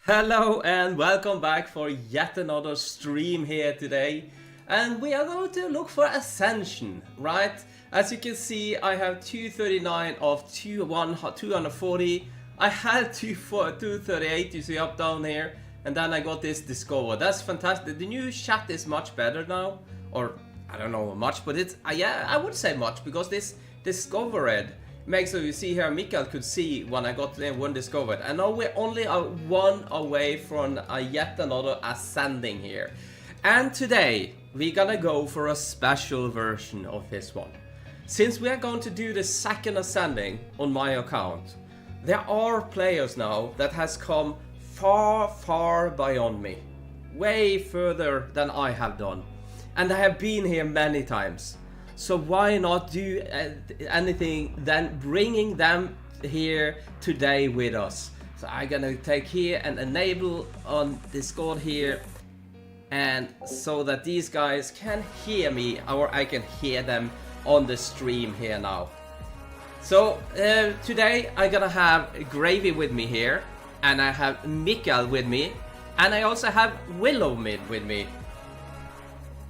Hello and welcome back for yet another stream here today. And we are going to look for Ascension, right? As you can see, I have 239 of 240. I had 238, you see up down here. And then I got this Discover. That's fantastic. The new chat is much better now. Or, I don't know much, but it's, yeah, I would say much. Because this Discovered makes so you see here, Mikael could see when I got one discovered. And now we're only one away from yet another ascending here. And today, we're gonna go for a special version of this one. Since we are going to do the second ascending on my account, there are players now that has come far beyond me. Way further than I have done. And I have been here many times. So why not do anything than bringing them here today with us. So I'm gonna take here and enable on Discord here, and so that these guys can hear me or I can hear them on the stream here now. So today I'm gonna have Gravy with me here, and I have Mikael with me, and I also have Willow with me.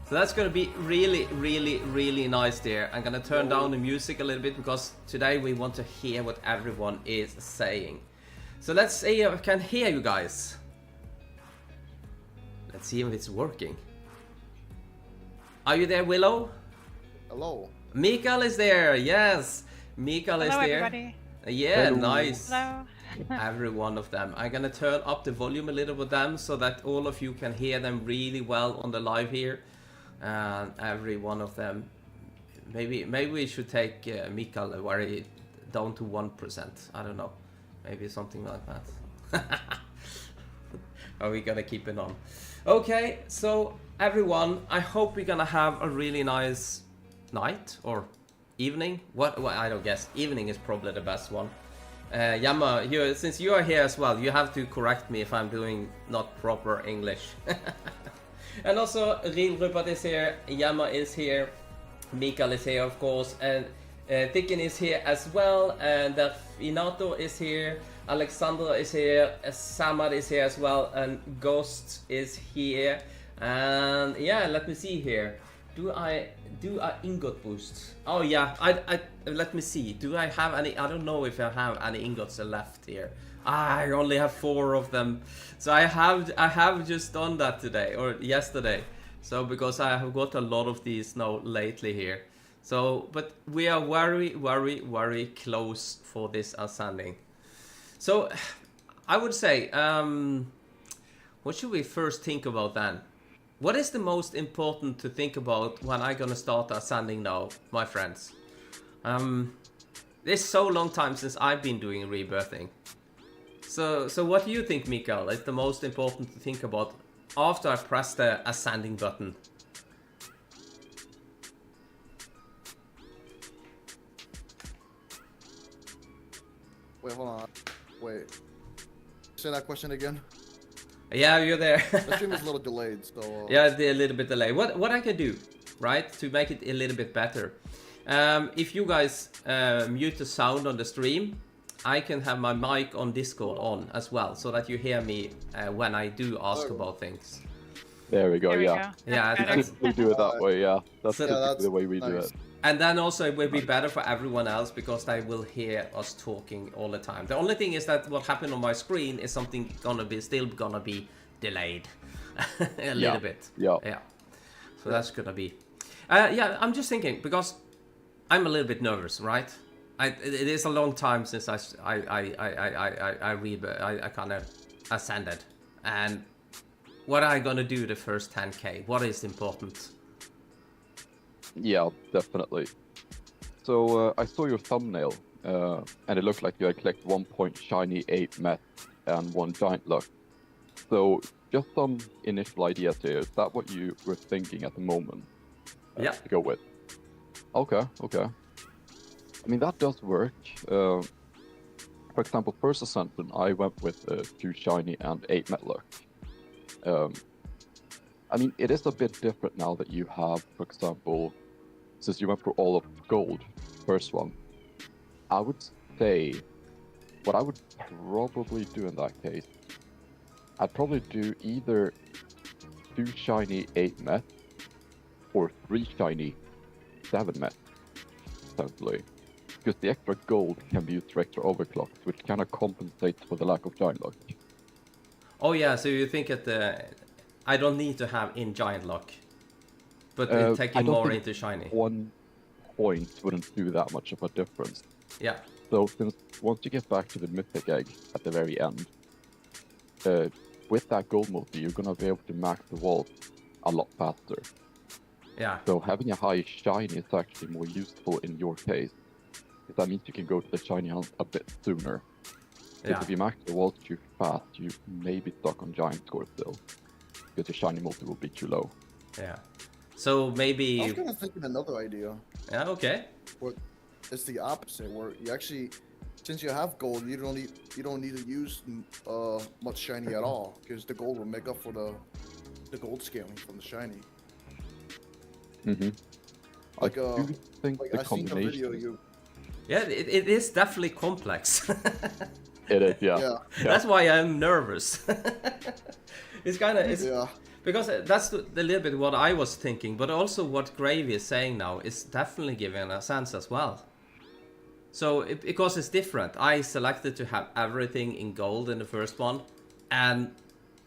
So that's gonna be really nice there. I'm gonna turn down the music a little bit because today we want to hear what everyone is saying. So let's see if I can hear you guys. Let's see if it's working. Are you there, Willow? Hello. Mikael is there, yes. Mikael is there. Everybody. Yeah, Hello. nice. Hello. Every one of them. I'm gonna turn up the volume a little with them so that all of you can hear them really well on the live here. And every one of them, maybe we should take Mikael very down to 1%. I don't know, maybe something like that. Are we gonna keep it on? Okay, so everyone, I hope we're gonna have a really nice night or evening. What I don't guess. Evening is probably the best one. Yama, since you are here as well, you have to correct me if I'm doing not proper English. And also, Real Rupert is here, Yama is here, Mikael is here of course, and Tikken is here as well, and Inato is here, Alexandra is here, Samad is here as well, and Ghost is here. And yeah, let me see here. Do I ingot boost? Oh yeah, I let me see. Do I have any? I don't know if I have any ingots left here. I only have 4 of them, so I have just done that today or yesterday. So because I have got a lot of these now lately here. So but we are very close for this ascending. So I would say, what should we first think about then? What is the most important to think about when I'm gonna start ascending now, my friends? It's so long time since I've been doing rebirthing. So what do you think, Mikael, is the most important to think about after I press the ascending button? Wait, hold on. Wait. Say that question again. Yeah, you're there. The stream is a little delayed, so... Yeah, it's a little bit delayed. What I can do, right, to make it a little bit better. If you guys mute the sound on the stream, I can have my mic on Discord on as well, so that you hear me when I do ask about things. There we go, There we yeah. go. Yeah, That's We do it that way, yeah. That's So- typically the way we do nice. it. And then also it will be better for everyone else because they will hear us talking all the time. The only thing is that what happened on my screen is something still gonna be delayed a little bit. Yeah. Yeah. So that's gonna be. Yeah, I'm just thinking because I'm a little bit nervous, right? It is a long time since I kind of ascended, and what am I gonna do the first 10k? What is important? Yeah, definitely. So I saw your thumbnail, and it looked like you had collected 1 point shiny, 8 meth, and 1 giant luck. So just some initial ideas here. Is that what you were thinking at the moment? Yeah. To go with. Okay. I mean, that does work. For example, first ascension, I went with 2 shiny and 8 met luck. I mean, it is a bit different now that you have, for example, since you went for all of gold, first one. I would say what I would probably do in that case I'd probably do either 2 shiny 8 meth or 3 shiny 7 meth, essentially. Because the extra gold can be used for extra overclocks, which kind of compensates for the lack of giant luck. Oh yeah, so you think that I don't need to have in giant luck, but taking more into shiny. 1 point wouldn't do that much of a difference. Yeah. So since once you get back to the mythic egg at the very end, with that gold multi, you're gonna be able to max the vault a lot faster. Yeah. So having a high shiny is actually more useful in your case, because that means you can go to the shiny hunt a bit sooner. Because if you max the vault too fast, you may be stuck on giant score still, because your shiny multi will be too low. Yeah. So maybe. I was kind of thinking another idea. Yeah. Okay. It's the opposite, where you actually, since you have gold, you don't need to use much shiny at all, because the gold will make up for the gold scaling from the shiny. Mm-hmm. Like I do think the I seen a video combination. Yeah, it is definitely complex. It is, yeah. Yeah. That's why I'm nervous. It's kind of Yeah. because that's a little bit what I was thinking, but also what Gravy is saying now is definitely giving a sense as well. So because it's different, I selected to have everything in gold in the first one, and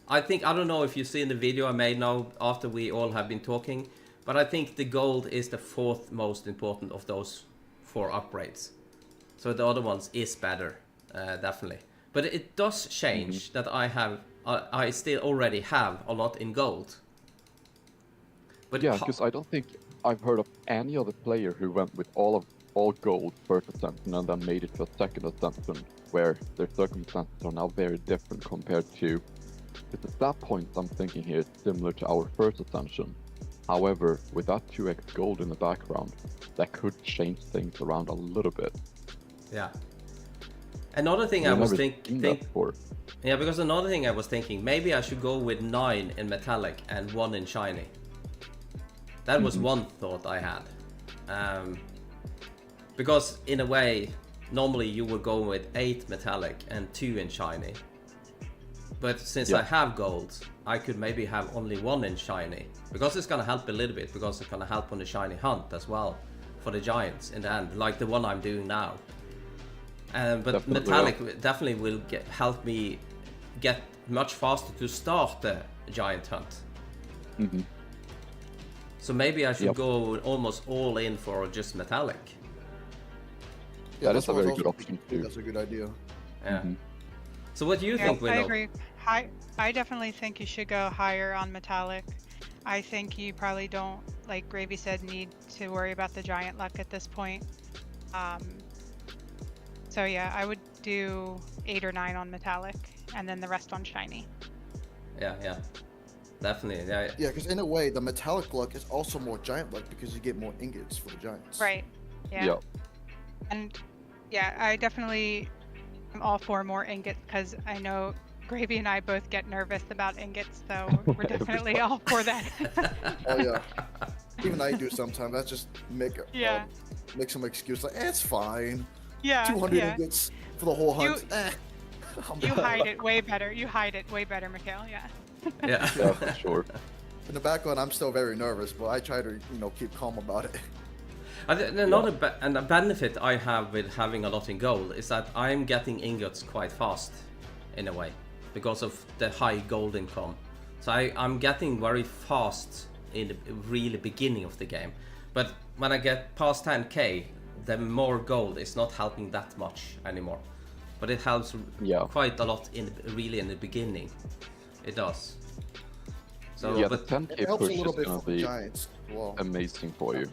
I don't know if you've seen the video I made now after we all have been talking, but I think the gold is the 4th most important of those 4 upgrades. So the other ones is better, definitely. But it does change that I still already have a lot in gold. But Yeah, because I don't think I've heard of any other player who went with all gold first ascension and then made it to a second ascension, where their circumstances are now very different compared to. Because at that point, I'm thinking here it's similar to our first ascension. However, with that 2x gold in the background, that could change things around a little bit. Yeah. Another thing I was thinking. Yeah, because another thing I was thinking, maybe I should go with 9 in metallic and 1 in shiny. That was one thought I had. Because in a way, normally you would go with 8 metallic and 2 in shiny. But since I have gold, I could maybe have only 1 in shiny. Because it's gonna help a little bit, because it's gonna help on the shiny hunt as well. For the giants in the end, like the one I'm doing now. But Definitely metallic definitely will help me get much faster to start the giant hunt. So maybe I should go almost all in for just metallic. Yeah, that is a very good option too. That's a good idea. Yeah. So what do you think, Willow? I agree. I definitely think you should go higher on metallic. I think you probably don't, like Gravy said, need to worry about the giant luck at this point. So yeah, I would do 8 or 9 on metallic, and then the rest on shiny. Yeah. Definitely, yeah. Yeah, because in a way, the metallic luck is also more giant luck because you get more ingots for the giants. Right. Yeah. And yeah, I definitely am all for more ingots, because I know Gravy and I both get nervous about ingots, so we're definitely all for that. Oh yeah. Even I do sometimes. I just make some excuse like, it's fine. Yeah. 200 ingots for the whole hunt. You hide it way better. You hide it way better, Mikhail. Yeah. Yeah, for sure. In the background, I'm still very nervous, but I try to, keep calm about it. And a benefit I have with having a lot in gold is that I'm getting ingots quite fast, in a way, because of the high gold income. So I'm getting very fast in the really beginning of the game. But when I get past 10k, the more gold is not helping that much anymore. But it helps quite a lot in the beginning. It does. So yeah, the 10k push is gonna be giants. amazing for you.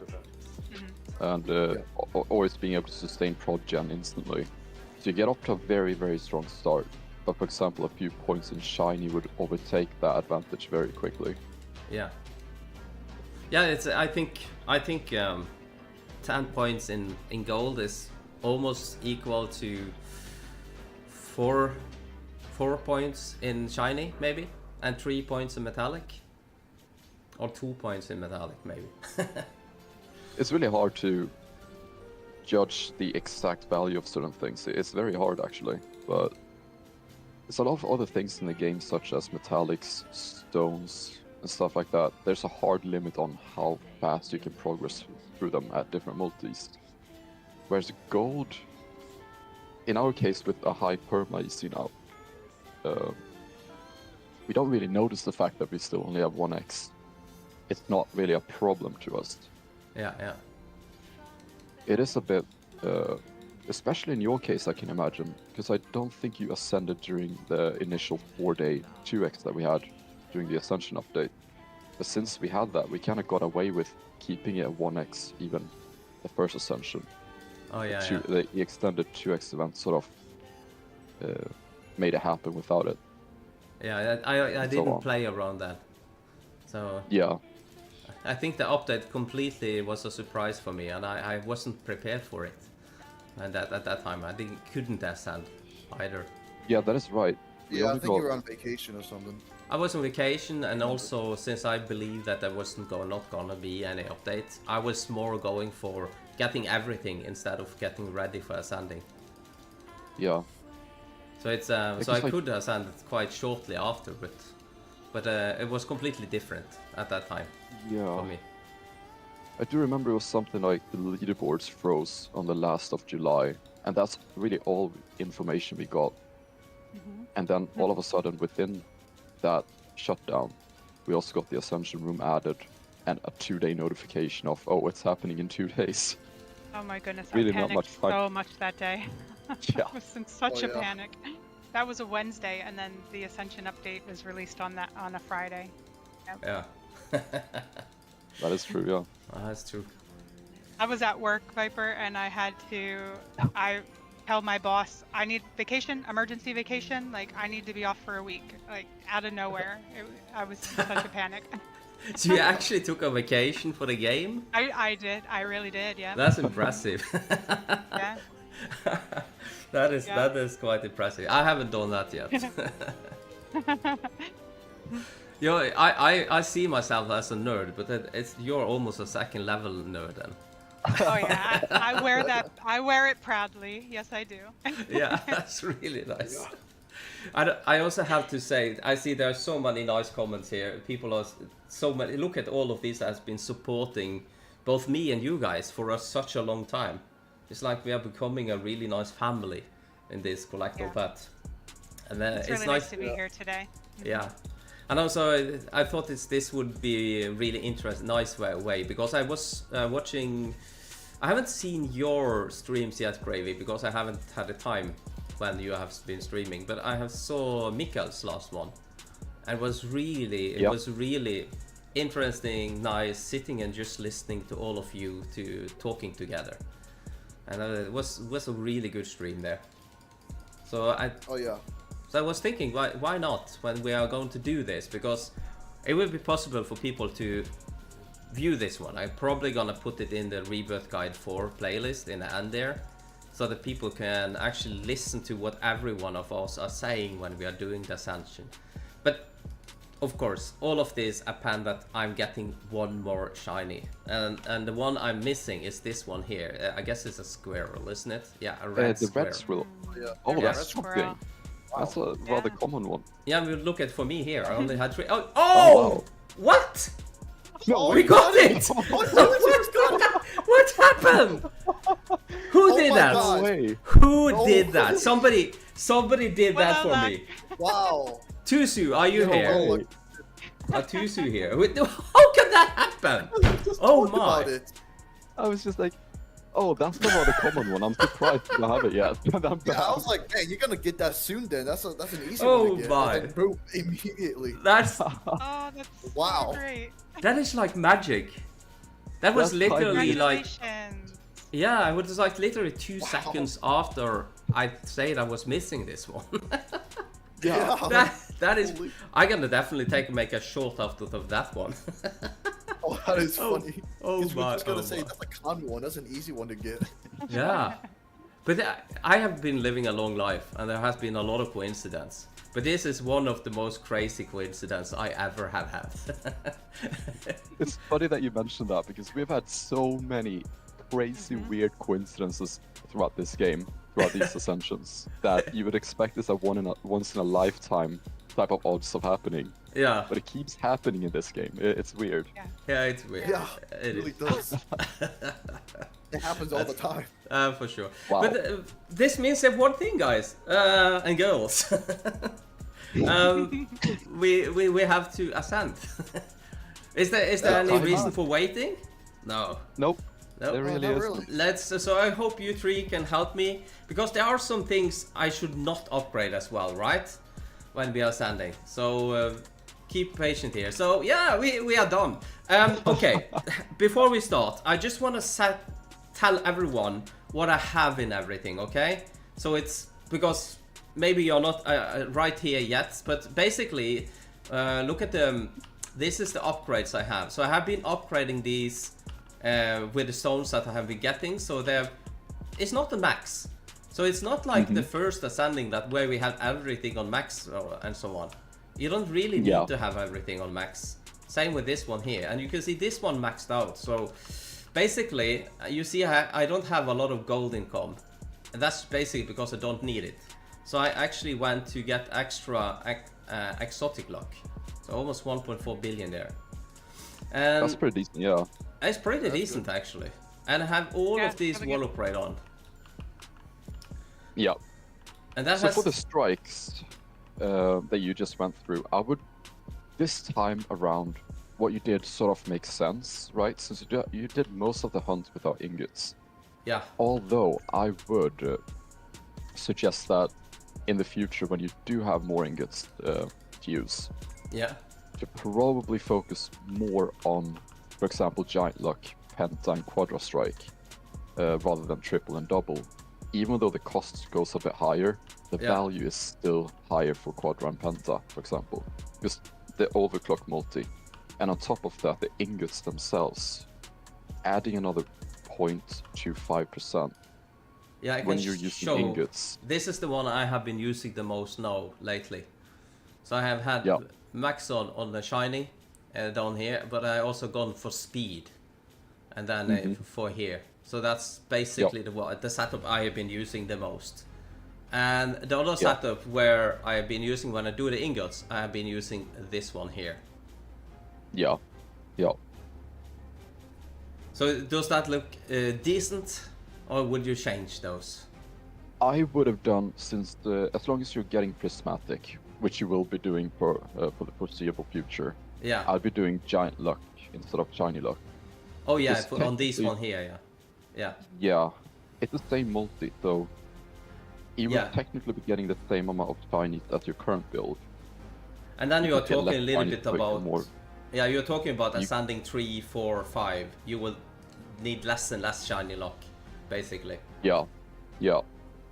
And always being able to sustain prog-gen instantly. So you get off to a very, very strong start. But for example, a few points in shiny would overtake that advantage very quickly. Yeah. Yeah, I think 10 points in gold is almost equal to 4 points in shiny, maybe, and 3 points in metallic, or 2 points in metallic, maybe. It's really hard to judge the exact value of certain things. It's very hard actually, but there's a lot of other things in the game, such as metallics, stones, and stuff like that. There's a hard limit on how fast you can progress through them at different multis. Whereas gold, in our case with a high perma you see now, we don't really notice the fact that we still only have 1x. It's not really a problem to us. Yeah, yeah. It is a bit, especially in your case I can imagine, because I don't think you ascended during the initial 4-day 2x that we had during the Ascension update. But since we had that, we kind of got away with keeping it at 1x even the first Ascension. Oh yeah, The extended 2x event sort of made it happen without it. Yeah, I didn't play around that. So yeah, I think the update completely was a surprise for me, and I wasn't prepared for it. And at that time, I couldn't ascend either. Yeah, that is right. Yeah, I think you were on vacation or something. I was on vacation, and also since I believed that there wasn't not gonna be any updates, I was more going for getting everything instead of getting ready for ascending. Yeah. So it's so I could ascend quite shortly after, but it was completely different at that time. Yeah. For me. I do remember it was something like the leaderboards froze on the last of July, and that's really all information we got. And then all of a sudden, within that shutdown, we also got the Ascension room added and a 2-day notification of, oh, it's happening in 2 days. Oh my goodness, Really I not panicked much time. so much that day. Yeah. I was in such Oh, a yeah. panic. That was a Wednesday, and then the Ascension update was released on a Friday. Yeah. That is true, yeah. That's true. I was at work, Viper, and I had to tell my boss I need vacation, emergency vacation. Like I need to be off for a week, like out of nowhere. I was in such a panic. So you actually took a vacation for the game? I did. I really did. Yeah. That's impressive. Yeah. That is Yeah. that is quite impressive. I haven't done that yet. You know, I see myself as a nerd, but you're almost a second level nerd then. Oh yeah. I wear that. I wear it proudly. Yes, I do. Yeah, that's really nice. I also have to say, I see there are so many nice comments here. People are so many. Look at all of these that has been supporting both me and you guys for such a long time. It's like we are becoming a really nice family in this collector pet. And It's really nice to be here today. Yeah. And also, I thought this would be a really interesting, nice way, because I was watching. I haven't seen your streams yet, Gravy, because I haven't had the time when you have been streaming. But I have saw Mikkel's last one, and it was really interesting, nice, sitting and just listening to all of you talking together, and it was a really good stream there. So Oh yeah. So I was thinking, why not when we are going to do this? Because it will be possible for people to view this one. I'm probably gonna put it in the Rebirth Guide 4 playlist in the end there, so that people can actually listen to what every one of us are saying when we are doing the Ascension. But of course, all of this append that I'm getting one more shiny, and the one I'm missing is this one here. I guess it's a squirrel, isn't it? Yeah, a red The squirrel. red squirrel. Yeah. Oh, Yeah. that's Red something. squirrel. That's a rather common one. Yeah, but look at for me here. I only had 3. Oh! wow. What? No, We got it! What happened? Who Oh did my that? God. No way. Who No. did that? Somebody did that for Well, me. Wow. Tusu, are you No here? way. Tusu here. How can that happen? Just Oh talk my. about it. I was just like, oh, that's the rather common one. I'm surprised you have it yet. Yeah, I was like, man, you're gonna get that soon then. That's an easy Oh one to get. my. And then boom, immediately. That's Oh, that's Wow. so great. that is like magic. That was That's literally like, Congratulations. yeah, it was like literally 2 Wow. seconds after I said I was missing this one. Yeah. That is, Holy- I'm gonna definitely make a short out of that one. Oh, that is Oh. funny. Oh 'Cause we're my, just gonna oh say my. that's a common one. That's an easy one to get. Yeah, but I have been living a long life, and there has been a lot of coincidence. But this is one of the most crazy coincidences I ever have had. It's funny that you mentioned that because we've had so many crazy, weird coincidences throughout this game. throughout these ascensions that you would expect is a once in a lifetime type of odds of happening. Yeah. But it keeps happening in this game. It's weird. Yeah, it's weird. Yeah, It it really is. does. It happens all the time. For sure. Wow. But this means that one thing, guys and girls. We have to ascend. Is there any reason for waiting? No. Nope. No. There really not isn't. really. So I hope you three can help me, because there are some things I should not upgrade as well, right? When we are ascending. So keep patient here. So yeah, we are done. Okay, before we start, I just want to tell everyone what I have in everything, okay? So it's because maybe you're not right here yet, but basically, look at this is the upgrades I have. So I have been upgrading these with the stones that I have been getting, so it's not the max. So it's not like the first ascending that where we had everything on max and so on. You don't really need to have everything on max. Same with this one here, and you can see this one maxed out. So basically, you see I don't have a lot of gold income, and that's basically because I don't need it. So I actually went to get extra exotic luck, so almost 1.4 billion there. And That's pretty decent, yeah. it's pretty decent actually, and I have all Yeah, of these really good. wall upgrade on. Yeah. And that So has for the strikes that you just went through, I would this time around what you did sort of makes sense, right? Since you did most of the hunt without ingots. yeah. Although I would suggest that in the future, when you do have more ingots to use, Yeah. to probably focus more on, for example, giant luck, penta, and quadra strike, rather than triple and double. Even though the cost goes a bit higher, the value is still higher for quadra and penta, for example, because the overclock multi, and on top of that, the ingots themselves, adding another 0.25% Yeah, I can when you're using show. ingots. This is the one I have been using the most now lately. So I have had max on the shiny down here, but I also gone for speed, and then for here. So that's basically the setup I have been using the most. And the other setup where I have been using when I do the ingots, I have been using this one here. Yeah, yeah. So does that look decent, or would you change those? I would have done, since as long as you're getting prismatic, which you will be doing for the foreseeable future. Yeah. I'll be doing giant luck instead of shiny luck. Oh yeah, Just on this technically- one here, yeah. Yeah. Yeah, it's the same multi, so you will technically be getting the same amount of shinies as your current build. And then you are get talking less a little shinies bit quicker, about more. Yeah, you're talking about ascending 3, 4, 5. You will need less and less shiny luck, basically. Yeah, yeah.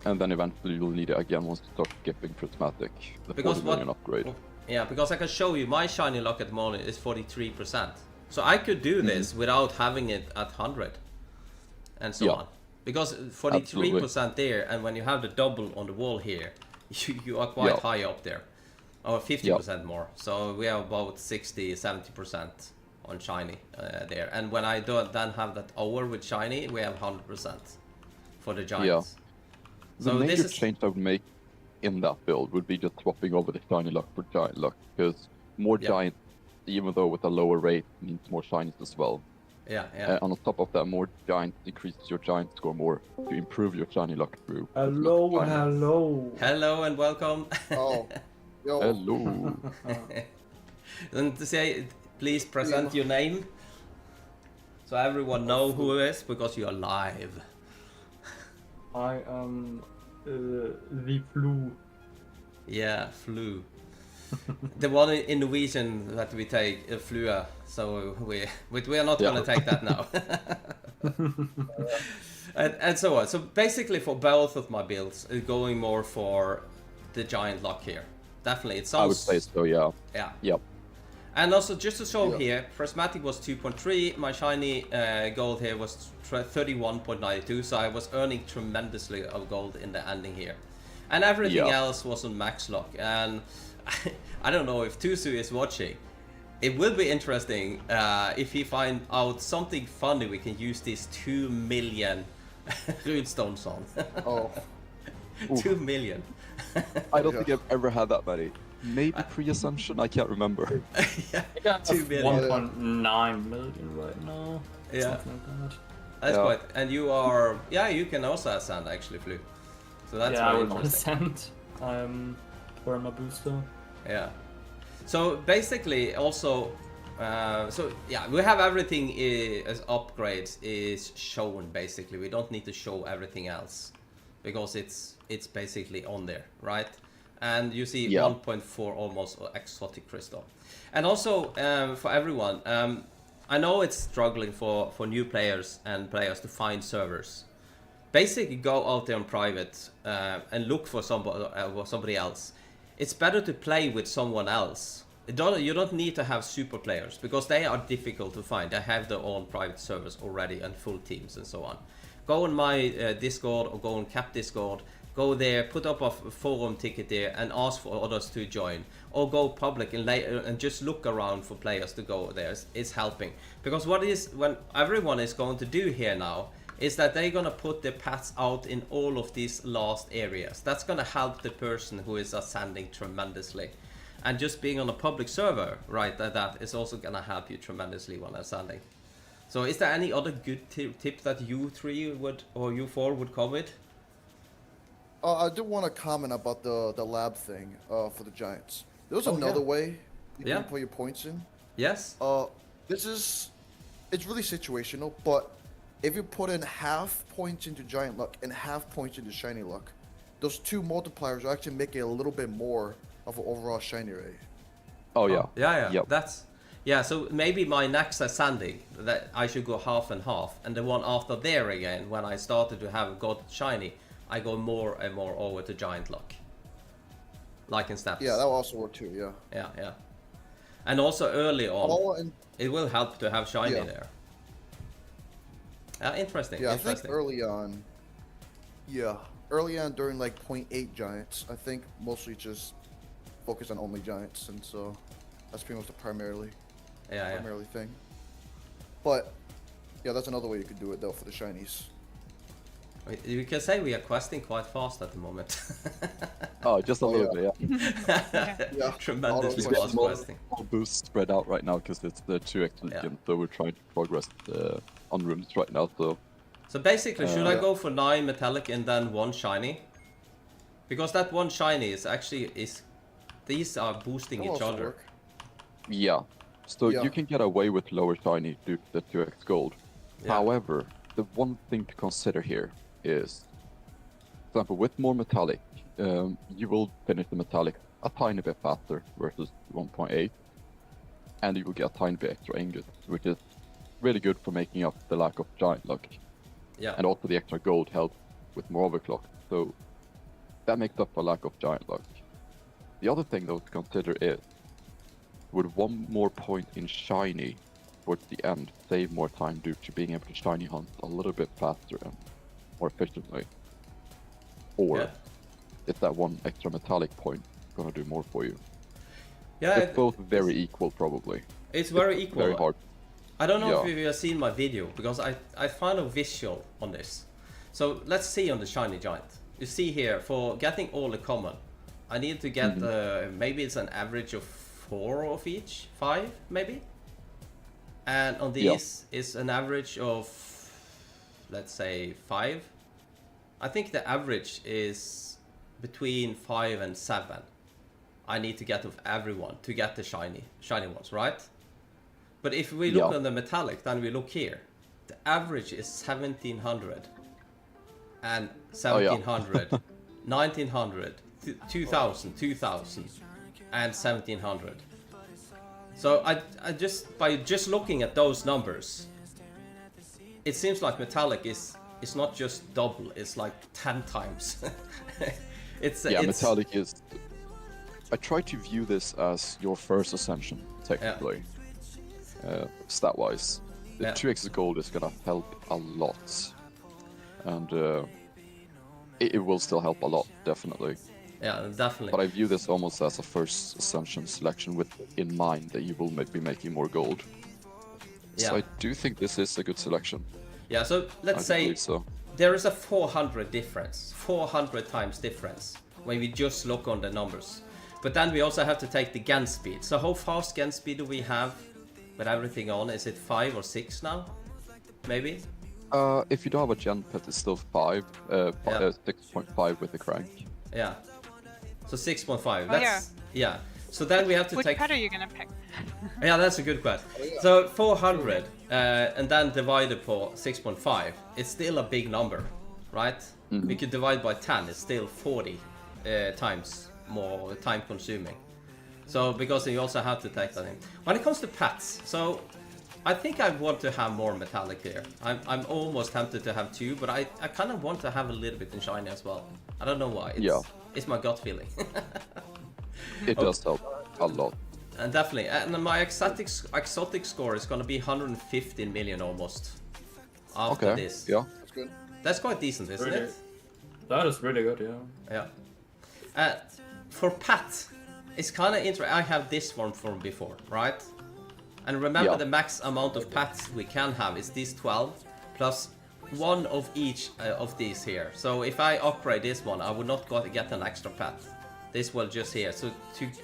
And then eventually you'll need it again once you start skipping prismatic, the Because 40 million upgrade. Yeah, because I can show you my shiny luck at the moment is 43%. So I could do this without having it at 100 and so on. Because 43% there, and when you have the double on the wall here, you are quite high up there. Or 50% more. So we have about 60-70% on shiny there. And when I then have that hour with shiny, we have 100% for the giants. The So major this is change I would make in that build would be just swapping over the shiny luck for giant luck, because more giants, even though with a lower rate, means more shinies as well. yeah. And on top of that, more giants decreases your giant score more to improve your shiny luck through. Hello, shiny. hello. Hello and welcome. Oh, yo. Hello. And to say, please present your name, so everyone know who it is, because you are live. I am the flu. Yeah, flu. The one in Norwegian that we take, flua. So we are not gonna take that now. and so on. So basically, for both of my builds, going more for the giant luck here. Definitely, it sounds. I would say so, yeah. Yeah. Yep. And also, just to show here, prismatic was 2.3, my shiny gold here was 31.92, so I was earning tremendously of gold in the ending here. And everything else was on max luck, and I don't know if Tusu is watching. It will be interesting if he find out something funny we can use these 2 million runestones on. Oh, 2 million. I don't think I've ever had that many. Maybe pre-ascension, I can't remember. Yeah, I got 2 million. 1.9 million right now. Yeah. Something like that. That's Yeah. quite. And you are, yeah, you can also ascend actually, Flu. So that's Yeah, I very will not interesting. ascend. I'm perma booster. Yeah. So basically, also, so yeah, we have everything as upgrades is shown. Basically, we don't need to show everything else because it's basically on there, right? And you see Yeah. 1.4 almost exotic crystal. And also for everyone, I know it's struggling for new players and players to find servers. Basically, go out there on private and look for somebody else. It's better to play with someone else. You don't need to have super players because they are difficult to find. They have their own private servers already and full teams and so on. Go on my Discord or go on Cap Discord. Go there, put up a forum ticket there and ask for others to join. Or go public and just look around for players to go there. It's helping. Because when everyone is going to do here now is that they're gonna put their paths out in all of these last areas. That's gonna help the person who is ascending tremendously. And just being on a public server, right, that is also gonna help you tremendously when ascending. So is there any other good tip that you three would, or you four would come with? I do want to comment about the lab thing for the Giants. There's another yeah. way you Yeah. can put your points in. Yes? It's really situational, but if you put in half points into Giant Luck and half points into Shiny Luck, those two multipliers will actually make it a little bit more of an overall Shiny rate. Oh yeah. Yeah. Yep. That's, yeah, so maybe my next ascending, that I should go half and half, and the one after there again, when I started to have got shiny, I go more and more over to Giant Luck. Like in steps. Yeah, that will also work too, yeah. Yeah. And also early on, Oh, and it will help to have shiny Yeah. there. Interesting. yeah, I think interesting. early on during like 0.8 Giants, I think mostly just focus on only Giants, and so that's pretty much the primarily thing. But yeah, that's another way you could do it though for the shinies. You can say we are questing quite fast at the moment. Oh, just a Oh, little bit, yeah. Yeah, Tremendously auto fast More- questing. more boosts spread out right now because it's the 2x weekend, so we're trying to progress on rooms right now. So basically, should I Yeah. go for 9 metallic and then 1 shiny? Because that 1 shiny is actually these are boosting that'll each also other. work. yeah, so Yeah. you can get away with lower shiny due to the 2x gold. Yeah. However, the one thing to consider here is, for example, with more metallic, you will finish the metallic a tiny bit faster versus 1.8, and you will get a tiny bit extra ingot, which is really good for making up the lack of giant luck. Yeah. And also the extra gold helps with more overclock, so that makes up for lack of giant luck. The other thing though to consider is, would one more point in shiny towards the end save more time due to being able to shiny hunt a little bit faster and more efficiently? Or Yeah. is that one extra metallic point gonna do more for you? Yeah, It's both very equal probably. it's very equal. Very hard. I don't know Yeah. if you have seen my video, because I found a visual on this. So let's see on the shiny giant. You see here, for getting all the common, I need to get maybe it's an average of 4 of each, 5 maybe. And on these is an average of, let's say 5. I think the average is between 5 and 7. I need to get of everyone to get the shiny ones, right? But if we look Yeah. on the metallic, then we look here. The average is 1700 and 1700, 1900, 2000, 2000, and 1700. So I just by just looking at those numbers, it seems like metallic is not just double; it's like 10 times. it's Metallic is. I try to view this as your first ascension, technically, stat-wise. The 2x gold is gonna help a lot, and it will still help a lot, definitely. Yeah, definitely. But I view this almost as a first ascension selection with in mind that you will be making more gold. Yeah. So I do think this is a good selection. Yeah, so let's I say believe so. there is a 400 difference, 400 times difference when we just look on the numbers. But then we also have to take the gen speed. So how fast gen speed do we have with everything on? Is it 5 or 6 now? Maybe? If you don't have a gen pet, it's still 5, 6.5 with the crank. Yeah. So 6.5. That's yeah. So then we have to Which take. pet are you gonna pick? Yeah, that's a good question. So 400 and then divided for 6.5. It's still a big number, right? Mm-hmm. We could divide by 10. It's still 40 times more time consuming. So because you also have to take that in. When it comes to pets, so I think I want to have more metallic here. I'm almost tempted to have 2, but I kind of want to have a little bit in shiny as well. I don't know why. It's my gut feeling. It does help a lot. And definitely. And my exotic score is going to be 115 million almost after this. Yeah. That's good. That's quite decent, isn't Really? it? That is really good, yeah. Yeah. For pet, it's kind of interesting. I have this one from before, right? And remember the max amount of pets we can have is these 12 plus 1 of each of these here. So if I upgrade this one, I would not get an extra pet. This will just here. So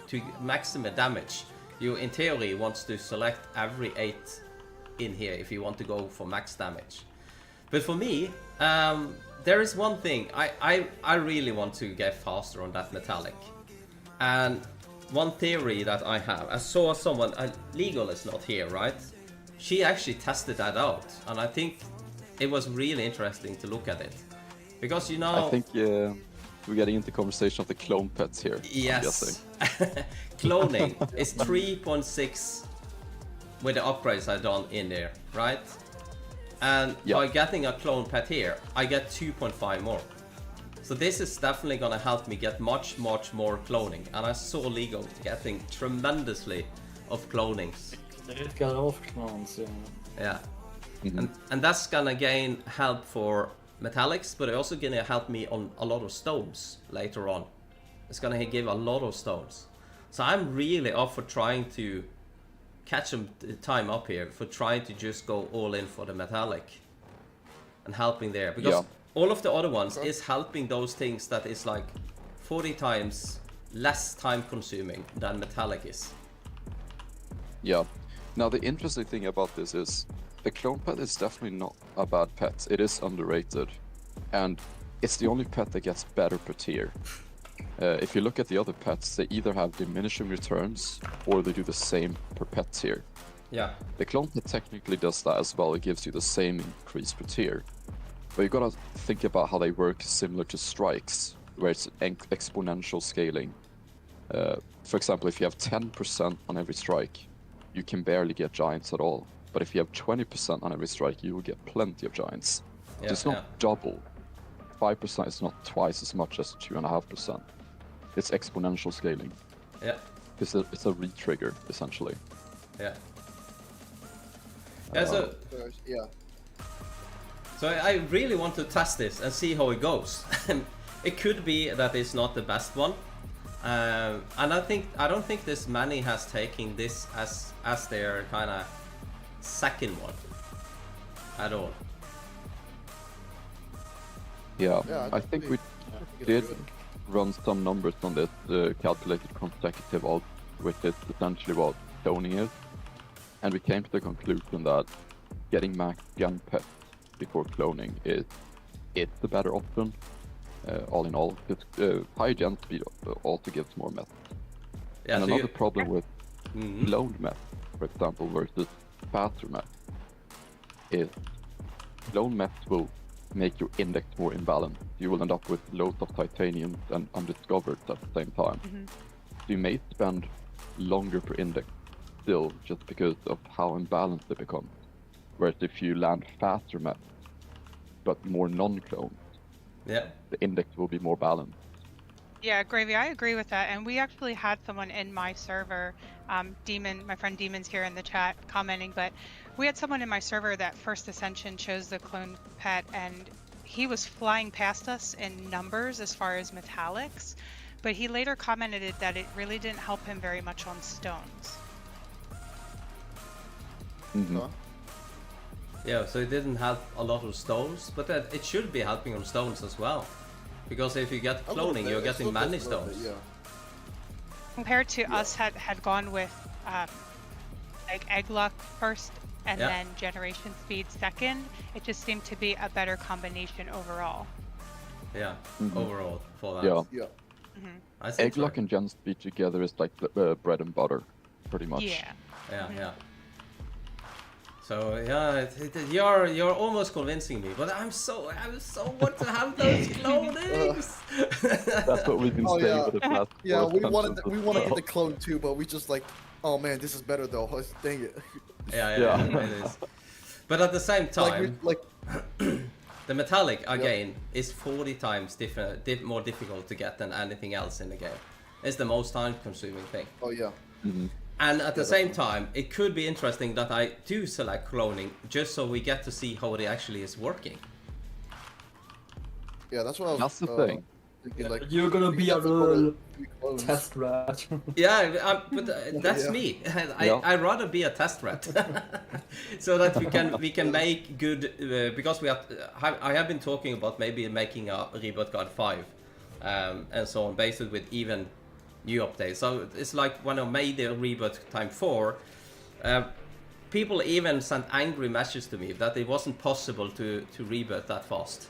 to maximum damage, you in theory wants to select every 8 in here if you want to go for max damage. But for me, there is one thing. I really want to get faster on that metallic. And one theory that I have, I saw someone, Legal is not here, right? She actually tested that out, and I think it was really interesting to look at it. Because, you know... I think we're getting into conversation of the clone pets here. Yes. Cloning is 3.6 with the upgrades I've done in there, right? And by getting a clone pet here, I get 2.5 more. So this is definitely gonna help me get much more cloning. And I saw Lego getting tremendously of clonings. It got off clones, Yeah. And that's gonna gain help for metallics, but it's also gonna help me on a lot of stones later on. It's gonna give a lot of stones. So I'm really up for trying to catch some time up here, for trying to just go all in for the metallic and helping there, because all of the other ones is helping those things that is like 40 times less time consuming than metallic is. Yeah. Now the interesting thing about this is the clone pet is definitely not a bad pet. It is underrated, and it's the only pet that gets better per tier. If you look at the other pets, they either have diminishing returns or they do the same per pet tier. Yeah. The clone pet technically does that as well. It gives you the same increase per tier. But you gotta think about how they work similar to strikes, where it's exponential scaling. For example, if you have 10% on every strike, you can barely get giants at all. But if you have 20% on every strike, you will get plenty of giants. So it's not double. 5% is not twice as much as 2.5%. It's exponential scaling. Yeah. It's a re-trigger, essentially. Yeah. Yeah, so I really want to test this and see how it goes. It could be that it's not the best one. And I don't think this many has taken this as their kind of second one at all. Yeah, I think we did run some numbers on this calculated consecutive odds, which is essentially what cloning is, and we came to the conclusion that getting max gen pets before cloning is the better option. All in all, high gen speed also gives more meth. Yeah, and so another problem with cloned meth, for example, versus faster meth, is clone meth will make your index more imbalanced. You will end up with loads of titanium and undiscovered at the same time. So you may spend longer per index still, just because of how imbalanced they become. Whereas if you land faster meth, but more non-clones, the index will be more balanced. Yeah, Gravy, I agree with that. And we actually had someone in my server, Demon, my friend Demon's here in the chat commenting, but we had someone in my server that Post-ascension chose the clone pet, and he was flying past us in numbers as far as metallics, but he later commented that it really didn't help him very much on stones. Yeah, so it didn't help a lot of stones, but it should be helping on stones as well. Because if you get cloning, you're getting many stones. Yeah. Compared to us had gone with like egg luck first and then generation speed second, it just seemed to be a better combination overall. Yeah, overall for that. Yeah. Yeah. I think Egg luck and gen speed together is like bread and butter, pretty much. Yeah. Yeah. So yeah, you're almost convincing me, but I so want to have those clonings. That's what we've been saying for the past. Yeah, four we wanted expansions the clone too, but we just like, oh man, this is better though. Dang it. Yeah, it is. But at the same time, like the metallic again is 40 times more difficult to get than anything else in the game. It's the most time-consuming thing. Oh yeah. And at the same time, it could be interesting that I do select cloning just so we get to see how it actually is working. Yeah, that's what I was. That's the thing. Thinking, like, You're gonna be a little test rat. Yeah, but that's me. I'd rather be a test rat, so that we can make good. Because I have been talking about maybe making a Rebirth Guide 5, and so on, based with even new updates. So it's like when I made the Rebirth Time 4, people even sent angry messages to me that it wasn't possible to rebirth that fast,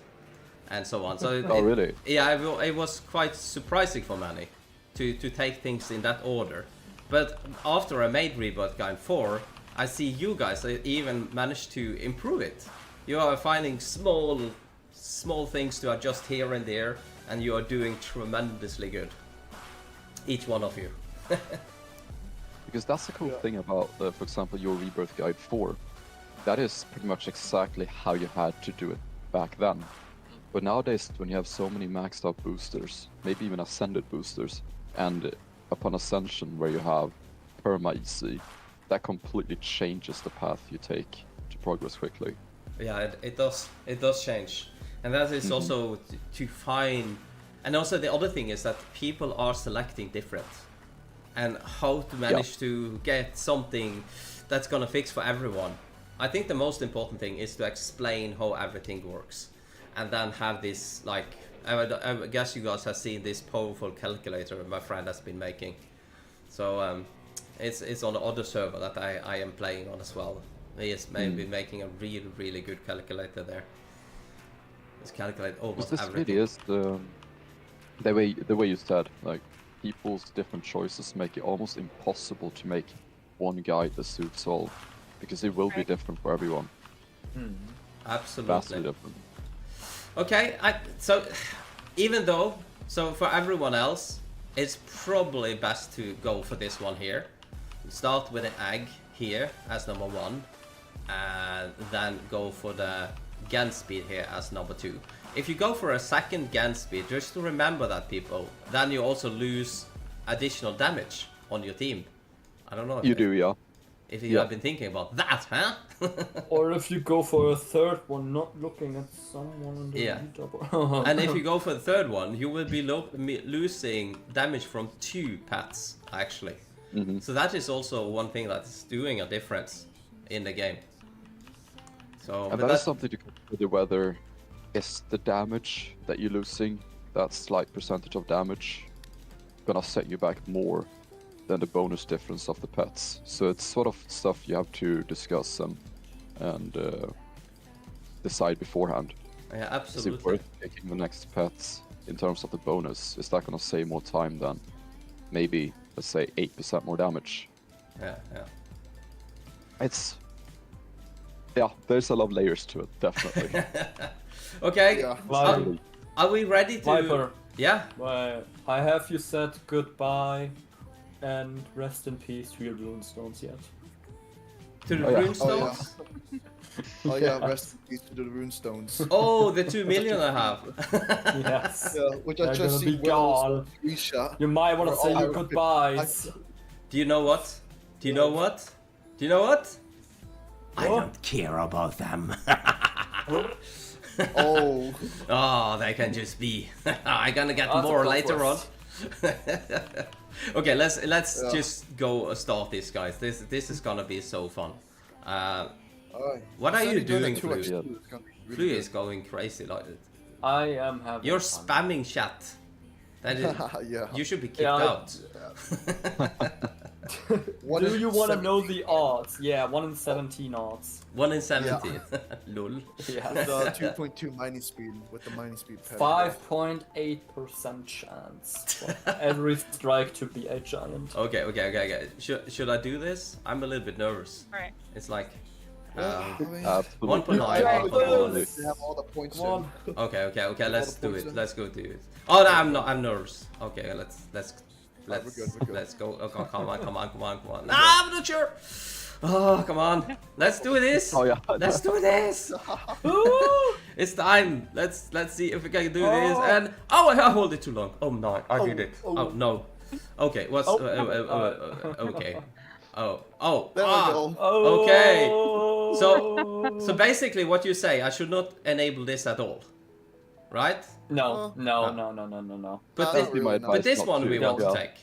and so on. So really? Yeah, it was quite surprising for many to take things in that order. But after I made Rebirth Guide 4, I see you guys even managed to improve it. You are finding small things to adjust here and there, and you are doing tremendously good. Each one of you. Because that's the cool thing about, for example, your Rebirth Guide 4. That is pretty much exactly how you had to do it back then. But nowadays, when you have so many maxed out boosters, maybe even ascended boosters, and upon ascension where you have perma EC, that completely changes the path you take to progress quickly. Yeah, it does change. And that is also to find. And also the other thing is that people are selecting different, and how to manage to get something that's gonna fix for everyone. I think the most important thing is to explain how everything works, and then have this, like, I guess you guys have seen this powerful calculator my friend has been making. So it's on the other server that I am playing on as well. He is maybe making a really good calculator there. It's calculate almost everything. Really is the way you said, like, people's different choices make it almost impossible to make one guide that suits all, because it will be different for everyone. Absolutely. Vastly different. Okay, so for everyone else, it's probably best to go for this one here. Start with an egg here as number 1, and then go for the Gen speed here as number 2. If you go for a second Gen speed, just to remember that, people, then you also lose additional damage on your team. I don't know if if you have been thinking about that, huh? Or if you go for a third one, not looking at someone on the leaderboard. And if you go for the third one, you will be losing damage from 2 pets, actually. So that is also one thing that is doing a difference in the game. So, and that is something to consider, whether is the damage that you're losing, that slight percentage of damage, gonna set you back more than the bonus difference of the pets. So it's sort of stuff you have to discuss and decide beforehand. Yeah, absolutely. Is it worth taking the next pets in terms of the bonus? Is that gonna save more time than maybe, let's say, 8% more damage? Yeah. There's a lot of layers to it, definitely. Okay, Yeah. are we ready to... Viper. Yeah? I have you said goodbye and rest in peace to your runestones yet. To the runestones? Oh yeah, rest in peace to the runestones. Oh, the 2 million I have. Yes. Yeah, which I They're just gonna see be gone. screenshot. You might want to For say all your our- goodbyes. Do you know what? I don't care about them. Oh. Oh, they can just be. I'm gonna get That's more a later on. progress. Okay, let's just go start this, guys. This is gonna be so fun. Alright. What are you doing, Flu? Flu? Flu is going crazy like it. I am having. You're fun. spamming chat. That is, Yeah. you should be kicked Yeah, out. One Do in you want to know 17. the odds? Yeah, 1 in 17 odds. 1 in 17. Lol. Yeah. The 2.2 mining speed with the mining speed pet. 5.8% chance for every strike to be a giant. Okay. Should I do this? I'm a little bit nervous. Alright. It's like Absolutely. 1.9. They have all the points Come on. in. Okay, let's do points it. in. Let's go do it. Oh no, I'm nervous. Okay, let's We're good. let's go. Okay, come on. Nah, I'm not sure. Oh, come on. Let's do this. Oh yeah. Let's do this. It's time. Let's see if we can do this. And I hold it too long. Oh no, I did it. Oh no. Okay, what's okay. Oh. There we go. Okay. So basically, what you say, I should not enable this at all, right? No. But Not this, really, but this not one to, we yeah. want to take,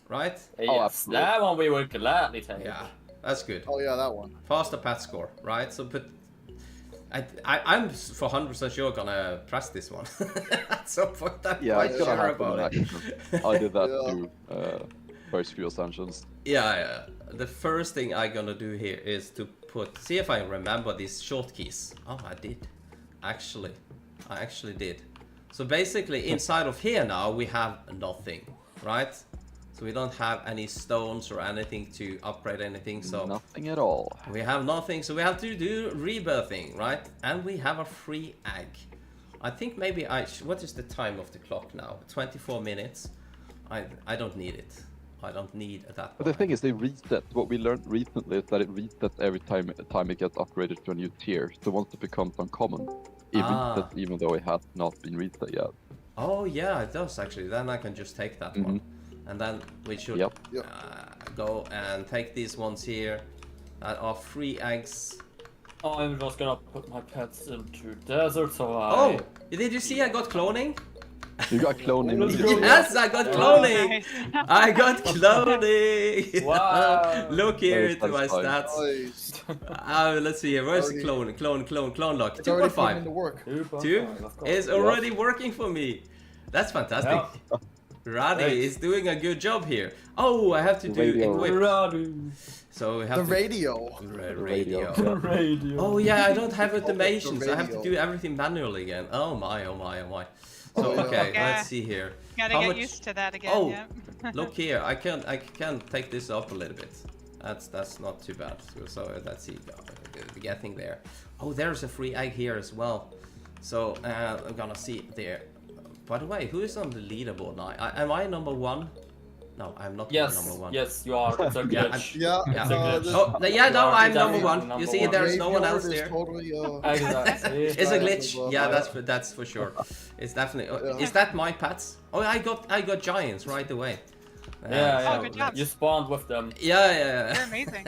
right? Yes, absolutely. that one we will gladly take. Yeah, that's good. Oh yeah, that one. Pass the pat score, right? So, but I'm for 100% sure gonna press this one. At some point, I'm Yeah, quite it's gonna sure happen about in it. action. I did that Yeah. too. First few ascensions. Yeah. The first thing I'm gonna do here is to see if I remember these short keys. Oh, I did. I actually did. So basically, inside of here now we have nothing, right? So we don't have any stones or anything to upgrade anything. So Nothing at all. we have nothing. So we have to do rebirthing, right? And we have a free egg. I think maybe what is the time of the clock now? 24 minutes. I don't need it. I don't need that. But the thing is, they reset. What we learned recently is that it resets every time it gets upgraded to a new tier. So once it becomes uncommon, it resets even though it has not been reset yet. Oh yeah, it does actually. Then I can just take that one, and then we should Yep. go and take these ones here that are free eggs. I'm just gonna put my pets into desert, so Oh, did you see I got cloning? You got cloning. Let's go. Yes, I got cloning. Nice. I got cloning. Wow. Look here Very to my satisfying. stats. Nice. Let's see here. Where's the Already- clone lock? It's already put 2.5. into work. 2 is already working for me. That's fantastic. Radi Great. is doing a good job here. Oh, I have to do Radio. equip. So we have The to... radio. Radio. Radio. Oh yeah, I don't have automations. The I have to radio. do everything manually again. Oh my. So Oh, yeah. okay, Yeah. let's see here. Gotta How get much- used to that again. Oh, Yeah. look here. I can take this up a little bit. That's not too bad. So let's see. Getting there. Oh, there's a free egg here as well. So I'm gonna see there. By the way, who is on the leaderboard now? Am I number 1? No, I'm not number 1. Yes, you are. It's a Yeah, glitch. Yeah. Yeah. This Oh, yeah, no, You are I'm number definitely 1. number You see, one. there's no one graveyard else is there. Totally, Exactly. It's a Yeah, glitch. well, Yeah, yeah. that's for sure. It's definitely. Yeah. Is that my pets? Oh, I got giants right away. Yeah. Oh, good job. You spawned with them. Yeah. You're amazing.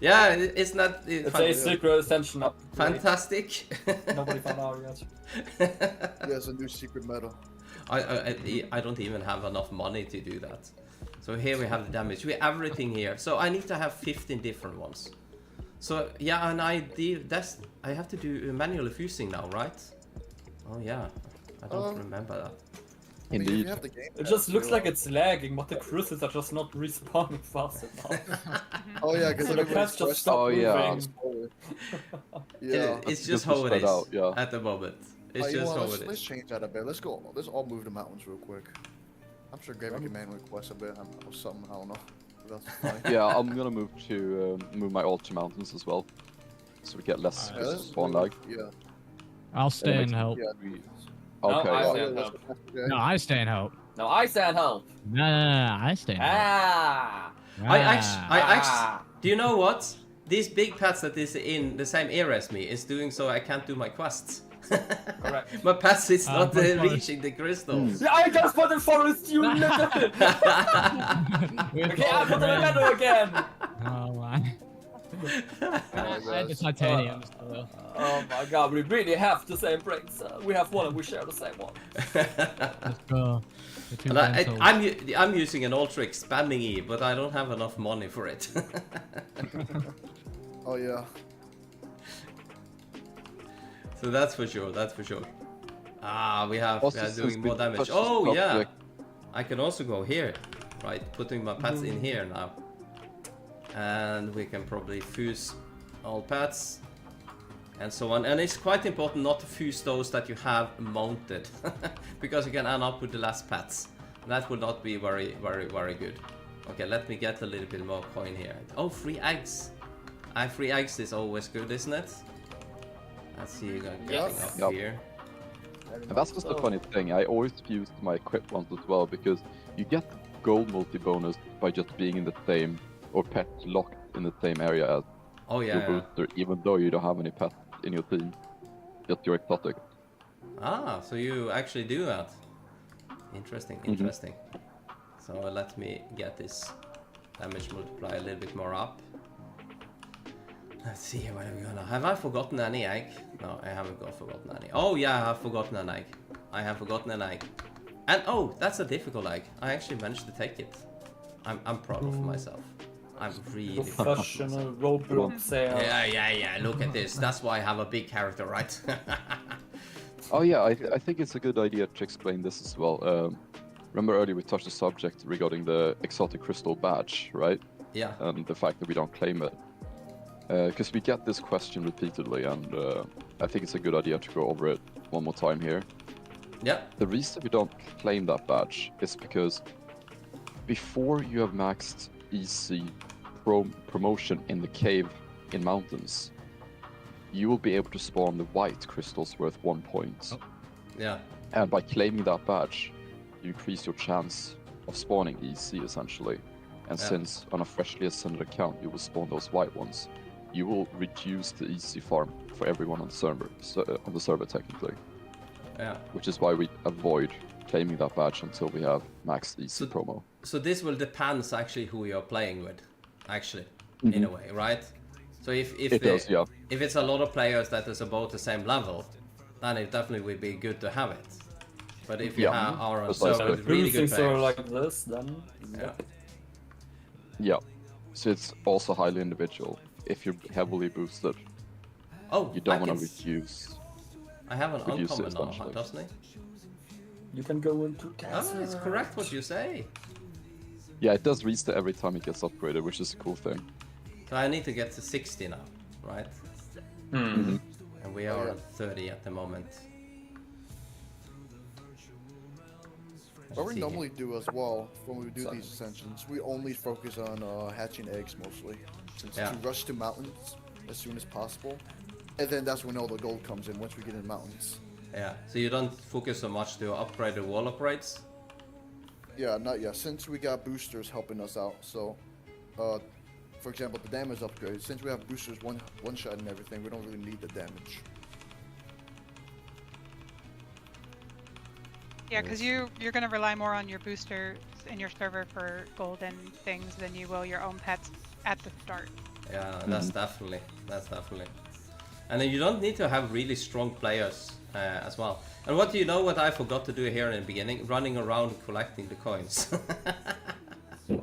Yeah, it's not It's a secret ascension up. fantastic. Nobody found out yet. There's a new secret medal. I don't even have enough money to do that. So here we have the damage. We have everything here. So I need to have 15 different ones. So yeah, and I have to do manual fusing now, right? Oh yeah, I don't remember that. I mean, if you Indeed. have the game It pass, just looks you like it's lagging, but the cruises are just not respawning fast enough. Oh yeah, because So the cats just stop Oh, yeah. moving. Yeah. It's Just just how it spread is out, yeah. at the moment. It's You know just what, how let's, it let's is. change that a bit. Let's go. Let's all move the mountains real quick. I'm sure Gravy can manually quest a bit or something. I don't know. But that's fine. Yeah, I'm gonna move to move my ult to mountains as well, so we get less Yeah, that's spawn lag. Yeah. I'll stay and help. Yeah. Okay. I Oh, stand yeah, help. that's No, I stay and help. No, I stand help. No, I stay and help. Ah. I actually, Ah. do you know what? These big pets that is in the same area as me is doing so I can't do my quests. Correct. My pets is not but forest. reaching the crystals. Yeah, I just put in forest, you little. Okay, I put them in meadow again. Oh my. I had the titanium. So. Oh my god, we really have the same brains. We have one and we share the same one. Let's go. The two And pencils. I'm using an ultra spamming E, but I don't have enough money for it. Oh yeah. So that's for sure. That's for sure. Ah, we are Also, doing more damage. Oh yeah. I can also go here, right? Putting my pets in here now, and we can probably fuse all pets and so on. And it's quite important not to fuse those that you have mounted, because you can end up with the last pets. That would not be very good. Okay, let me get a little bit more coin here. Oh, free eggs. Free eggs is always good, isn't it? Let's see you getting up here. And that's just the funny thing. I always fused my equipped ones as well, because you get gold multi bonus by just being in the same, or pet locked in the same area as your booster, even though you don't have any pets in your team, just your exotic. Ah, so you actually do that. Interesting, interesting. So let me get this damage multiplier a little bit more up. Let's see, what are we gonna... Have I forgotten any egg? No, I haven't forgotten any. Oh yeah, I have forgotten an egg. I have forgotten an egg. And oh, that's a difficult egg. I actually managed to take it. I'm proud of myself. I'm really professional Roblox player. Yeah, look at this. That's why I have a big character, right? Oh yeah, I think it's a good idea to explain this as well. Remember earlier we touched the subject regarding the exotic crystal badge, right? Yeah. And the fact that we don't claim it. Because we get this question repeatedly, and I think it's a good idea to go over it one more time here. Yeah. The reason we don't claim that badge is because before you have maxed EC promotion in the cave in mountains, you will be able to spawn the white crystals worth 1 point. Oh. Yeah. And by claiming that badge, you increase your chance of spawning EC essentially. And since on a freshly ascended account you will spawn those white ones, you will reduce the EC farm for everyone on the server technically. Yeah. Which is why we avoid claiming that badge until we have max EC promo. So this will depend actually who you're playing with, actually, in a way, right? So if it's a lot of players that is about the same level, then it definitely would be good to have it. But if you are on server with really good players, like this, then yeah. So it's also highly individual. If you're heavily boosted, you don't want to reduce. I have an uncommon now, doesn't it? You can go into Oh, it's correct what you say. Yeah, it does reset every time it gets upgraded, which is a cool thing. So I need to get to 60 now, right? Mm-hmm. And we are at 30 at the moment. What we normally do as well, when we do these ascensions, we only focus on hatching eggs mostly. Since to rush to mountains as soon as possible. And then that's when all the gold comes in, once we get in the mountains. Yeah, so you don't focus so much to upgrade the wall upgrades? Yeah, not yet. Since we got boosters helping us out, so for example, the damage upgrade, since we have boosters one shot and everything, we don't really need the damage. Yeah, because you're going to rely more on your boosters in your server for golden things than you will your own pets at the start. Yeah, that's definitely. And then you don't need to have really strong players as well. And what do you know what I forgot to do here in the beginning? Running around collecting the coins.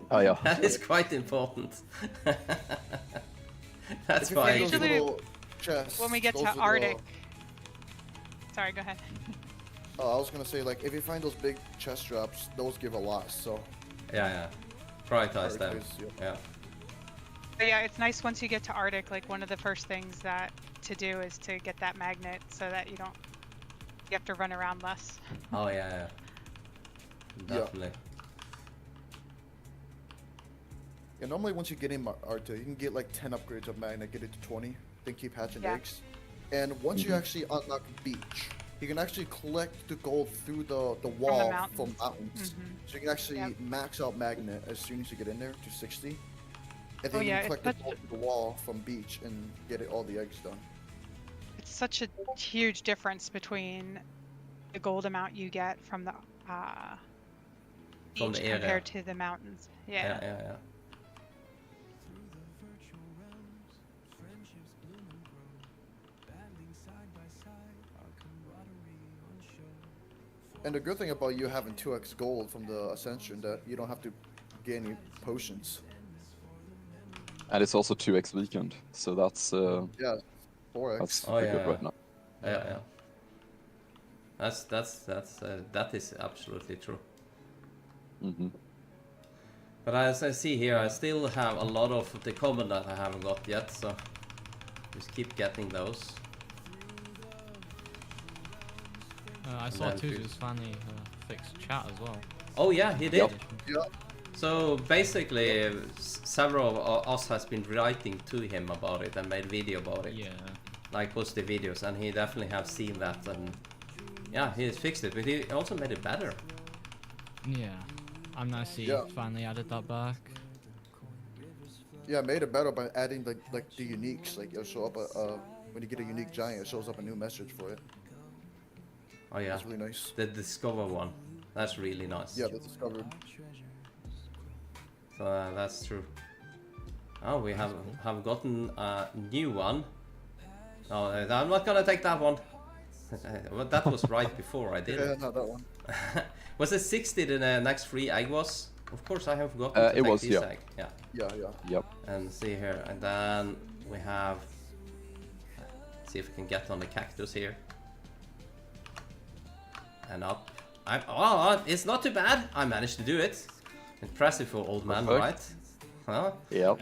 Oh yeah. That is quite important. That's why. Usually, when we get to Arctic... Sorry, go ahead. I was gonna say, like, if you find those big chest drops, those give a lot, so... Yeah. Prioritize them. Yeah. But yeah, it's nice once you get to Arctic, like, one of the first things to do is to get that magnet so that you have to run around less. Oh, yeah. Definitely. Yeah, normally once you get in Arctic, you can get, like, 10 upgrades of magnet, get it to 20, then keep hatching eggs. And once you actually unlock Beach, you can actually collect the gold through the wall from mountains. So you can actually max out magnet as soon as you get in there to 60. And then you can collect the gold through the wall from Beach and get all the eggs done. It's such a huge difference between the gold amount you get from the beach compared to the mountains. Yeah. And the good thing about you having 2x gold from the Ascension, that you don't have to get any potions. And it's also 2x weekend, so that's yeah, 4x. That's good right now. Yeah. That is absolutely true. Mm-hmm. But as I see here, I still have a lot of the common that I haven't got yet, so just keep getting those. I saw Tuzu's finally fixed chat as well. Oh yeah, he did. Yeah. So basically, several of us has been writing to him about it and made video about it. Yeah. Like posted videos, and he definitely have seen that, and yeah, he has fixed it, but he also made it better. Yeah. I'm nice he finally added that back. Yeah, I made it better by adding the uniques. Like it'll show up when you get a unique giant, it shows up a new message for it. Oh yeah, that's really nice. The discover one, that's really nice. Yeah, the discovered. So that's true. Oh, we have gotten a new one. No, I'm not gonna take that one. Well, that was right before I did it. Yeah, not that one. Was it 60 the next free egg was? Of course, I have forgotten to it take was, this egg. Yeah. Yep. And see here, and then we have. See if we can get on the cactus here. And up. Oh, it's not too bad. I managed to do it. Impressive for old man, right? Huh? Yep.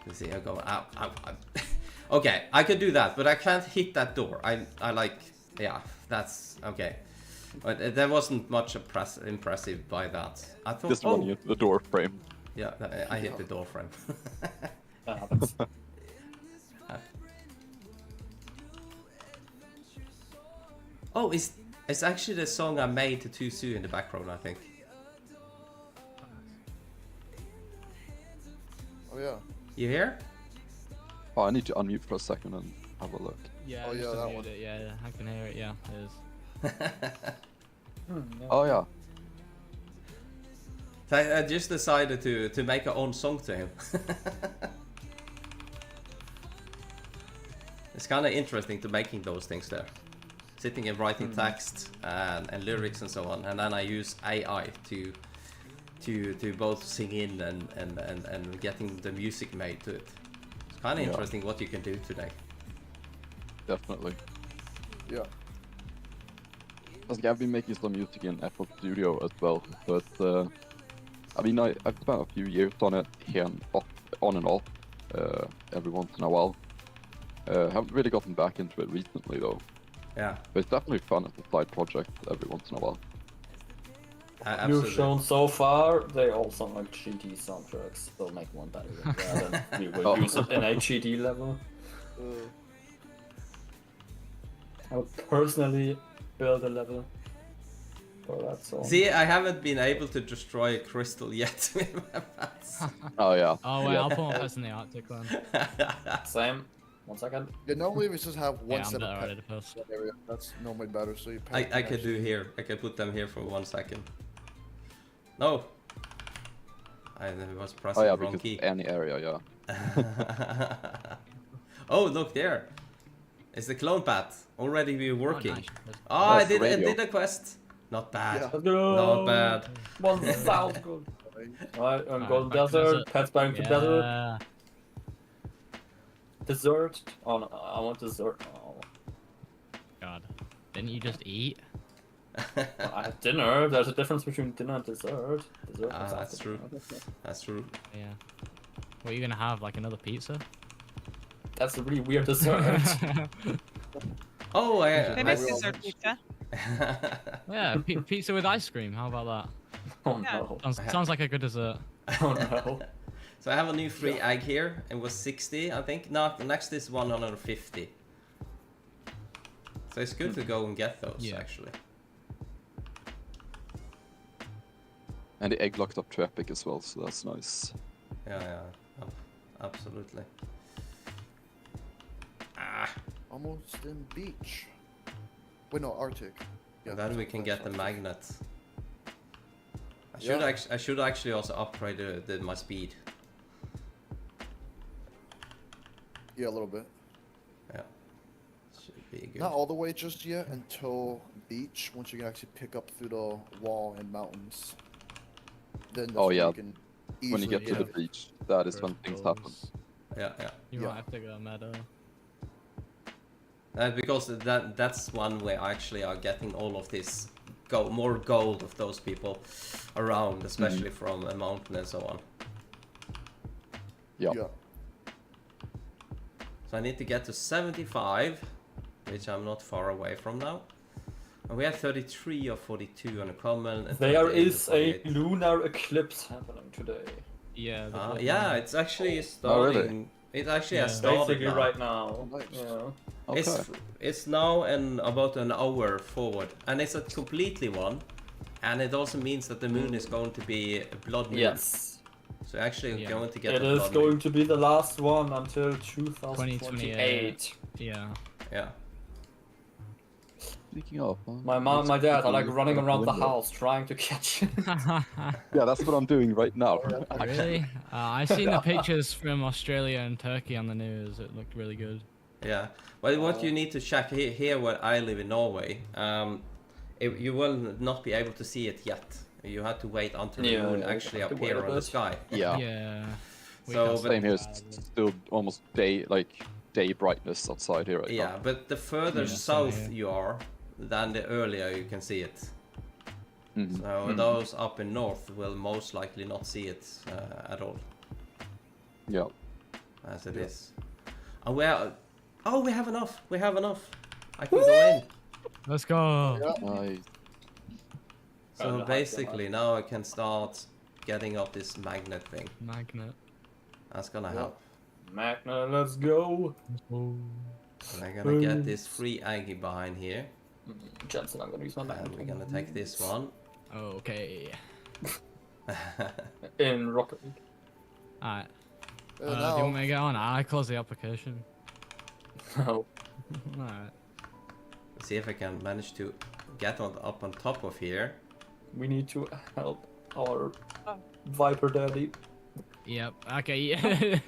Let's see, I go out. Okay, I could do that, but I can't hit that door. I like, yeah, that's okay. But there wasn't much impressive by that. I thought, Just running into the door frame. Yeah, I hit the door frame. Oh, it's actually the song I made to Tuzu in the background, I think. Oh yeah. You hear? Oh, I need to unmute for a second and have a look. Yeah, oh, yeah, that one. It. Yeah, I can hear it. Yeah, it is. Oh yeah. So I just decided to make our own song to him. It's kind of interesting to making those things there. Sitting and writing text and lyrics and so on, and then I use AI to both sing in and getting the music made to it. It's kind of interesting what you can do today. Definitely. Yeah. I've been making some music in FL Studio as well, but I mean I've spent a few years on it here and on and off every once in a while. Haven't really gotten back into it recently though. Yeah. But it's definitely fun as a side project every once in a while. You've shown so far, they all sound like GT soundtracks. They'll make one better than that, and we will use it in a GT level. I would personally build a level for that song. See, I haven't been able to destroy a crystal yet with my bats. Oh yeah. Oh wait, I'll put my pets in the Arctic then. Same. 1 second. Yeah, normally we just have one Yeah, set I'm of better at pets it first. area. That's normally better. So you. I could do here. I could put them here for 1 second. No. I was pressing Oh yeah, the wrong because key. any area, yeah. Oh, look there. It's the clone pad. Already we're working. nice. Oh, I That's did radio. a quest. Not bad. Yeah. Let's go. Not bad. One sounds good. Alright, I'm going back to desert. desert. Pets back to desert. Yeah. Dessert. Oh no, I want dessert. Oh. God. Didn't you just eat? I had dinner. There's a difference between dinner and dessert. Dessert Ah, is that's after true. dinner. That's true. Yeah. What are you gonna have? Like another pizza? That's a really weird dessert. Oh, Maybe it's dessert pizza. Yeah, pizza with ice cream. How about Oh Yeah. no. that? Sounds like a good dessert. Oh no. So I have a new free egg here. It was 60, I think. No, the next is 150. So it's good to go and get those, Yeah. actually. And the egg locked up to Epic as well, so that's nice. Yeah, absolutely. Ah, Almost in beach. Wait, no, Arctic. Yeah. and then we can get the Arctic. magnet. Yeah. I should actually also upgrade my speed. Yeah, a little bit. Yeah, should be good. Not all the way just yet until beach. Once you can actually pick up through the wall and mountains. Then that's Oh, when yeah. you can When you easily get to the beach, that is when things happen. Yeah. You Yeah. might have to go meta. Because that's one way I actually are getting all of this more gold of those people around, especially from a mountain and so on. Yeah. So I need to get to 75, which I'm not far away from now. And we have 33 or 42 on the common. And There 38 is or a 48. lunar eclipse happening today. Yeah. Yeah, it's actually starting. really? It actually has started Basically now. right now. Nice. Yeah. Okay. It's now and about an hour forward, and it's a completely one, and it also means that the moon is going to be a blood moon. Yes. So actually Yeah. going to get It a is blood going moon. to be the last one until 2028. Yeah. Yeah. Speaking of, My mom and my dad are like running around the house trying to catch it. Yeah, that's what I'm doing right now. Really? I've seen the pictures from Australia and Turkey on the news. It looked really good. Yeah. Well, what you need to check here where I live in Norway, you will not be able to see it yet. You have to wait until the moon actually have to appear wait a on the bit. sky. Yeah. Yeah. We So, got but- Same here. It's still almost day brightness outside here right Yeah, now. but the further Yeah, same south here. you are, then the earlier you can see it. Mhm. So those up in north will most likely not see it at all, Yeah. as it is. And we have enough. We have enough. I can go in. Let's go. Nice. So basically now I can start getting up this magnet thing. Magnet. That's gonna help. Magna, let's go. Oh. And I'm gonna get this free Aggie behind here. Jensen, I'm gonna use my And magnet. we're gonna take this one. Okay. In Rocket League. Alright. Do you now, want me to get on? I close the application. No. Alright. See if I can manage to get up on top of here. We need to help our Viper Daddy. Yep. Okay.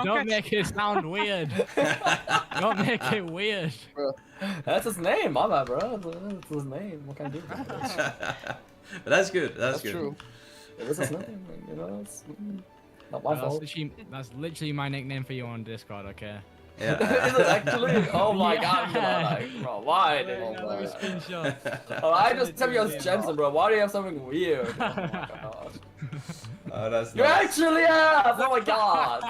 Don't make it sound weird. Don't make it weird. That's his name, my bad, bro. That's his name. What can I do? But that's good. That's that's good. true. It is his name. You know, it's not my fault. That's literally my nickname for you on Discord. Okay. Yeah. Is it actually? Oh my Yeah. god, come on, like, bro, why? dude? Another screenshot. Oh, I just tell you it's Jensen, bro. Why do you have something weird? Oh my god. Oh, that's You nice. actually have! Oh my god!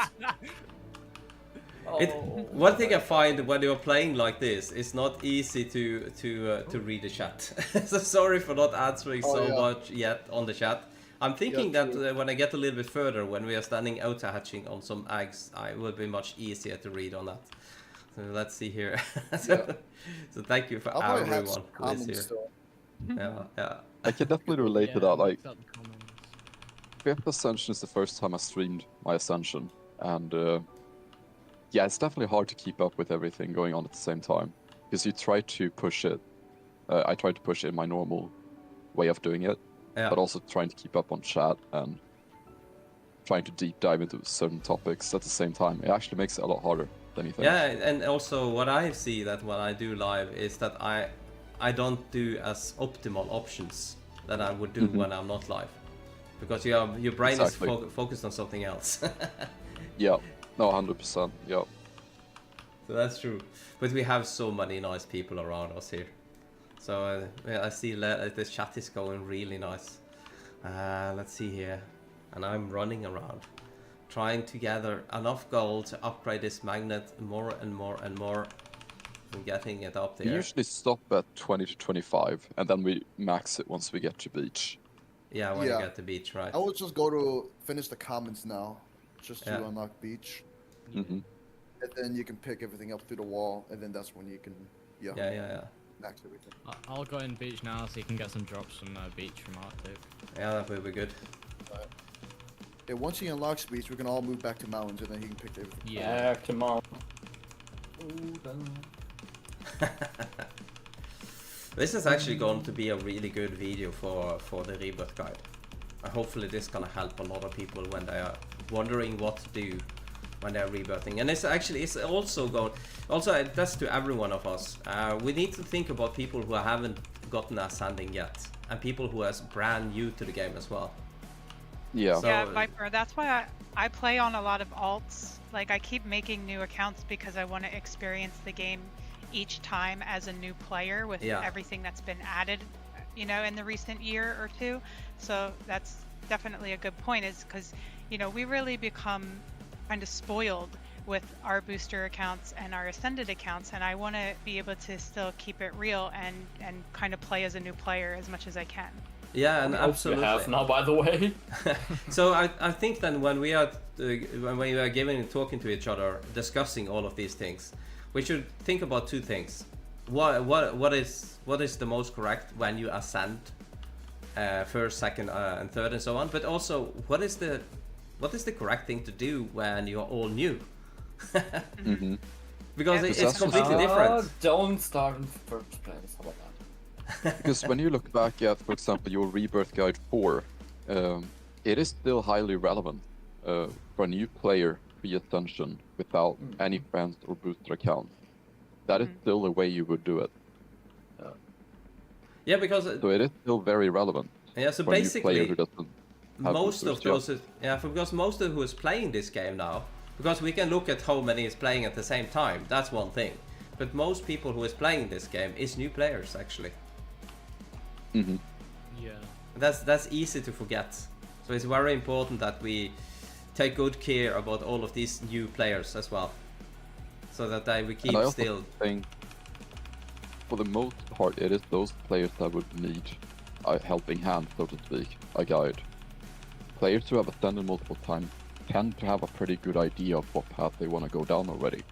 One thing I find when you're playing like this, it's not easy to read the chat. So sorry for not answering much yet on the chat. I'm thinking that when I get a little bit further, when we are standing out hatching on some eggs, I will be much easier to read on that. So let's see here. So thank you for I'll probably have everyone some who is comments here. still. Yeah. I can definitely relate to that. Like, Stop the comments. Fifth Ascension is the first time I streamed my Ascension, and yeah, it's definitely hard to keep up with everything going on at the same time because you try to push it. I try to push it in my normal way of doing it, Yeah. but also trying to keep up on chat and trying to deep dive into certain topics at the same time. It actually makes it a lot harder than you think. Yeah, and also what I see that when I do live is that I don't do as optimal options that I would do when I'm not live, because your brain Exactly. is focused on something else. Yeah, no, 100%. Yeah. So that's true. But we have so many nice people around us here. So yeah, I see the chat is going really nice. Let's see here. And I'm running around, trying to gather enough gold to upgrade this magnet more and more and more. And getting it up We there. usually stop at 20 to 25, and then we max it once we get to beach. Yeah, when you Yeah. get to beach, right? I would just go to finish the comments now, just to Yeah. unlock beach, Hmm. and then you can pick everything up through the wall, and then that's when you can Yeah. max everything. I'll go in beach now so you can get some drops from beach from Arctic. Yeah, that would be good. Yeah, once he unlocks beach, we can all move back to mountains, and then he can pick everything. Yeah. Back to mom. This is actually going to be a really good video for the rebirth guide. Hopefully this is gonna help a lot of people when they are wondering what to do when they're rebirthing. And it's also going, also that's to every one of us. We need to think about people who haven't gotten ascending yet, and people who are brand new to the game as well. Yeah. So- Yeah, Viper. That's why I play on a lot of alts. Like I keep making new accounts because I want to experience the game each time as a new player with everything that's been added, you know, in the recent year or two. So that's definitely a good point, is because, you know, we really become kind of spoiled with our booster accounts and our ascended accounts, and I want to be able to still keep it real and kind of play as a new player as much as I can. Yeah, and absolutely. We have now, by the way. So I think then when we are talking to each other, discussing all of these things, we should think about two things. What is the most correct when you ascend, first, second, and third, and so on. But also, what is the correct thing to do when you're all new? Mm-hmm. Because it's completely different. Don't start in first place. How about that? Because when you look back at, for example, your Rebirth Guide 4, it is still highly relevant for a new player pre-ascension without any friends or booster accounts. That is still the way you would do it. Yeah, because so it is still very relevant. Yeah, so for basically, a new player who doesn't have most of boosters, those, because most of who is playing this game now, because we can look at how many is playing at the same time. That's one thing, but most people who is playing this game is new players actually. Mm-hmm. Yeah. That's easy to forget. So it's very important that we take good care about all of these new players as well, so that we keep still. Think for the most part, it is those players that would need a helping hand, so to speak, a guide. Players who have ascended multiple times tend to have a pretty good idea of what path they want to go down already.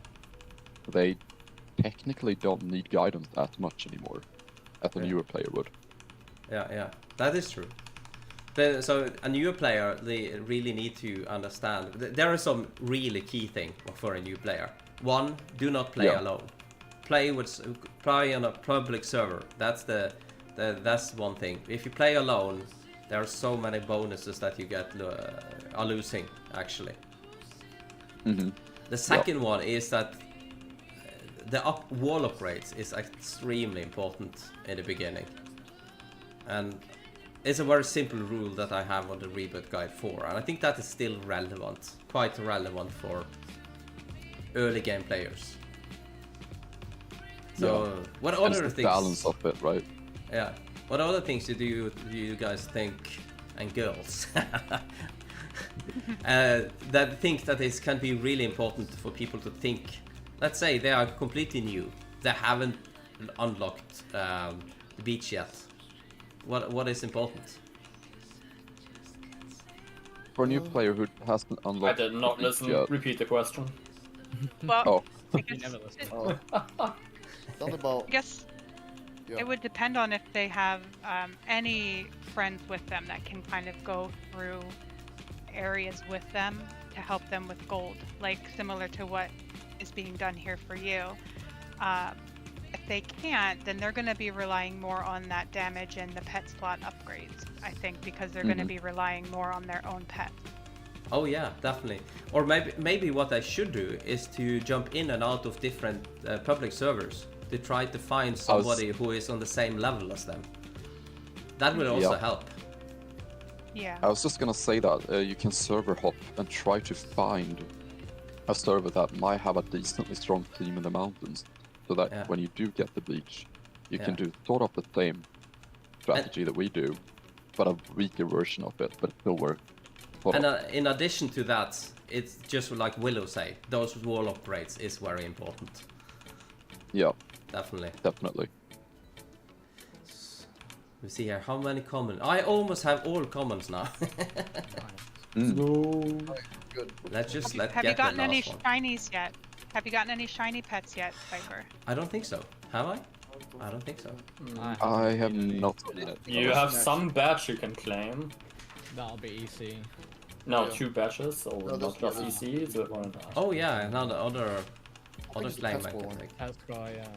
They technically don't need guidance as much anymore as a newer player would. Yeah, that is true. So a newer player, they really need to understand. There are some really key things for a new player. One, do not play alone. Play on a public server. That's one thing. If you play alone, there are so many bonuses that you are losing actually. Mm-hmm. The second one is that the wall upgrades is extremely important in the beginning. And it's a very simple rule that I have on the Rebirth Guide 4, and I think that is still relevant, quite relevant for early game players. So, what other things? Balance of it, right? Yeah. What other things do you guys think, and girls, that think that this can be really important for people to think? Let's say they are completely new, they haven't unlocked the beach yet. What is important? For a new player who hasn't unlocked. I did not listen. Yet. Repeat the question. Well, I guess it would depend on if they have any friends with them that can kind of go through areas with them to help them with gold, like similar to what is being done here for you. If they can't, then they're going to be relying more on that damage and the pet slot upgrades, I think, because they're going to be relying more on their own pets. Oh yeah, definitely. Or maybe what I should do is to jump in and out of different public servers to try to find somebody who is on the same level as them. That will also help. Yeah. I was just gonna say that you can server hop and try to find a server that might have a decently strong team in the mountains, so that when you do get the beach, you can do sort of the same strategy that we do, but a weaker version of it, but it still works. And in addition to that, it's just like Willow say, those wall upgrades is very important. Yeah. Definitely. We see here, how many commons? I almost have all commons now. No. Good. Have you gotten any shinies yet? Have you gotten any shiny pets yet, Viper? I don't think so. Have I? I don't think so. I have not yet. You have some badge you can claim. That'll be EC. No, 2 badges, so not just EC, it's a 1 badge. Oh yeah, now the other claim I can take. That's right, yeah.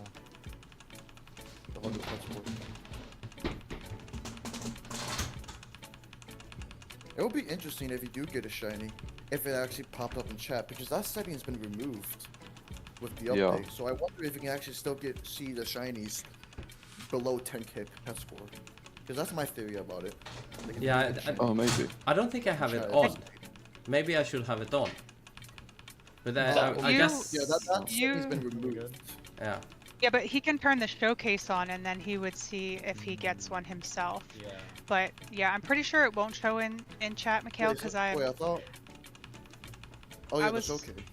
It would be interesting if you do get a shiny, if it actually popped up in chat, because that setting has been removed with the update. So I wonder if you can actually still see the shinies below 10k pet score. Because that's my theory about it. Oh, maybe. I don't think I have it on. Maybe I should have it on. But I guess... Yeah, that setting's been removed. Yeah. Yeah, but he can turn the showcase on and then he would see if he gets one himself. Yeah. But yeah, I'm pretty sure it won't show in chat, Mikhail, because I thought. Oh yeah, was- the showcase.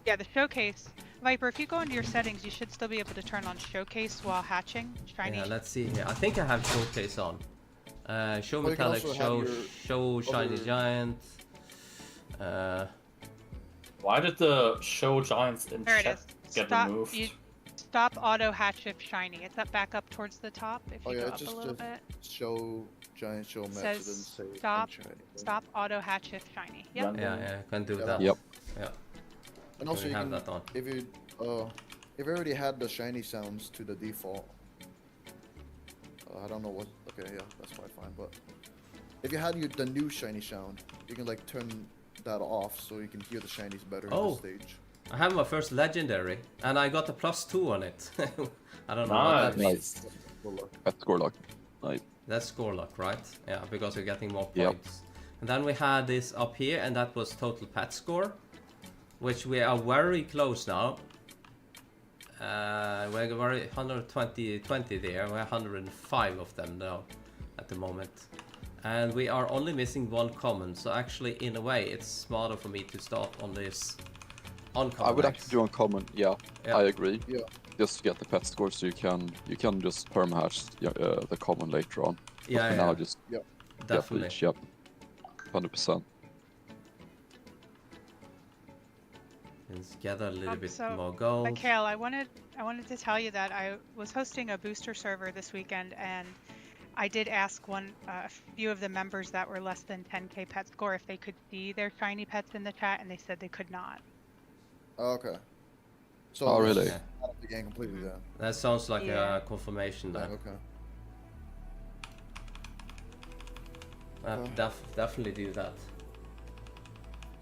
Yeah, the showcase. Viper, if you go into your settings, you should still be able to turn on showcase while hatching. Shiny. Yeah, let's see here. I think I have showcase on. Show Well, you can metallic, also have show shiny other- giant. Why did the show giants in There it chat is. get Stop. removed? You stop auto hatch if shiny. It's up back up towards the top. If you Oh yeah, go it's up a just little bit. show giant, show match, and then Says say stop. unshiny. Stop auto hatch if shiny. Yep. Random. Yeah, can do Yeah, that. Yep. Yeah. And also we you have can, that on. if you already had the shiny sounds to the default. I don't know what. Okay, yeah, that's probably fine. But if you had the new shiny sound, you can like turn that off so you can hear the shinies better in Oh. the stage. I have my first legendary, and I got a +2 on it. I don't know what that Nice. means. Good luck. That's score luck. Nice. That's score luck, right? Yeah, because you're getting more Yep. points. And then we had this up here, and that was total pet score, which we are very close now. We're very 120 there. We're 105 of them now at the moment. And we are only missing one common, so actually in a way it's smarter for me to start on this uncommon. I would X. actually do uncommon. Yeah, Yeah. I agree. Yeah. Just to get the pet score, so you can just permahatch the common later on. But Yeah, for yeah, now, just definitely. Get reach, yep, 100%. Let's gather a little bit So, more gold. Mikhail, I wanted to tell you that I was hosting a booster server this weekend, and I did ask a few of the members that were less than 10k pet score if they could see their shiny pets in the chat, and they said they could not. Okay. So Oh, it's really? Yeah. out of the game completely then. That sounds like Yeah. a confirmation then. Okay. Definitely do that.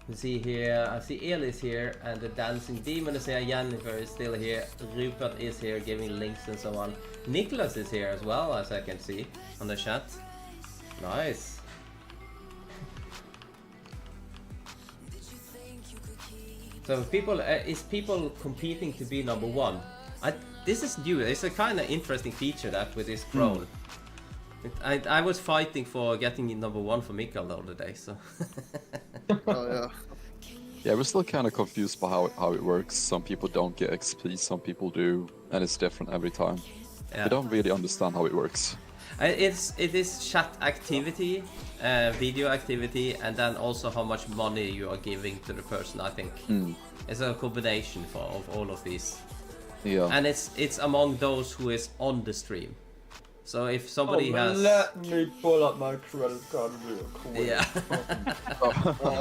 You see here, I see Elis here, and the dancing demon is here, Jennifer is still here, Rupert is here giving links and so on. Nicholas is here as well, as I can see on the chat. Nice. So people, is people competing to be number one? This is new. It's a kind of interesting feature that with this crown. I was fighting for getting number one for Mikael the other day, so. Oh yeah. Yeah, we're still kind of confused by how it works. Some people don't get XP, some people do, and it's different every time. Yeah. We don't really understand how it works. It is chat activity, video activity, and then also how much money you are giving to the person. I think it's a combination of all of these, Yeah. and it's among those who is on the stream. So if somebody has, Let me pull up my credit card real quick. yeah,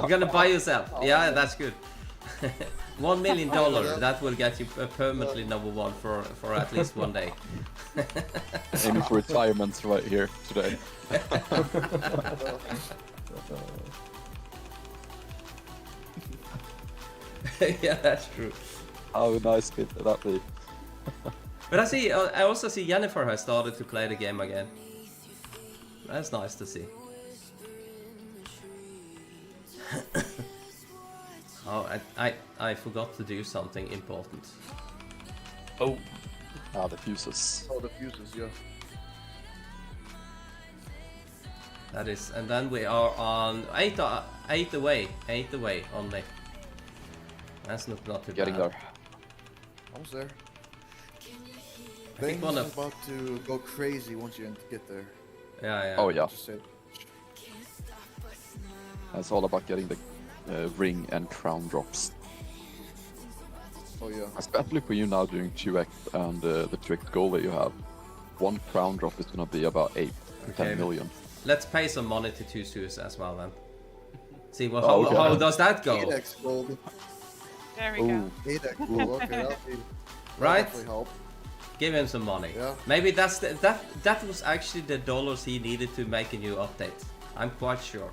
you're gonna buy yourself. Yeah, that's good. $1 million. That will get you permanently number one for at least one day. Aiming for retirement right here today. Yeah, that's true. How nice could that be? But I also see Jennifer has started to play the game again. That's nice to see. Oh, I forgot to do something important. Oh. Ah, the fuses. Oh, the fuses, yeah. That is, and then we are on 8 away only. That's not too Getting bad. there. Almost there. I think Things one are of about to go crazy once you get there. yeah. Oh yeah, Just say. it's all about getting the ring and crown drops. Oh yeah. Especially for you now doing 2x and the 2x goal that you have. One crown drop is gonna be about 8 to 10 million. Let's pay some money to Tusus as well then. See what Oh, okay. how does that go? 8x gold. There we go. 8x gold. Okay, that'll Right? definitely help. Give him some money. Yeah. Maybe that was actually the dollars he needed to make a new update. I'm quite sure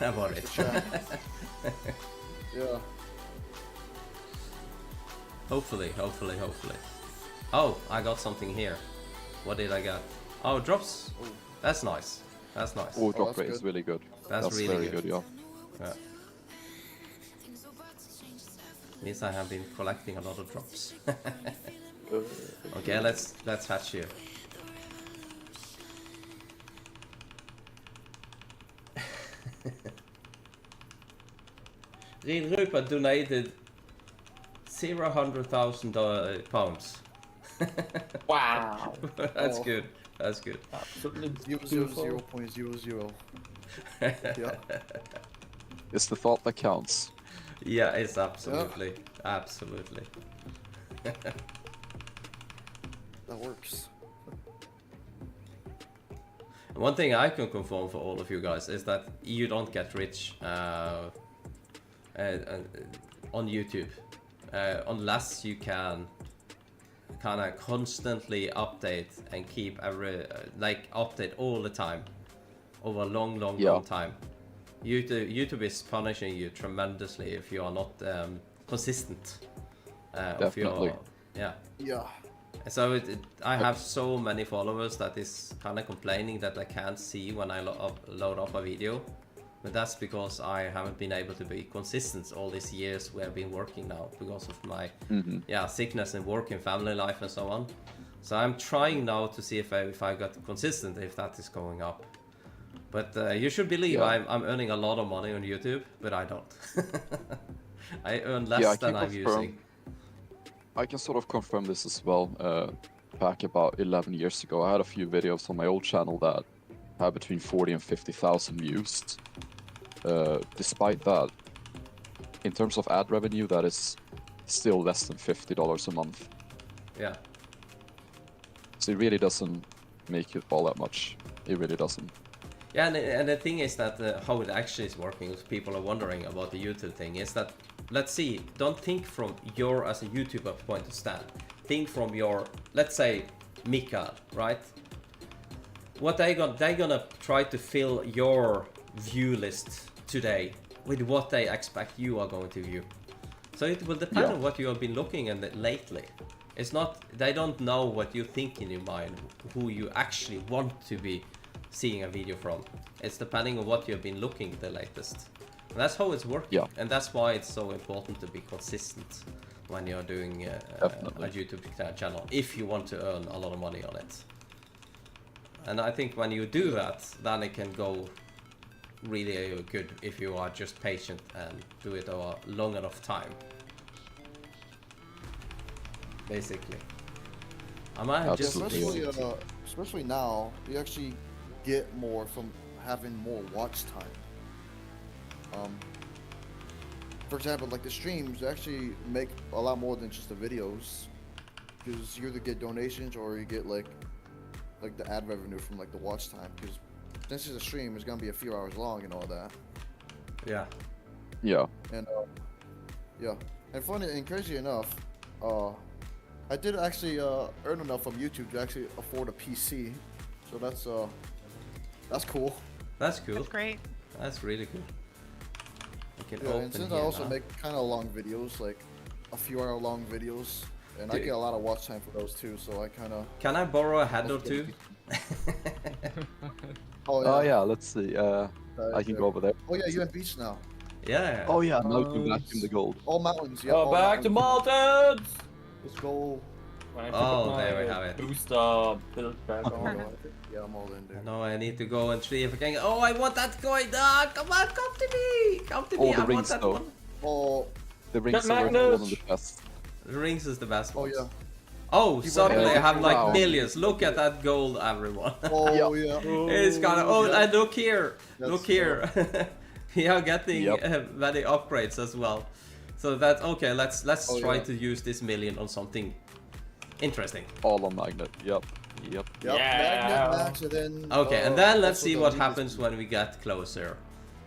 about it. Yeah. Hopefully. Oh, I got something here. What did I get? Oh, drops. Ooh. That's nice. That's nice. Oh, drop that's rate is good. really good. That's really very good. yeah. Yeah. Means I have been collecting a lot of drops. Okay, let's hatch you. Real Rupert donated £0,000. Wow. That's good. That's good. Absolutely 0.00. Yeah. It's the thought that counts. Yeah, it's absolutely, absolutely. That works. One thing I can confirm for all of you guys is that you don't get rich on YouTube unless you can kind of constantly update and keep update all the time over a long time. YouTube is punishing you tremendously if you are not consistent. Definitely. Yeah. So I have so many followers that is kind of complaining that I can't see when I load up a video. But that's because I haven't been able to be consistent all these years we have been working now because of my sickness and work and family life and so on. So I'm trying now to see if I got consistent, if that is going up. But you should believe I'm earning a lot of money on YouTube, but I don't. I earn less than I'm using. I can sort of confirm this as well. Back about 11 years ago, I had a few videos on my old channel that had between 40 and 50,000 views. Despite that, in terms of ad revenue, that is still less than $50 a month. Yeah. So it really doesn't make it all that much. It really doesn't. Yeah, and the thing is that how it actually is working, if people are wondering about the YouTube thing, is that, let's see, don't think from your, as a YouTuber, point of stand. Think from your, let's say, Mikael, right? What they're gonna try to fill your view list today with what they expect you are going to view. So it will depend on what you have been looking at lately. It's not, they don't know what you think in your mind, who you actually want to be seeing a video from. It's depending on what you've been looking the latest. And that's how it's working, and that's why it's so important to be consistent when you're doing a YouTube channel, if you want to earn a lot of money on it. And I think when you do that, then it can go really good if you are just patient and do it over long enough time. Basically. I might have just especially now, you actually get more from having more watch time. For example, like the streams actually make a lot more than just the videos, because you either get donations or you get like the ad revenue from like the watch time, because since it's a stream, it's gonna be a few hours long and all that. Yeah. And and funny and crazy enough, I did actually earn enough from YouTube to actually afford a PC, so that's cool. That's cool. That's great. That's really good. And since I also make kind of long videos, like a few hour long videos, and I get a lot of watch time for those too, so I kind of... Can I borrow a head or two? Oh yeah, let's see. I can go over there. Oh yeah, you're in beach now. Yeah. Oh yeah, now you can vacuum the gold. All mountains, yeah. Go back to mountains! Let's go. Oh, there we have it. Booster build back on. Yeah, I'm all in there. No, I need to go and see if I can. Oh, I want that coin! Ah, come on, come to me! Come to me! The I rings, want that though. one. Oh, the rings are one of the best. The rings is the best one. Oh yeah. Oh, suddenly I have like Wow. millions. Look at that gold, everyone. Oh yeah. It's kind of. Oh, and look here. That's Look here. We are getting many upgrades as well. So that okay. Let's try to use this million on something interesting. All on magnet. Yep. Yep. Magnet match, and then. Okay, and then let's see what happens when we get closer.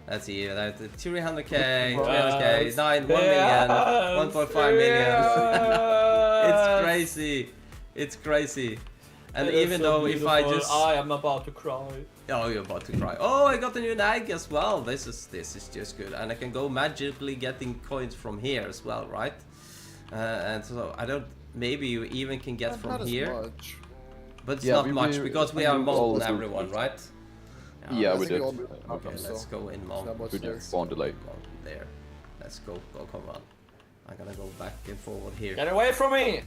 Let's see, 300k, 300k, 1 million, 1.5 million. It's crazy. It's crazy. And even though if I just... I am about to cry. Oh, you're about to cry. Oh, I got a new egg as well. This is just good. And I can go magically getting coins from here as well, right? And so I don't... Maybe you even can get from here. Much. But it's not much because we are molten everyone, right? Yeah, we did. Okay, let's go in mountain. We did spawn delay. There. Let's go, come on. I'm gonna go back and forward here. Get away from me!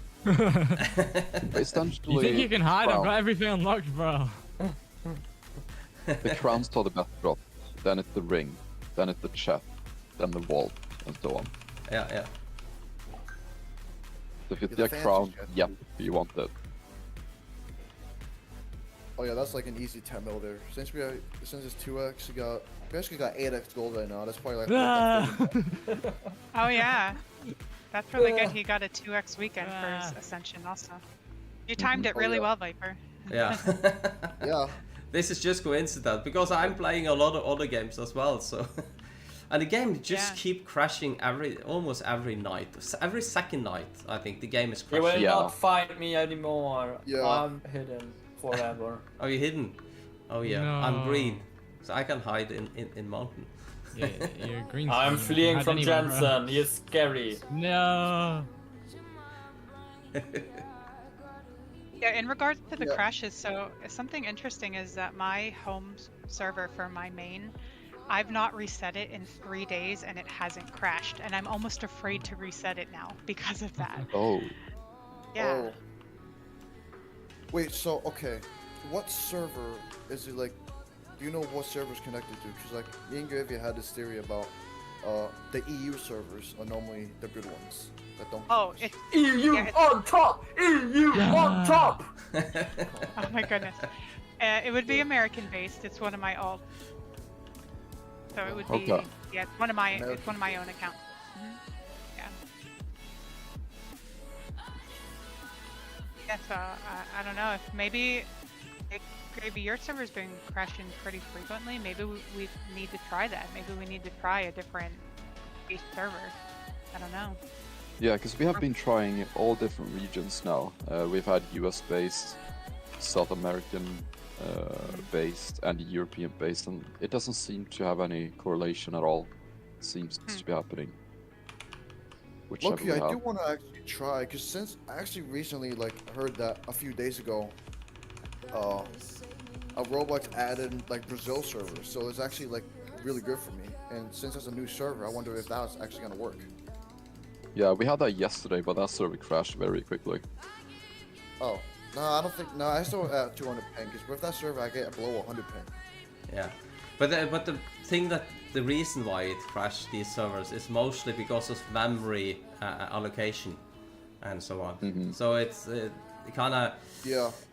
Essentially, You think you can hide? I've crown. got everything unlocked, bro. The crowns to the backdrop, then it's the ring, then it's the chest, then the vault, and so on. Yeah, yeah. So if you Yeah, see a the crown, fancy chest. yep, you want it. Oh yeah, that's like an easy 10 mil there. Since it's 2x, we actually got 8x gold right now. That's probably like. Oh yeah, that's really good. He got a 2x weekend for his ascension also. You timed it really well, Viper. Yeah. Yeah. This is just coincidence because I'm playing a lot of other games as well, so. And the game just keep crashing almost every night, every second night. I think the game is You crashing. will not find me anymore. Yeah. I'm hidden forever. Are you hidden? Oh yeah, No. I'm green, so I can hide in mountain. Yeah, you're green. I'm screen. fleeing Hide from anywhere, bro. Jensen. He is scary. No. Yeah, in regards to the crashes, so something interesting is that my home server for my main, I've not reset it in 3 days and it hasn't crashed, and I'm almost afraid to reset it now because of that. Oh, Yeah. Oh. Wait, so okay, what server is it like? Do you know what server's connected to? Because like me and Gravy had this theory about the EU servers are normally the good ones that don't. Oh, it's EU Yeah, it's- on top! EU on top! oh my goodness. It would be American based. It's one of my alt. So it would be Okay. yeah, it's one of my American. own accounts. Yeah. Yeah, so I don't know if maybe your server's been crashing pretty frequently. Maybe we need to try that. Maybe we need to try a different base server. I don't know. yeah, because we have been trying all different regions now. We've had US-based, South American based, and European based, and it doesn't seem to have any correlation at all. It seems to be happening. Whichever Loki, we I do have. want to actually try because since I actually recently like heard that a few days ago, a Roblox added like Brazil server, so it's actually like really good for me. And since it's a new server, I wonder if that's actually gonna work. Yeah, we had that yesterday, but that server crashed very quickly. Oh, no, I don't think. No, I still at 200 ping because with that server I get below 100 ping. Yeah, but the thing that the reason why it crashed these servers is mostly because of memory allocation and so on. So it's kind of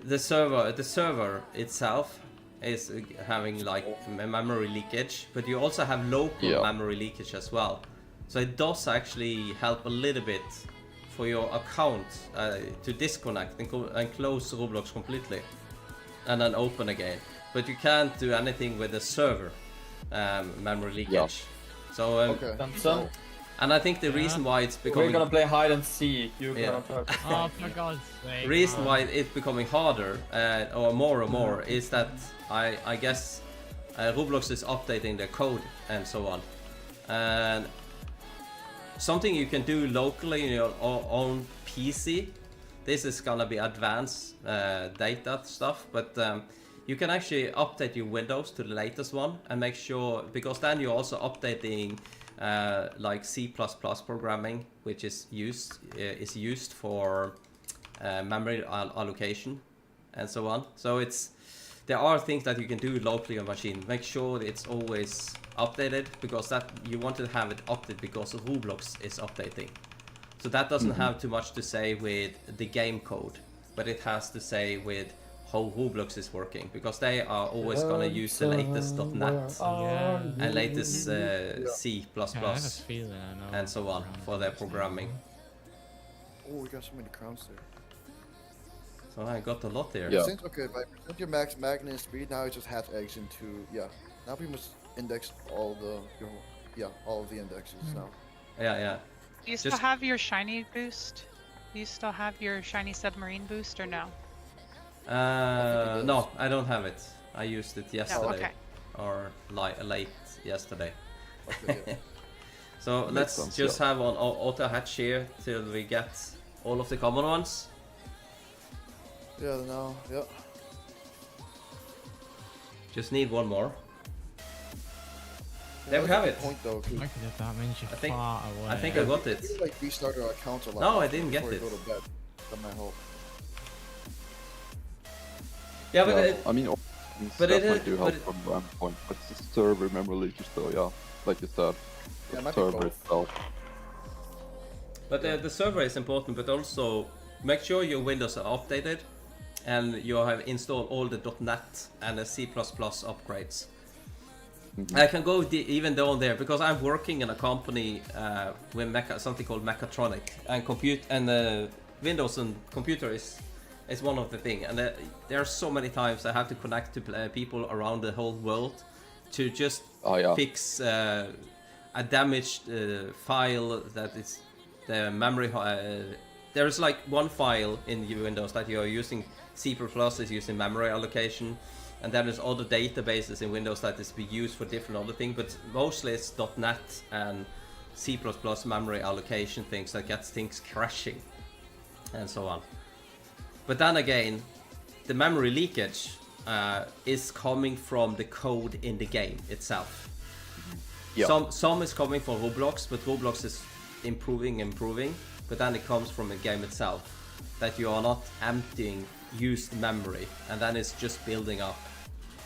the server itself is having like memory leakage, but you also have local memory leakage as well. So it does actually help a little bit for your account to disconnect and close Roblox completely and then open again. But you can't do anything with the server memory leakage. So So and I think the reason why it's becoming We're gonna play hide and seek. You're gonna talk. Oh, for God's sake. reason why it's becoming harder or more and more is that I guess Roblox is updating their code and so on. And something you can do locally in your own PC. This is gonna be advanced data stuff, but you can actually update your Windows to the latest one and make sure, because then you're also updating like C++ programming, which is used for memory allocation and so on. So there are things that you can do locally on machine. Make sure it's always updated, because that you want to have it updated because Roblox is updating. So that doesn't have too much to say with the game code, but it has to say with how Roblox is working, because they are always gonna use the latest .NET and latest C++ Yeah, I have a feeling I know and so on for their programming. oh, we got so many crowns there. So I got a lot there. Yeah. Since since your max magnet speed, now it just hatch eggs into Now we must index all of the indexes now. Yeah. Do you still have your shiny boost? Do you still have your shiny submarine boost or no? No, I don't have it. I used it yesterday, okay. or late yesterday. Okay, yeah. So let's sense, just have on auto hatch here till we get all of the common ones. Yeah. Just need one more. There we have it. Point though. 'Cause I could have that means you're I think- far away. I think I got it. we like restart our accounts a lot. No, I didn't get before it. we go to bed. That might help. Yeah, but I mean, but it definitely is- do but help it- from RAM point, but it's the server memory leakage though, yeah. Like you said, Yeah, it the might be server both. itself. But the server is important, but also make sure your Windows are updated and you have installed all the .NET and the C++ upgrades. I can go even down there because I'm working in a company with something called Mechatronic, and Windows and computer is one of the things. And there are so many times I have to connect to people around the whole world to just fix a damaged file that is the memory. There's like one file in your Windows that you are using. C++ is using memory allocation, and then there's other databases in Windows that is be used for different other things, but mostly it's .NET and C++ memory allocation things that gets things crashing and so on. But then again, the memory leakage is coming from the code in the game itself. Yeah. Some is coming from Roblox, but Roblox is improving, but then it comes from the game itself, that you are not emptying used memory, and then it's just building up.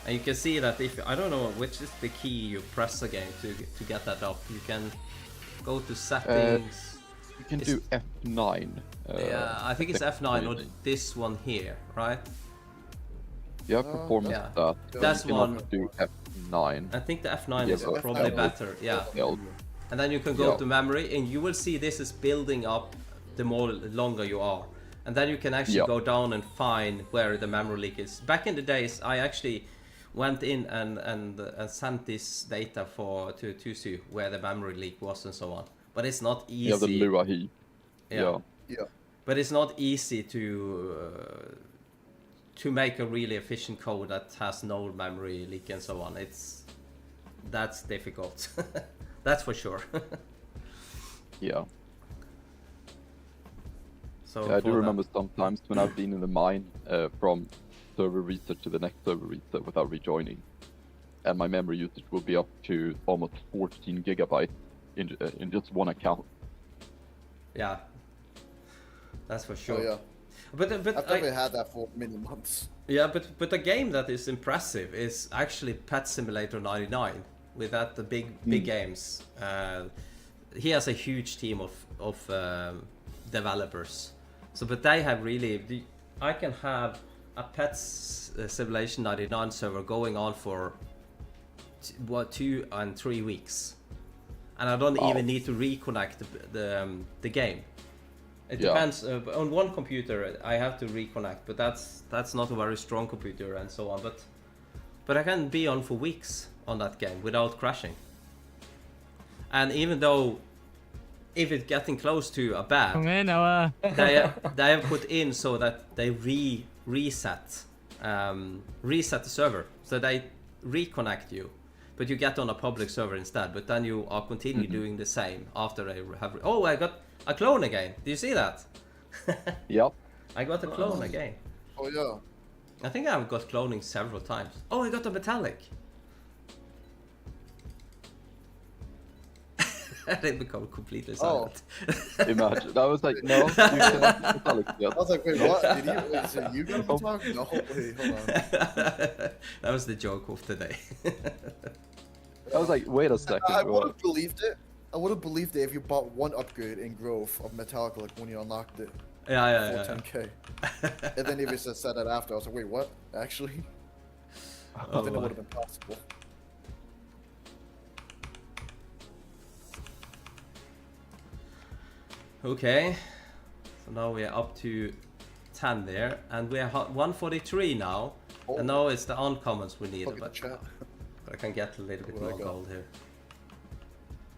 And you can see that if, I don't know which is the key you press again to get that up. You can go to settings. You can do F9. Yeah, I think it's F9 or this one here, right? Yeah, performance yeah. that. That's you can one. also do F9. I think the F9 Yeah, is but probably F9 better, yeah. L. And then you can go Yeah. to memory, and you will see this is building up the more longer you are. And then you can actually go down and find where the memory leak is. Back in the days, I actually went in and sent this data to Tusu, where the memory leak was and so on. But it's not easy. Yeah, the Lua heap. Yeah. Yeah. But it's not easy to make a really efficient code that has no memory leak and so on. That's difficult. That's for sure. Yeah. So Yeah, I do remember sometimes when I've been in the mine from server reset to the next server reset without rejoining, and my memory usage will be up to almost 14 gigabytes in just one account. Yeah, that's for sure. Oh yeah. But I've definitely had that for many months. Yeah, but a game that is impressive is actually Pet Simulator 99. With that, the big games. He has a huge team of developers. So, but they have really. I can have a Pet Simulation 99 server going on for 2 and 3 weeks, and I don't even need to reconnect the game. It depends. On one computer, I have to reconnect, but that's not a very strong computer and so on. But I can be on for weeks on that game without crashing. And even though, if it's getting close to a bad, they have put in so that they reset the server, so they reconnect you, but you get on a public server instead. But then you are continue doing the same after they have. Oh, I got a clone again. Do you see that? Yep. I got a clone again. Oh yeah. I think I've got cloning several times. Oh, I got a metallic. They become completely silent. Imagine. That was like, no, you cannot use metallic yet. I was like, wait, what? Did you? Wait, so you got to talk? No, wait, hold on. That was the joke of today. I was like, wait a second. I would have believed it. I would have believed it if you bought one upgrade in growth of metallic, like when you unlocked it. Yeah. 10k. And then if you said that after, I was like, wait, what? Actually? Then it would have been possible. Okay, so now we are up to 10 there, and we are 143 now. Oh. And now it's the uncommons we need, Look at but the chat. I can get a little bit more gold here.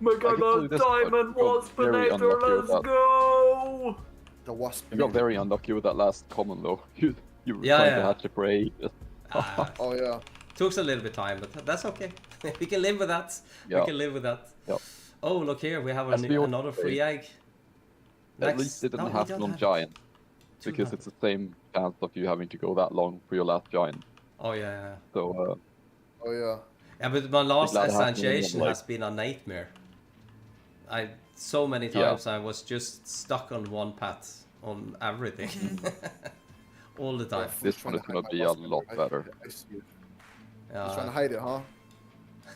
Diamond Waspinator, let's go! The wasp. You got very unlucky with that last common though. You were Yeah, trying yeah. to hatch a prey. Oh yeah. Took a little bit of time, but that's okay. We can live with that. Yeah. We can live with that. Yeah. Oh, look here, we have As we always another say. free egg. At least it didn't happen on giant, because it's the same chance of you having to go that long for your last giant. Oh yeah. So Oh yeah. Yeah, but my last glad it happened ascension like- has been a nightmare. So many times I was just stuck on one path on everything. All the time. This one is gonna be a lot better. I see it. He's trying to hide it, huh?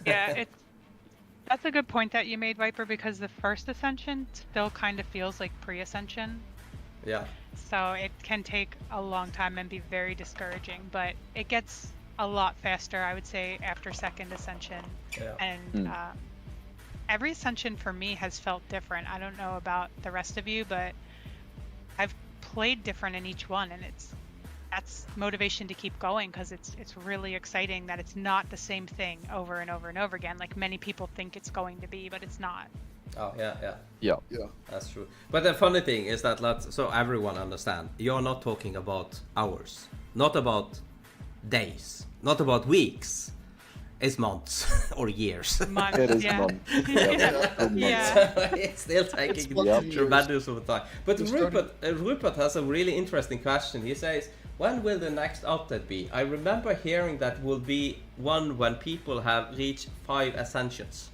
Yeah, that's a good point that you made, Viper, because the first ascension still kind of feels like pre-ascension. Yeah. So it can take a long time and be very discouraging, but it gets a lot faster, I would say, after second ascension. Yeah. And every ascension for me has felt different. I don't know about the rest of you, but I've played different in each one, and that's motivation to keep going, because it's really exciting that it's not the same thing over and over and over again, like many people think it's going to be, but it's not. Oh, yeah. Yeah. That's true. But the funny thing is that, so everyone understand, you're not talking about hours, not about days, not about weeks. It's months or years. Months, It is yeah. months. Yeah. It's still taking tremendous of time. But Rupert has a really interesting question. He says, when will the next update be? I remember hearing that will be one when people have reached 5 ascensions.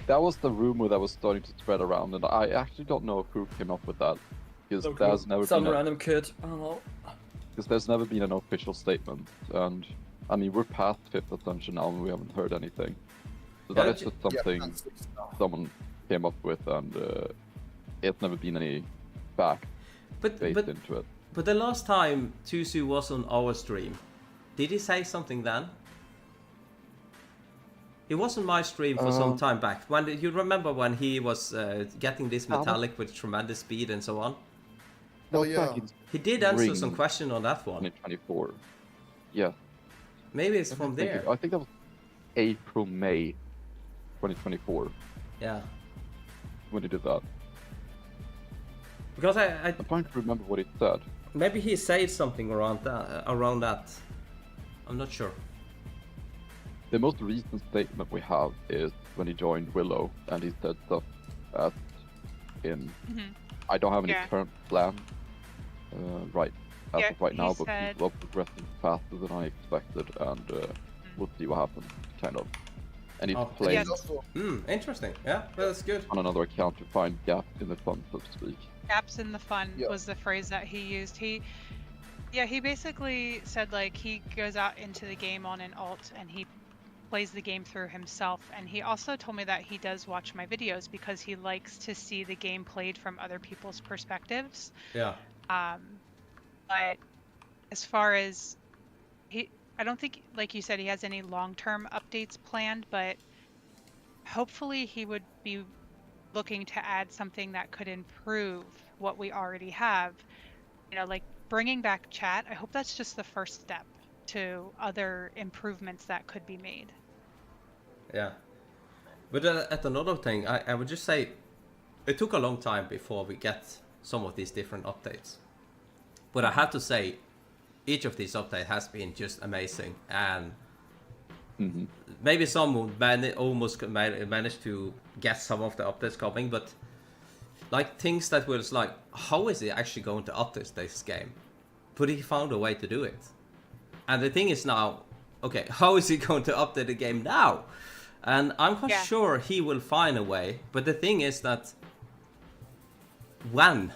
That was the rumor that was starting to spread around, and I actually don't know who came up with that. Because there's never Some been random kid. I don't know. because there's never been an official statement, and I mean we're past 5th ascension now and we haven't heard anything. So that is just something someone came up with, and it's never been any back based into it. But the last time Tusu was on our stream, did he say something then? He was on my stream for some time back. When you remember when he was getting this metallic with tremendous speed and so on? Oh yeah. He did answer some question on that one. 2024. Yeah. Maybe it's from there. I think that was April, May 2024 Yeah. when he did that. Because I'm trying to remember what he said. maybe he said something around that. I'm not sure. The most recent statement we have is when he joined Willow, and he said stuff as in, I don't have any current plan right now, but people are progressing faster than I expected, and we'll see what happens, kind of. And he's playing interesting. Yeah, well, that's good. on another account to find gaps in the fun, so to speak. Gaps in the fun was the phrase that he used. He basically said, like, he goes out into the game on an alt and he plays the game through himself, and he also told me that he does watch my videos because he likes to see the game played from other people's perspectives. Yeah. But as far as I don't think, like you said, he has any long-term updates planned, but hopefully he would be looking to add something that could improve what we already have. You know, like bringing back chat. I hope that's just the first step to other improvements that could be made. Yeah. But at another thing, I would just say it took a long time before we get some of these different updates. But I have to say, each of these updates has been just amazing, and maybe some would almost managed to get some of the updates coming, but like things that was like, how is he actually going to update this game? But he found a way to do it. And the thing is now, okay, how is he going to update the game now? And I'm quite sure he will find a way, but the thing is that when?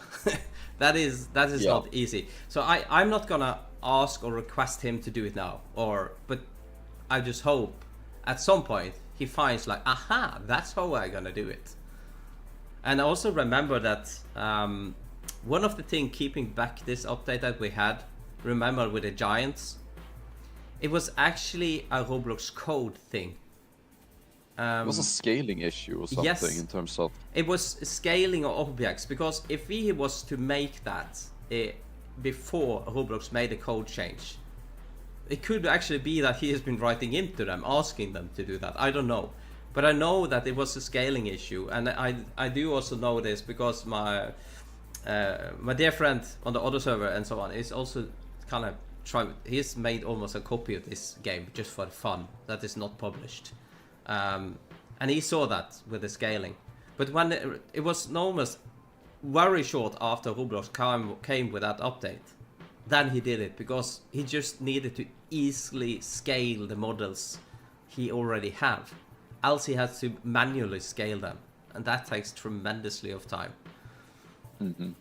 that is not easy. So I'm not gonna ask or request him to do it now, but I just hope at some point he finds like, aha, that's how I'm gonna do it. And also remember that one of the things keeping back this update that we had, remember with the giants, it was actually a Roblox code thing. It was a scaling issue or something in terms of... It was scaling of objects, because if he was to make that before Roblox made a code change, it could actually be that he has been writing into them, asking them to do that. I don't know. But I know that it was a scaling issue, and I do also know this because my dear friend on the other server and so on is also kind of he's made almost a copy of this game just for fun that is not published. And he saw that with the scaling. But when it was almost very short after Roblox came with that update, then he did it, because he just needed to easily scale the models he already have. Else he has to manually scale them, and that takes tremendously of time. Mm-hmm.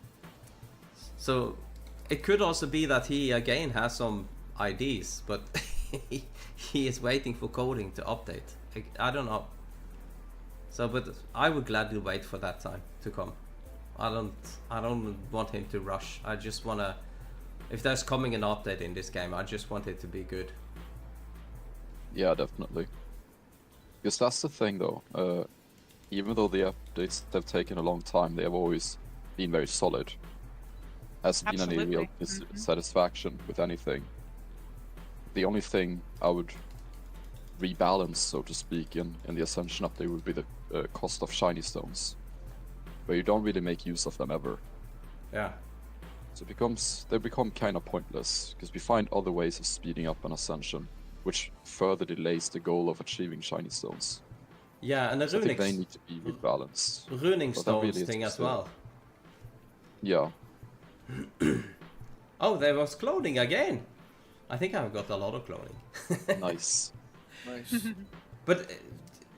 So it could also be that he again has some ideas, but he is waiting for coding to update. I don't know. So, but I would gladly wait for that time to come. I don't want him to rush. I just wanna, if there's coming an update in this game, I just want it to be good. Yeah, definitely. Because that's the thing though, even though the updates have taken a long time, they have always been very solid. Hasn't been any real dissatisfaction with anything. The only thing I would rebalance, so to speak, in the Ascension update would be the cost of shiny stones, where you don't really make use of them ever. Yeah. So they become kind of pointless, because we find other ways of speeding up an Ascension, which further delays the goal of achieving shiny stones. Yeah, and the so I think they need to be rebalanced. Runing stones really thing as still... well. Yeah. Oh, there was cloning again. I think I've got a lot of cloning. Nice. Nice. But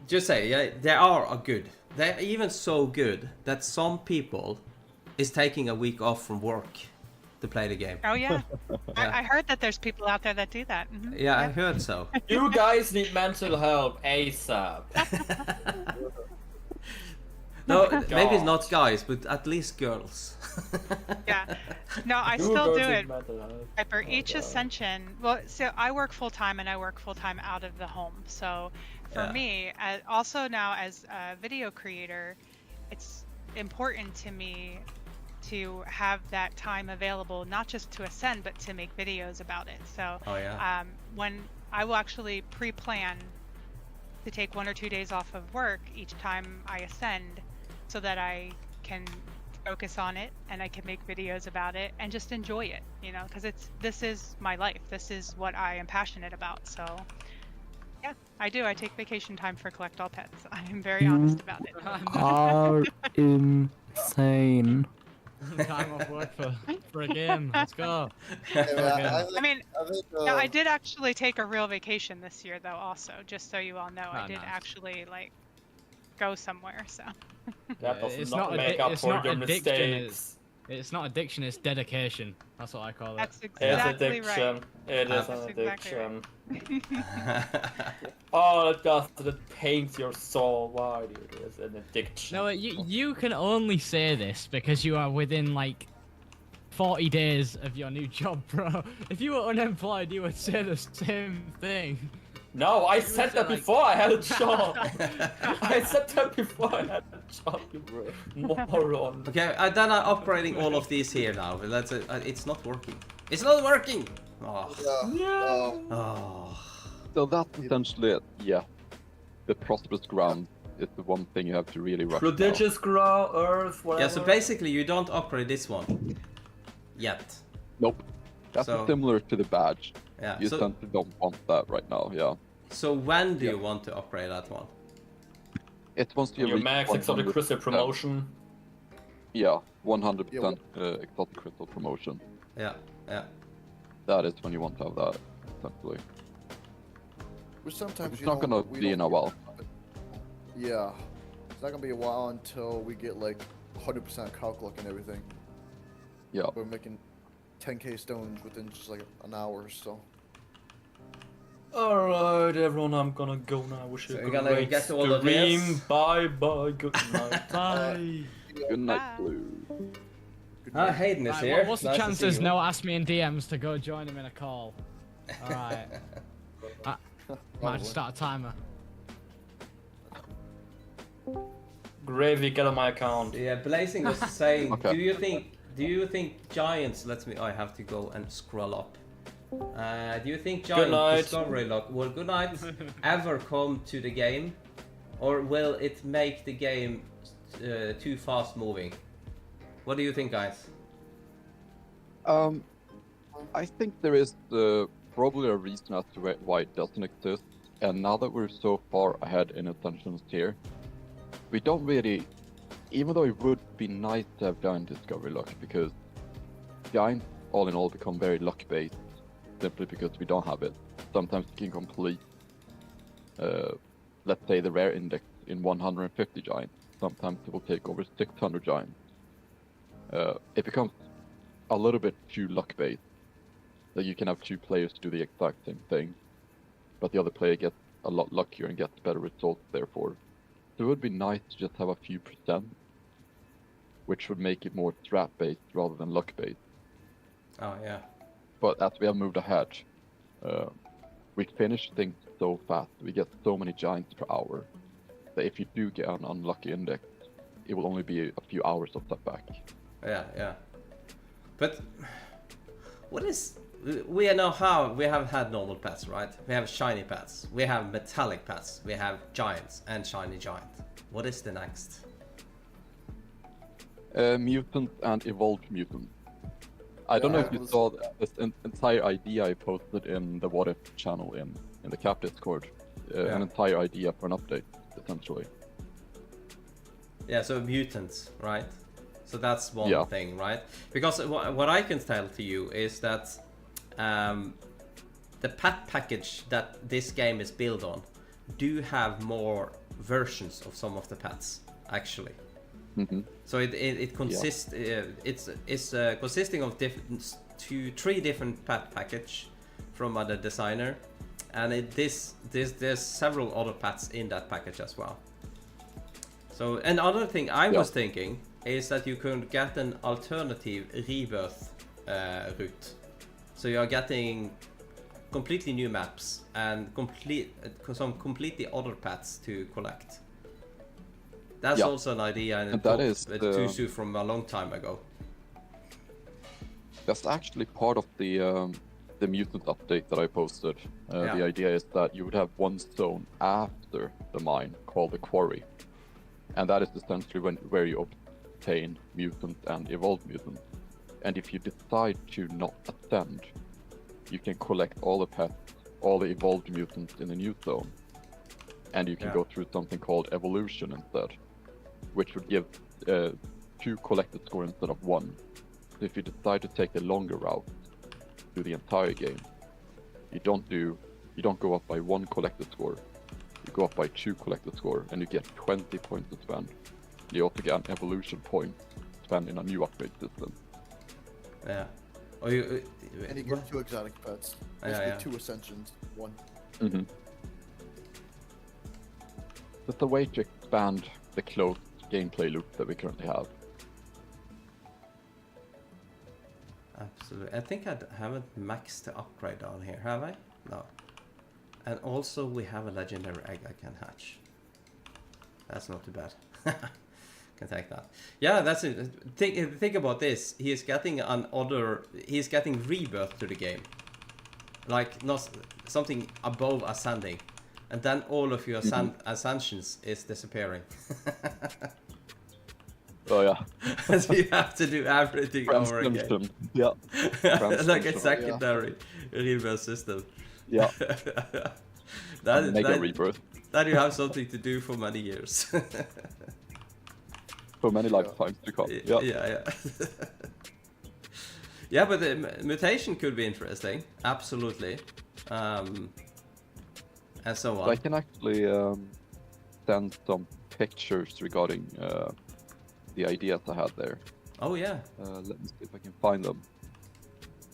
just say, yeah, they are good. They're even so good that some people is taking a week off from work to play the game. Oh yeah, I heard that there's people out there that do that. Yeah, I heard so. You guys need mental help ASAP. No, maybe it's not guys, but at least girls. Yeah. No, I still do it. Viper, each ascension. Well, so I work full time and I work full time out of the home. So for me, also now as a video creator, it's important to me to have that time available, not just to ascend, but to make videos about it. So when I will actually pre-plan to take 1 or 2 days off of work each time I ascend, so that I can focus on it and I can make videos about it and just enjoy it, you know, because this is my life. This is what I am passionate about. So yeah, I do. I take vacation time for Collect All Pets. I am very honest about it. Are insane. Time off work for a game. Let's go. I mean, I did actually take a real vacation this year, though. Also, just so you all know, I did actually like go somewhere. So that does it's not make up for your mistakes. It's not addiction. It's dedication. That's what I call it. That's exactly it's addiction. right. It is That's an exactly addiction. right. Oh, that pains your soul. Why do it is an addiction? No, you can only say this because you are within like 40 days of your new job, bro. If you were unemployed, you would say the same thing. No, I said that before I had a job. I said that before I had a job, you moron. Okay, then I'm operating all of these here now. That's it's not working. It's not working. Oh. Oh. So that's essentially it. Yeah, the prosperous ground is the one thing you have to really rush. Prodigious ground, earth, whatever. Yeah, so basically you don't upgrade this one yet. Nope. That's similar to the badge. Yeah. You essentially don't want that right now. Yeah. So when do you want to upgrade that one? It wants to your max exotic crystal promotion. Yeah, 100% exotic crystal promotion. Yeah, yeah. That is when you want to have that, essentially. Which sometimes it's not gonna be in a while. Yeah, it's not gonna be a while until we get like 100% calc luck and everything. Yeah. We're making 10k stones within just like an hour or so. Alright, everyone, I'm gonna go now. Wish you a great get all the stream. Bye bye. Good night. Bye. Good night, Blue. Hayden is here. What's the chances Noah asked me in DMs to go join him in a call? Alright. Might have to start a timer. Gravy, get on my account. Yeah, Blazing was saying, do you think giants lets me? I have to go and scroll up. Do you think giant discovery lock will good night ever come to the game, or will it make the game too fast moving? What do you think, guys? I think there is probably a reason as to why it doesn't exist, and now that we're so far ahead in Ascension's tier, we don't really, even though it would be nice to have giant discovery luck, because giants all in all become very luck based simply because we don't have it. Sometimes we can complete let's say the rare index in 150 giants. Sometimes it will take over 600 giants. It becomes a little bit too luck-based. That you can have two players do the exact same thing, but the other player gets a lot luckier and gets better results therefore. So it would be nice to just have a few percent, which would make it more strat-based rather than luck-based. Oh yeah. But as we have moved ahead, we finish things so fast. We get so many giants per hour that if you do get an unlucky index, it will only be a few hours of that back. Yeah, yeah. But what is... We know how we have had normal pets, right? We have shiny pets, we have metallic pets, we have giants and shiny giant. What is the next? Mutant and evolved mutant. I don't know if you saw this entire idea I posted in the What If channel in the Cap Discord. An entire idea for an update, essentially. Yeah, so mutants, right? So that's one thing, right? Because what I can tell to you is that the pet package that this game is built on do have more versions of some of the pets, actually. Mm-hmm. So it consists it's consisting of three different pet package from other designer, and there's several other pets in that package as well. So another thing I was thinking is that you could get an alternative rebirth route. So you are getting completely new maps and some completely other pets to collect. That's also an idea and that is Tusu from a long time ago. That's actually part of the mutant update that I posted. The idea is that you would have one zone after the mine called the quarry, and that is essentially where you obtain mutant and evolved mutant. And if you decide to not ascend, you can collect all the pets, all the evolved mutants in the new zone, and you can go through something called evolution instead, which would give 2 collected score instead of 1. So if you decide to take the longer route through the entire game, you don't go up by 1 collected score, you go up by 2 collected score, and you get 20 points to spend. You also get an evolution point to spend in a new upgrade system. Yeah. And you get 2 exotic pets. Basically 2 ascensions, 1. Mm-hmm. It's a way to expand the closed gameplay loop that we currently have. Absolutely. I think I haven't maxed the upgrade down here, have I? No. And also we have a legendary egg I can hatch. That's not too bad. Can take that. Yeah, that's it. Think about this. He's getting rebirth to the game. Like not something above ascending. And then all of your ascensions is disappearing. Oh yeah. So you have to do everything over again. Yeah. Like a secondary rebirth system. Yeah. Mega rebirth. Then you have something to do for many years. For many lifetimes to come. Yeah. Yeah, but the mutation could be interesting. Absolutely. And so on. So I can actually send some pictures regarding the ideas I had there. Oh yeah. Let me see if I can find them.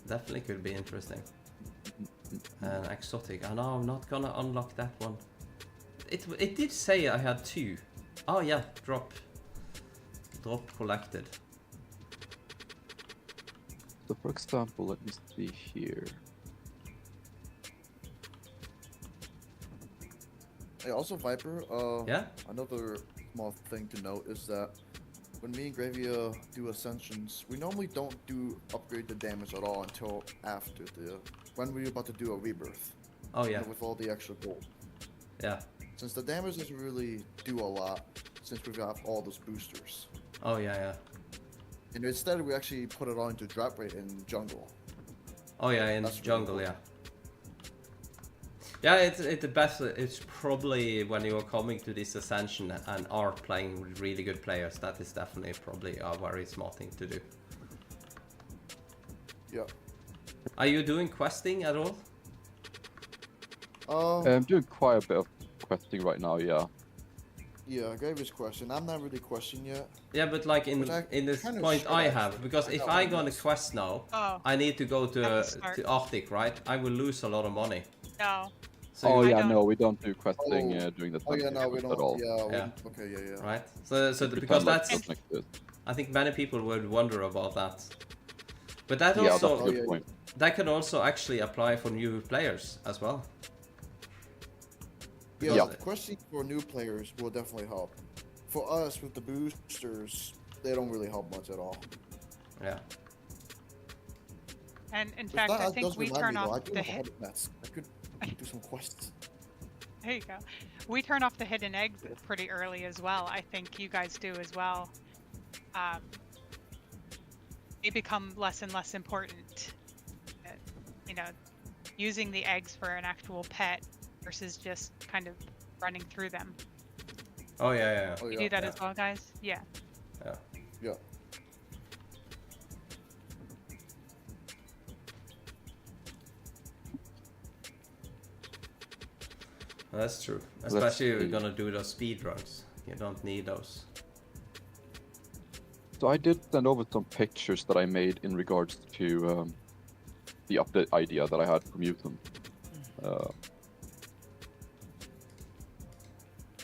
Definitely could be interesting. And exotic. Oh no, I'm not gonna unlock that one. It did say I had 2. Oh yeah, drop collected. So for example, let me see here. Hey, also Viper, yeah? Another small thing to note is that when me and Gravia do ascensions, we normally don't upgrade the damage at all until after when we're about to do a rebirth. Oh yeah. With all the extra gold. Yeah. Since the damage doesn't really do a lot, since we've got all those boosters. Oh yeah. And instead we actually put it all into drop rate in jungle. Oh yeah, in jungle, really cool. Yeah, it's the best. It's probably when you are coming to this ascension and are playing with really good players. That is definitely probably a very smart thing to do. Yeah. Are you doing questing at all? I'm doing quite a bit of questing right now, yeah. Yeah, Gravy's question. I'm not really questing yet. Yeah, but like in this kind of point should I actually. have, because if got I one go on a list. quest now, Oh, I need to go to That's smart. to Arctic, right? I will lose a lot of money. no. So Oh you- yeah, don't- no, we don't do questing Oh. during the Oh yeah, time no, we at don't. all. Yeah, Yeah. okay, yeah. right? So We because pretend like that's, it doesn't exist. I think many people would wonder about that. But that Yeah, also, that's a good yeah. point. that can also actually apply for new players as well. Yeah, Yeah. questing for new players will definitely help. For us, with the boosters, they don't really help much at all. Yeah. And in But fact, that I think does we remind turn me, though, I off do the have a hit. habit mess. I could do some quests. There you go. We turn off the hidden eggs pretty early as well. I think you guys do as well. They become less and less important. You know, using the eggs for an actual pet versus just kind of running through them. Oh yeah. Oh, You yeah. do that yeah. as well, guys? Yeah. Yeah. Yeah. That's true. Let's Especially if see. you're gonna do those speed runs. You don't need those. So I did send over some pictures that I made in regards to the update idea that I had for Mutant.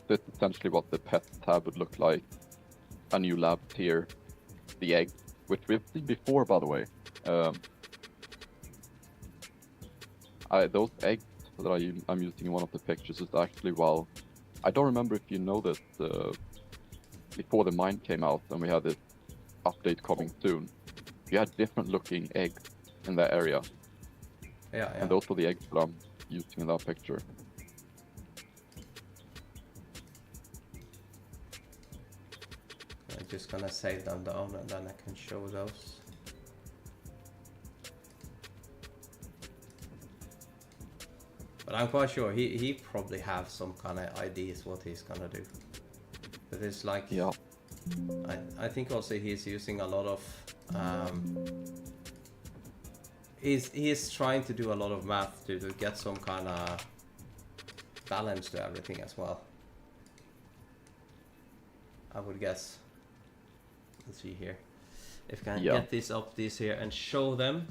That's essentially what the pet tab would look like. A new lab tier, the egg, which we've seen before, by the way. Those eggs that I'm using in one of the pictures is actually, well, I don't remember if you know that before the mine came out and we had this update coming soon, you had different looking eggs in that area, Yeah. and those were the eggs that I'm using in that picture. I'm just gonna save them down and then I can show those. But I'm quite sure he probably have some kind of ideas what he's gonna do. But it's like, Yeah. I think also he's using a lot of he's trying to do a lot of math to get some kind of balance to everything as well, I would guess. Let's see here if I can get this up this here and show them.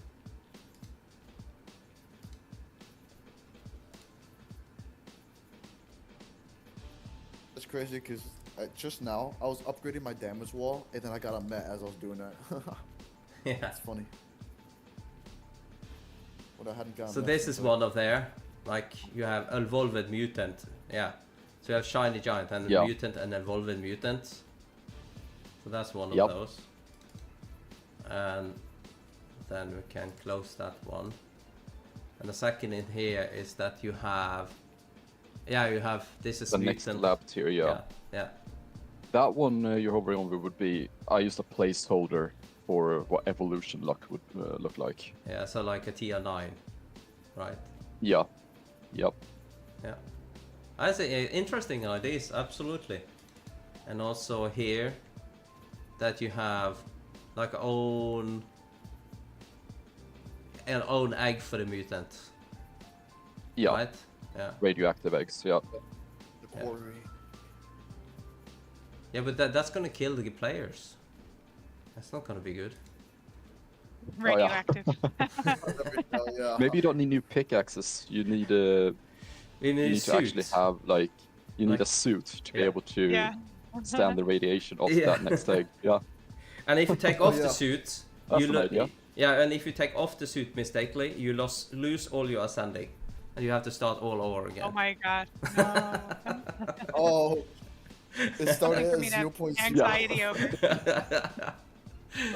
It's crazy because just now I was upgrading my damage wall and then I got a met as I was doing that. Yeah. That's funny. But I hadn't gotten So met this since is I- one of there. Like you have evolved mutant. Yeah. So you have shiny giant and Yeah. mutant and evolved mutant. So that's one of Yep. those. And then we can close that one. And the second in here is that you have, you have, this is The mutant. next lab tier, yeah. Yeah. That one you're hovering over would be, I used a placeholder for what evolution luck would look like. Yeah, so like a tier 9, right? Yeah. Yep. Yeah. I say interesting ideas, absolutely. And also here that you have like an own egg for the mutant. Yeah. Right? Yeah. Radioactive eggs, yeah. The quarry. Yeah, but that's gonna kill the players. That's not gonna be good. Radioactive. Yeah. Maybe you don't need new pickaxes. You need We need, you need to actually have you need Like- a suit to be Yeah. able to Yeah. stand the radiation of Yeah. that next egg. Yeah. And if you take off the Yeah. suit, That's you an idea. Yeah, and if you take off the suit mistakenly, you lose all your ascending, and you have to start all over again. Oh my god. No. Oh. It started For at me to have 0.6. anxiety over.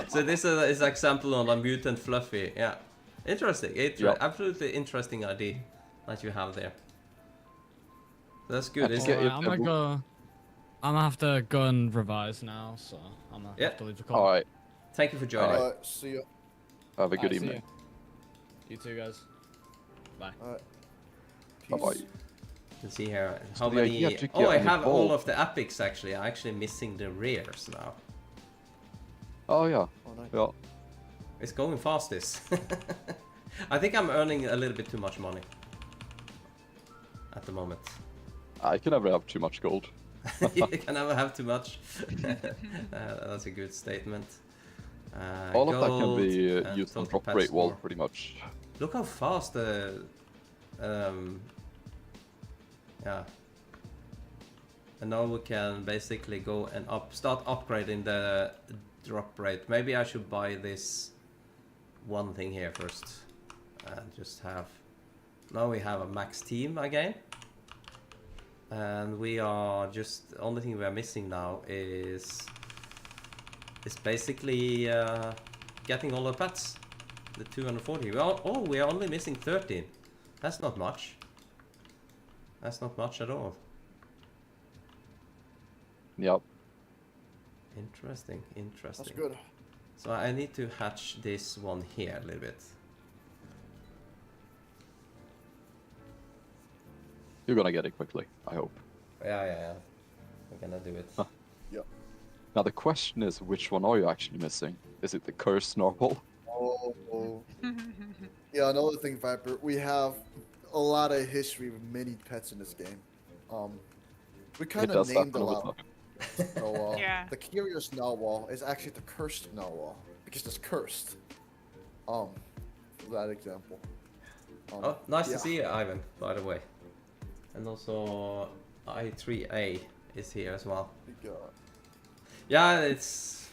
So this is an example on a mutant fluffy. Yeah, interesting. Yeah. Absolutely interesting idea that you have there. That's good. I Isn't think it? it- I'm gonna go. I'm gonna have to go and revise now, so I'm gonna Yeah. have to leave the call. All right. Thank you for joining. Alright. See ya. Have a good Alright, see evening. You too, guys. Bye. Alright. Bye bye. Peace. Let's see here. How the many? idea to Oh, get I on have the all ball. of the epics actually. I'm actually missing the rares now. Oh yeah. Oh, nice. Yeah. It's going fast, this. I think I'm earning a little bit too much money at the moment. I can never have too much gold. You can never have too much. That's a good statement. All of that can Gold be and used on total drop pet rate wall, score. pretty much. Look how fast the... yeah. And now we can basically go and start upgrading the drop rate. Maybe I should buy this one thing here first. And just have... Now we have a max team again. And we are just... The only thing we are missing now is basically getting all the pets. The 240. We are only missing 13. That's not much. That's not much at all. Yep. Interesting. That's good. So I need to hatch this one here a little bit. You're gonna get it quickly, I hope. Yeah. We're gonna do it. Huh. Yep. Now the question is, which one are you actually missing? Is it the cursed narwhal? Oh. Yeah, another thing, Viper. We have a lot of history with many pets in this game. We kind of named a lot. So, Yeah. The curious narwhal is actually the cursed narwhal because it's cursed. For that example. Oh, nice to see you, Ivan, by the way. And also I3A is here as well. Yeah, it's...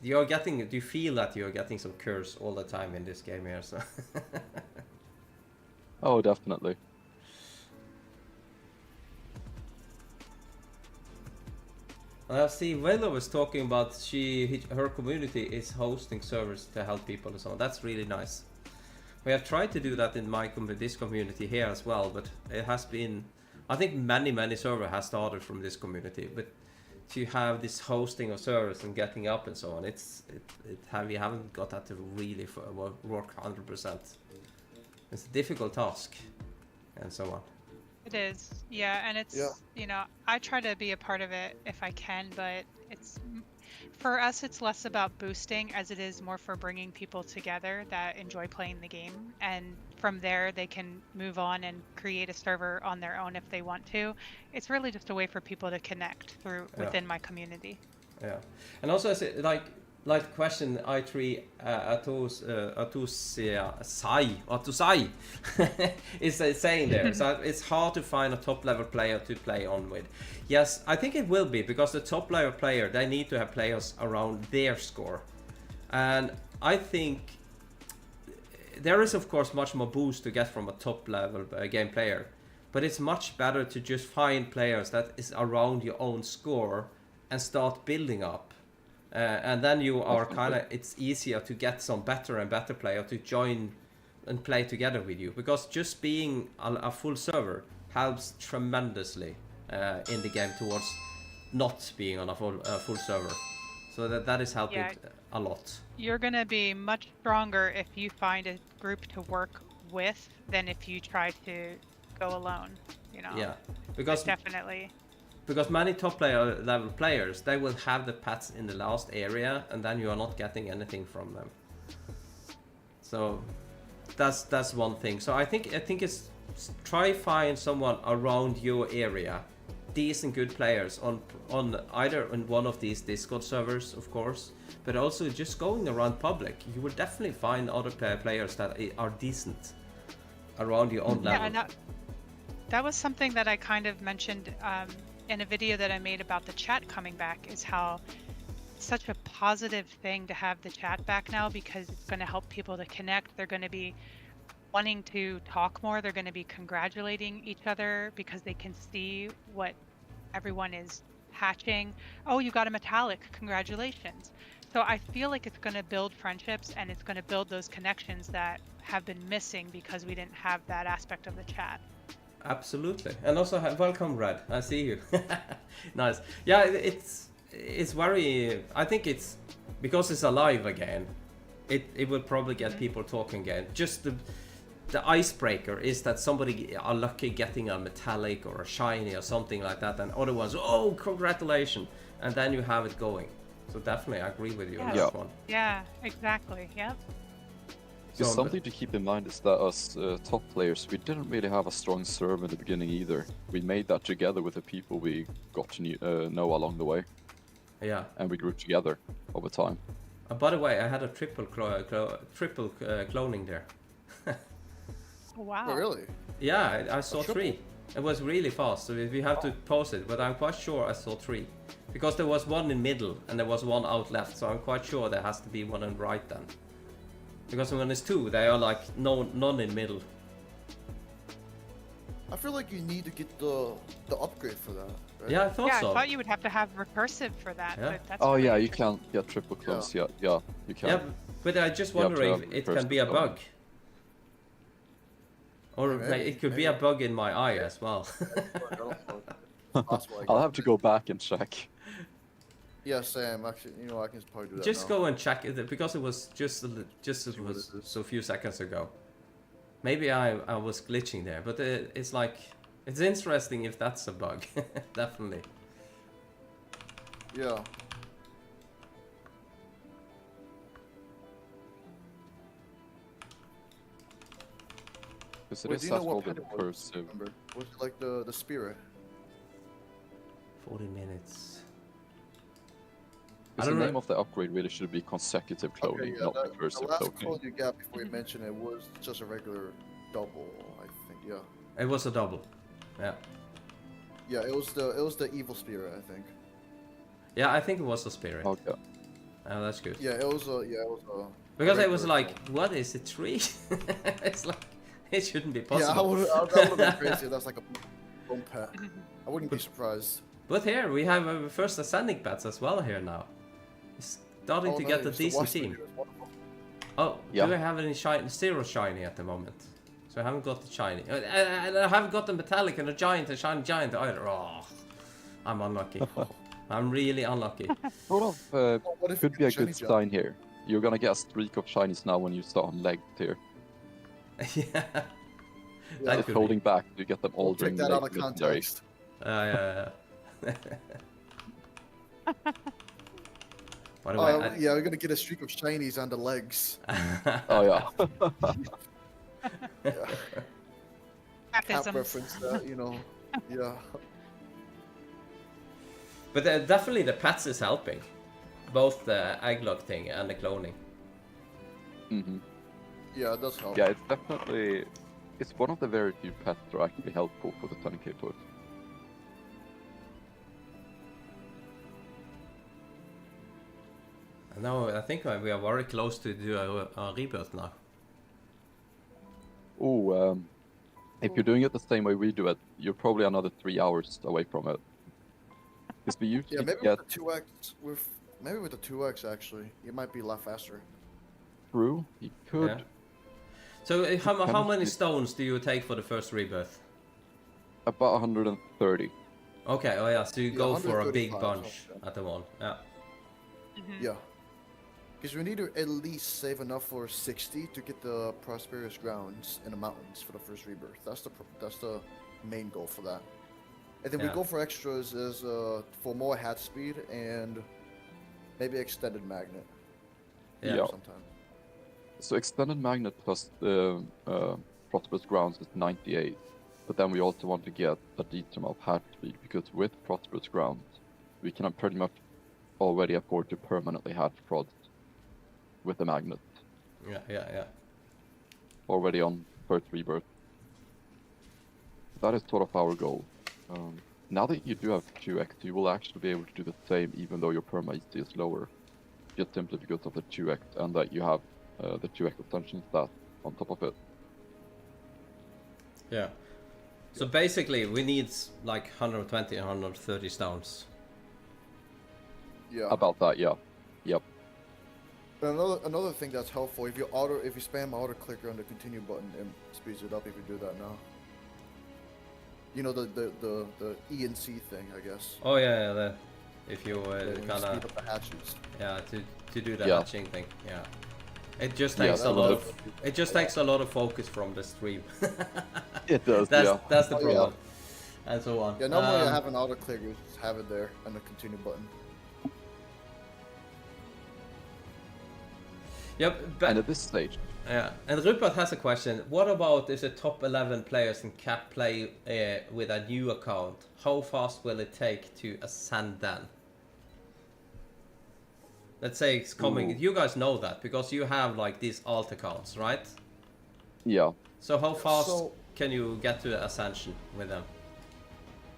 You're getting... Do you feel that you're getting some curse all the time in this game here, so... Oh, definitely. I see Willow was talking about her community is hosting servers to help people and so on. That's really nice. We have tried to do that in this community here as well, but it has been... I think many servers have started from this community, but to have this hosting of servers and getting up and so on, we haven't got that to really work 100%. It's a difficult task, and so on. It is, yeah, and it's, you know, I try to be a part of it if I can, but it's, for us, it's less about boosting as it is more for bringing people together that enjoy playing the game. And from there, they can move on and create a server on their own if they want to. It's really just a way for people to connect within my community. Yeah, and also, like the question I3 Atusai is saying there. So it's hard to find a top level player to play on with. Yes, I think it will be, because the top level player, they need to have players around their score. And I think there is of course much more boost to get from a top level game player. But it's much better to just find players that is around your own score and start building up. And then you are it's easier to get some better and better player to join and play together with you, because just being a full server helps tremendously in the game towards not being on a full server. So that is helping a lot. You're gonna be much stronger if you find a group to work with than if you try to go alone, you know. Yeah, because definitely. Because many top level players, they will have the pets in the last area, and then you are not getting anything from them. So that's one thing. So I think it's try find someone around your area, decent good players on either on one of these Discord servers, of course, but also just going around public. You will definitely find other players that are decent around your own level. Yeah, and that was something that I kind of mentioned in a video that I made about the chat coming back, is how it's such a positive thing to have the chat back now, because it's going to help people to connect. They're going to be wanting to talk more. They're going to be congratulating each other because they can see what everyone is hatching. Oh, you got a metallic, congratulations. So I feel like it's going to build friendships, and it's going to build those connections that have been missing because we didn't have that aspect of the chat. Absolutely, and also welcome, Red. I see you. Nice. Yeah, it's very. I think it's because it's alive again. It will probably get people talking again. Just the icebreaker is that somebody are lucky getting a metallic or a shiny or something like that, and other ones, oh, congratulations, and then you have it going. So definitely, I agree with you on that one. Yeah, exactly. Yep. Because something to keep in mind is that us top players, we didn't really have a strong serve in the beginning either. We made that together with the people we got to know along the way. Yeah. And we grew together over time. By the way, I had a triple cloning there. Wow. Oh, really? Yeah, I saw 3. It was really fast, so we have to pause it, but I'm quite sure I saw 3. Because there was one in middle and there was one out left, so I'm quite sure there has to be one on right then. Because when it's 2, they are like none in middle. I feel like you need to get the upgrade for that, right? Yeah, I thought so. I thought you would have to have recursive for that. Yeah. But that's Oh really yeah, you interesting. can get triple clones. Yeah, you can. Yeah, but I just wonder if it can be a bug. Or it could be a bug in my eye as well. I'll have to go back and check. Yeah, Sam. Actually, you know, I can probably do that. Just now. go and check it because it was just so few seconds ago. Maybe I was glitching there, but it's like it's interesting if that's a bug. Definitely. Yeah. Because it Wait, is do you know that what called pet the it was? cursive. Remember? Was it like the spirit? 40 minutes. Because the name of the upgrade really should be consecutive cloning, Okay, yeah, not the recursive last cloning. clone you got before you mentioned it was just a regular double, I think. Yeah. It was a double. Yeah. Yeah, it was the evil spirit, I think. Yeah, I think it was a spirit. Okay. Oh, that's good. Yeah, it was a Because it was regular like, clone. what is it, 3? It's like, it shouldn't be Yeah, possible. that would have been crazy. That's like a bone pet. I wouldn't be surprised. But here we have our first ascending pets as well here now. It's starting to get a nice. The decent wasp team. spirit is wonderful. Oh, Yeah. do I have any shiny? 0 shiny at the moment. So I haven't got the shiny. I haven't got the metallic and the giant, the shiny giant either. Oh, I'm unlucky. I'm really unlucky. Sort of what if could you be a get shiny good jump? sign here. You're gonna get a streak of shinies now when you start on leg tier. Yeah. That If could holding back, you get them all We'll take during that leg out of legendary. context. Yeah. By the way, Yeah, we're gonna get a streak of shinies on the legs. Oh yeah. Yeah. Cap Baptisms. reference that, you know. Yeah. But definitely the pets is helping. Both the egglog thing and the cloning. hmm Yeah, it does help. Yeah, it's definitely it's one of the very few pets that are actually helpful for the 10k push. No, I think we are very close to do a rebirth now. Oh, if you're doing it the same way we do it, you're probably another 3 hours away from it. Because we usually Yeah, maybe get with the 2x, maybe with the 2x actually, it might be a lot faster. through. You could. Yeah. So how many Potentially. stones do you take for the first rebirth? About 130. Okay, oh yeah, so you Yeah, go for a big 135, bunch something. at the one. Yeah. Yeah. Because we need to at least save enough for 60 to get the prosperous grounds in the mountains for the first rebirth. That's the main goal for that. And then Yeah. we go for extras as for more hat speed and maybe extended magnet. Yeah. Sometimes. So extended magnet plus the prosperous grounds is 98. But then we also want to get a decent amount of hat speed because with prosperous grounds, we can pretty much already afford to permanently hatch prods with the magnet Yeah. already on first rebirth. That is sort of our goal. Now that you do have 2x, you will actually be able to do the same even though your perma EC is lower. Just simply because of the 2x and that you have the 2x ascension stat on top of it. Yeah. So basically we need like 120 and 130 stones. Yeah. About that, yeah. Yep. But another thing that's helpful if you spam auto clicker on the continue button, it speeds it up if you do that now. You know the E and C thing, I guess. Oh yeah. If you When you kind speed of up the hatches. to do the Yeah. hatching thing. Yeah. It just Yeah, takes a that lot would- of takes a lot of focus from the stream. It does, That's yeah. that's the Oh, yeah. problem. And so on. Yeah, normally I have an auto clicker, just have it there on the continue button. Yep, but And at this stage, yeah, and Rupert has a question. What about if the top 11 players in CAP play with a new account? How fast will it take to ascend then? Let's say it's coming. Ooh. You guys know that because you have like these alt accounts, right? yeah. So how fast can you get to ascension with them?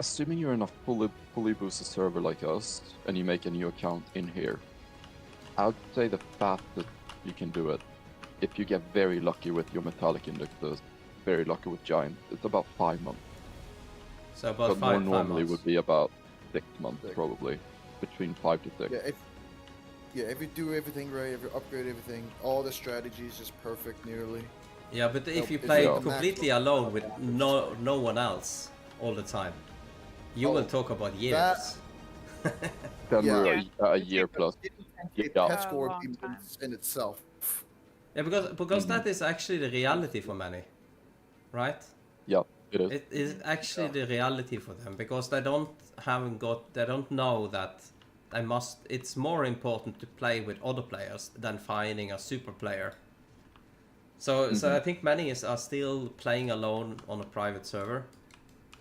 Assuming you're in a fully boosted server like us, and you make a new account in here, I'd say the fastest you can do it, if you get very lucky with your metallic indexes, very lucky with giant, it's about 5 months. So about But five more normally months. would be about 6 months probably, between 5 to 6. Yeah, if you do everything right, if you upgrade everything, all the strategies is perfect nearly. Yeah, but if you If play you're the completely maximum, alone with no one else all the time, you will talk about years. Then Yeah. we're a year plus. Yeah. Pet A score long time. in itself. Yeah, because that is actually the reality for many, right? Yeah, it is. It is actually the reality for them because they don't know that it's more important to play with other players than finding a super player. So I think many are still playing alone on a private server.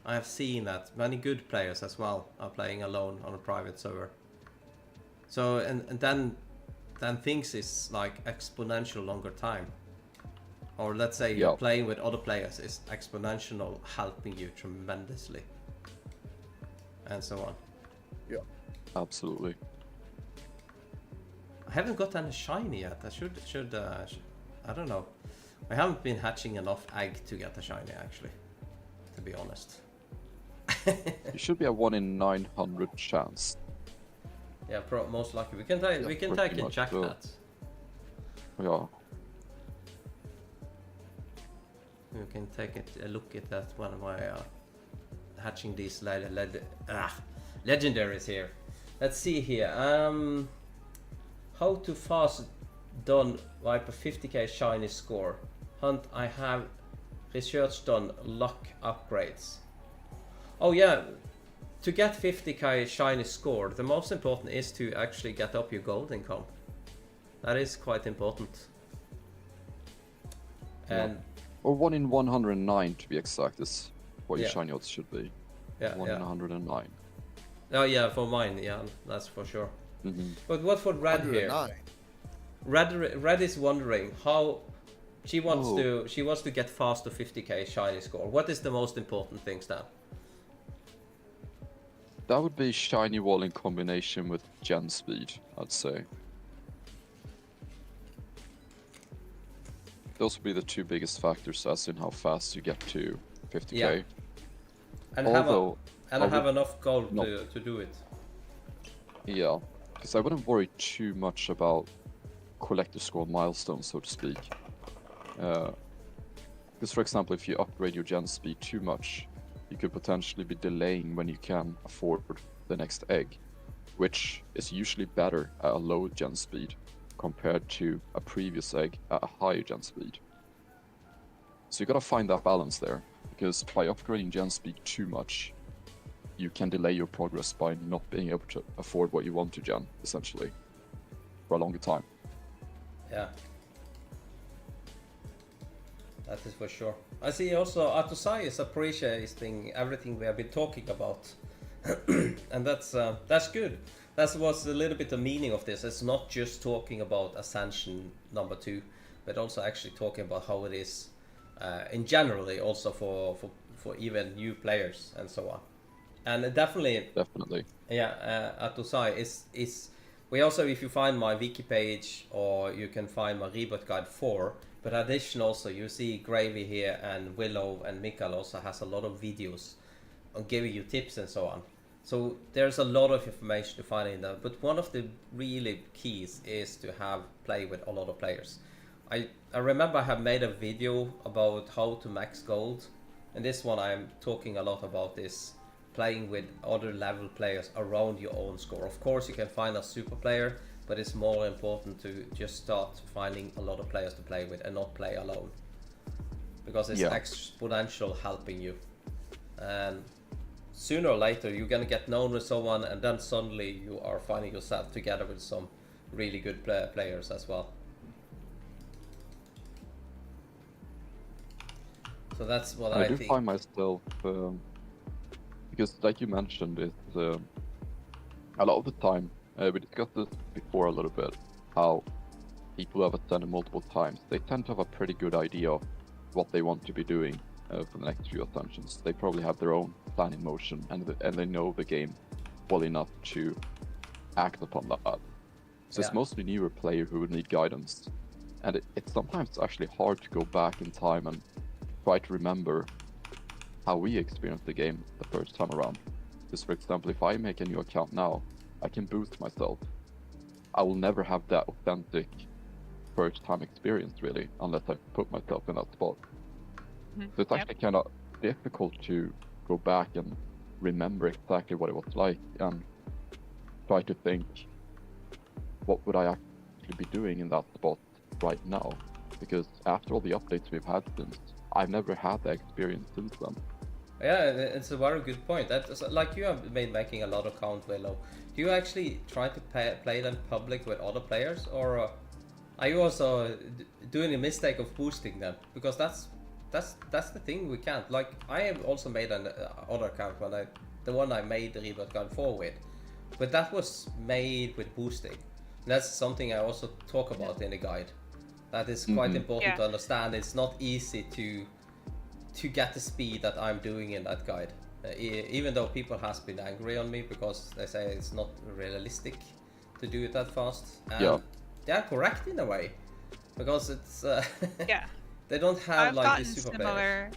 I have seen that many good players as well are playing alone on a private server. So and then things is like exponential longer time. Or let's say you're playing with other players is exponential, helping you tremendously. And so on. Yeah. Absolutely. I haven't got any shiny yet. I should I don't know. I haven't been hatching enough egg to get a shiny actually, to be honest. You should be a 1 in 900 chance. Yeah, most likely. We can take pretty and much check so. that. Yeah. We can take a look at that when we're hatching these legendaries here. Let's see here. How to fast done Viper 50k shiny score. Hunt, I have research done luck upgrades. Oh yeah, to get 50k shiny score, the most important is to actually get up your gold income. That is quite important. And or 1 in 109 to be exact is what your Yeah. shiny odds should be. yeah, 1 in 109. Oh yeah, for mine, yeah, that's for sure. Mm-hmm. But what for Red here? 109. Red is wondering how she wants Oh. to get fast to 50k shiny score. What is the most important things now? That would be shiny wall in combination with gen speed, I'd say. Those would be the two biggest factors as in how fast you get to 50k. Yeah. And Although, have enough gold No. to do it. yeah, because I wouldn't worry too much about collector score milestones, so to speak. Because for example, if you upgrade your gen speed too much, you could potentially be delaying when you can afford the next egg, which is usually better at a low gen speed compared to a previous egg at a higher gen speed. So you gotta find that balance there, because by upgrading gen speed too much, you can delay your progress by not being able to afford what you want to gen, essentially, for a longer time. Yeah. That is for sure. I see also Atosai is appreciating everything we have been talking about. And that's good. That was a little bit the meaning of this. It's not just talking about Ascension number 2, but also actually talking about how it is in generally also for even new players and so on. And definitely, yeah, Atosai is we also, if you find my wiki page, or you can find my Rebirth Guide 4, but addition also you see Gravy here, and Willow and Mikael also has a lot of videos on giving you tips and so on. So there's a lot of information to find in there, but one of the really keys is to have play with a lot of players. I remember I have made a video about how to max gold, and this one I'm talking a lot about this playing with other level players around your own score. Of course you can find a super player, but it's more important to just start finding a lot of players to play with and not play alone, because it's exponential helping you. And sooner or later you're gonna get known with someone, and then suddenly you are finding yourself together with some really good players as well. So that's what I I do think. find myself, because like you mentioned, it's a lot of the time, we discussed this before a little bit, how people who have ascended multiple times, they tend to have a pretty good idea of what they want to be doing for the next few ascensions. They probably have their own plan in motion, and they know the game well enough to act upon that. So it's mostly newer players who would need guidance, and it's sometimes actually hard to go back in time and try to remember how we experienced the game the first time around. Because for example, if I make a new account now, I can boost myself. I will never have that authentic first time experience really, unless I put myself in that spot. So it's actually kind of difficult to go back and remember exactly what it was like and try to think, what would I actually be doing in that spot right now? Because after all the updates we've had since, I've never had that experience since then. Yeah, it's a very good point. That's like you have been making a lot of count, Willow. Do you actually try to play them public with other players, or are you also doing the mistake of boosting them? Because that's the thing we can't. Like I have also made an other account when the one I made the Rebirth Guide 4 with, but that was made with boosting. And that's something I also talk about in the guide. That is quite important to understand. It's not easy to get the speed that I'm doing in that guide. Even though people has been angry on me because they say it's not realistic to do it that fast. And they're correct in a way, because it's they don't have like the super players.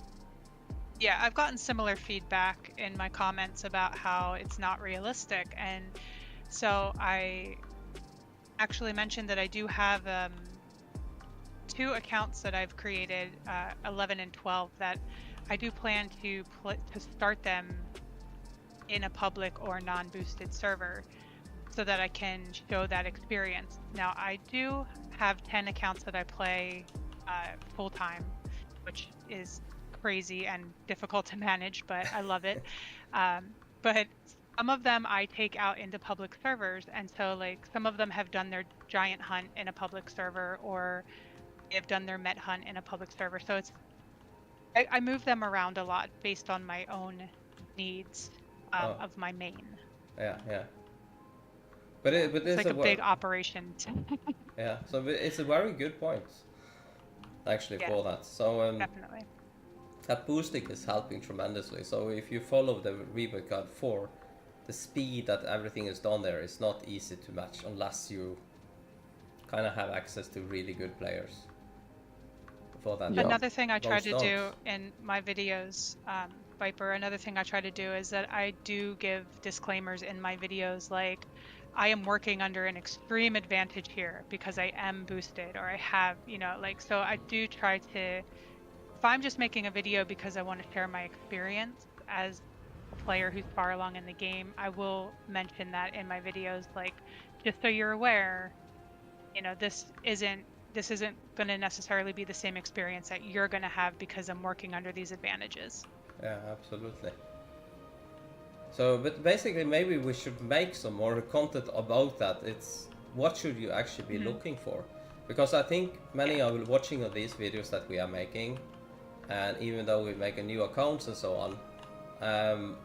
Yeah, I've gotten similar feedback in my comments about how it's not realistic, and so I actually mentioned that I do have 2 accounts that I've created, 11 and 12, that I do plan to start them in a public or non-boosted server so that I can show that experience. Now, I do have 10 accounts that I play full-time, which is crazy and difficult to manage, but I love it. But some of them I take out into public servers, and so like some of them have done their giant hunt in a public server, or they've done their met hunt in a public server. So it's I move them around a lot based on my own needs of my main. Yeah. But it's like a big operation. Yeah, so it's a very good point, actually, for that. So definitely. That boosting is helping tremendously. So if you follow the Rebirth Guide 4, the speed that everything is done there is not easy to match unless you kind of have access to really good players. For that. Another thing I try to do in my videos, Viper, another thing I try to do is that I do give disclaimers in my videos, like I am working under an extreme advantage here because I am boosted, or I have, so I do try to, if I'm just making a video because I want to share my experience as a player who's far along in the game, I will mention that in my videos, like, just so you're aware, this isn't going to necessarily be the same experience that you're going to have because I'm working under these advantages. Yeah, absolutely. So, but basically maybe we should make some more content about that. It's what should you actually be looking for? Because I think many are watching on these videos that we are making, and even though we make a new accounts and so on,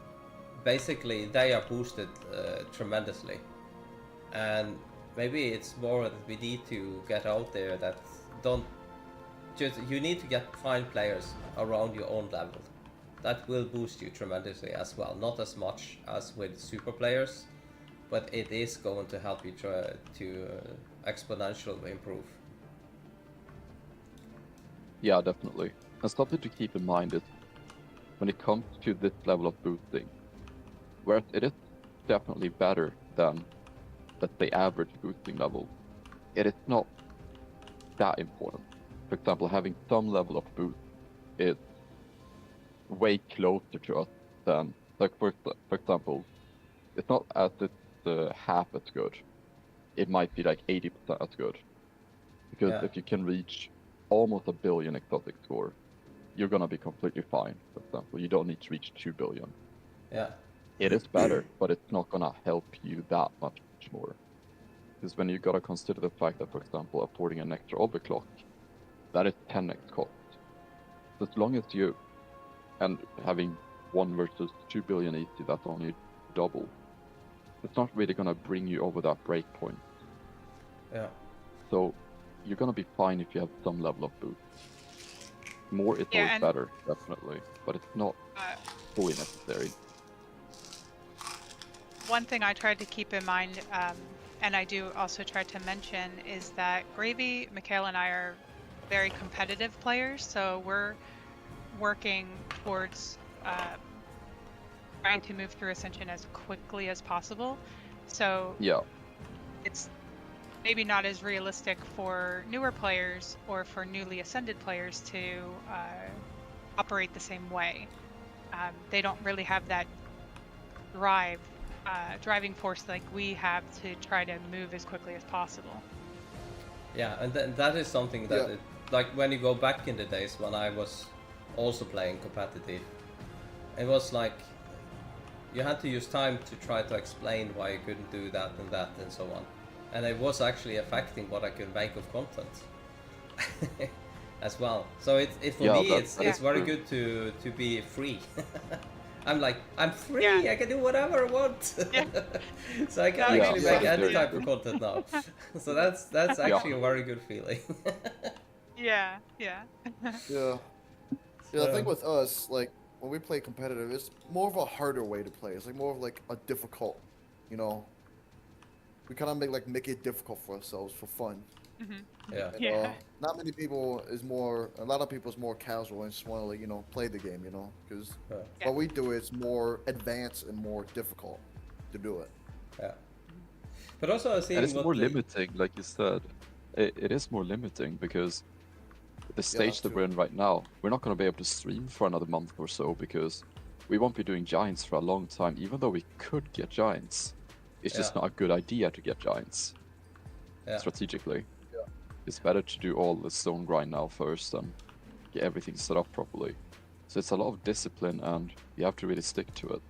basically they are boosted tremendously. And maybe it's more that we need to get out there that you need to find players around your own level. That will boost you tremendously as well. Not as much as with super players, but it is going to help you try to exponentially improve. Yeah, definitely. And something to keep in mind is when it comes to this level of boosting, whereas it is definitely better than, let's say, average boosting level, it is not that important. For example, having some level of boost is way closer to us than, like, for example, it's not as it's half as good. It might be like 80% as good. Because if you can reach almost 1 billion exotic score, you're gonna be completely fine. For example, you don't need to reach 2 billion. Yeah. It is better, but it's not gonna help you that much more. Because when you gotta consider the fact that, for example, affording an extra overclock, that is 10x cost. So as long as you and having 1 versus 2 billion easy, that's only double. It's not really gonna bring you over that break point. Yeah. So you're gonna be fine if you have some level of boost. More is always better, definitely, but it's not fully necessary. One thing I tried to keep in mind, and I do also try to mention, is that Gravy, Mikhail, and I are very competitive players, so we're working towards trying to move through Ascension as quickly as possible. So yeah, it's maybe not as realistic for newer players or for newly ascended players to operate the same way. They don't really have that driving force like we have to try to move as quickly as possible. Yeah, and that is something that, like when you go back in the days when I was also playing competitive, it was like you had to use time to try to explain why you couldn't do that and so on. And it was actually affecting what I could make of content as well. So for me, it's very good to be free. I'm free. I can do whatever I want. So I can actually make any type of content now. So that's actually a very good feeling. Yeah. The thing with us, like when we play competitive, it's more of a harder way to play. It's like more of like a difficult, you know. We kind of make it difficult for ourselves for fun. Mm-hmm. And, not many people a lot of people is more casual and just want to like, play the game, because what we do is more advanced and more difficult to do it. Yeah. But also I see it's more limiting, like you said. It is more limiting because the stage that we're in right now, we're not going to be able to stream for another month or so because we won't be doing giants for a long time, even though we could get giants. It's just not a good idea to get giants strategically. It's better to do all the stone grind now first and get everything set up properly. So it's a lot of discipline and you have to really stick to it.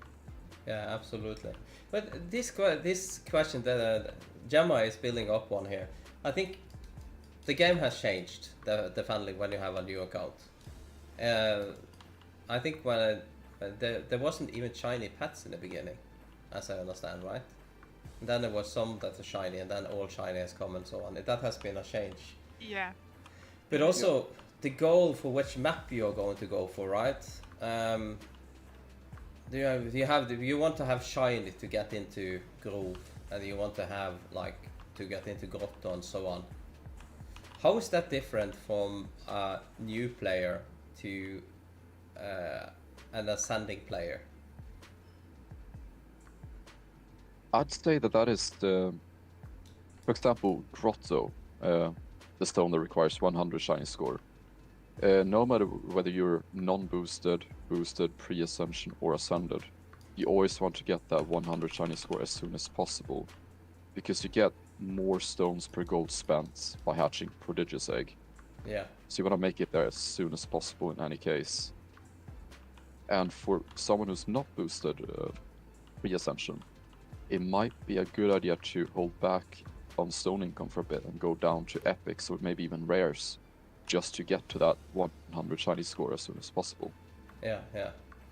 Yeah, absolutely. But this question that Gemma is building up on here, I think the game has changed definitely when you have a new account. I think when there wasn't even shiny pets in the beginning, as I understand, right? And then there was some that are shiny, and then all shiny has come and so on. That has been a change. Yeah. But also the goal for which map you're going to go for, right? Do you want to have shiny to get into Grove, and you want to have to get into Grotto and so on. How is that different from a new player to an ascending player? I'd say that is for example, Grotto, the stone that requires 100 shiny score. No matter whether you're non-boosted, boosted, pre-ascension, or ascended, you always want to get that 100 shiny score as soon as possible, because you get more stones per gold spent by hatching Prodigious Egg. Yeah. So you want to make it there as soon as possible in any case. And for someone who's not boosted pre-ascension, it might be a good idea to hold back on stone income for a bit and go down to epics or maybe even rares, just to get to that 100 shiny score as soon as possible. Yeah.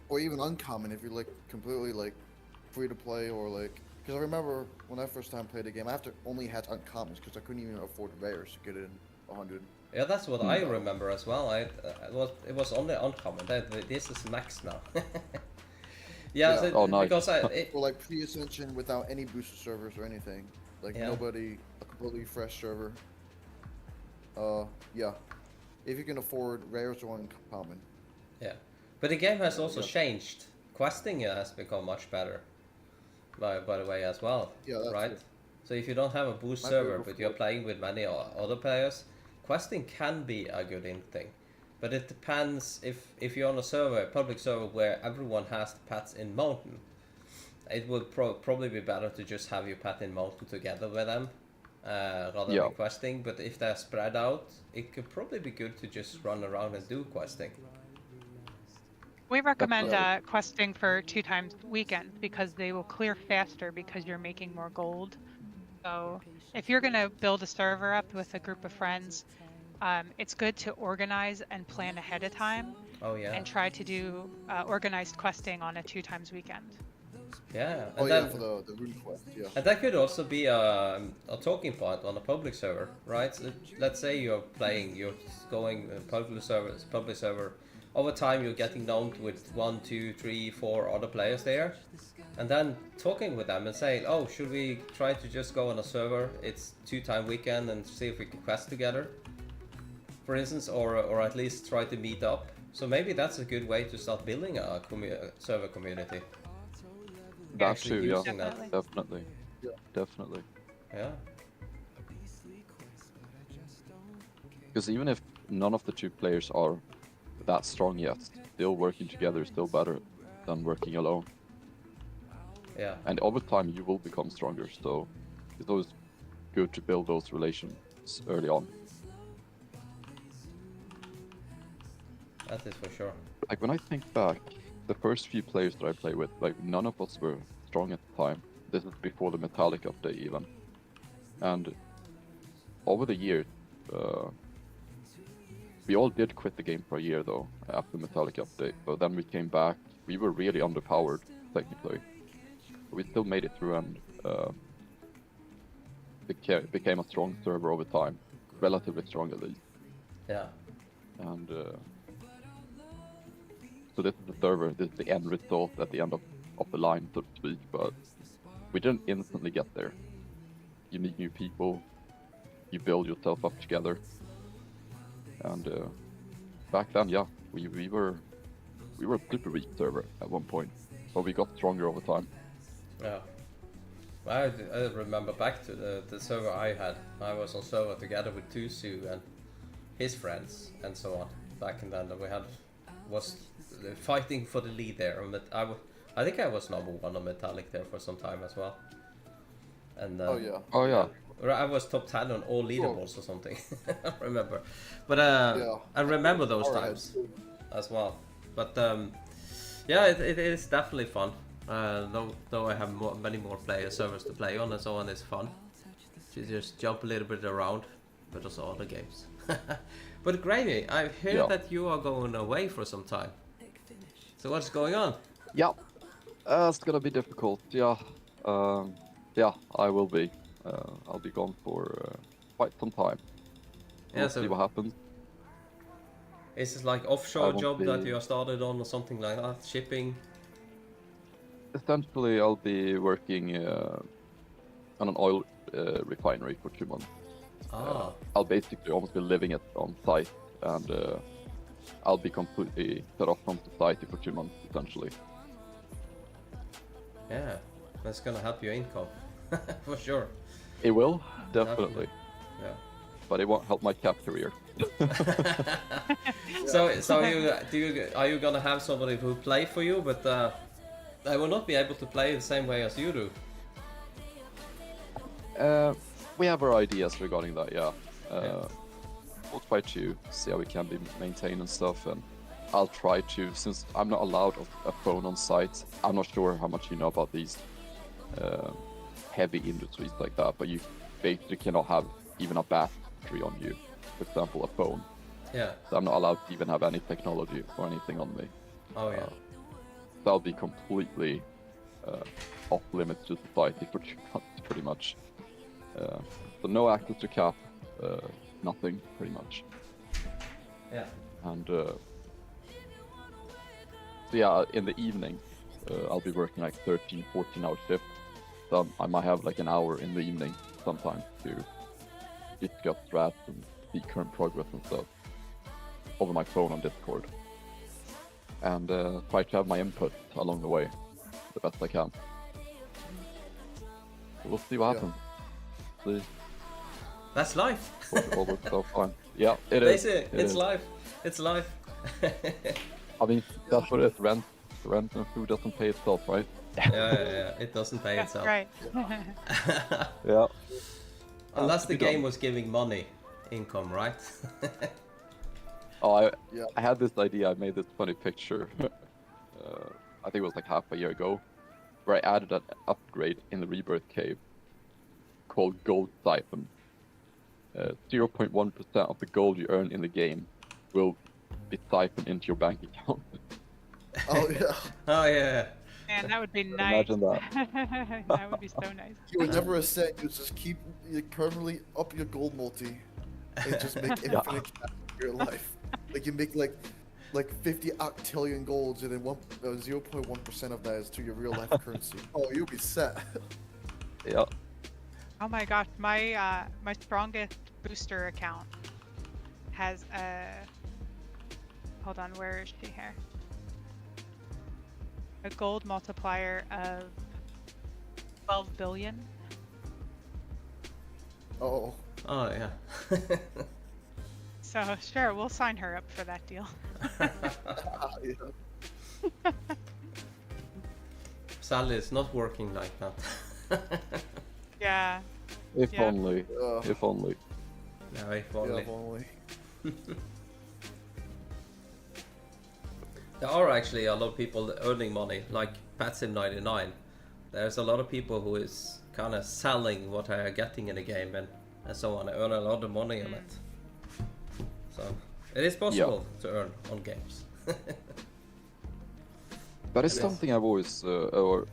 Or even uncommon if you're completely free to play, or because I remember when I first time played the game, I only had uncommons because I couldn't even afford rares to get in 100. Yeah, that's what I remember as well. It was only uncommon. This is max now. Yeah. So, nice. Because or pre-ascension without any booster servers or anything. Nobody, a completely fresh server. If you can afford rares or uncommon. Yeah, but the game has also changed. Questing has become much better. By the way, as well. Yeah, that's right. So if you don't have a boost server, but you're playing with many other players, questing can be a good thing. But it depends if you're on a server, public server, where everyone has the pets in mountain. It would probably be better to just have your pet in mountain together with them, rather than questing. But if they're spread out, it could probably be good to just run around and do questing. We recommend questing for 2 times weekend because they will clear faster because you're making more gold. So if you're going to build a server up with a group of friends, it's good to organize and plan ahead of time. Oh yeah. and try to do organized questing on a 2 times weekend. Yeah. Oh And yeah, then, for the rune quest. Yeah. and that could also be a talking point on a public server, right? So let's say you're playing, you're going public server. Over time, you're getting known with 1, 2, 3, 4 other players there, and then talking with them and saying, "Oh, should we try to just go on a server? It's 2-time weekend and see if we can quest together, for instance, or at least try to meet up." So maybe that's a good way to start building a server community. That Actually too, yeah, using that. definitely, Yeah. definitely. Yeah. Because even if none of the two players are that strong yet, still working together is still better than working alone. Yeah. And over time you will become stronger, so it's always good to build those relations early on. That is for sure. Like when I think back, the first few players that I played with, like none of us were strong at the time. This is before the Metallic update even. And over the years, we all did quit the game for a year though, after the Metallic update, but then we came back. We were really underpowered, technically. But we still made it through and became a strong server over time. Relatively strong at least. Yeah. And so this is the server, this is the end result at the end of the line, so to speak, but we didn't instantly get there. You meet new people, you build yourself up together. And back then, yeah, we were a super weak server at one point, but we got stronger over time. Yeah. I remember back to the server I had. I was on server together with Tusu and his friends and so on. Back in then, we was fighting for the lead there. I think I was number 1 on Metallic there for some time as well. And Oh yeah. Oh yeah. I was top 10 on all leaderboards or something. I remember, but Yeah. I remember those Alright. times as well. But yeah, it is definitely fun. Though I have many more servers to play on and so on, it's fun to just jump a little bit around, but also other games. But Gravy, I hear that you are going away for some time. So what's going on? Yeah, it's gonna be difficult. Yeah, yeah, I will be. I'll be gone for quite some time. We'll see what happens. Is this like offshore job that you have started on or something like that? Shipping? Essentially, I'll be working on an oil refinery for 2 months. I'll basically almost be living it on site, and I'll be completely cut off from society for 2 months, essentially. Yeah, that's gonna help your income, for sure. It will, definitely. Yeah. But it won't help my cap career. So are you gonna have somebody who play for you, but they will not be able to play the same way as you do? We have our ideas regarding that, yeah. We'll try to see how we can be maintained and stuff, and I'll try to, since I'm not allowed a phone on site, I'm not sure how much you know about these heavy industries like that, but you basically cannot have even a battery on you, for example, a phone. Yeah. So I'm not allowed to even have any technology or anything on me. Oh yeah. So I'll be completely off limits to society for 2 months, pretty much. So no access to cap, nothing, pretty much. Yeah. And so yeah, in the evening, I'll be working like 13, 14-hour shifts. So I might have like an hour in the evening sometimes to discuss strats and see current progress and stuff over my phone on Discord. And try to have my input along the way the best I can. So we'll see what happens. See. That's life. All works so fine. Yeah, it is. It's life. It's life. I mean, that's what it is. Rent and food doesn't pay itself, right? Yeah. It doesn't pay That's itself. right. Yeah. Unless the game was giving money, income, right? Oh, I had this idea. I made this funny picture. I think it was like half a year ago, where I added an upgrade in the Rebirth Cave called Gold Siphon. 0.1% of the gold you earn in the game will be siphoned into your bank account. Oh yeah. Oh yeah. Man, that would be nice. Imagine that. That would be so nice. You would never ascend. You just keep permanently up your gold multi, and just make infinite cash in your life. Like you make like 50 octillion golds, and then 0.1% of that is to your real life currency. Oh, you'll be set. Yeah. Oh my gosh, my my strongest booster account has a. Hold on, where is she here? A gold multiplier of 12 billion. Oh. Oh yeah. So sure, we'll sign her up for that deal. Yeah. Sadly, it's not working like that. Yeah. If Yeah. only. If only. No, if Yeah, only. if only. There are actually a lot of people earning money, like Patsim99. There's a lot of people who is kind of selling what they are getting in the game and so on, earn a lot of money on it. So it is possible to earn on games. But it's something I've always, or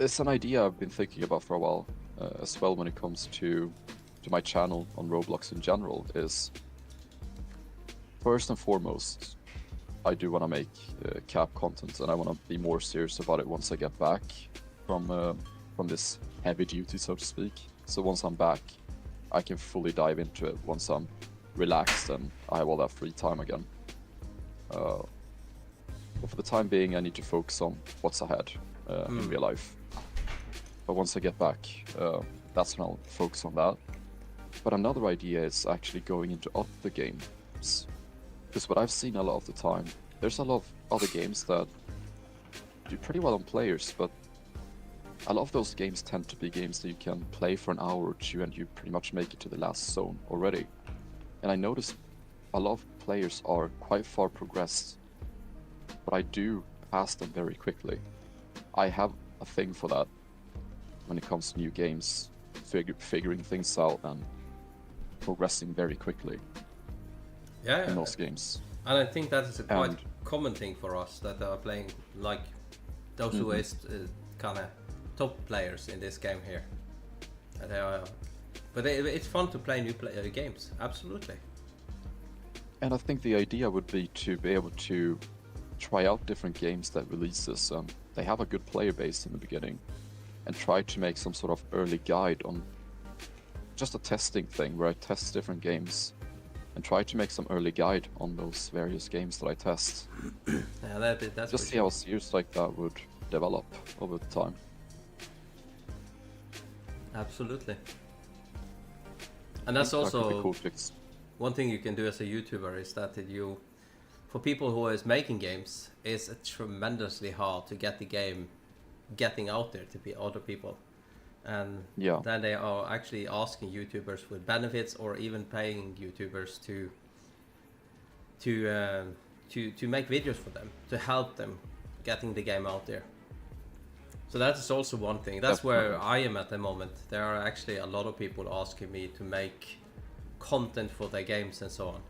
it's an idea I've been thinking about for a while, as well when it comes to my channel on Roblox in general, is first and foremost, I do want to make cap content, and I want to be more serious about it once I get back from this heavy duty, so to speak. So once I'm back, I can fully dive into it once I'm relaxed and I have all that free time again. But for the time being, I need to focus on what's ahead in real life. But once I get back, that's when I'll focus on that. But another idea is actually going into other games. Because what I've seen a lot of the time, there's a lot of other games that do pretty well on players, but a lot of those games tend to be games that you can play for an hour or two and you pretty much make it to the last zone already. And I noticed a lot of players are quite far progressed, but I do pass them very quickly. I have a thing for that when it comes to new games, figuring things out and progressing very quickly. Yeah, in those games. And I think that is a quite common thing for us that are playing, like those who is kind of top players in this game here. They are, but it's fun to play new games, absolutely. And I think the idea would be to be able to try out different games that releases. They have a good player base in the beginning, and try to make some sort of early guide on just a testing thing where I test different games and try to make some early guide on those various games that I test. Yeah, that's just see how a series like that would develop over time. Absolutely. And that's also cool. One thing you can do as a YouTuber is that for people who is making games, it's tremendously hard to get the game getting out there to other people. And then they are actually asking YouTubers with benefits or even paying YouTubers to make videos for them, to help them getting the game out there. So that is also one thing. That's where I am at the moment. There are actually a lot of people asking me to make content for their games and so on.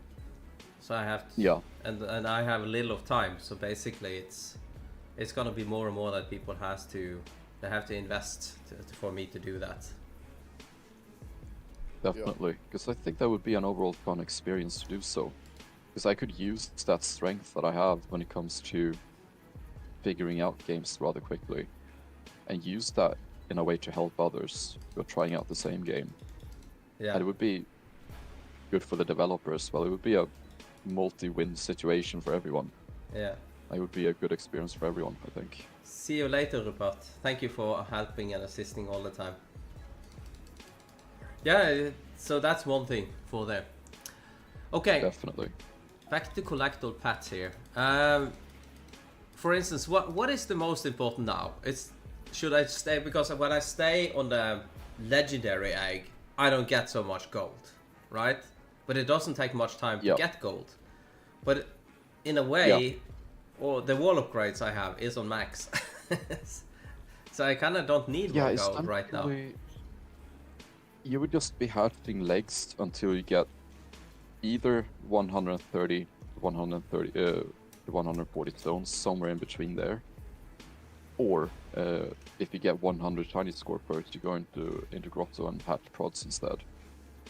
So I have to, and I have a little of time. So basically it's gonna be more and more that people have to invest for me to do that. Definitely, because I think that would be an overall fun experience to do so. Because I could use that strength that I have when it comes to figuring out games rather quickly, and use that in a way to help others who are trying out the same game. Yeah. And it would be good for the developer as well. It would be a multi-win situation for everyone. Yeah. It would be a good experience for everyone, I think. See you later, Rupert. Thank you for helping and assisting all the time. Yeah, so that's one thing for them. Okay. Definitely. Back to collector pets here. For instance, what is the most important now? Should I stay, because when I stay on the legendary egg, I don't get so much gold, right? But it doesn't take much time to get gold. But in a way, or the wall upgrades I have is on max. So I kind of don't need more gold right now. You would just be hatching legs until you get either 130 130, to 140 stones, somewhere in between there. Or if you get 100 shiny score first, you go into grotto and hatch prods instead,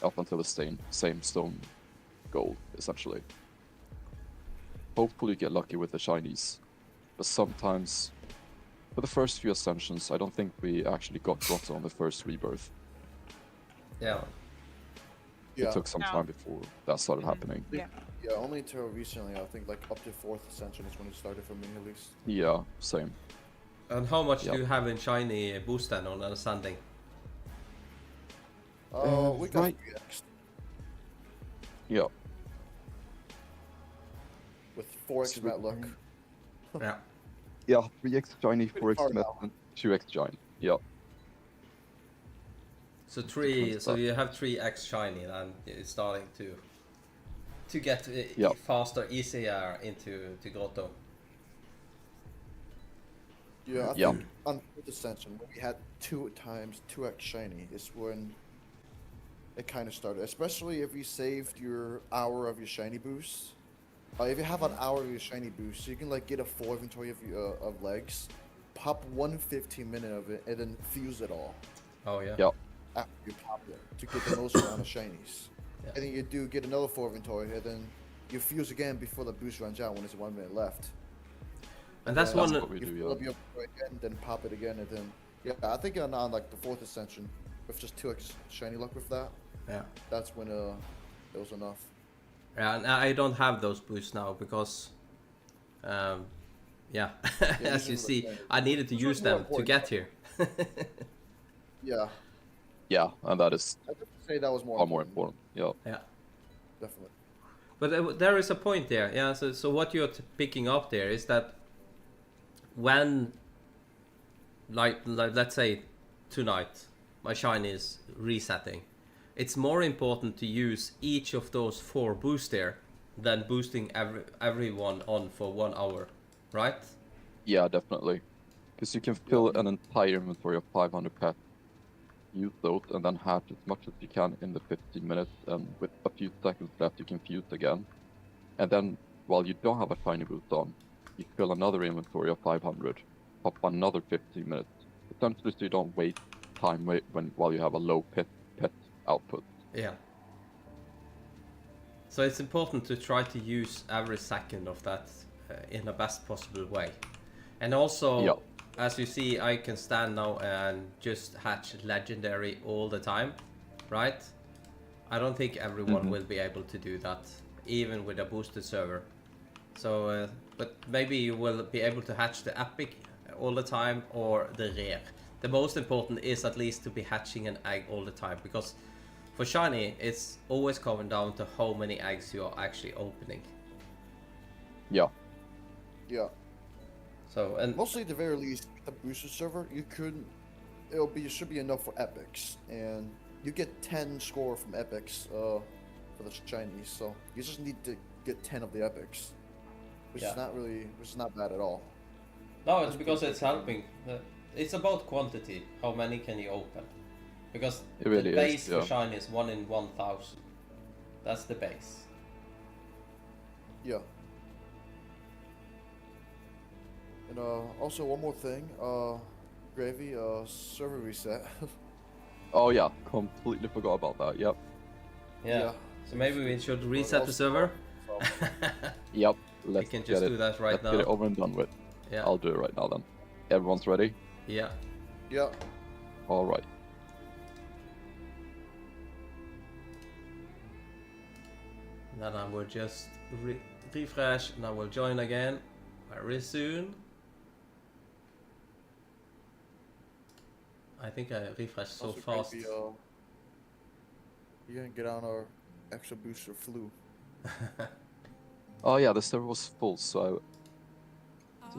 up until the same stone goal, essentially. Hopefully you get lucky with the shinies, but sometimes, for the first few ascensions, I don't think we actually got grotto on the first rebirth. Yeah. It took some time before that started happening. Yeah. Yeah, only until recently. I think like up to 4th ascension is when it started for me at least. Yeah, same. And how much do you have in shiny boost then on ascending? We got right. 3x. Yeah. With 4x mat luck. Yeah. Yeah, 3x shiny, Pretty 4x far met, now. and 2x giant. Yeah. So you have 3x shiny, and it's starting to get faster, easier into grotto. Yeah, I Yeah. think on 4th ascension, when we had 2 times 2x shiny, is when it kind of started. Especially if you saved your hour of your shiny boost. If you have an hour of your shiny boost, you can like get a full inventory of legs, pop 1 15-minute of it, and then fuse it all Oh yeah. Yeah. after you pop it to get the most amount of shinies. Yeah. And then you do get another full inventory, and then you fuse again before the boost runs out when there's 1 minute left. And that's That's one. what we You do, fill yeah. up your inventory again, then pop it again, and then I think on like the 4th ascension, with just 2x shiny luck with that, Yeah. that's when it was enough. Yeah, and I don't have those boosts now because, Yeah, as you these are see, the- I needed to these are use more them to important. get here. Yeah, Yeah, and that is I would say that was far more important. Yeah. Yeah. Definitely. But there is a point there. Yeah. So what you're picking up there is that when, like let's say, tonight, my shiny is resetting. It's more important to use each of those 4 boosts there than boosting everyone on for 1 hour, right? Yeah, definitely. Because you can fill an entire inventory of 500 pets, use those, and then hatch as much as you can in the 15 minutes, and with a few seconds left, you can fuse again. And then, while you don't have a shiny boost on, you fill another inventory of 500, pop another 15 minutes, essentially so you don't waste time while you have a low pet output. Yeah. So it's important to try to use every second of that in the best possible way. And also, as you see, I can stand now and just hatch legendary all the time, right? I don't think everyone will be able to do that, even with a boosted server. So, but maybe you will be able to hatch the epic all the time or the rare. The most important is at least to be hatching an egg all the time, because for shiny, it's always coming down to how many eggs you are actually opening. Yeah. Yeah. So, and Mostly at the very least, the booster server, it should be enough for epics, and you get 10 score from epics for the shinies, so you just need to get 10 of the epics, which is not bad at all. no, it's because it's helping. It's about quantity. How many can you open? Because It really the base is, yeah. for shiny is 1 in 1,000. That's the base. Yeah. And also one more thing, Gravy, server reset. Oh yeah, completely forgot about that. Yep. Yeah. So maybe we should reset the server. Yep. We Let's can get just it. do that right Let's now. get it over and done with. Yeah. I'll do it right now then. Everyone's ready? Yeah. Yeah. All right. Then I will just refresh and I will join again very soon. I think I refreshed so Also, fast. Gravy, you gonna get on our extra booster flu. Oh yeah, the server was full, so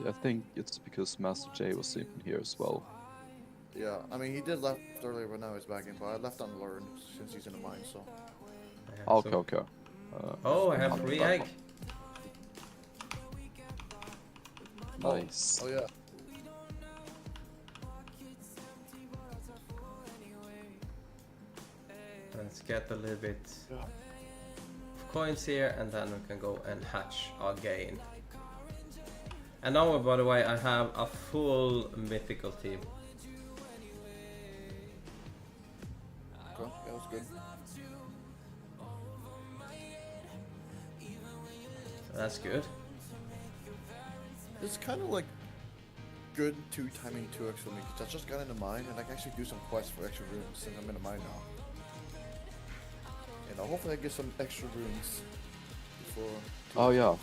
I think it's because Master J was sleeping here as well. Yeah, I mean he did left earlier, but now he's back in. But I left unlearned since he's in the mine, so. Yeah, Okay, so- okay. Oh, I have 3 egg. Nice. Oh yeah. Let's get a little bit. Yeah. Of coins here, and then we can go and hatch again. And now, by the way, I have a full mythical team. Okay, yeah, that's good. So that's good. It's kind of like good 2 timing 2x for me, because I just got into mine, and I can actually do some quests for extra runes since I'm into mine now. And hopefully I get some extra runes before. Oh yeah.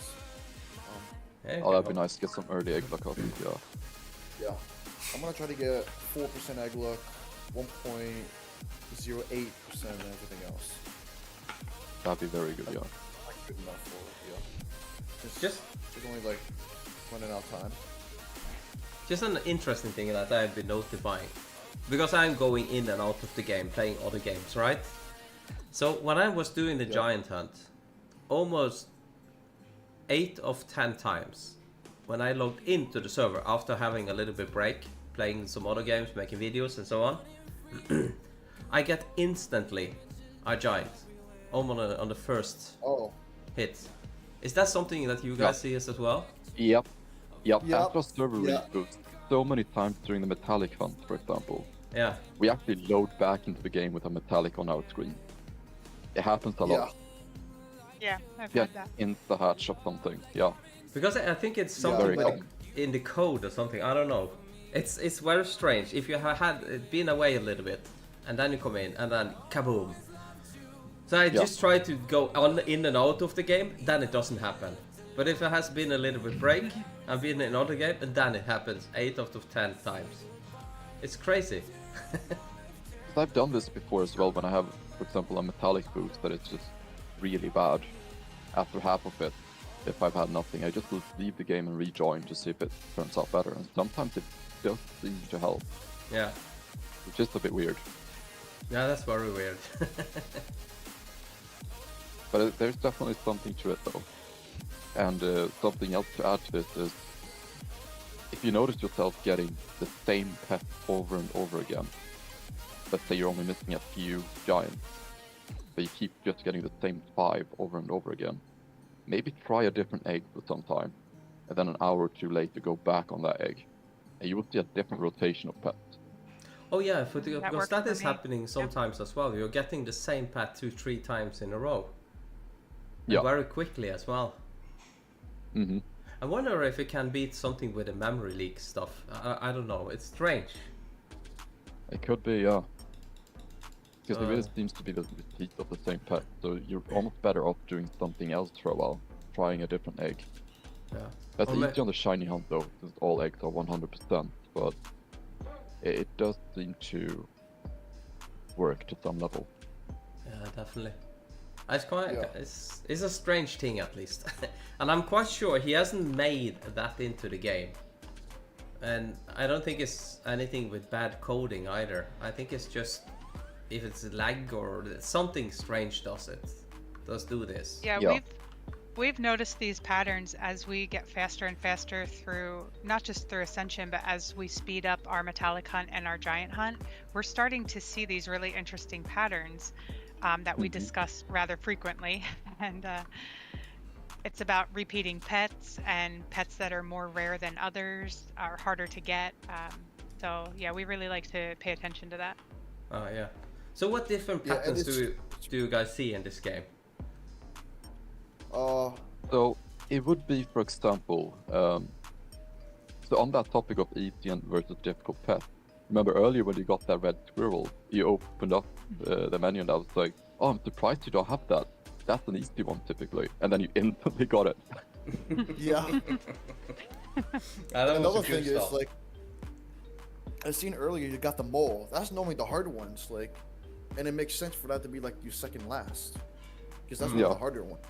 Hey, Oh, that'd be nice to get some early egg luck, I think, yeah. Yeah. I'm gonna try to get 4% egg luck, 1.08% and everything else. That'd be very good, yeah. Not good enough for it, yeah. Just only like running out of time. Just an interesting thing that I've been notifying, because I'm going in and out of the game, playing other games, right? So when I was doing the giant hunt, almost 8 of 10 times, when I logged into the server after having a little bit break, playing some other games, making videos and so on, I get instantly a giant, almost on the first hit. Is that something that you guys see as well? Yep. After a server reboot, so many times during the metallic hunt, for example, we actually load back into the game with a metallic on our screen. It happens a lot. Yeah, I've heard that. Insta hatch of something, yeah. Because I think it's something like in the code or something, I don't know. It's very strange. If you had been away a little bit, and then you come in, and then kaboom. So I just try to go in and out of the game, then it doesn't happen. But if it has been a little bit break, I've been in another game, and then it happens 8 out of 10 times. It's crazy. I've done this before as well, when I have, for example, a metallic boost that is just really bad. After half of it, if I've had nothing, I just will leave the game and rejoin to see if it turns out better. And sometimes it does seem to help. Yeah. Which is a bit weird. Yeah, that's very weird. But there's definitely something to it though. And something else to add to this is, if you notice yourself getting the same pet over and over again, let's say you're only missing a few giants, but you keep just getting the same 5 over and over again, maybe try a different egg for some time, and then an hour or 2 later go back on that egg, and you will see a different rotation of pets. Oh yeah, because that is happening sometimes as well. You're getting the same pet 2-3 times in a row. Yeah. Very quickly as well. Mm-hmm. I wonder if it can beat something with the memory leak stuff. I don't know. It's strange. It could be, yeah. Because there really seems to be the repeat of the same pet, so you're almost better off doing something else for a while, trying a different egg. Yeah. That's easy on the shiny hunt though, since all eggs are 100%, but it does seem to work to some level. Yeah, definitely. It's quite. It's a strange thing at least, and I'm quite sure he hasn't made that into the game. And I don't think it's anything with bad coding either. I think it's just if it's lag or something strange does do this. Yeah. We've noticed these patterns as we get faster and faster through, not just through Ascension, but as we speed up our metallic hunt and our giant hunt. We're starting to see these really interesting patterns that we discuss rather frequently. And it's about repeating pets, and pets that are more rare than others are harder to get. So yeah, we really like to pay attention to that. Oh yeah. So what different patterns do you guys see in this game? So it would be, for example, so on that topic of easy and versus difficult pets, remember earlier when you got that red squirrel, you opened up the menu and I was like, oh, I'm surprised you don't have that. That's an easy one typically. And then you instantly got it. Yeah. Another thing is, like, I've seen earlier you got the mole. That's normally the hard ones, like, and it makes sense for that to be like your second last, because that's one of the harder ones.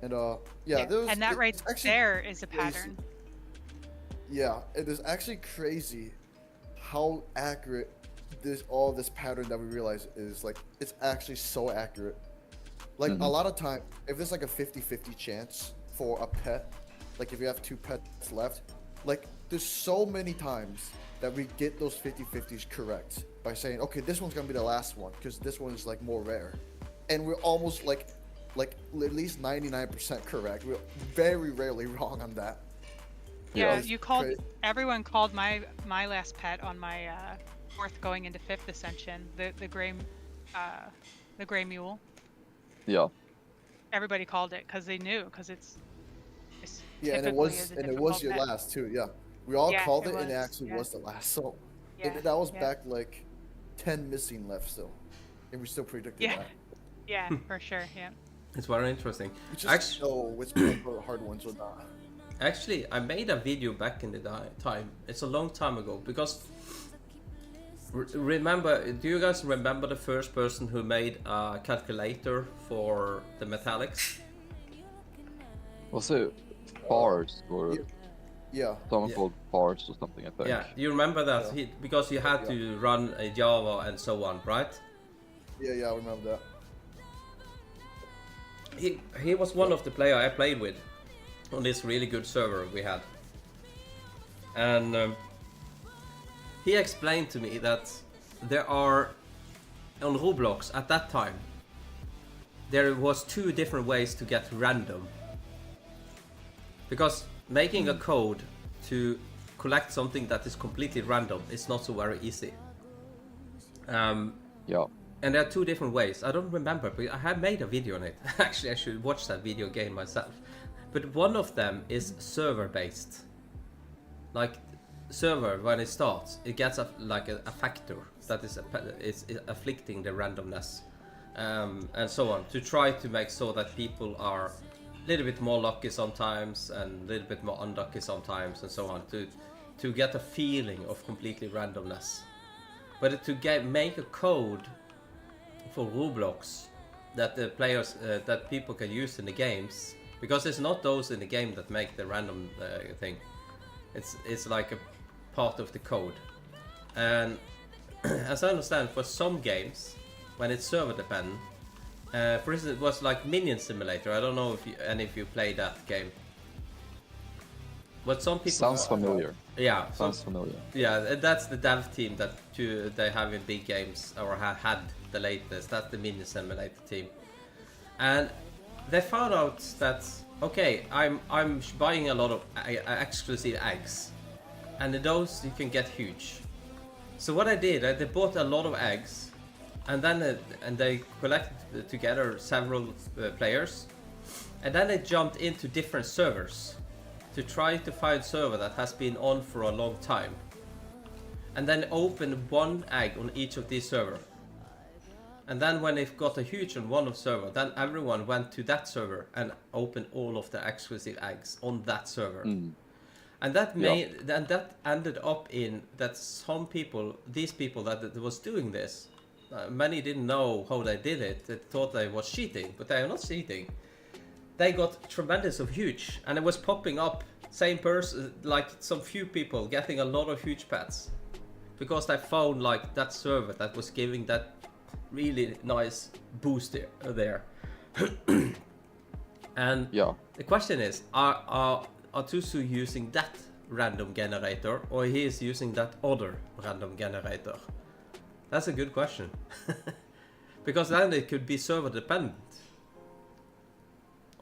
And and that right there is a pattern. Yeah, it is actually crazy how accurate all this pattern that we realize is. Like, it's actually so accurate. Like, a lot of time, if there's like a 50-50 chance for a pet, like if you have 2 pets left, like there's so many times that we get those 50-50s correct by saying, okay, this one's gonna be the last one because this one is like more rare. and we're almost like at least 99% correct. We're very rarely wrong on that. Yeah, It's you called. crazy. Everyone called my last pet on my 4th going into 5th ascension, the gray mule. Yeah. Everybody called it because they knew, because it's Yeah, and it was your pet. last too. Yeah, we all Yeah, called it it, and it was, actually yeah. was the last. So Yeah, that was yeah. back like 10 missing left still, and we still predicted Yeah, that. yeah, for sure. Yeah. It's very interesting. We just know which ones were the hard ones or not. Actually, I made a video back in the time. It's a long time ago because remember, do you guys remember the first person who made a calculator for the metallics? Was it Bars or Yeah. someone called Bars or something? I think. Yeah, you remember that? Yeah. Because you had to run a Java and so on, right? Yeah, I remember that. He was one of the players I played with on this really good server we had, and he explained to me that there are on Roblox at that time there was 2 different ways to get random, because making a code to collect something that is completely random is not so very easy. Yeah. And there are 2 different ways. I don't remember, but I have made a video on it. Actually, I should watch that video again myself. But one of them is server-based. Like, server, when it starts, it gets a factor that is afflicting the randomness. And so on, to try to make so that people are a little bit more lucky sometimes and a little bit more unlucky sometimes, and so on, to get a feeling of completely randomness. But to make a code for Roblox that the players that people can use in the games, because it's not those in the game that make the random thing. It's like a part of the code. And as I understand, for some games, when it's server dependent, for instance, it was like Minion Simulator. I don't know if any of you played that game. But some people Sounds familiar. Yeah, Sounds familiar. Yeah, that's the dev team that they have in big games, or have had the latest. That's the Minion Simulator team, and they found out that okay, I'm buying a lot of exclusive eggs, and those you can get huge. So what I did, they bought a lot of eggs, and then they collected together several players, and then they jumped into different servers to try to find server that has been on for a long time, and then open 1 egg on each of these servers. And then when they've got a huge on one of server, then everyone went to that server and opened all of the exclusive eggs on that server. And that that ended up in that some people, these people that was doing this, many didn't know how they did it. They thought they was cheating, but they are not cheating. They got tremendous of huge, and it was popping up same person, like some few people getting a lot of huge pets, because they found like that server that was giving that really nice boost there. And the question is, are Tusu using that random generator, or he is using that other random generator? That's a good question. Because then it could be server dependent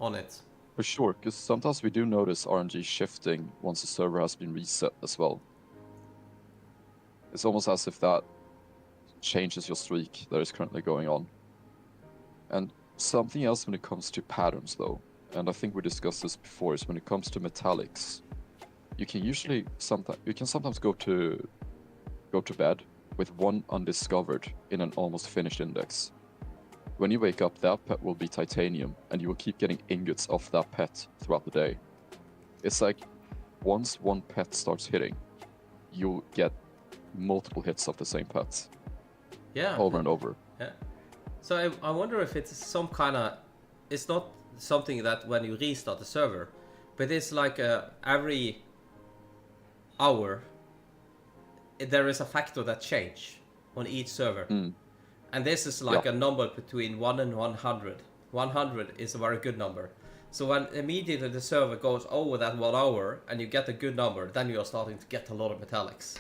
on it. For sure, because sometimes we do notice RNG shifting once the server has been reset as well. It's almost as if that changes your streak that is currently going on. And something else when it comes to patterns though, and I think we discussed this before, is when it comes to metallics, you can sometimes go to bed with 1 undiscovered in an almost finished index. When you wake up, that pet will be titanium, and you will keep getting ingots off that pet throughout the day. It's like, once 1 pet starts hitting, you'll get multiple hits of the same pet. Yeah. Over and over. Yeah. So I wonder if it's some kind of, it's not something that when you restart the server, but it's like every hour, there is a factor that change on each server. And this is like a number between 1 and 100. 100 is a very good number. So when immediately the server goes over that 1 hour and you get a good number, then you are starting to get a lot of metallics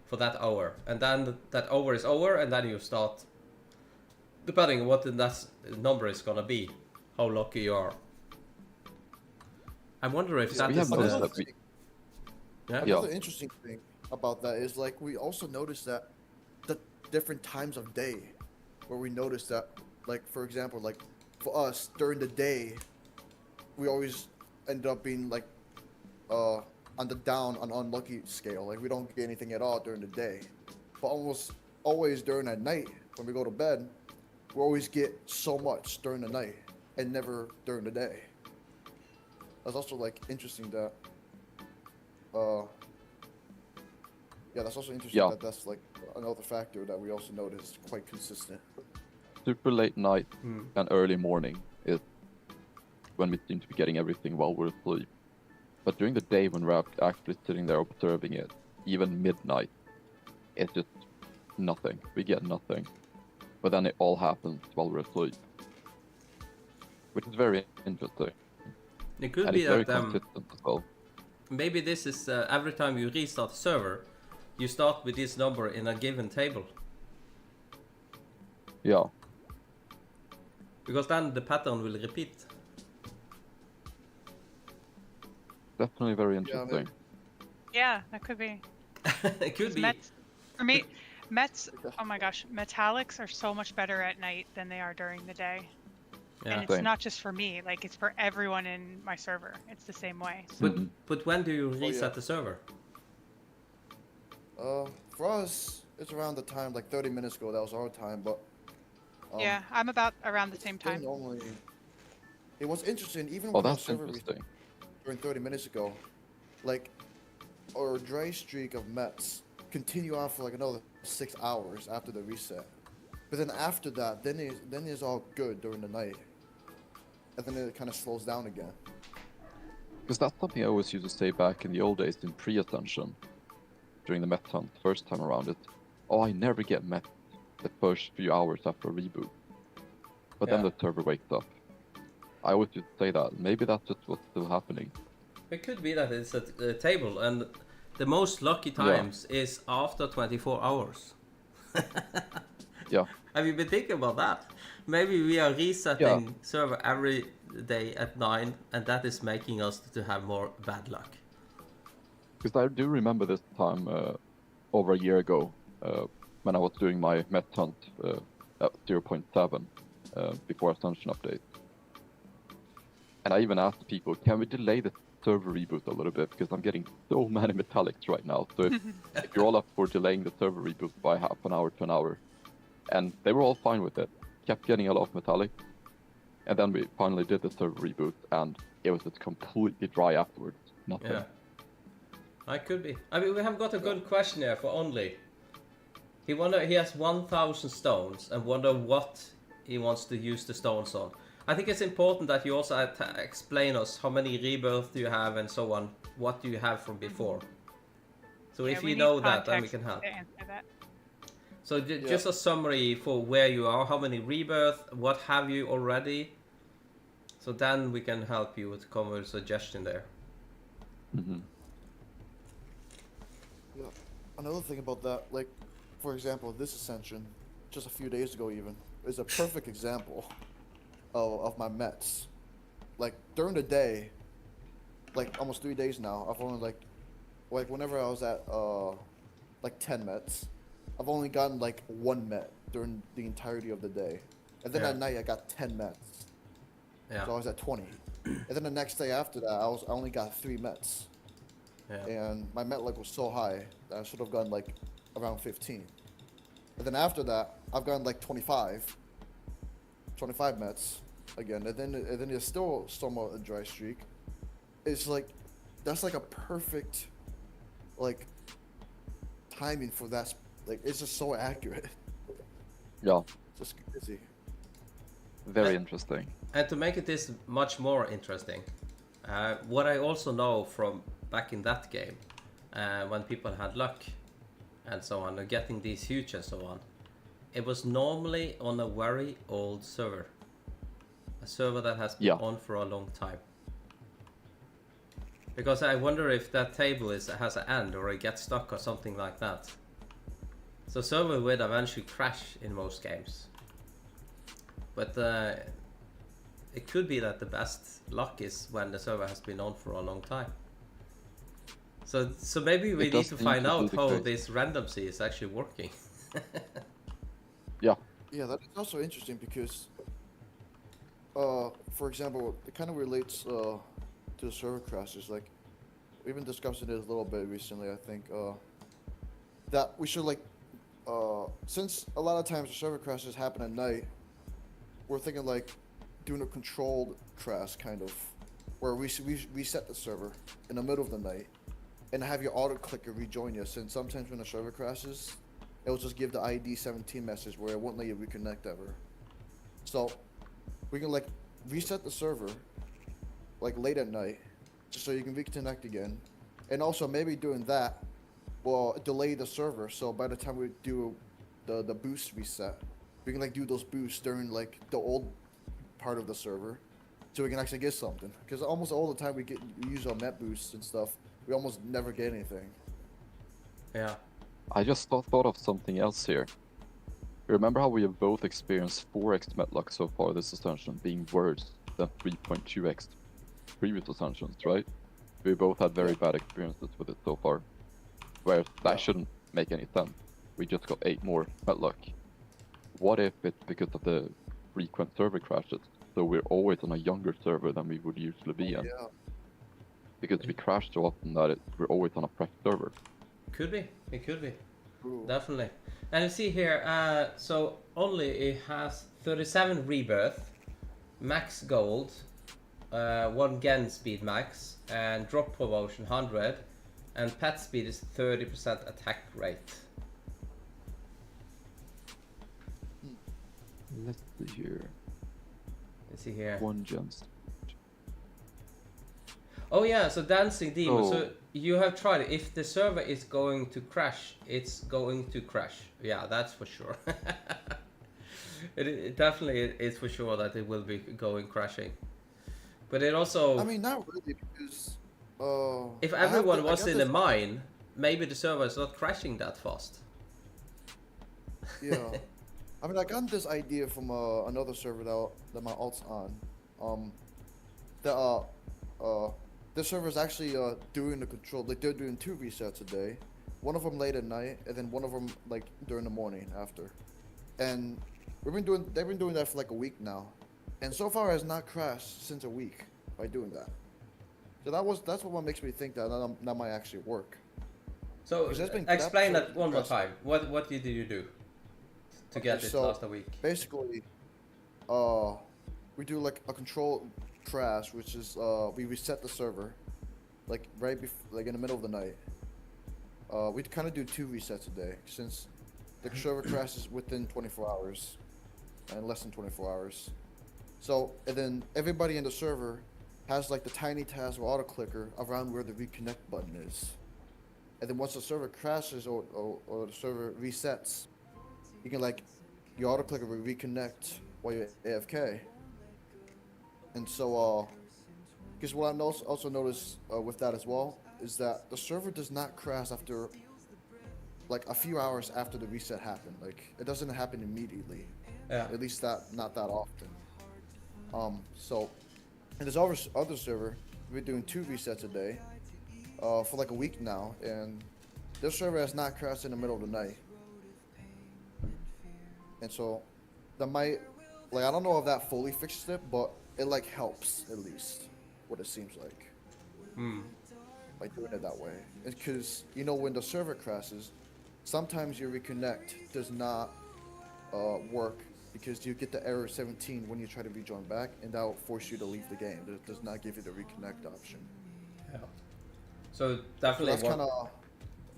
for that hour. And then that hour is over, and then you start depending on what that number is gonna be, how lucky you are. I wonder if that we is have noticed that we... Another interesting thing about that is like we also noticed that the different times of day, where we noticed that, like for example, like for us during the day, we always end up being like on the down on unlucky scale. Like we don't get anything at all during the day, but almost always during the night when we go to bed, we always get so much during the night and never during the day. That's also like interesting that that's also interesting that that's like another factor that we also noticed quite consistent. Super late night and early morning is when we seem to be getting everything while we're asleep. But during the day when we're actually sitting there observing it, even midnight, it's just nothing. We get nothing. But then it all happens while we're asleep. Which is very interesting. It could and be it's very that consistent as well. maybe this is every time you restart the server, you start with this number in a given table. Yeah. Because then the pattern will repeat. Definitely very interesting. Yeah, that could be. It could be. For me, oh my gosh, metallics are so much better at night than they are during the day. Yeah. And it's not just for me, like it's for everyone in my server. It's the same way. So. But when do you reset the server? For us, it's around the time, like 30 minutes ago, that was our time, but... yeah, I'm about around the same time. Normally, it was interesting, even when our server reset during 30 minutes ago, like, our dry streak of Mets continue on for like another 6 hours after the reset. But then after that, then it's all good during the night. And then it kind of slows down again. Because that's something I always used to say back in the old days in pre-ascension. During the Met hunt, first time around it. Oh, I never get Met the first few hours after a reboot. But then the server wakes up. I always used to say that. Maybe that's just what's still happening. It could be that it's a table, and the most lucky times is after 24 hours. Yeah. Have you been thinking about that? Maybe we are resetting server every day at 9, and that is making us to have more bad luck. Because I do remember this time over a year ago when I was doing my Met hunt at 0.7 before Ascension update. And I even asked people, can we delay the server reboot a little bit? Because I'm getting so many metallics right now. So if you're all up for delaying the server reboot by half an hour to an hour. And they were all fine with it. Kept getting a lot of metallic. And then we finally did the server reboot and it was just completely dry afterwards. Nothing. Yeah. I could be. I mean, we have got a good question here for Only. He has 1,000 stones and wonder what he wants to use the stones on. I think it's important that you also explain us how many rebirths you have and so on. What do you have from before? So if you know that, then we can help. So just a summary for where you are, how many rebirths, what have you already? So then we can help you with come with a suggestion there. Yeah. Another thing about that, like, for example, this Ascension, just a few days ago even, is a perfect example of my Mets. Like, during the day, like, almost 3 days now, I've only, like whenever I was at, like, 10 Mets, I've only gotten, like, 1 Met during the entirety of the day. And then at night, I got 10 Mets. Yeah. So I was at 20. And then the next day after that, I only got 3 Mets. Yeah. And my Met luck was so high that I should have gotten, like, around 15. And then after that, I've gotten, like, 25 Mets again. And then there's still somewhat a dry streak. It's like, that's like a perfect, like, timing for that. Like, it's just so accurate. Yeah. Just crazy. Very interesting. And to make it this much more interesting, what I also know from back in that game, when people had luck and so on, getting these huge and so on, it was normally on a very old server. A server that has been on for a long time. Because I wonder if that table has an end or it gets stuck or something like that. So server would eventually crash in most games. But it could be that the best luck is when the server has been on for a long time. So maybe we need to find out how this randomcy is actually working. Yeah. Yeah, that is also interesting because, for example, it kind of relates to the server crashes. Like, we've been discussing it a little bit recently. I think that we should since a lot of times the server crashes happen at night, we're thinking like doing a controlled crash kind of, where we reset the server in the middle of the night and have your auto clicker rejoin you. Since sometimes when the server crashes, it will just give the ID 17 message where it won't let you reconnect ever. So we can like reset the server like late at night just so you can reconnect again. And also maybe doing that will delay the server, so by the time we do the boost reset, we can like do those boosts during like the old part of the server so we can actually get something. Because almost all the time we use our met boosts and stuff, we almost never get anything. Yeah. I just thought of something else here. Remember how we have both experienced 4x met luck so far this ascension being worse than 3.2x previous ascensions, right? We both had very bad experiences with it so far. Where that shouldn't make any sense. We just got 8 more met luck. What if it's because of the frequent server crashes? So we're always on a younger server than we would usually be in. Yeah. Because we crash so often that we're always on a fresh server. Could be. It could be. Ooh. Definitely. And you see here, so only it has 37 rebirth, max gold, 1 gen speed max, and drop promotion 100, and pet speed is 30% attack rate. Let's see here. Let's see here. 1 gems. Oh yeah, so Dancing Demon. Oh. So you have tried it. If the server is going to crash, it's going to crash. Yeah, that's for sure. it definitely is for sure that it will be going crashing. But it also... I mean, not really, because... if everyone was in the mine, maybe the server is not crashing that fast. Yeah. I mean, I got this idea from another server that my alt's on. This server is actually doing the control. Like, they're doing 2 resets a day. One of them late at night, and then one of them like during the morning after. And they've been doing that for like a week now, and so far has not crashed since a week by doing that. So that's what makes me think that might actually work. So explain that one more time. What did you do to get it last a week? Basically, we do like a control crash, which is we reset the server, like like in the middle of the night. We kind of do 2 resets a day since the server crashes within 24 hours and less than 24 hours. So and then everybody in the server has like the tiny task or auto clicker around where the reconnect button is. And then once the server crashes or the server resets, you can like your auto clicker will reconnect while you're AFK. And so, because what I also noticed with that as well is that the server does not crash after like a few hours after the reset happened. Like it doesn't happen immediately. Yeah. At least not that often. So, and this other server, we're doing 2 resets a day for like a week now, and this server has not crashed in the middle of the night. And so, that might, like, I don't know if that fully fixed it, but it like helps at least, what it seems like. By doing it that way. It's because, you know, when the server crashes, sometimes your reconnect does not work because you get the error 17 when you try to rejoin back, and that will force you to leave the game. It does not give you the reconnect option. Yeah. So definitely So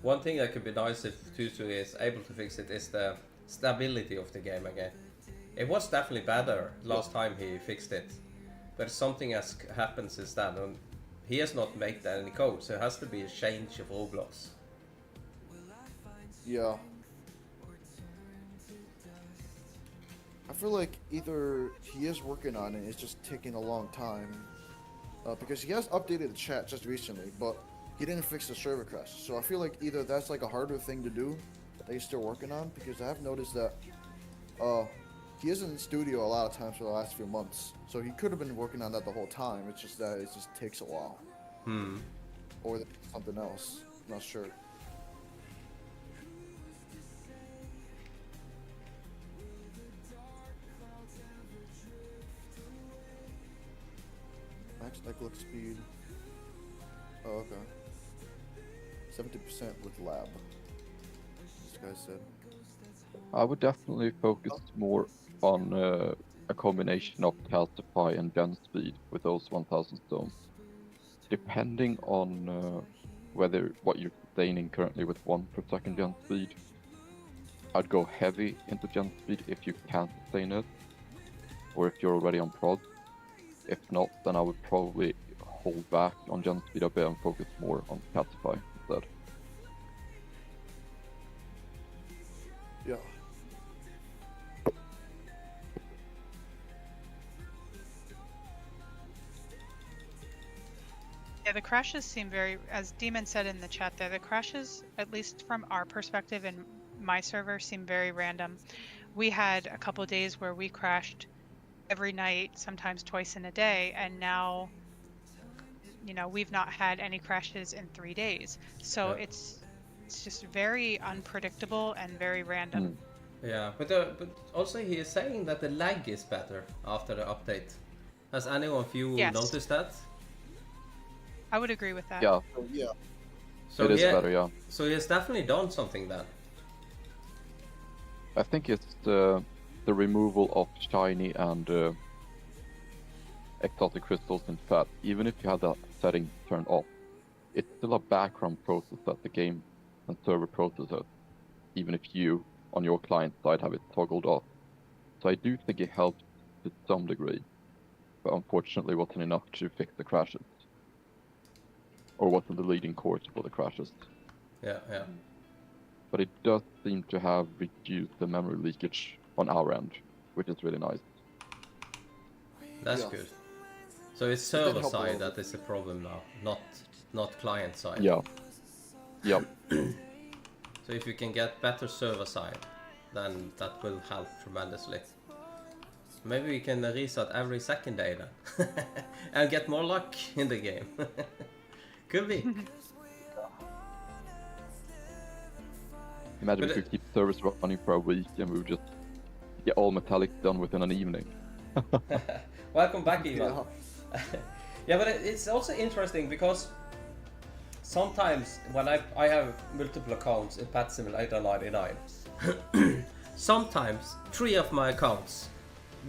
one thing that could be nice if Tutu is able to fix it is the stability of the game again. It was definitely better last time he fixed it, but something has happened since then, and he has not made any code, so it has to be a change of Roblox. Yeah. I feel like either he is working on it, it's just taking a long time, because he has updated the chat just recently, but he didn't fix the server crash. So I feel like either that's like a harder thing to do that he's still working on, because I have noticed that he is in the studio a lot of times for the last few months, so he could have been working on that the whole time. It's just that it just takes a while. Or something else. I'm not sure. Max cyclic speed. Oh, okay. 70% with lab. This guy said. I would definitely focus more on a combination of calcify and gen speed with those 1000 stones. Depending on what you're sustaining currently with 1 per second gen speed, I'd go heavy into gen speed if you can't sustain it, or if you're already on prod. If not, then I would probably hold back on gen speed a bit and focus more on calcify instead. Yeah. Yeah, the crashes seem very, as Demon said in the chat there, the crashes, at least from our perspective in my server, seem very random. We had a couple of days where we crashed every night, sometimes twice in a day, and now, you know, we've not had any crashes in 3 days. So it's just very unpredictable and very random. Yeah, but also he is saying that the lag is better after the update. Has anyone of you noticed that? I would agree with that. Yeah. Yeah. So it is better, yeah. So he has definitely done something then. I think it's the removal of shiny and exotic crystals in fat. Even if you have that setting turned off, it's still a background process that the game and server processes, even if you, on your client side, have it toggled off. So I do think it helps to some degree, but unfortunately wasn't enough to fix the crashes. Or wasn't the leading cause for the crashes. Yeah. But it does seem to have reduced the memory leakage on our end, which is really nice. That's good. So it's server side that is the problem now, not client side. Yeah. Yep. So if you can get better server side, then that will help tremendously. Maybe we can reset every second day then, and get more luck in the game. Could be. Imagine if we keep servers running for a week and we would just get all metallics done within an evening. Welcome back, Ivan. Yeah, but it's also interesting because sometimes when I have multiple accounts in Pet Simulator 99, sometimes 3 of my accounts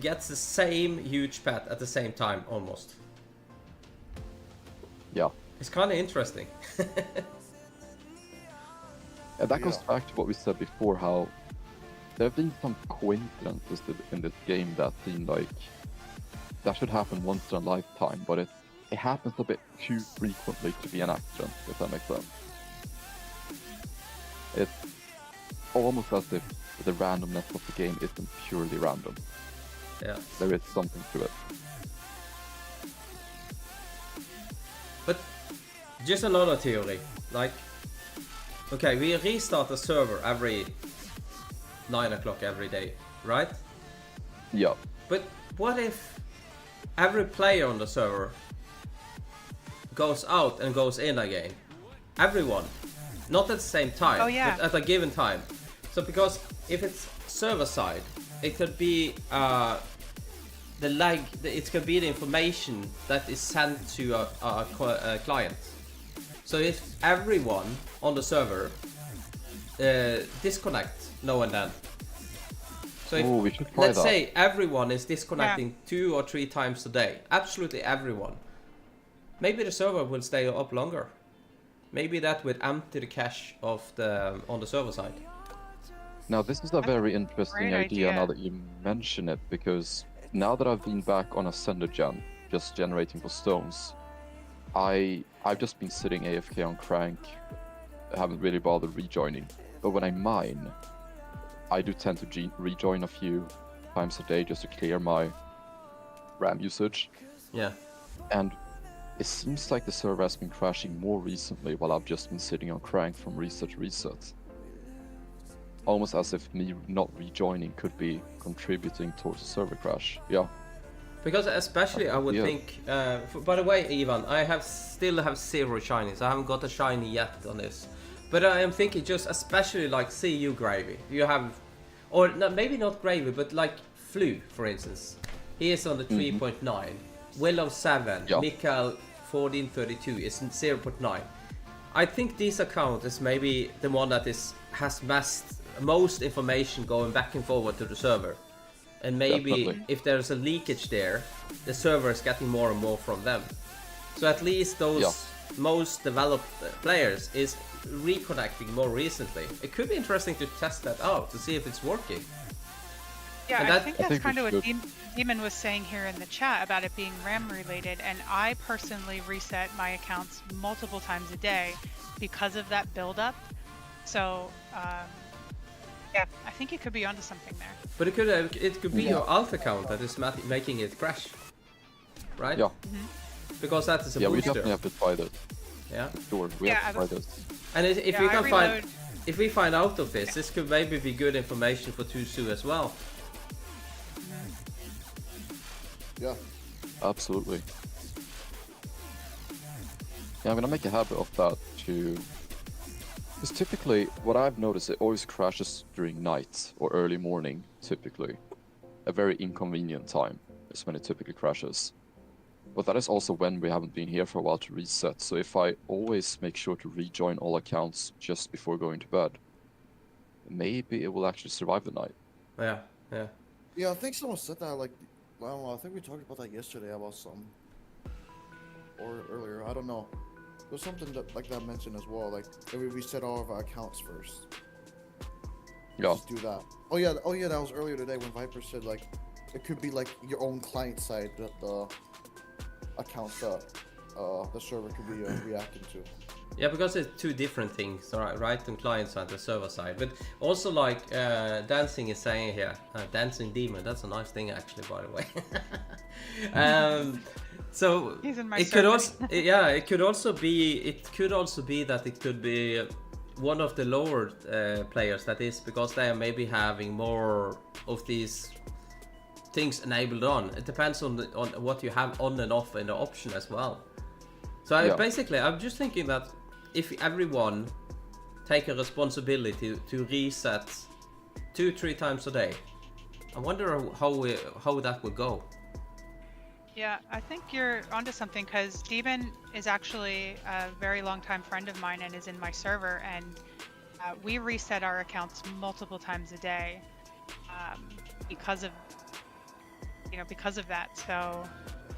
gets the same huge pet at the same time almost. Yeah. It's kind of interesting. And that goes back to what we said before, how there have been some coincidences in this game that seem like that should happen once in a lifetime, but it happens a bit too frequently to be an accident, if that makes sense. It's almost as if the randomness of the game isn't purely random. Yeah. There is something to it. But just another theory, like, okay, we restart the server every 9 o'clock every day, right? Yeah. But what if every player on the server goes out and goes in again? Everyone. Not at the same time, but at a given time. So because if it's server side, it could be the lag, it could be the information that is sent to a client. So if everyone on the server disconnect now and then. So if, we should try let's that. say everyone is disconnecting 2 or 3 times a day, absolutely everyone. Maybe the server will stay up longer. Maybe that would empty the cache of on the server side. Now this is a very interesting idea now that you mention it, because now that I've been back on Ascender Gen, just generating for stones, I've just been sitting AFK on Crank, I haven't really bothered rejoining. But when I mine, I do tend to rejoin a few times a day just to clear my RAM usage. Yeah. And it seems like the server has been crashing more recently while I've just been sitting on Crank from reset to reset. almost as if me not rejoining could be contributing towards a server crash. Yeah. Because especially I would think, by the way, Ivan, I still have 0 shinies. I haven't got a shiny yet on this. But I am thinking just especially like, see you, Gravy. You have, or no, maybe not Gravy, but like Flu, for instance. He is on the 3.9. Willow 7. Yeah. Mikael 1432 is 0.9. I think this account is maybe the one that has most information going back and forward to the server. And maybe Definitely. if there's a leakage there, the server is getting more and more from them. So at least those most developed players is reconnecting more recently. It could be interesting to test that out to see if it's working. Yeah, And I think that's think kind of it's what good. Demon was saying here in the chat about it being RAM related, and I personally reset my accounts multiple times a day because of that buildup. So, yeah, I think you could be onto something there. But it could be your alt account that is making it crash, right? Yeah. Because that is a Yeah, we booster. definitely have to try this. Yeah. Sure, we have to try this. And if Yeah, we I can reload. if we find out of this, this could maybe be good information for Tusu as well. Yeah. Absolutely. Yeah, I'm gonna make a habit of that too. Because typically, what I've noticed, it always crashes during night or early morning, typically. A very inconvenient time is when it typically crashes. But that is also when we haven't been here for a while to reset, so if I always make sure to rejoin all accounts just before going to bed, maybe it will actually survive the night. Yeah, yeah. Yeah, I think someone said that, like, I don't know, I think we talked about that yesterday about some, or earlier, I don't know. There's something that, like that mentioned as well, like, if we reset all of our accounts first. Yeah. Just do that. Oh yeah, that was earlier today when Viper said, like, it could be, like, your own client side that the accounts that the server could be reacting to. Yeah, because it's two different things, right? On client side, the server side. But also, like Dancing is saying here, Dancing Demon. That's a nice thing, actually, by the way. So He's in my it could server. also, yeah, it could also be that it could be one of the lower players. That is because they are maybe having more of these things enabled on. It depends on what you have on and off in the option as well. So basically, I'm just thinking that if everyone take a responsibility to reset 2-3 times a day, I wonder how that would go. Yeah, I think you're onto something because Demon is actually a very long time friend of mine and is in my server, and we reset our accounts multiple times a day because of that. So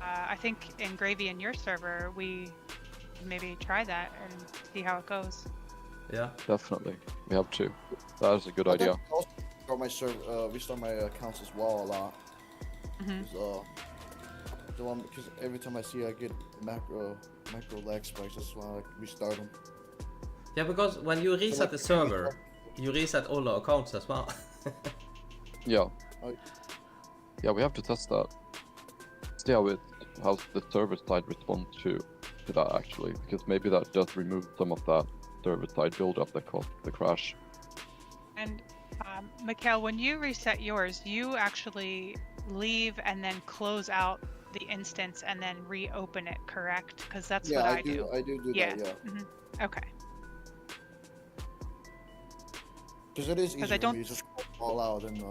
I think in Gravy in your server, we maybe try that and see how it goes. Yeah, Definitely. We have to. That is a good I idea. think also restart my accounts as well a lot. Because every time I see I get micro lag spikes, that's why I restart them. yeah, because when you reset the server, you reset all the accounts as well. Yeah. Oh. Yeah, we have to test that. See how the server side responds to that actually, because maybe that does remove some of that server side build-up that caused the crash. And Mikhail, when you reset yours, you actually leave and then close out the instance and then reopen it, correct? Because that's what I do. I do that, yeah. Okay. Because it is easy I for don't- me to just all out and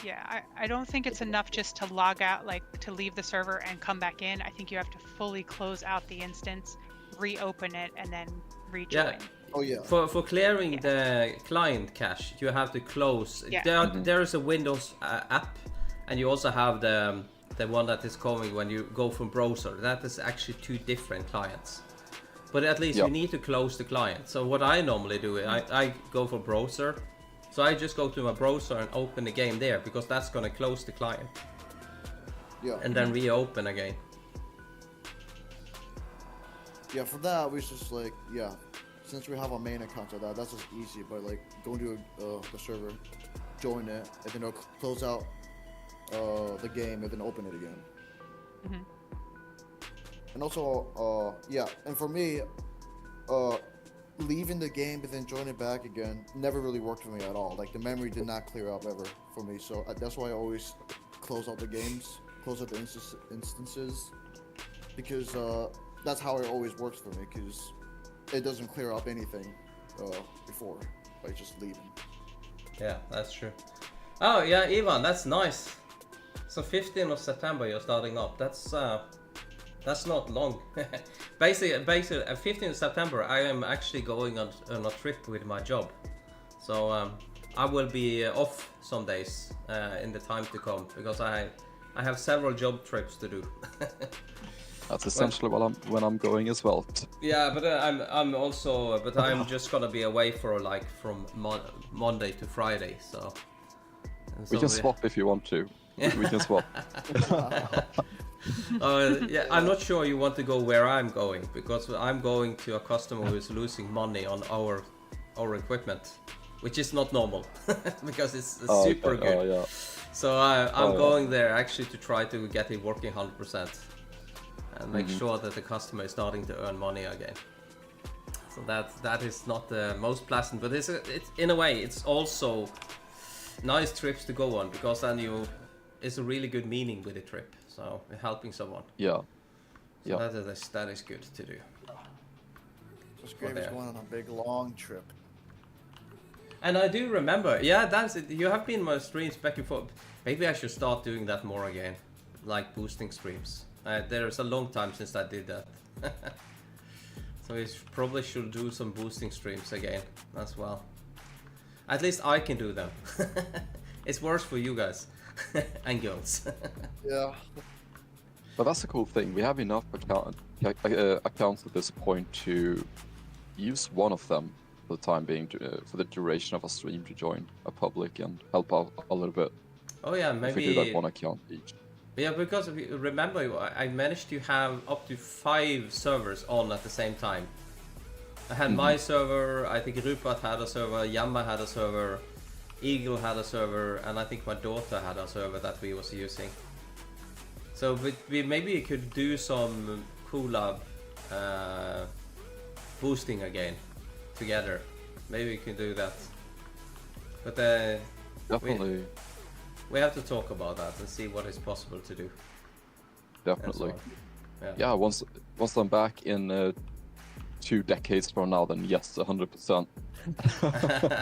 Yeah, I don't think it's enough just to log out, like to leave the server and come back in. I think you have to fully close out the instance, reopen it, and then rejoin. Yeah. oh yeah. For clearing the client cache, you have to close. Yeah. There is a Windows app, and you also have the one that is coming when you go from browser. That is actually two different clients. But at least you need to close the client. So what I normally do, I go for browser. So I just go to my browser and open the game there, because that's gonna close the client. Yeah. And then reopen again. Yeah, for that we just like since we have a main account of that's just easy. But like go to the server, join it, and then it'll close out the game and then open it again. And also and for me leaving the game but then joining back again never really worked for me at all. Like the memory did not clear up ever for me, so that's why I always close out the games, close out the instances, because that's how it always works for me, because it doesn't clear up anything before by just leaving. Yeah, that's true. Oh yeah, Ivan, that's nice. So 15th of September you're starting up. That's not long. basically 15th of September I am actually going on a trip with my job. So I will be off some days in the time to come, because I have several job trips to do. That's essentially when I'm going as well. Yeah, but I'm also, but I'm just gonna be away for like from Monday to Friday, so we can swap if you want to. We can swap. Yeah, I'm not sure you want to go where I'm going, because I'm going to a customer who is losing money on our equipment, which is not normal because it's super good. Oh, yeah. So I'm going there actually to try to get it working 100% and make sure that the customer is starting to earn money again. So that is not the most pleasant, but it's in a way it's also nice trips to go on, because then it's a really good meaning with the trip. So helping someone. Yeah. So that is good to do. So Scravy's going on a big long trip. And I do remember, yeah, that's it. You have been in my streams back and forth. Maybe I should start doing that more again, like boosting streams. There's a long time since I did that. So we probably should do some boosting streams again as well. At least I can do them. It's worse for you guys and girls. Yeah. But that's a cool thing. We have enough accounts at this point to use one of them for the time being, for the duration of a stream, to join a public and help out a little bit. Oh yeah, maybe. If we do that one account each. Yeah, because if you remember, I managed to have up to 5 servers on at the same time. I had my server, I think Rupert had a server, Yamma had a server, Eagle had a server, and I think my daughter had a server that we was using. So we maybe could do some collab boosting again together. Maybe we can do that. But definitely. We have to talk about that and see what is possible to do. Definitely. Yeah. Once I'm back in 2 decades from now, then yes, 100%.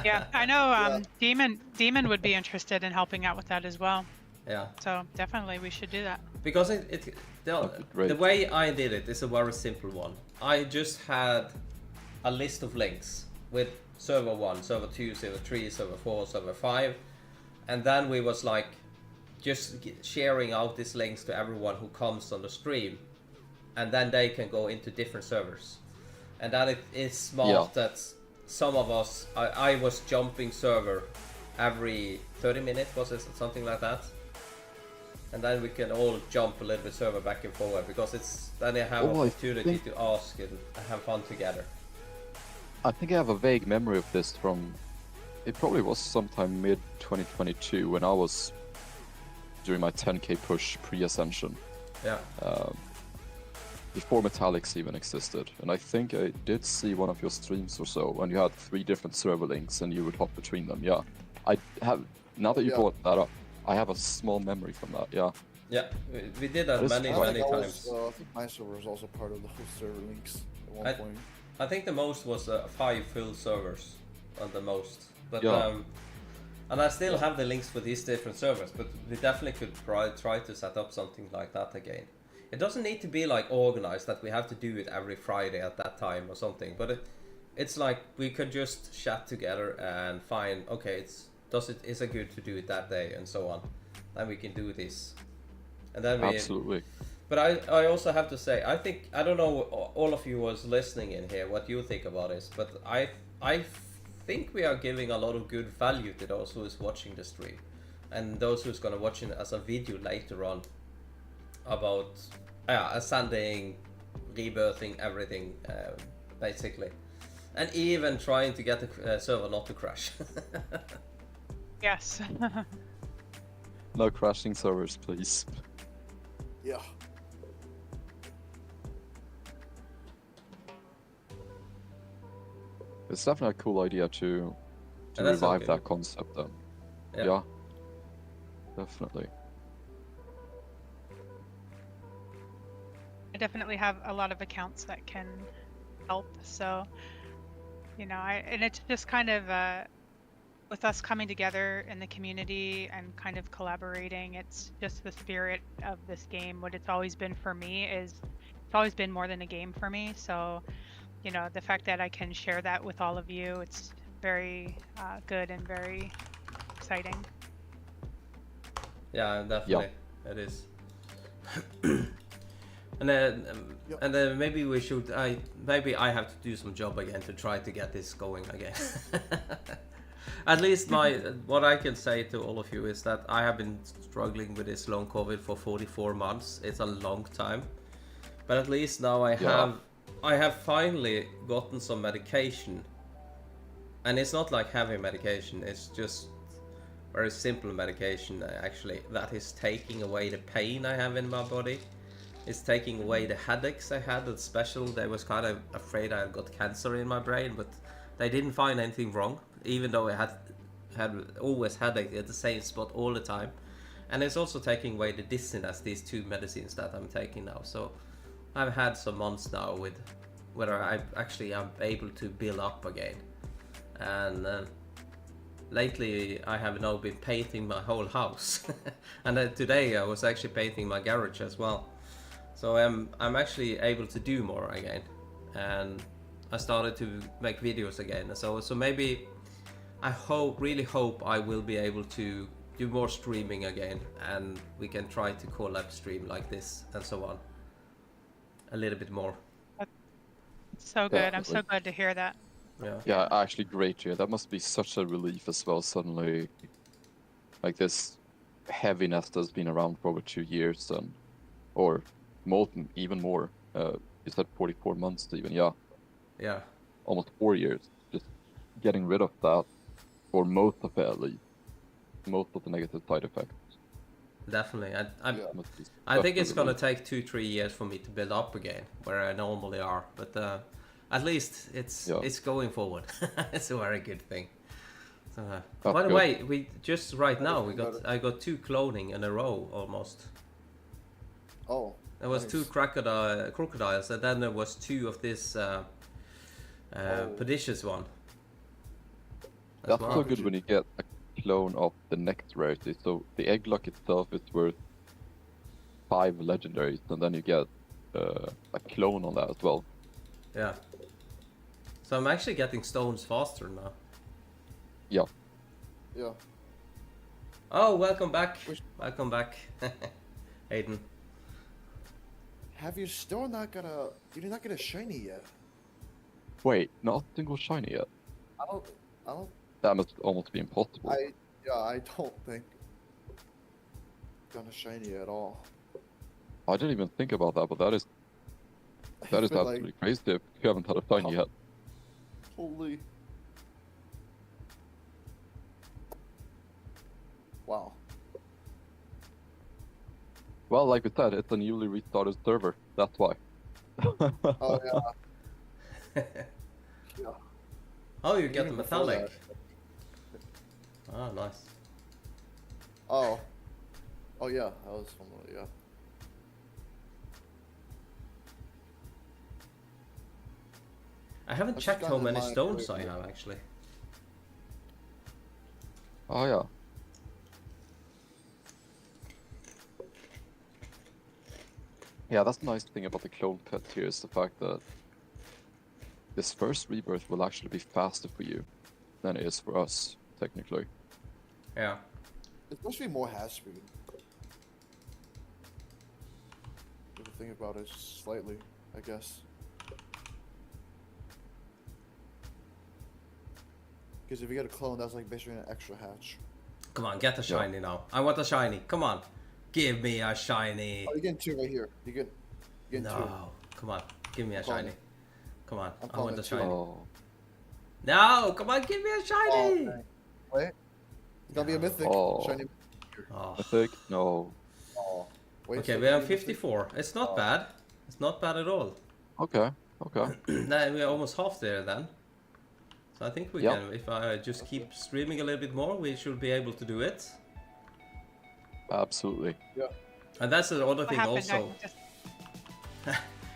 Yeah, I know. Demon would be interested in helping out with that as well. Yeah. So definitely we should do that. Because the way I did it is a very simple one. I just had a list of links with server 1, server 2, server 3, server 4, server 5. And then we was like just sharing out these links to everyone who comes on the stream, and then they can go into different servers. And that it is smart that some of us, I was jumping server every 30 minutes, was it something like that? And then we can all jump a little bit server back and forward, because it's then you have opportunity to ask and have fun together. I think I have a vague memory of this from, it probably was sometime mid 2022 when I was doing my 10k push pre-ascension. Yeah. Before Metallics even existed, and I think I did see one of your streams or so when you had 3 different server links and you would hop between them. Yeah, I have. Now that you brought that up, I have a small memory from that. Yeah. Yeah, we did that many times. I think my server was also part of the whole server links at one point. I think the most was 5 full servers on the most, but and I still have the links for these different servers, but we definitely could try to set up something like that again. It doesn't need to be like organized that we have to do it every Friday at that time or something, but it's like we could just chat together and find, okay, is it good to do it that day and so on. Then we can do this. And then absolutely. But I also have to say, I don't know all of you was listening in here what you think about this, but I think we are giving a lot of good value to those who is watching the stream and those who's gonna watch it as a video later on about ascending, rebirthing, everything basically, and even trying to get the server not to crash. Yes. No crashing servers, please. Yeah. It's definitely a cool idea to And that's revive okay. that concept then. Yeah. Definitely. I definitely have a lot of accounts that can help. So, you know, and it's just kind of with us coming together in the community and kind of collaborating. It's just the spirit of this game. What it's always been for me is it's always been more than a game for me. So, you know, the fact that I can share that with all of you, it's very good and very exciting. Yeah, definitely. It is. And then maybe we should. Maybe I have to do some job again to try to get this going again. At least what I can say to all of you is that I have been struggling with this long COVID for 44 months. It's a long time, but at least now I have finally gotten some medication, and it's not like heavy medication. It's just very simple medication actually that is taking away the pain I have in my body. It's taking away the headaches I had. It's special. They was kind of afraid I got cancer in my brain, but they didn't find anything wrong, even though I had always headache at the same spot all the time. And it's also taking away the dizziness, these two medicines that I'm taking now. So I've had some months now with whether I actually am able to build up again. And lately I have now been painting my whole house. And today I was actually painting my garage as well. So I'm actually able to do more again, and I started to make videos again. So maybe I really hope I will be able to do more streaming again, and we can try to collab stream like this and so on a little bit more. So good. I'm so glad to hear that. Yeah, actually great to hear. That must be such a relief as well. Suddenly, like this heaviness that's been around for over 2 years, and or even more. You said 44 months even, yeah, almost 4 years. Just getting rid of that, or most of it at least, most of the negative side effects. Definitely. I think it's gonna take 2-3 years for me to build up again where I normally are, but at least it's going forward. It's a very good thing. So, by the way, we just right now I got 2 cloning in a row almost. Oh. There was 2 crocodiles, and then there was 2 of this prodigious one. That's so good when you get a clone of the next rarity. So the egg lock itself is worth 5 legendaries, and then you get a clone on that as well. Yeah. So I'm actually getting stones faster now. Yeah. Yeah. Oh, welcome back. Welcome back, Hayden. Have you still not got a... You did not get a shiny yet? Wait, not a single shiny yet? I don't... That must almost be impossible. I don't think... Got a shiny at all. I didn't even think about that, but that is absolutely like, crazy if you haven't had a shiny yet. Holy... Wow. Well, like we said, it's a newly restarted server. That's why. Oh yeah. Yeah. Oh, you get the metallic. Oh, nice. Oh. Oh yeah, that was fun. Yeah. I haven't checked how many stones I have actually. Oh yeah. Yeah, that's the nice thing about the clone pet here is the fact that this first rebirth will actually be faster for you than it is for us, technically. Yeah. It's supposed to be more hash speed. If you think about it, slightly, I guess. Because if you get a clone, that's like basically an extra hatch. Come on, get a shiny now. I want a shiny. Come on. Give me a shiny. Oh, you're getting 2 right here. You're getting 2. No. Come on. Give me a shiny. Come on. I want a shiny. Oh. No. Come on. Give me a shiny. Oh, wait. It's gonna be a mythic. Oh. Shiny. Oh. Mythic? No. Oh. Wait, Okay, so we have 54. It's not bad. It's not bad at all. Okay. Okay. We're almost half there then. So I think we can, if I just keep streaming a little bit more, we should be able to do it. Absolutely. Yeah. And that's the other What thing happened? also. I just-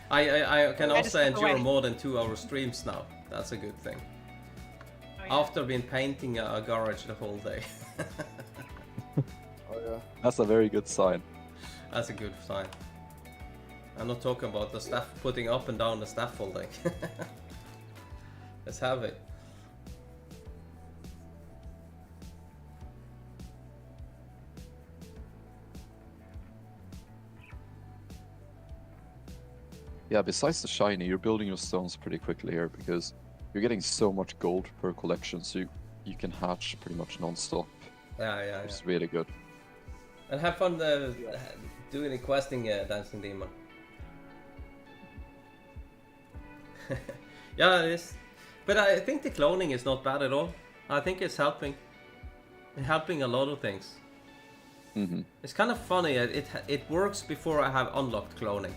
I can I also just stepped endure away. more than 2-hour streams now. That's a good thing. Oh, yeah. After been painting a garage the whole day. Oh yeah. That's a very good sign. That's a good sign. I'm not talking about the staff putting up and down the scaffolding. Let's have it. Yeah, besides the shiny, you're building your stones pretty quickly here because you're getting so much gold per collection, so you can hatch pretty much non-stop. Yeah. It's really good. And have fun doing the questing, Dancing Demon. Yeah, it is. But I think the cloning is not bad at all. I think it's helping a lot of things. Mm-hmm. It's kind of funny. It works before I have unlocked cloning.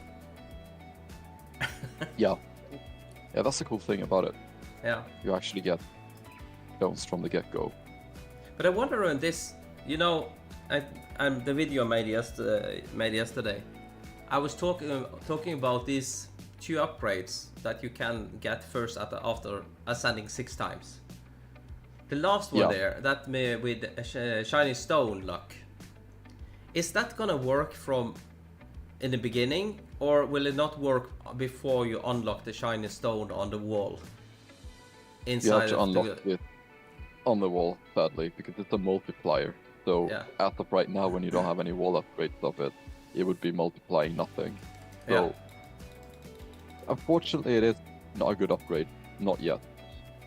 Yeah, that's the cool thing about it. Yeah. You actually get stones from the get-go. But I wonder on this, you know, the video I made yesterday. I was talking about these 2 upgrades that you can get first after ascending 6 times. The last one there, that with shiny stone luck. Is that gonna work from in the beginning, or will it not work before you unlock the shiny stone on the wall? Inside You have to unlock it on the wall, sadly, because it's a multiplier. So as of right now, when you don't have any wall upgrades of it, it would be multiplying nothing. So unfortunately, it is not a good upgrade. Not yet.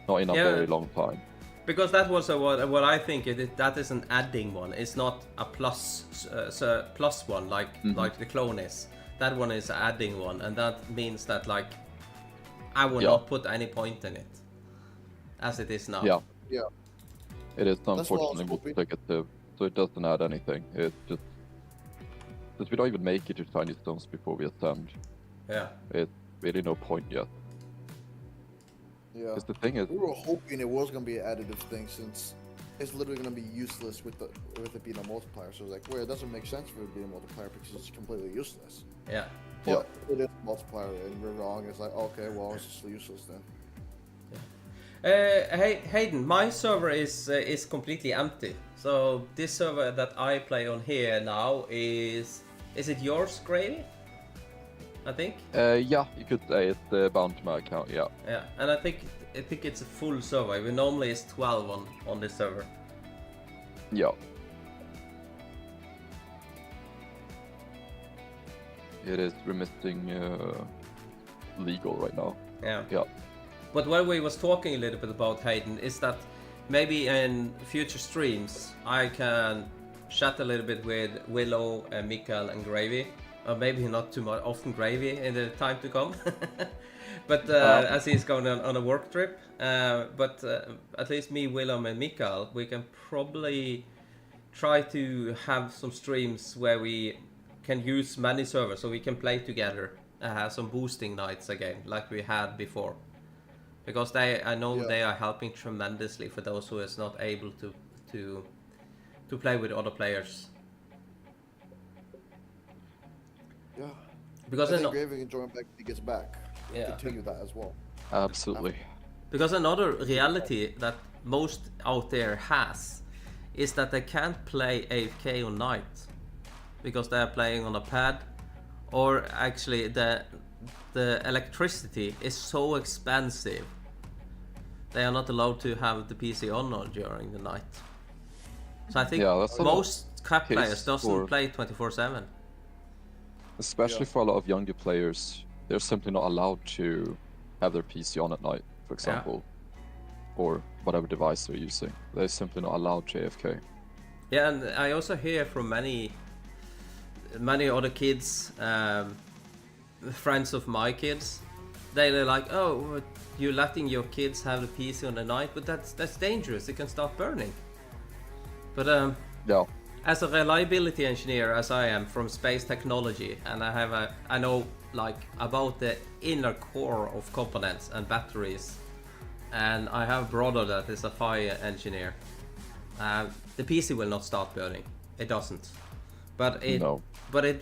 Not in a very long time. Because that was what I think. That is an adding one. It's not a plus one like the clone is. That one is an adding one, and that means that like I will not put any point in it as it is now. Yeah. It is unfortunately multiplicative, so it doesn't add anything. It just we don't even make it to tiny stones before we ascend. Yeah. It's really no point yet. Yeah. Because the thing is, we were hoping it was gonna be an additive thing since it's literally gonna be useless with it being a multiplier. So it's like, well, it doesn't make sense for it to be a multiplier because it's completely useless. Yeah. But it is a multiplier, and we're wrong. It's like, okay, well, it's just useless then. Hey Hayden, my server is completely empty. So this server that I play on here now is it yours, Gravy? I think. yeah, you could say it's bound to my account. Yeah. Yeah, and I think it's a full server. We normally is 12 on this server. Yeah. It is remitting legal right now. Yeah. Yeah. But what we was talking a little bit about, Hayden, is that maybe in future streams I can chat a little bit with Willow, Mikael and Gravy. Or maybe not too much often Gravy in the time to come. But as he's going on a work trip. But at least me, Willow and Mikael, we can probably try to have some streams where we can use many servers so we can play together. Have some boosting nights again, like we had before. Because I know they are helping tremendously for those who is not able to play with other players. Yeah. Because I think Gravy can join back when he gets back. Continue that as well. Absolutely. Because another reality that most out there has is that they can't play AFK on night because they are playing on a pad, or actually the electricity is so expensive they are not allowed to have the PC on during the night. So I think most crap players doesn't play 24/7. Especially for a lot of younger players, they're simply not allowed to have their PC on at night, for example, or whatever device they're using. They're simply not allowed to AFK. Yeah, and I also hear from many other kids, friends of my kids, they're like, oh, you're letting your kids have the PC on the night, but that's dangerous. It can start burning. But as a reliability engineer, as I am from space technology, and I know like about the inner core of components and batteries, and I have a brother that is a fire engineer. The PC will not start burning. It doesn't. But it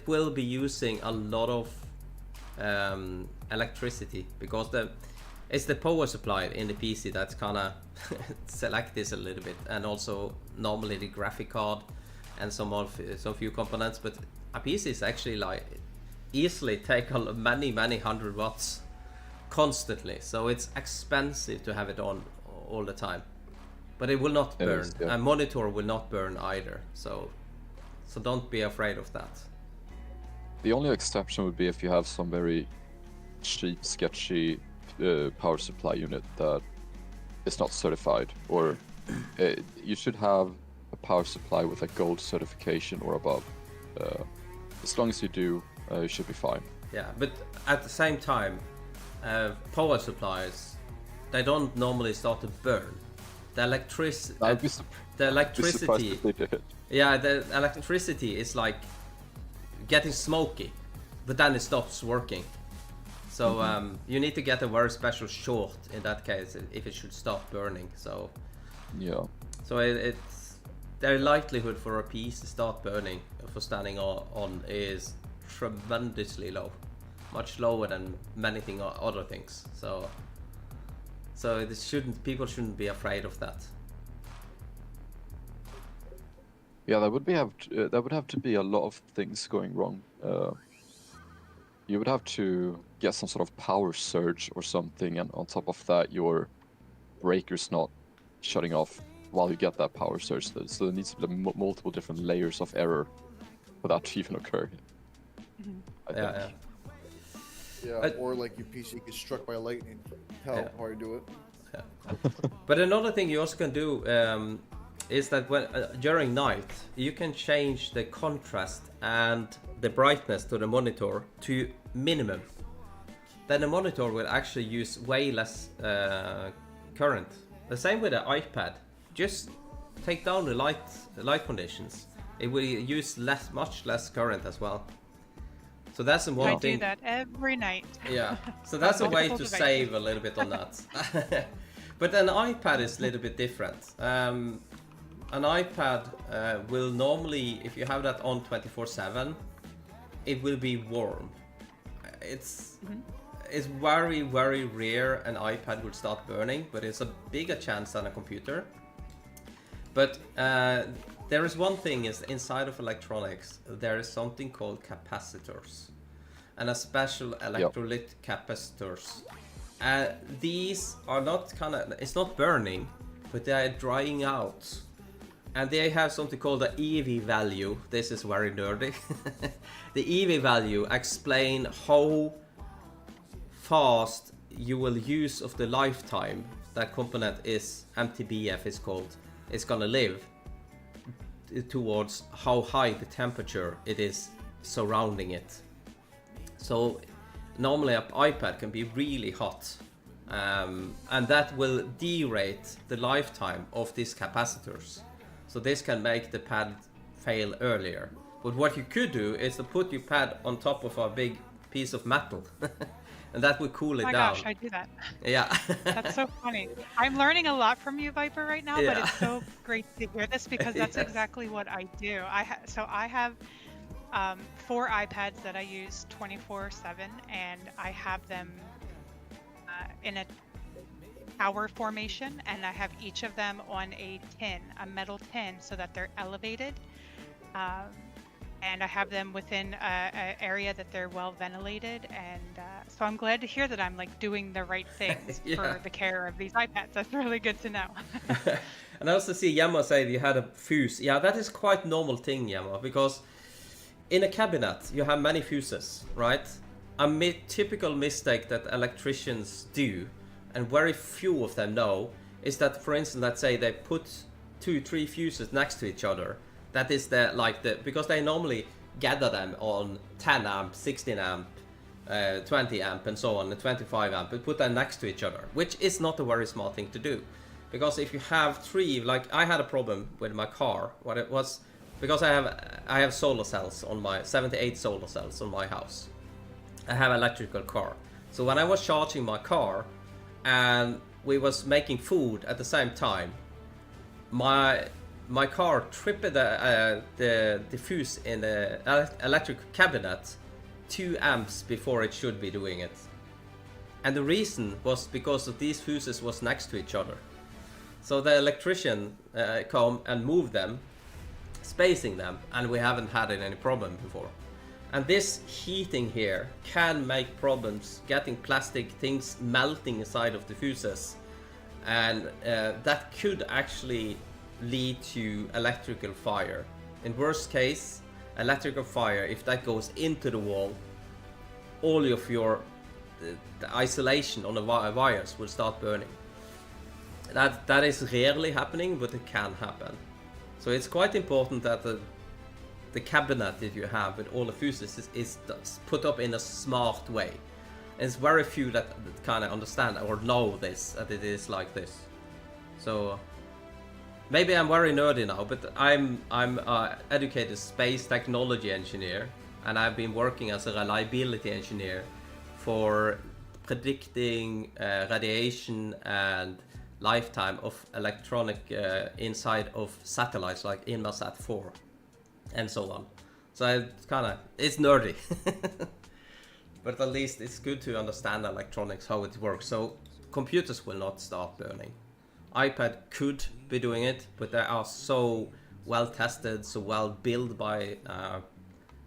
will be using a lot of electricity, because it's the power supply in the PC that's kind of select this a little bit, and also normally the graphic card and some few components. But a PC is actually like easily take many hundred watts constantly, so it's expensive to have it on all the time. But it will not burn. A monitor will not burn either, so don't be afraid of that. The only exception would be if you have some very cheap, sketchy power supply unit that is not certified, or you should have a power supply with a gold certification or above. As long as you do, you should be fine. Yeah, but at the same time, power supplies, they don't normally start to burn. The electricity. Yeah, the electricity is like getting smoky, but then it stops working. So you need to get a very special short in that case if it should stop burning. So yeah. So it's the likelihood for a piece to start burning for standing on is tremendously low, much lower than many other things. So people shouldn't be afraid of that. Yeah, there would have to be a lot of things going wrong. You would have to get some sort of power surge or something, and on top of that, your breaker's not shutting off while you get that power surge. So there needs to be multiple different layers of error for that to even occur. Yeah, or like your PC gets struck by lightning. How you do it. Yeah. But another thing you also can do is that when during night you can change the contrast and the brightness to the monitor to minimum. Then the monitor will actually use way less current. The same with the iPad. Just take down the light conditions. It will use much less current as well. So that's one thing. I do that every night. Yeah. So that's a way to save a little bit on that. But an iPad is a little bit different. An iPad will normally, if you have that on 24/7, it will be warm. It's very, very rare an iPad will start burning, but it's a bigger chance than a computer. But there is one thing is inside of electronics, there is something called capacitors, and a special electrolyte capacitors. These are not it's not burning, but they are drying out. And they have something called the EV value. This is very nerdy. The EV value explain how fast you will use of the lifetime that component is, MTBF is called, is gonna live towards how high the temperature it is surrounding it. So normally an iPad can be really hot, and that will derate the lifetime of these capacitors. So this can make the pad fail earlier. But what you could do is to put your pad on top of a big piece of metal, and that would cool it down. Oh my gosh, I do that. Yeah. That's so funny. I'm learning a lot from you, Viper, right now, but it's so great to hear this because that's exactly what I do. I have 4 iPads that I use 24/7, and I have them in a tower formation, and I have each of them on a metal tin, so that they're elevated. And I have them within an area that they're well ventilated, and so I'm glad to hear that I'm like doing the right things for the care of these iPads. That's really good to know. And I also see Yama say you had a fuse. Yeah, that is quite normal thing, Yama, because in a cabinet you have many fuses, right? A typical mistake that electricians do, and very few of them know, is that, for instance, let's say they put 2-3 fuses next to each other. That is because they normally gather them on 10 amp, 16 amp, 20 amp, and so on, and 25 amp, and put them next to each other, which is not a very smart thing to do. Because if you have 3, like I had a problem with my car, what it was, because I have solar cells on my 78 solar cells on my house. I have an electrical car. So when I was charging my car, and we was making food at the same time, my car tripped the fuse in the electric cabinet 2 amps before it should be doing it. And the reason was because of these fuses was next to each other. So the electrician come and moved them, spacing them, and we haven't had any problem before. And this heating here can make problems getting plastic things melting inside of the fuses. And that could actually lead to electrical fire. In worst case, electrical fire, if that goes into the wall, all of your the isolation on the wires will start burning. That is rarely happening, but it can happen. So it's quite important that the cabinet that you have with all the fuses is put up in a smart way. And it's very few that kind of understand or know this, that it is like this. So maybe I'm very nerdy now, but I'm an educated space technology engineer, and I've been working as a reliability engineer for predicting radiation and lifetime of electronic inside of satellites like Inmarsat 4 and so on. So it's nerdy. But at least it's good to understand electronics, how it works. So computers will not start burning. iPad could be doing it, but they are so well tested, so well built by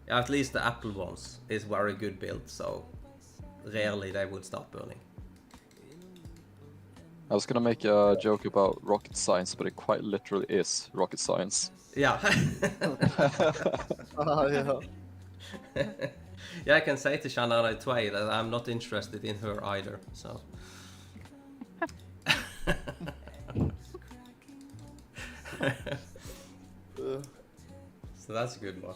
at least the Apple ones is very good built, so rarely they would start burning. I was gonna make a joke about rocket science, but it quite literally is rocket science. Yeah. Yeah. Yeah, I can say to Shana Tway that I'm not interested in her either, so. So that's a good one.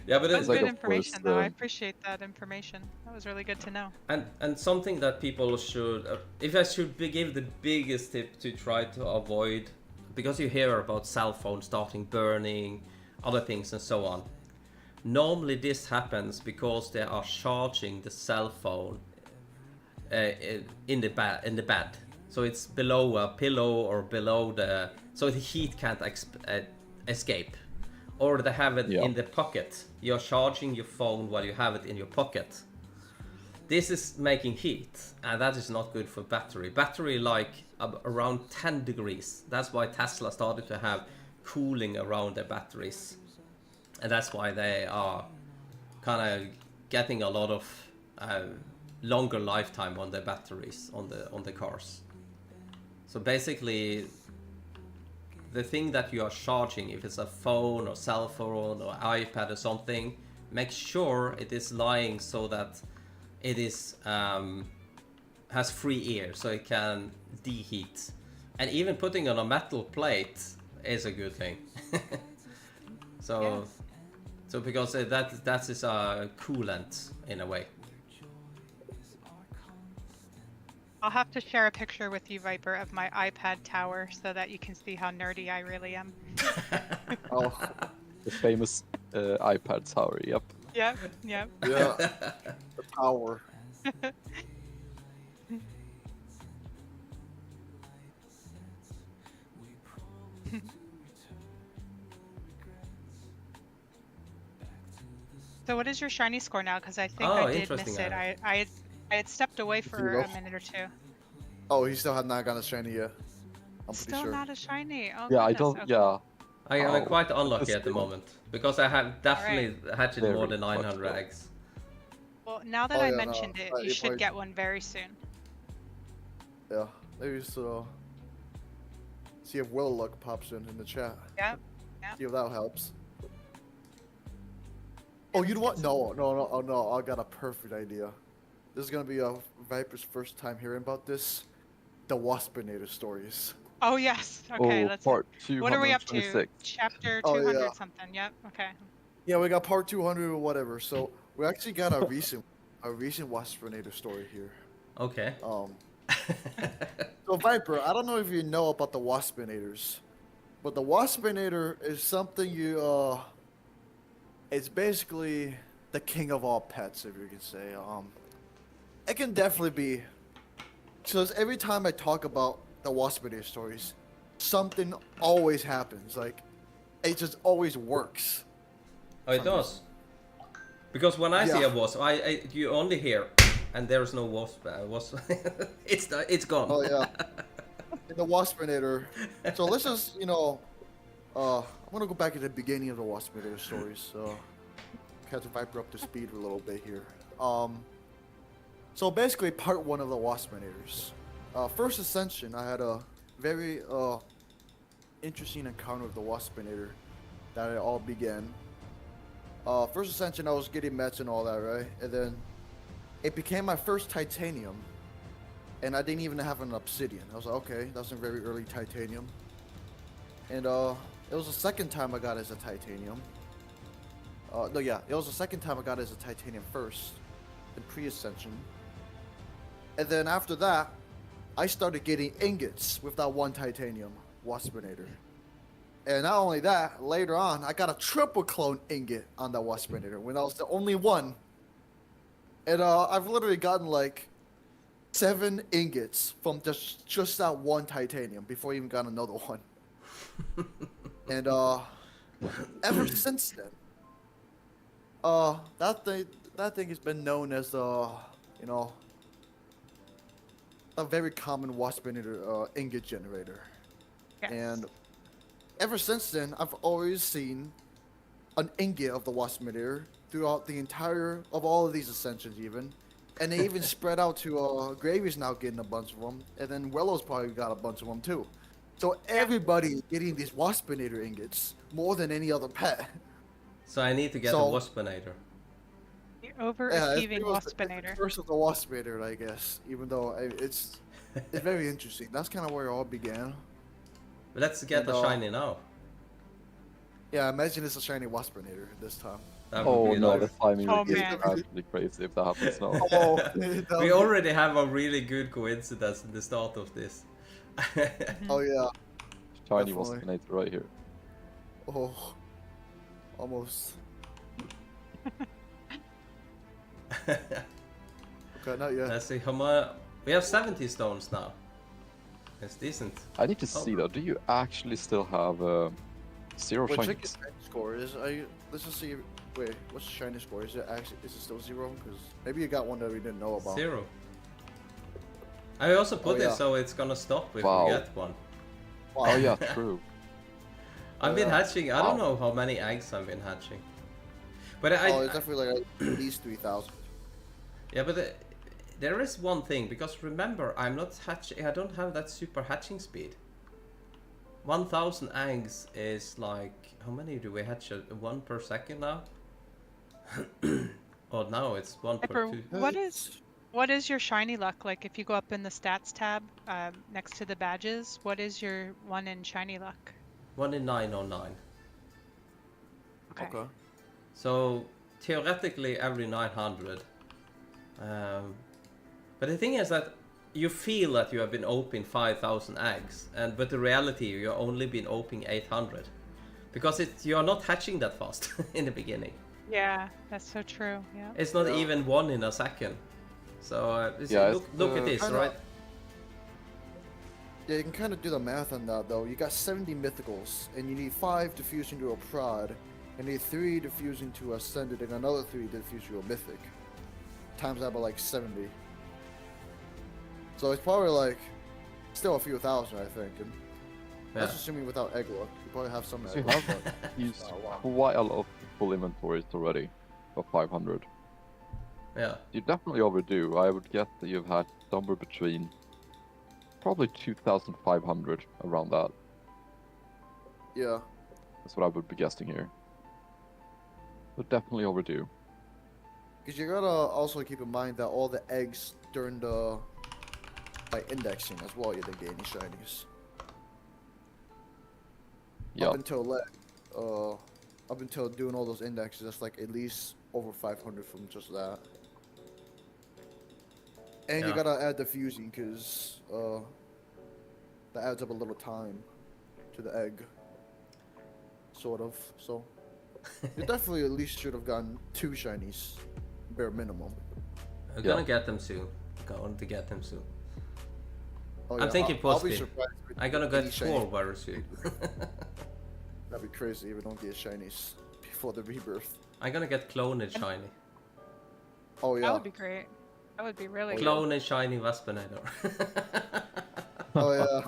Yeah, but That's it's good information, though. I appreciate that information. That was really good to know. And something that people should, if I should give the biggest tip to try to avoid, because you hear about cell phones starting burning, other things and so on. Normally this happens because they are charging the cell phone in the bed. So it's below a pillow or below the, so the heat can't escape. Or they have it in the pocket. You're charging your phone while you have it in your pocket. This is making heat, and that is not good for battery. Battery like around 10 degrees. That's why Tesla started to have cooling around their batteries. And that's why they are kind of getting a lot of longer lifetime on their batteries on the cars. So basically, the thing that you are charging, if it's a phone or cell phone or iPad or something, make sure it is lying so that it is has free air, so it can deheat. And even putting on a metal plate is a good thing. So because that is a coolant in a way. I'll have to share a picture with you, Viper, of my iPad tower so that you can see how nerdy I really am. Oh. The famous iPad tower, yep. Yep. Yeah. The tower. So what is your shiny score now? Because I think I did miss it. I had stepped away for a minute or two. Oh, he still had not gotten a shiny yet. I'm pretty Still sure. not a shiny. Oh, Yeah, goodness. I don't. Okay. Yeah. I am quite unlucky at the moment because I have definitely hatched more Very than much 900 so. eggs. Well, now that Oh, I yeah, mentioned no, it, you you should probably- get one very soon. Yeah, maybe so. See if Will Luck pops in the chat. Yep. See if that helps. Oh, you know what? No, I got a perfect idea. This is gonna be Viper's first time hearing about this. The Waspinator stories. Oh yes. Okay. Oh, Let's. part What are we up to? 226. Chapter Oh, 200 yeah. something. Yep. Okay. Yeah, we got part 200 or whatever. So we actually got a recent Waspinator story here. Okay. So Viper, I don't know if you know about the Waspinators, but the Waspinator is something you it's basically the king of all pets, if you can say. It can definitely be. Because every time I talk about the Waspinator stories, something always happens. Like, it just always works. Oh, it does. Because when I see a wasp, you only hear, and there's no wasp. It's gone. Oh yeah. In the Waspinator. So let's just, you know, I'm gonna go back to the beginning of the Waspinator stories. So catch Viper up to speed a little bit here. So basically, part one of the Waspinators. First Ascension, I had a very interesting encounter with the Waspinator that it all began. First Ascension, I was getting mets and all that, right? And then it became my first Titanium, and I didn't even have an Obsidian. I was like, okay, that's a very early Titanium. And it was the second time I got as a Titanium. No, yeah, it was the second time I got as a Titanium first, in pre-Ascension. And then after that, I started getting ingots with that one Titanium Waspinator. And not only that, later on, I got a triple clone ingot on that Waspinator when I was the only one. And I've literally gotten like 7 ingots from just that one Titanium before I even got another one. And ever since then, that thing has been known as you know, a very common Waspinator ingot generator. Yes. And ever since then, I've always seen an ingot of the Waspinator throughout the entire of all of these ascensions, even, and they even spread out to Gravy's now getting a bunch of them, and then Willow's probably got a bunch of them too. So everybody getting these Waspinator ingots more than any other pet. So I need to get a Waspinator. The overachieving it's Waspinator. the curse of the Waspinator, I guess. Even though it's very interesting. That's kind of where it all began. But let's get the shiny now. Yeah, imagine it's a shiny Waspinator this time. Oh no, the timing Oh, would be man. actually crazy if that happens now. Oh, We already have a really good coincidence in the start of this. Oh yeah. Shiny Definitely. Waspinator right here. Oh, almost. Okay, not yet. Let's see how much. We have 70 stones now. It's decent. I need to see though. Do you actually still have 0 What check shinies? your shiny score is? Let's just see. Wait, what's the shiny score? Is it still 0? Because maybe you got one that we didn't know about. 0. I also put yeah. it so it's gonna stop if Wow. we get one. Wow. Oh yeah, true. I've been Yeah. hatching. I don't know how many eggs I've been hatching. But It's definitely like at least 3,000. yeah, but there is one thing, because remember, I'm not hatching. I don't have that super hatching speed. 1,000 eggs is like, how many do we hatch? 1 per second now? Oh, now it's 1 per Viper, 2. what is your shiny luck like? If you go up in the stats tab next to the badges, what is your 1 in shiny luck? 1 in 909. Okay. So theoretically every 900. But the thing is that you feel that you have been opening 5,000 eggs, but the reality you've only been opening 800, because you are not hatching that fast in the beginning. Yeah, that's so true. Yeah. It's not even 1 in a second. So Yeah, look at this, kinda- right? Yeah, you can kind of do the math on that though. You got 70 mythicals, and you need 5 to fuse into a prod, and you need 3 to fuse into ascended, and another 3 to fuse to a mythic. Times that by like 70. So it's probably like still a few thousand, I think. And that's Yeah. assuming without egg luck. You probably have some So you egg luck. have but- used Oh, wow. quite a lot of full inventories already of 500. Yeah. You definitely overdo. I would guess that you've had somewhere between probably 2,500 around that. Yeah. That's what I would be guessing here. But definitely overdue. Because you gotta also keep in mind that all the eggs during the by indexing as well, you're gaining shinies. Yeah. Up until doing all those indexes, that's like at least over 500 from just that. And you Yeah. gotta add the fusing, because that adds up a little time to the egg. Sort of, so. You definitely at least should have gotten 2 shinies, bare minimum. I'm gonna get them soon. Going to get them soon. Oh, I'm thinking I'll be positive. surprised if we I'm gonna get get any 4 very soon. That'd be crazy if we don't get shinies before the rebirth. I'm gonna get clone and shiny. Oh yeah. That would be great. That would be really Clone and shiny Waspinator. Oh yeah.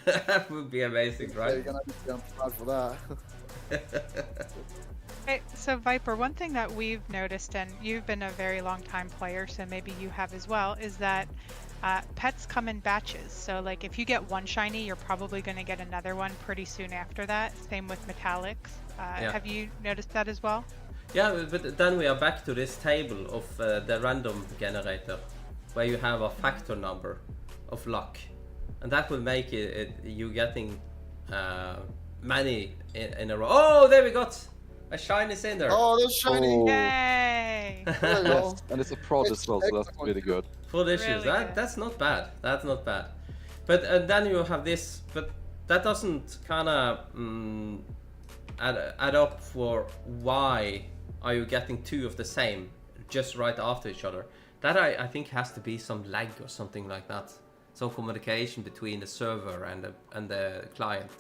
That would be amazing, Yeah, right? you're gonna have to jump hard for that. Okay, so Viper, one thing that we've noticed, and you've been a very long time player, so maybe you have as well, is that pets come in batches. So like if you get one shiny, you're probably going to get another one pretty soon after that. Same with metallics. Yeah. Have you noticed that as well? Yeah, but then we are back to this table of the random generator, where you have a factor number of luck, and that will make you getting many in a row. Oh, there we got a shiny cinder. Oh, there's shiny. Oh. Yay! There you go. And it's a prod as well, so that's really good. Full issues. Really good. That's not bad. That's not bad. But then you have this, but that doesn't kind of add up for why are you getting 2 of the same just right after each other. That I think has to be some lag or something like that. Some communication between the server and the client.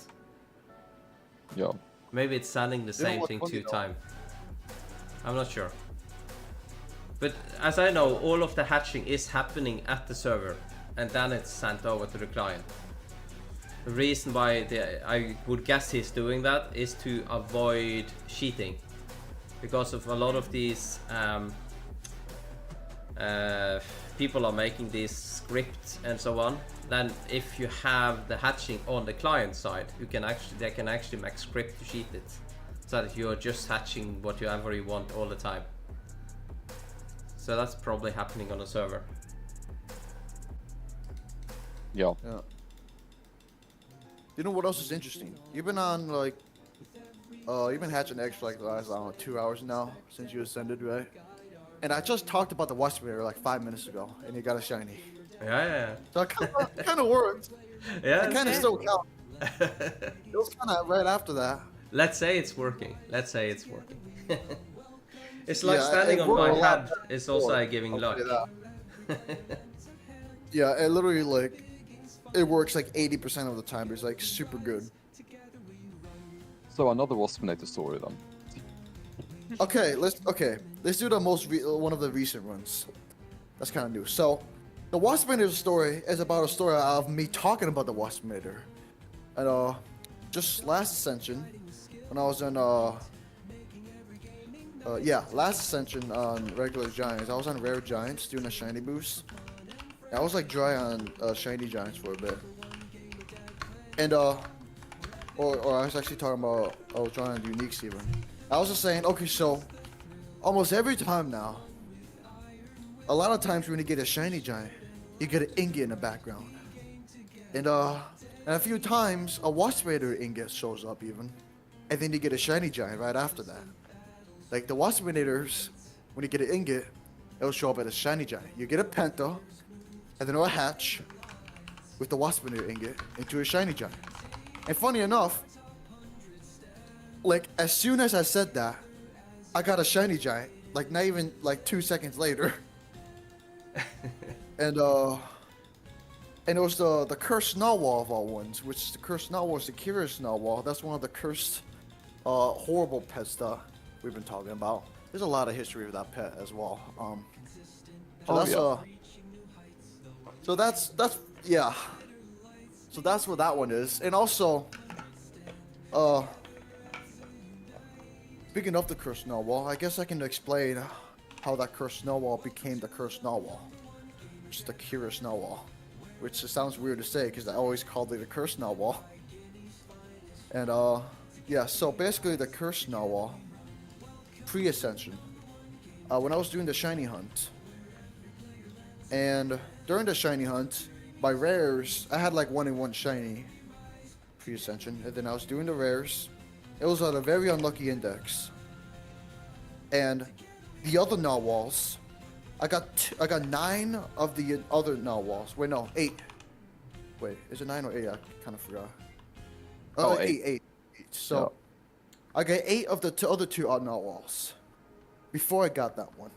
Yeah. Maybe it's sending the same what's thing funny 2 though? times. I'm not sure. But as I know, all of the hatching is happening at the server, and then it's sent over to the client. The reason why I would guess he's doing that is to avoid cheating, because of a lot of these people are making these scripts and so on. Then if you have the hatching on the client side, they can actually make script to cheat it, so that you're just hatching whatever you want all the time. So that's probably happening on the server. Yeah. Yeah. You know what else is interesting? You've been on like, you've been hatching eggs for like the last, I don't know, 2 hours now since you ascended, right? And I just talked about the Waspinator like 5 minutes ago, and you got a shiny. Yeah. So it kind of worked. Yeah. It kind of still counts. It was kind of right after that. Let's say it's working. Let's say it's working. It's like Yeah, standing it on worked my a lot head. better It's also before, like giving I'll luck. tell you that. Yeah, it literally like, it works like 80% of the time. It's like super good. So another Waspinator story then. Okay, let's do the one of the recent ones. That's kind of new. So, the Waspinator story is about a story of me talking about the Waspinator, and just last ascension, when I was in last ascension on regular giants, I was on rare giants doing a shiny boost. I was like dry on shiny giants for a bit, and or I was actually talking about I was dry on uniques even. I was just saying, okay, so almost every time now, a lot of times when you get a shiny giant, you get an ingot in the background, and a few times a Waspinator ingot shows up even, and then you get a shiny giant right after that. Like the Waspinators, when you get an ingot, it'll show up as a shiny giant. You get a penta, and then it'll hatch with the Waspinator ingot into a shiny giant. And funny enough, like as soon as I said that, I got a shiny giant. Like not even like 2 seconds later. And it was the cursed narwhal of all ones, which the cursed narwhal is the curious narwhal. That's one of the cursed, horrible pets that we've been talking about. There's a lot of history with that pet as well. So that's yeah. So that's what that one is, and also, speaking of the cursed narwhal, I guess I can explain how that cursed narwhal became the cursed narwhal, which is the curious narwhal, which sounds weird to say because I always called it the cursed narwhal. And yeah, so basically the cursed narwhal, pre-ascension, when I was doing the shiny hunt, and during the shiny hunt, my rares, I had like 1 in 1 shiny pre-ascension, and then I was doing the rares. It was at a very unlucky index, and the other narwhals, I got 9 of the other narwhals. Wait, no, 8. Wait, is it 9 or 8? I kind of forgot. Oh, 8. So I got 8 of the other 2 narwhals before I got that one.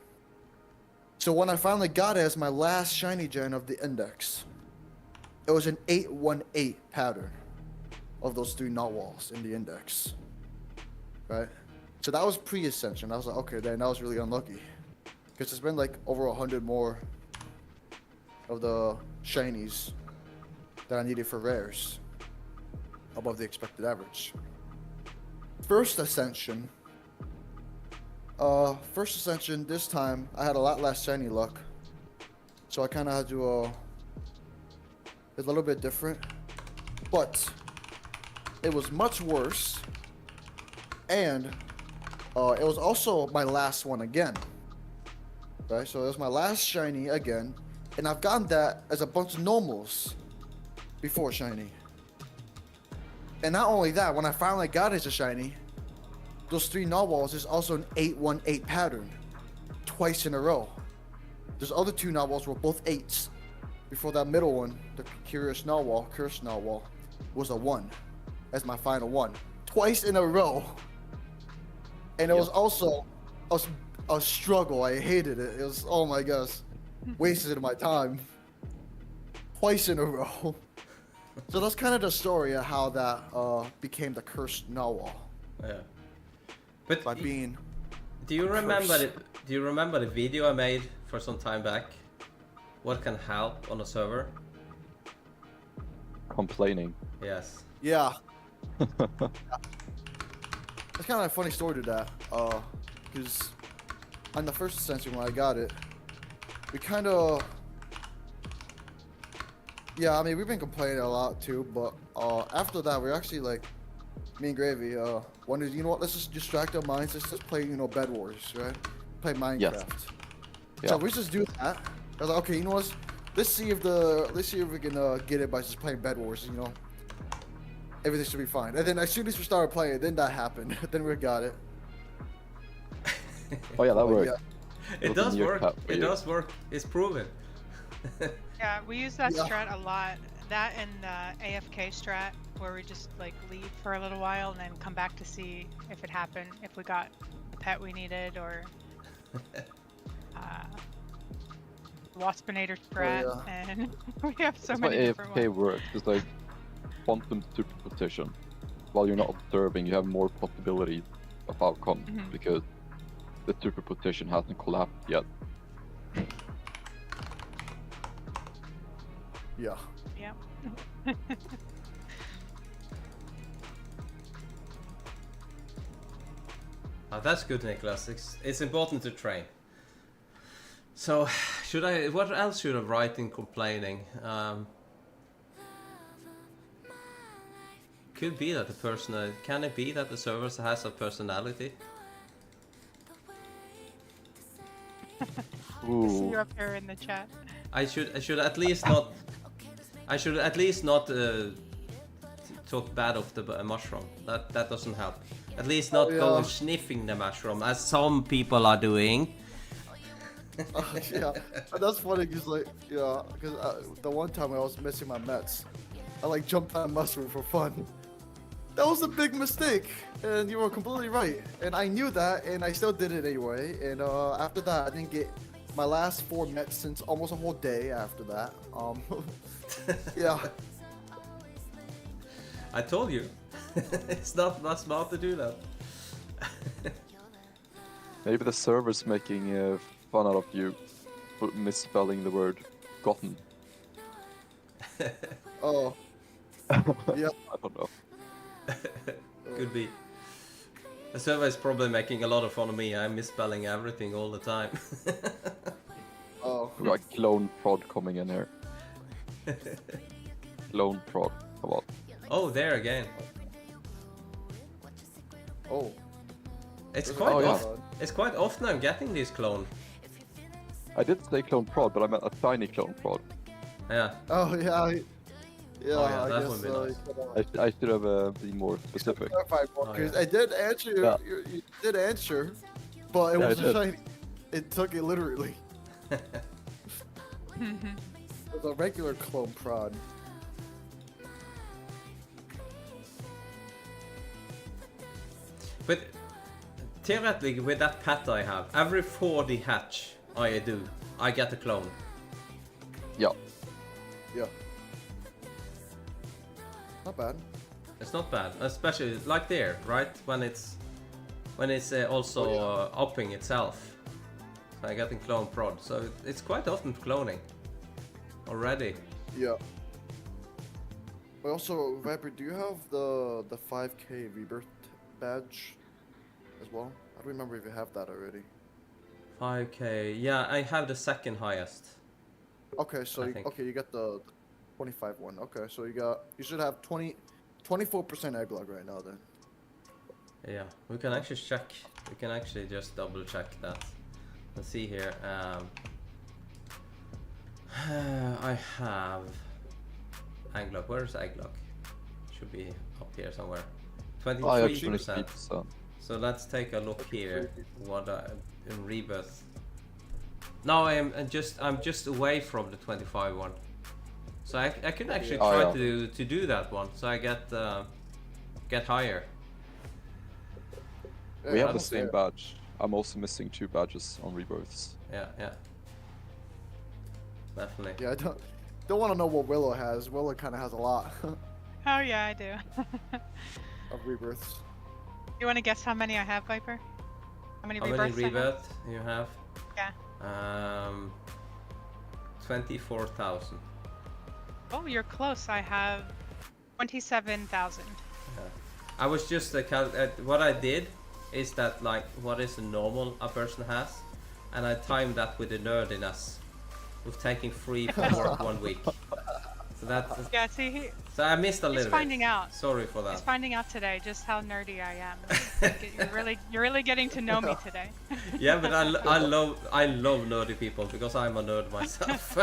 So when I finally got it as my last shiny gen of the index, it was an 818 pattern of those 3 narwhals in the index. Right? So that was pre-ascension. I was like, okay, then that was really unlucky. Because there's been like over 100 more of the shinies that I needed for rares above the expected average. First ascension, this time I had a lot less shiny luck, so I kind of had to it's a little bit different, but it was much worse, and it was also my last one again. Right, so it was my last shiny again, and I've gotten that as a bunch of normals before shiny. And not only that, when I finally got it as a shiny, those 3 narwhals is also an 818 pattern, twice in a row. Those other 2 narwhals were both 8s. Before that middle one, the cursed narwhal, was a 1 as my final one, twice in a row. And it was also a struggle. I hated it. It was, oh my gosh, wasted my time. Twice in a row. So that's kind of the story of how that became the cursed narwhal. Yeah. But by being. Do you remember the video I made for some time back? What can help on a server? Complaining. Yes. Yeah. It's kind of a funny story to that. Because on the first ascension when I got it, we kind of. Yeah, I mean, we've been complaining a lot too, but after that, we're actually like, me and Gravy, wanted, you know what, let's just distract our minds, let's just play, Bed Wars, right? Play Minecraft. Yes. Yeah. So we just do that. I was like, okay, you know what, let's see if we can get it by just playing Bed Wars, Everything should be fine. And then as soon as we started playing, then that happened. Then we got it. Oh yeah, that worked. Yeah. It does work. It does work. It's proven. Yeah, we use that strat a lot. That and the AFK strat, where we just like leave for a little while and then come back to see if it happened, if we got the pet we needed, or Waspinator strat, and we have so many different ones. AFK works. It's like quantum superposition. While you're not observing, you have more possibilities of outcomes because the superposition hasn't collapsed yet. Yeah. Yeah. Oh, that's good, Nicholas. It's important to train. So, what else should I write in complaining? Could be that the person, can it be that the server has a personality? I see you up here in the chat. I should at least not. I should at least not talk bad of the mushroom. That doesn't help. At least not go sniffing the mushroom, as some people are doing. Yeah, that's funny because the one time I was missing my mets, I like jumped on a mushroom for fun. That was a big mistake, and you were completely right. And I knew that, and I still did it anyway. And after that, I didn't get my last 4 mets since almost a whole day after that. Yeah. I told you. It's not smart to do that. Maybe the server's making fun out of you for misspelling the word gotten. Oh. Yeah. I don't know. Could be. The server is probably making a lot of fun of me. I'm misspelling everything all the time. Oh. We got clone prod coming in here. Clone prod. Come on. Oh, there again. Oh. It's quite often I'm getting these clone. I did say clone prod, but I meant a tiny clone prod. Yeah. Oh yeah. Yeah, Oh, yeah, I that guess would be nice. I should have been more specific. I did answer. You did answer, but it was shiny. It took it literally. It was a regular clone prod. But theoretically, with that pet I have, every 40 hatch I do, I get the clone. Yeah. Yeah. Not bad. It's not bad, especially like there, right? When it's also upping itself. So I get the clone prod. So it's quite often cloning already. Yeah. But also, Viper, do you have the 5K rebirth badge as well? I don't remember if you have that already. 5K, yeah, I have the second highest. Okay, so you got the 25 one. Okay, so you should have 24% egglog right now then. Yeah, we can actually check. We can actually just double check that. Let's see here. I have egglog. Where's egglog? Should be up here somewhere. 23%. So let's take a look here. What in rebirth? No, I'm just away from the 25 one. So I could actually try to do that one. So I get higher. We have the same badge. I'm also missing 2 badges on rebirths. Yeah. Definitely. Yeah, I don't want to know what Willow has. Willow kind of has a lot Oh yeah, I do. of rebirths. You want to guess how many I have, Viper? How many rebirths rebirth you have? Yeah. 24,000. Oh, you're close. I have 27,000. Yeah. I was just what I did is that like what is the normal a person has, and I timed that with the nerdiness with taking free from work 1 week. So that's Yeah, see, so I missed a little he's finding bit. out. Sorry for that. He's finding out today just how nerdy I am. You're really getting to know me today. Yeah, but I love nerdy people because I'm a nerd myself.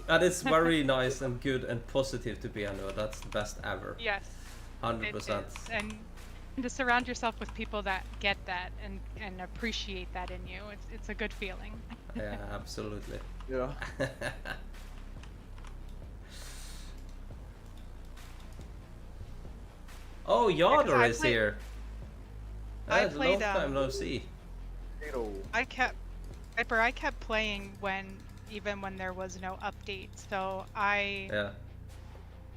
And it's very nice and good and positive to be a nerd. That's the best ever. Yes. 100%. And to surround yourself with people that get that and appreciate that in you, it's a good feeling. Yeah, absolutely. Yeah. Oh, Yardor is played- here. I That's a long played, time no see. I kept playing even when there was no update. So I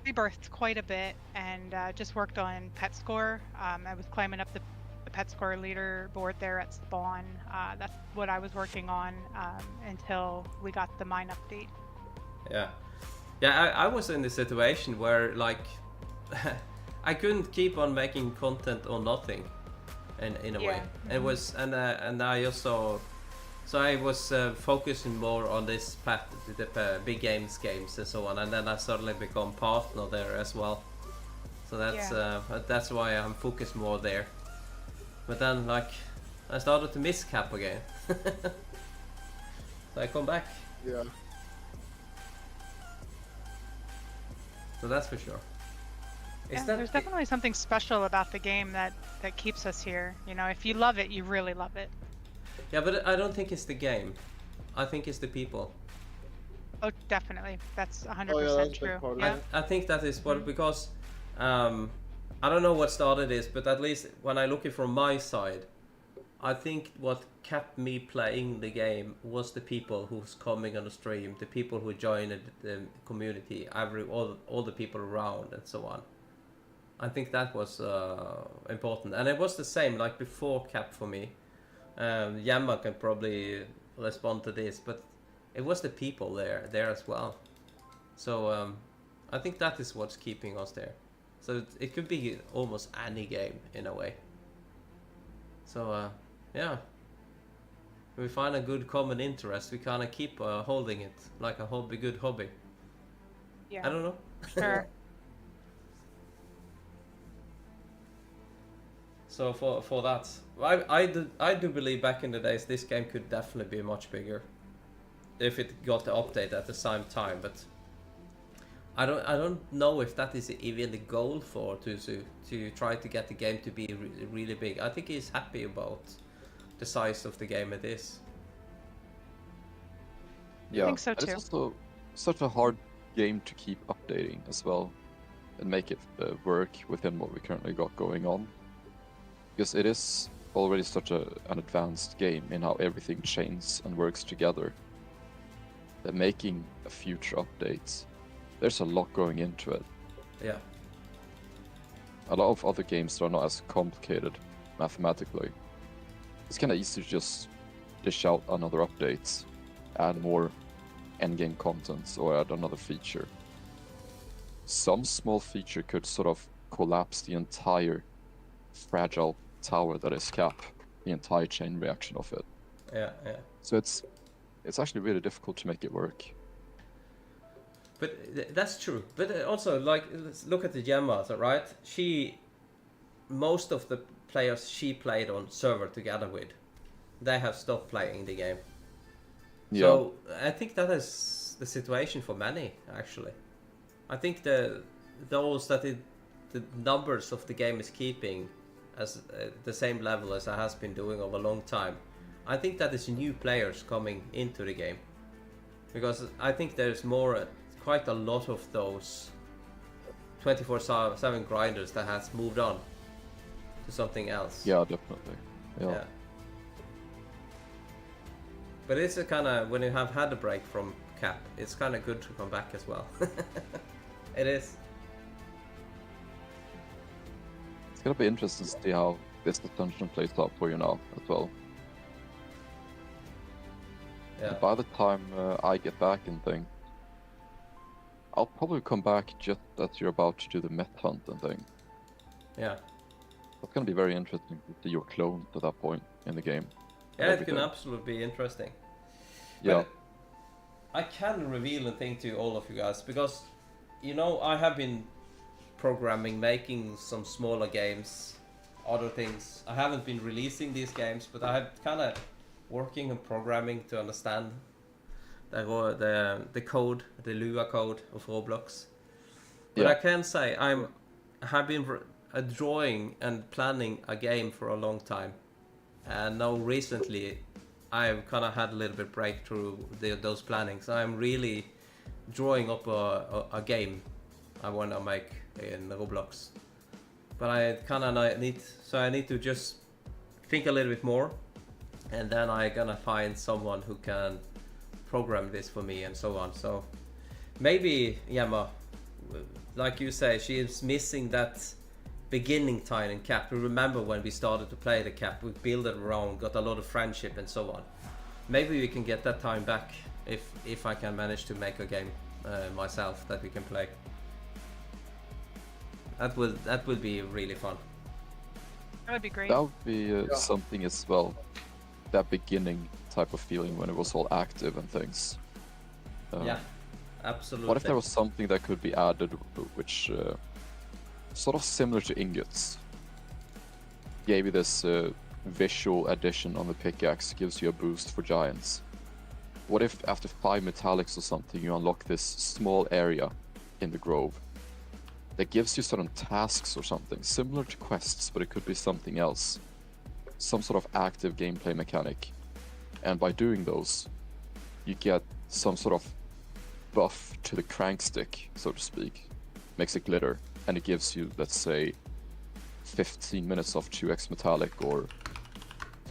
rebirthed quite a bit and just worked on pet score. I was climbing up the pet score leaderboard there at spawn. That's what I was working on until we got the mine update. Yeah, I was in the situation where like I couldn't keep on making content or nothing, in a way. It was and I also so I was focusing more on this the big games and so on, and then I suddenly become partner there as well. So that's why I'm focused more there. But then like I started to miss Cap again. So I come back. Yeah. So that's for sure. There's definitely something special about the game that keeps us here. You know, if you love it, you really love it. Yeah, but I don't think it's the game. I think it's the people. Oh, definitely. That's 100% true. Yeah. I think that is what, because I don't know what started this, but at least when I look it from my side, I think what kept me playing the game was the people who's coming on the stream, the people who joined the community, all the people around and so on. I think that was important, and it was the same like before Cap for me. Yamma can probably respond to this, but it was the people there as well. So I think that is what's keeping us there. So it could be almost any game in a way. So yeah, if we find a good common interest, we kind of keep holding it like a good hobby. Yeah. I don't know. Sure. So for that, I do believe back in the days this game could definitely be much bigger if it got the update at the same time. But I don't know if that is even the goal for Tuzu, to try to get the game to be really big. I think he's happy about the size of the game it is. Yeah, I think so too. And it's also such a hard game to keep updating as well, and make it work within what we currently got going on. Because it is already such an advanced game in how everything chains and works together. That making a future updates, there's a lot going into it. Yeah. A lot of other games that are not as complicated mathematically. It's kind of easy to just dish out another update, add more endgame content, or add another feature. Some small feature could sort of collapse the entire fragile tower that is Cap, the entire chain reaction of it. Yeah, yeah. So it's actually really difficult to make it work. But that's true. But also, like, let's look at the Gemma, right? Most of the players she played on server together with, they have stopped playing the game. Yeah. So I think that is the situation for many, actually. I think the numbers of the game is keeping as the same level as it has been doing over a long time. I think that is new players coming into the game, because I think there's quite a lot of those 24/7 grinders that has moved on to something else. Yeah, definitely. Yeah. But it's a kind of, when you have had a break from Cap, it's kind of good to come back as well. It is. It's gonna be interesting to see how this ascension plays out for you now as well. Yeah. And by the time I get back and thing, I'll probably come back just as you're about to do the meth hunt and thing. Yeah. It's gonna be very interesting to see your clone at that point in the game. Yeah, it can absolutely be interesting. Yeah. But I can reveal a thing to all of you guys, because, you know, I have been programming, making some smaller games, other things. I haven't been releasing these games, but I have kind of working on programming to understand the code, the Lua code of Roblox. But Yeah. I can say I have been drawing and planning a game for a long time, and now recently I've kind of had a little bit breakthrough those plannings. I'm really drawing up a game I want to make in Roblox, but I kind of need to just think a little bit more, and then I'm gonna find someone who can program this for me and so on. So maybe Gemma, like you say, she is missing that beginning time in Cap. We remember when we started to play the Cap, we built it around, got a lot of friendship and so on. Maybe we can get that time back if I can manage to make a game myself that we can play. That will be really fun. That would be great. That would be something as well. That beginning type of feeling when it was all active and things. Yeah, absolutely. What if there was something that could be added, which sort of similar to ingots, gave you this visual addition on the pickaxe, gives you a boost for giants? What if after 5 metallics or something you unlock this small area in the grove that gives you certain tasks or something, similar to quests, but it could be something else, some sort of active gameplay mechanic, and by doing those you get some sort of buff to the crank stick, so to speak, makes it glitter, and it gives you, let's say, 15 minutes of 2x metallic, or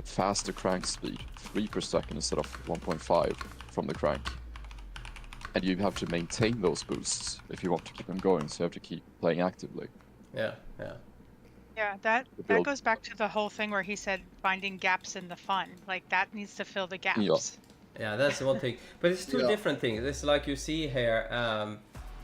faster crank speed, 3 per second instead of 1.5 from the crank. And you have to maintain those boosts if you want to keep them going, so you have to keep playing actively. Yeah. Yeah, that goes back to the whole thing where he said finding gaps in the fun. Like, that needs to fill the gaps. Yeah, that's one thing. But it's two different things. It's like you see here,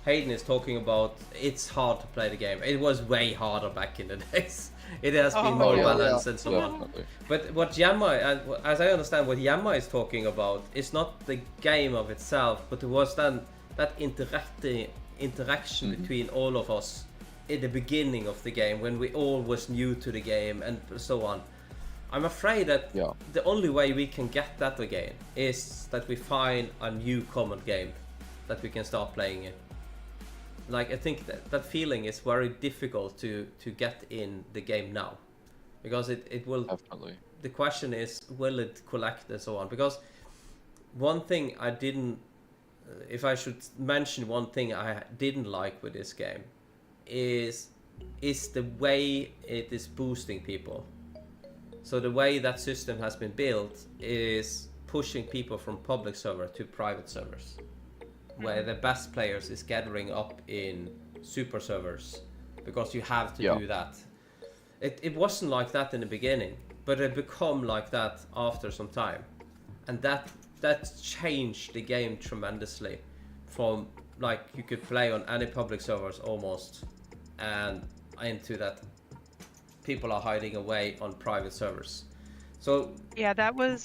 Hayden is talking about it's hard to play the game. It was way harder back in the days. It has been more balanced and so on. But what Gemma, as I understand, what Gemma is talking about is not the game of itself, but it was then that interaction between all of us in the beginning of the game, when we all was new to the game and so on. I'm afraid that the only way we can get that again is that we find a new common game that we can start playing in. Like, I think that feeling is very difficult to get in the game now, because it will definitely. The question is, will it collect and so on? Because one thing I didn't, if I should mention one thing I didn't like with this game, is the way it is boosting people. So the way that system has been built is pushing people from public server to private servers, where the best players is gathering up in super servers, because you have to do that. It wasn't like that in the beginning, but it become like that after some time, and that changed the game tremendously. From like you could play on any public servers almost, and into that people are hiding away on private servers. So yeah, that was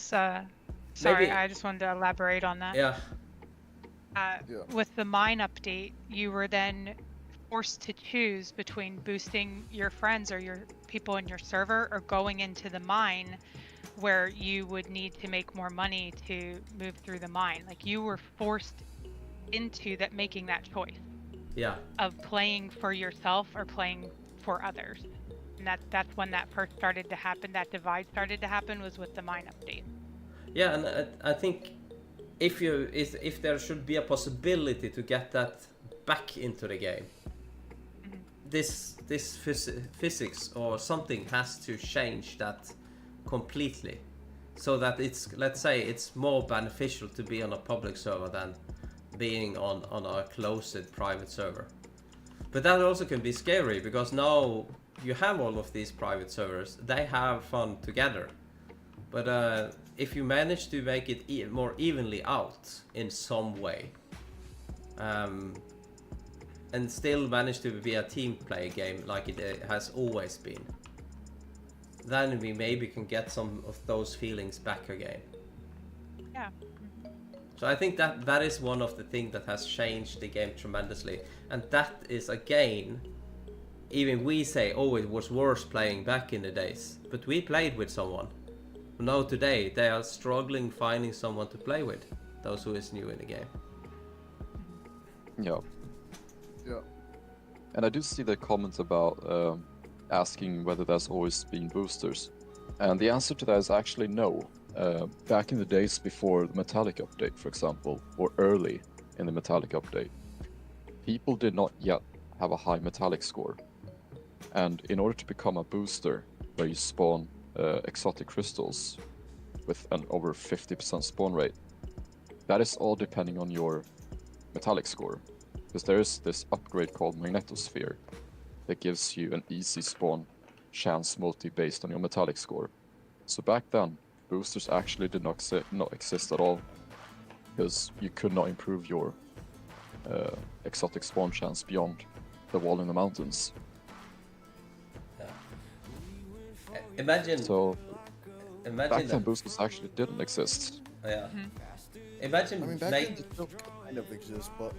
sorry, I just wanted to elaborate on that. Yeah. With the mine update, you were then forced to choose between boosting your friends or your people in your server, or going into the mine, where you would need to make more money to move through the mine. Like, you were forced into that, making that choice. Yeah. Of playing for yourself or playing for others. And that's when that first started to happen. That divide started to happen was with the mine update. Yeah, and I think if there should be a possibility to get that back into the game, this physics or something has to change that completely, so that it's, let's say, it's more beneficial to be on a public server than being on a closed private server. But that also can be scary, because now you have all of these private servers, they have fun together, but if you manage to make it more evenly out in some way, and still manage to be a team play game like it has always been, then we maybe can get some of those feelings back again. Yeah. So I think that is one of the things that has changed the game tremendously, and that is again, even we say, oh, it was worse playing back in the days, but we played with someone. Now today they are struggling finding someone to play with, those who is new in the game. Yeah. Yeah. And I do see the comments about asking whether there's always been boosters. And the answer to that is actually no. Back in the days before the Metallic update, for example, or early in the Metallic update, people did not yet have a high Metallic score. And in order to become a booster, where you spawn exotic crystals with an over 50% spawn rate, that is all depending on your Metallic score. Because there is this upgrade called Magnetosphere that gives you an easy spawn chance multi based on your Metallic score. So back then, boosters actually did not exist at all, because you could not improve your exotic spawn chance beyond the wall in the mountains. Yeah. Imagine back then boosters actually didn't exist. Yeah. Imagine. I mean, back then they still kind of exist, but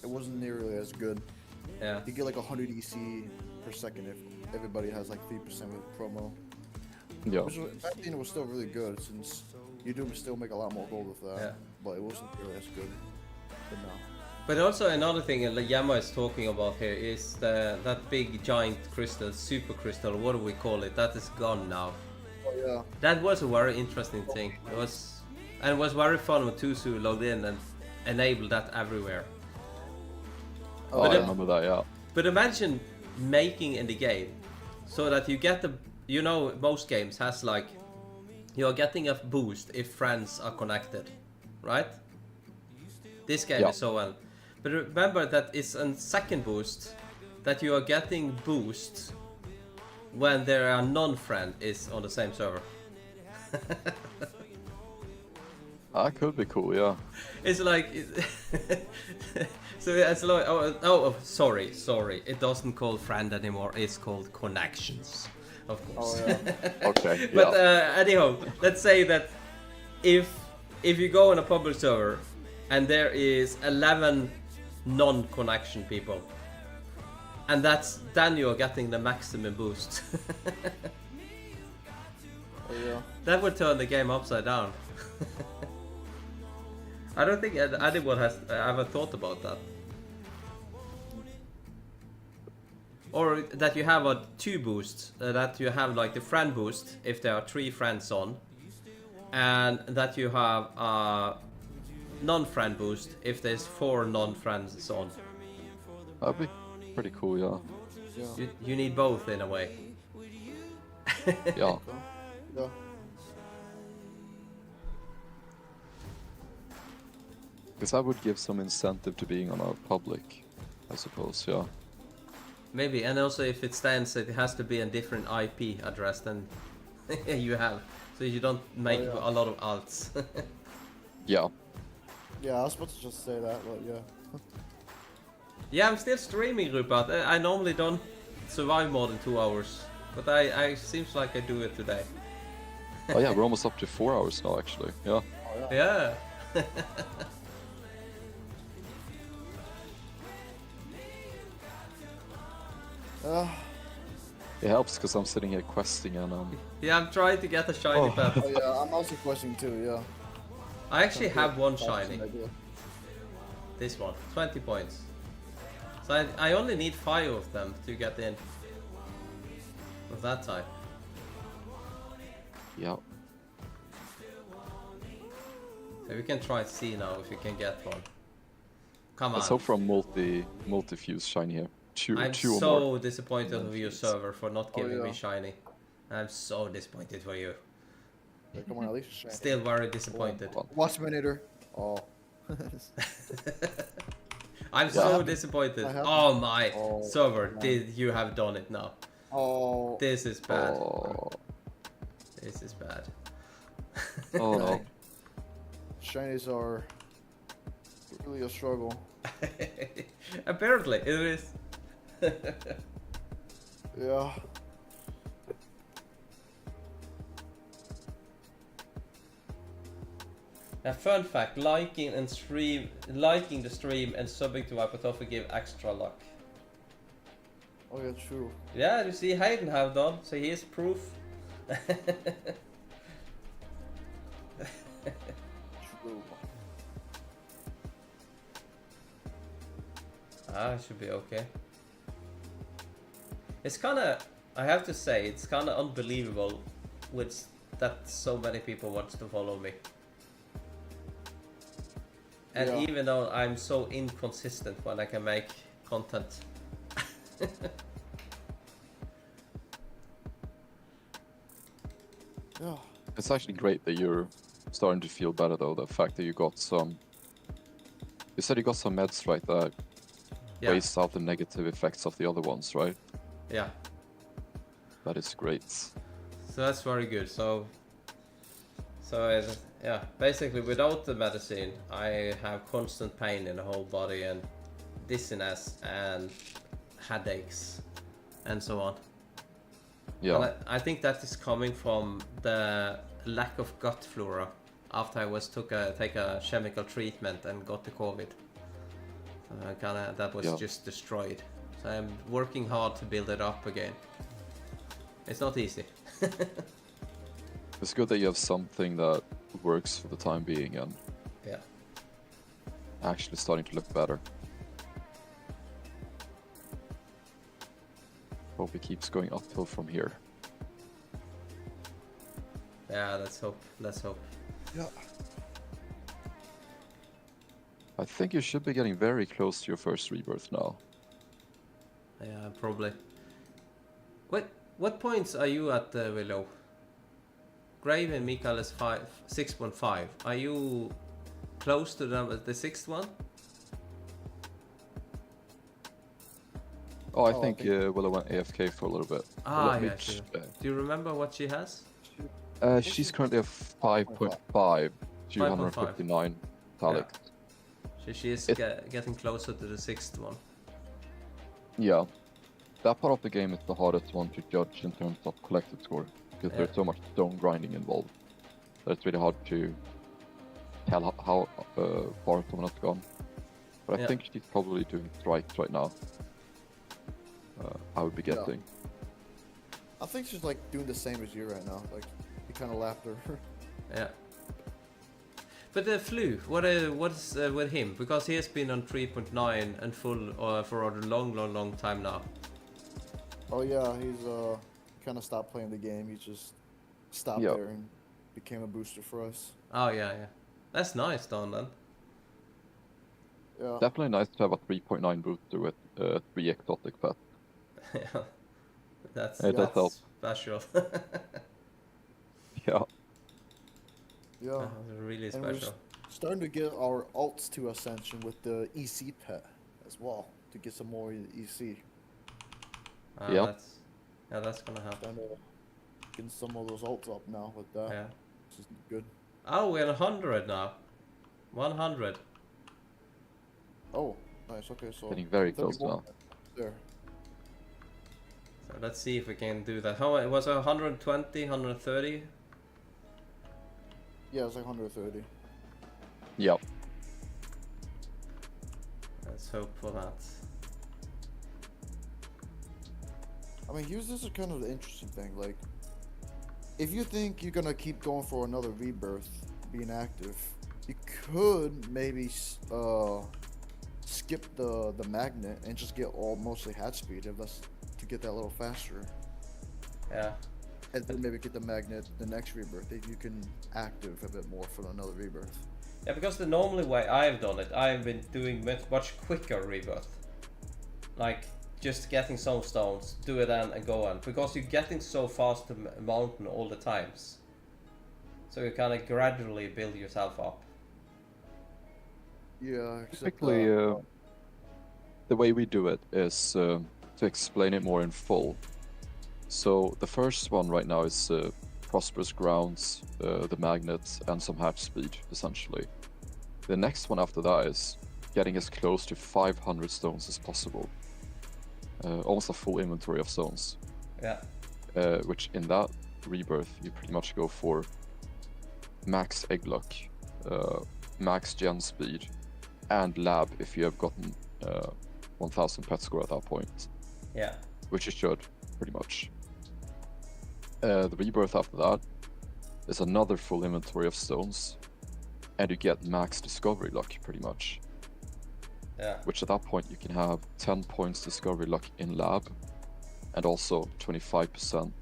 it wasn't nearly as good. Yeah. You get like 100 EC per second if everybody has like 3% with promo. Yeah. Back then it was still really good, since you do still make a lot more gold with that. Yeah. But it wasn't really as good. But no. But also another thing Yama is talking about here is that big giant crystal, super crystal, what do we call it? That is gone now. Oh yeah. That was a very interesting thing. It was very fun when Tusu logged in and enabled that everywhere. Oh, I remember that, yeah. But imagine making in the game so that you get the, you know, most games has like, you're getting a boost if friends are connected, right? This game is so well. But remember that it's a second boost that you are getting boost when there are non-friend is on the same server. That could be cool, yeah. It's like so it's like sorry, it doesn't call friend anymore, it's called connections, of course. Oh, yeah. Okay. But anyhow, let's say that if you go on a public server and there is 11 non-connection people, and then you're getting the maximum boost. Oh yeah. That would turn the game upside down. I don't think anyone has ever thought about that. Or that you have two boosts, that you have like the friend boost if there are 3 friends on, and that you have a non-friend boost if there's 4 non-friends on. That'd be pretty cool, yeah. You need both in a way. Yeah. Yeah. Because that would give some incentive to being on a public, I suppose, yeah. Maybe, and also if it stands, it has to be a different IP address than you have, so you don't make a lot of alts. Yeah. Yeah, I was supposed to just say that, but yeah. Yeah, I'm still streaming, Rupert. I normally don't survive more than 2 hours, but I seems like I do it today. Oh yeah, we're almost up to 4 hours now, actually. Yeah. Oh, Yeah. It helps because I'm sitting here questing and Yeah, I'm trying to get a shiny pet. Oh yeah, I'm also questing too, yeah. I actually have one shiny. Idea. This one, 20 points. So I only need 5 of them to get in. Of that type. yeah. So we can try to see now if we can get one. Come on. Let's hope for a multi-fuse shiny here. I'm two or so more. disappointed with your server for not giving me yeah. shiny. I'm so disappointed for you. Yeah, come on, at least shiny. Still very disappointed. Watchminator. Oh. I'm so disappointed. Oh my server, did you have done it now? Oh. This is bad. Oh, This is bad. oh no. Shinies are really a struggle. Apparently, it is. Yeah. A fun fact: liking the stream and subbing to Hypotopher give extra luck. Oh yeah, true. Yeah, you see, Hayden have done, so here's proof. True. It should be okay. It's kinda, I have to say, it's kinda unbelievable that so many people want to follow me. And Yeah. even though I'm so inconsistent when I can make content. Yeah. It's actually great that you're starting to feel better though. The fact that you got some. You said you got some meds, right? That weighs out the negative effects of the other ones, right? Yeah. That is great. So that's very good. So yeah, basically without the medicine, I have constant pain in the whole body and dizziness and headaches and so on. Yeah. And I think that is coming from the lack of gut flora after I was take a chemical treatment and got the COVID. That was just destroyed. So I'm working hard to build it up again. It's not easy. It's good that you have something that works for the time being and actually starting to look better. Hope it keeps going uphill from here. Yeah, let's hope. Let's hope. Yeah. I think you should be getting very close to your first rebirth now. Yeah, probably. What points are you at, Willow? Grave and Mikael is 6.5. Are you close to the sixth one? Oh, I think Willow went AFK for a little bit. Yeah, sure. Do you remember what she has? She's currently at 5.5, 259 metallic. So she is getting closer to the sixth one. Yeah. That part of the game is the hardest one to judge in terms of collected score, because there's so much stone grinding involved. So it's really hard to tell how far someone has gone. But I think she's probably doing strikes right now. I would be guessing. I think she's like doing the same as you right now. Like, you kind of laughed her. Yeah. But the Flu, what's with him? Because he has been on 3.9 and full for a long time now. Oh yeah, he's kind of stopped playing the game. He just stopped there and became a booster for us. Oh yeah. That's nice, Don. Then. Yeah. Definitely nice to have a 3.9 booster with 3 exotic pets. Yeah. That's help. special. Yeah. Yeah. Really And we're special. starting to get our alts to Ascension with the EC pet as well to get some more EC. Yep. That's gonna happen. Starting to get some of those alts up now with that. Yeah. Which is good. Oh, we're 100 now. 100. Oh, nice. Okay, so Getting very close 31 now. there. So let's see if we can do that. How it was 120, 130? Yeah, it's like 130. Yep. Let's hope for that. I mean, here's this is kind of the interesting thing. Like, if you think you're gonna keep going for another rebirth, being active, you could maybe skip the magnet and just get all mostly hat speed if that's to get that a little faster. Yeah. And then maybe get the magnet the next rebirth if you can active a bit more for another rebirth. Yeah, because the normally way I've done it, I've been doing much quicker rebirth. Like, just getting some stones, do it and go on. Because you're getting so fast to mountain all the times. So you kind of gradually build yourself up. Yeah, except Typically, the way we do it is to explain it more in full. So the first one right now is prosperous grounds, the magnets, and some hatch speed, essentially. The next one after that is getting as close to 500 stones as possible. Almost a full inventory of stones. Yeah. Which in that rebirth, you pretty much go for max egg luck, max gen speed, and lab if you have gotten 1000 pet score at that point. Yeah. Which you should, pretty much. The rebirth after that is another full inventory of stones, and you get max discovery luck, pretty much. Yeah. Which at that point you can have 10 points discovery luck in lab, and also 25%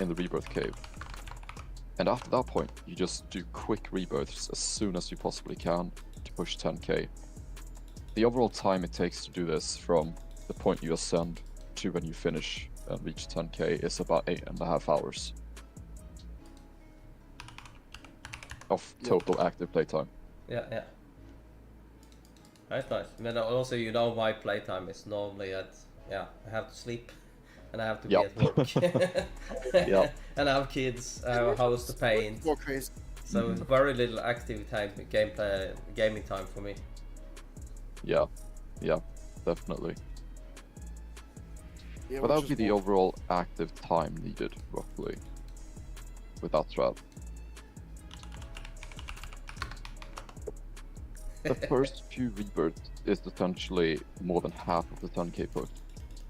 in the rebirth cave. And after that point, you just do quick rebirths as soon as you possibly can to push 10k. The overall time it takes to do this from the point you ascend to when you finish and reach 10k is about 8.5 hours of total active playtime. Yeah, yeah. That's nice. But also, you know, my playtime is normally at, I have to sleep and I have to be at work. Yep. And I have kids, I have a house to paint. More crazy. So it's very little active time, gaming time for me. Yeah, definitely. Yeah, But that which would be is the more- overall active time needed, roughly, with that strat. The first few rebirths is essentially more than half of the 10k push,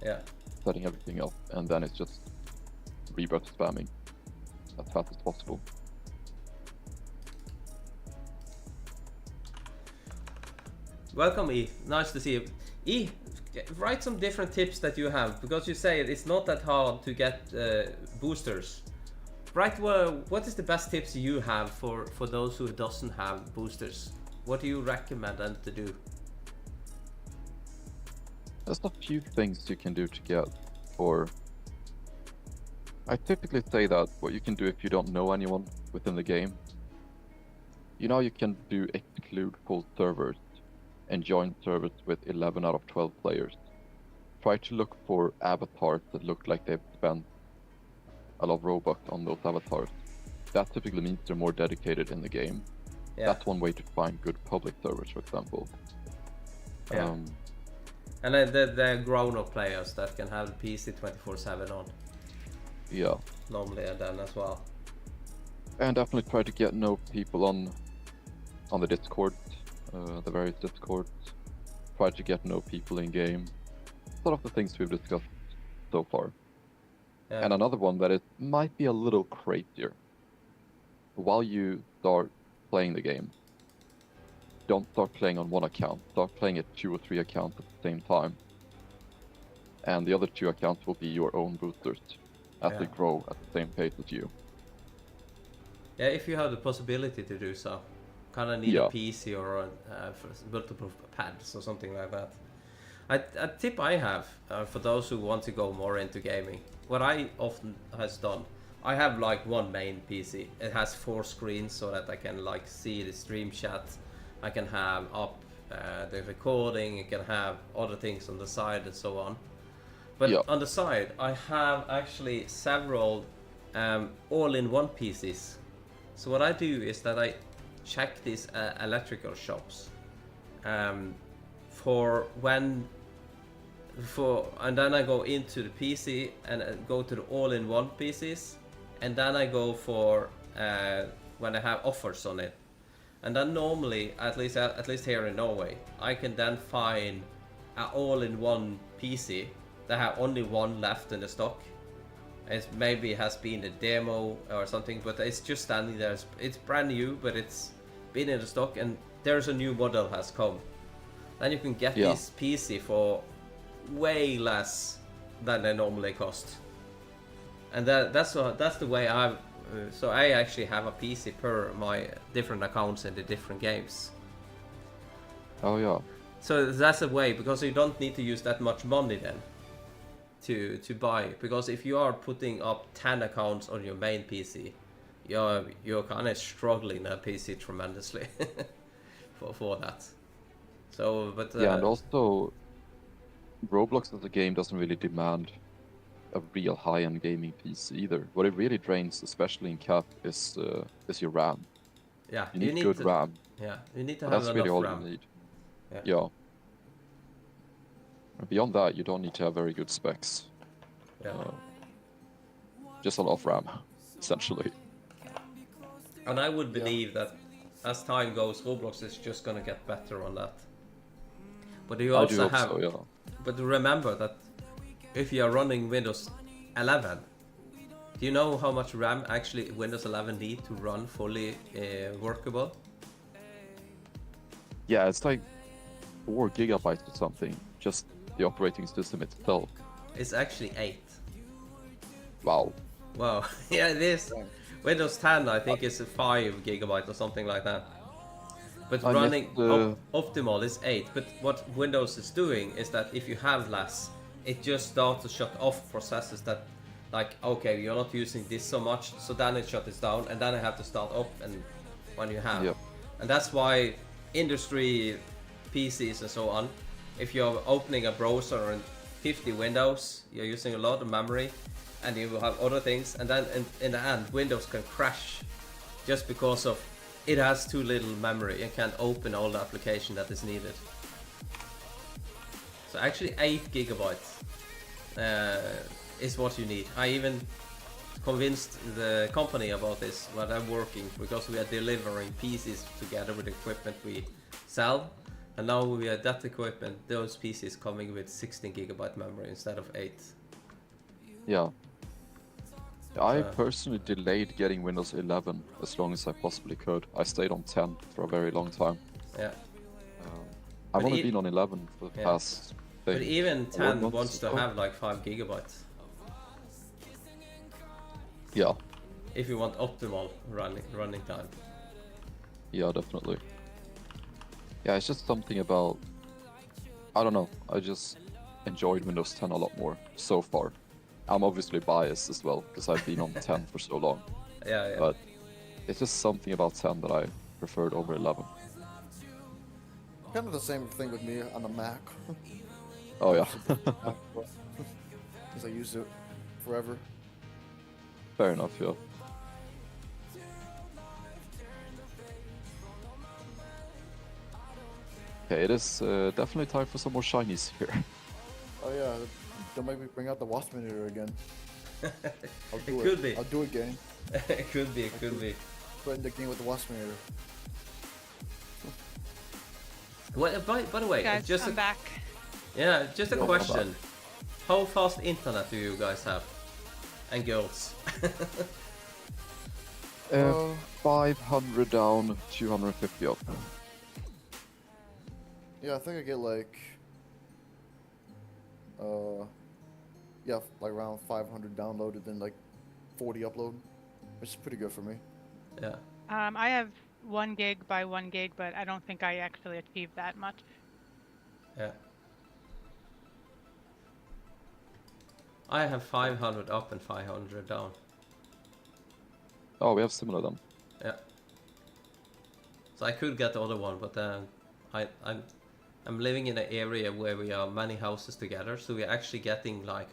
Yeah. setting everything up, and then it's just rebirth spamming as fast as possible. Welcome, E. Nice to see you. E, write some different tips that you have, because you say it's not that hard to get boosters. Write what is the best tips you have for those who doesn't have boosters? What do you recommend them to do? There's a few things you can do to get, or I typically say that what you can do if you don't know anyone within the game, you know, you can do exclude full servers and join servers with 11 out of 12 players. Try to look for avatars that look like they've spent a lot of Robux on those avatars. That typically means they're more dedicated in the game. Yeah. That's one way to find good public servers, for example. Yeah. And then the grown-up players that can have the PC 24/7 on. Yeah. Normally, and then as well. And definitely try to get to know people on the Discord, the various Discords. Try to get to know people in game. Sort of the things we've discussed so far. Yeah. And another one that it might be a little crazier. While you start playing the game, don't start playing on one account. Start playing at 2 or 3 accounts at the same time. And the other 2 accounts will be your own boosters as they grow at the same pace as you. Yeah, if you have the possibility to do so. Kind of need a PC or multiple pads or something like that. A tip I have for those who want to go more into gaming, what I often has done, I have like one main PC. It has 4 screens so that I can like see the stream chat. I can have up the recording. I can have other things on the side and so on. But on the side, I have actually several all-in-one PCs. So what I do is that I check these electrical shops and then I go into the PC and go to the all-in-one PCs, and then I go for when I have offers on it. And then normally, at least here in Norway, I can then find an all-in-one PC that have only one left in the stock. It maybe has been a demo or something, but it's just standing there. It's brand new, but it's been in the stock, and there's a new model has come. Then you can get this PC for way less than they normally cost. And that's the way so I actually have a PC per my different accounts in the different games. Oh yeah. So that's a way, because you don't need to use that much money then to buy, because if you are putting up 10 accounts on your main PC, you're kind of struggling that PC tremendously for that. So, but yeah, and also Roblox as a game doesn't really demand a real high-end gaming PC either. What it really drains, especially in Cap, is your RAM. Yeah, you need good RAM. Yeah, you need to But have that's really all RAM. you need. Yeah. And beyond that, you don't need to have very good specs. Yeah. Just a lot of RAM, essentially. And I would believe that as time goes, Roblox is just gonna get better on that. But you also have. So, yeah. But remember that if you are running Windows 11, do you know how much RAM actually Windows 11 need to run fully workable? Yeah, it's like 4 gigabytes or something. Just the operating system itself. It's actually 8. Wow. Wow. Yeah, it is. Windows 10, I think, is 5 gigabytes or something like that. But running optimal is 8. But what Windows is doing is that if you have less, it just starts to shut off processes that, like, okay, you're not using this so much, so then it shuts down, and then I have to start up and when you have. Yep. And that's why industry PCs and so on, if you're opening a browser and 50 windows, you're using a lot of memory, and you will have other things, and then in the end, Windows can crash just because of it has too little memory and can't open all the application that is needed. So actually 8 gigabytes is what you need. I even convinced the company about this while I'm working, because we are delivering PCs together with the equipment we sell, and now we are that equipment, those PCs coming with 16 gigabyte memory instead of 8. Yeah. I personally delayed getting Windows 11 as long as I possibly could. I stayed on 10 for a very long time. Yeah. I've only been on 11 for the past. But even 10 wants to have like 5 gigabytes. Yeah. If you want optimal running time. Yeah, definitely. Yeah, it's just something about, I don't know, I just enjoyed Windows 10 a lot more so far. I'm obviously biased as well, because I've been on 10 for so long. Yeah. But it's just something about 10 that I preferred over 11. Kind of the same thing with me on the Mac. Oh yeah. Because I use it forever. Fair enough, yeah. Okay, it is definitely time for some more shinies here. Oh yeah, don't make me bring out the Waspinator again. It could be. I'll do it, gang. It could be. Put in the game with the Waspinator. Well, by the way, Guys, just I'm back. Yeah, just a question. How fast internet do you guys have? And girls? 500 down, 250 up. Yeah, I think I get like, yeah, like around 500 downloaded and like 40 upload, which is pretty good for me. Yeah. I have 1 gig by 1 gig, but I don't think I actually achieved that much. Yeah. I have 500 up and 500 down. Oh, we have similar then. Yeah. So I could get the other one, but I'm living in an area where we are many houses together, so we're actually getting like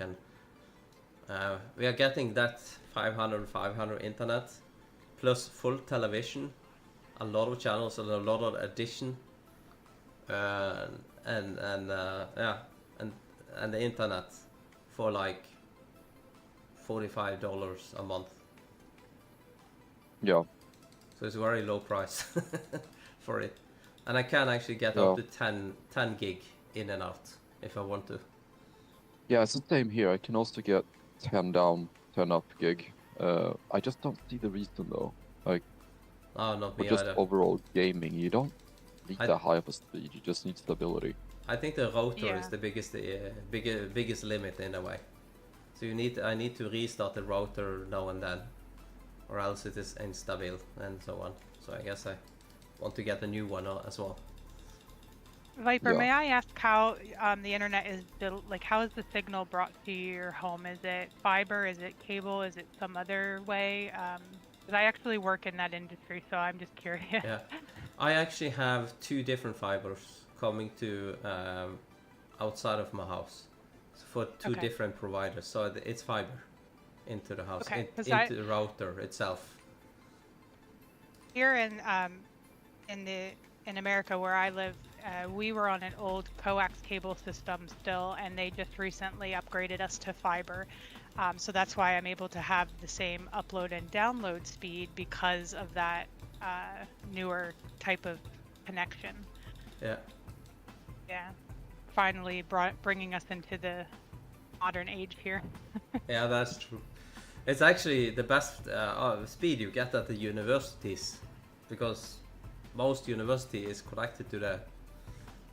we are getting that 500 internet plus full television, a lot of channels and a lot of addition, and the internet for like $45 a month. Yeah. So it's a very low price for it. And I can actually get up to 10 gig in and out if I want to. Yeah, it's the same here. I can also get 10 down, 10 up gig. I just don't see the reason though. Like, not me just either. overall gaming, you don't need that high of a speed. You just need stability. I think the router is the biggest limit in a way. So I need to restart the router now and then, or else it is instable and so on. So I guess I want to get a new one as well. Viper, may I ask how the internet is built? Like, how is the signal brought to your home? Is it fiber? Is it cable? Is it some other way? Because I actually work in that industry, so I'm just curious. Yeah, I actually have 2 different fibers coming to outside of my house for 2 different providers. So it's fiber into the house, into the router itself. Here in America where I live, we were on an old coax cable system still, and they just recently upgraded us to fiber. So that's why I'm able to have the same upload and download speed because of that newer type of connection. Yeah. Yeah. Finally bringing us into the modern age here. Yeah, that's true. It's actually the best speed you get at the universities, because most university is connected to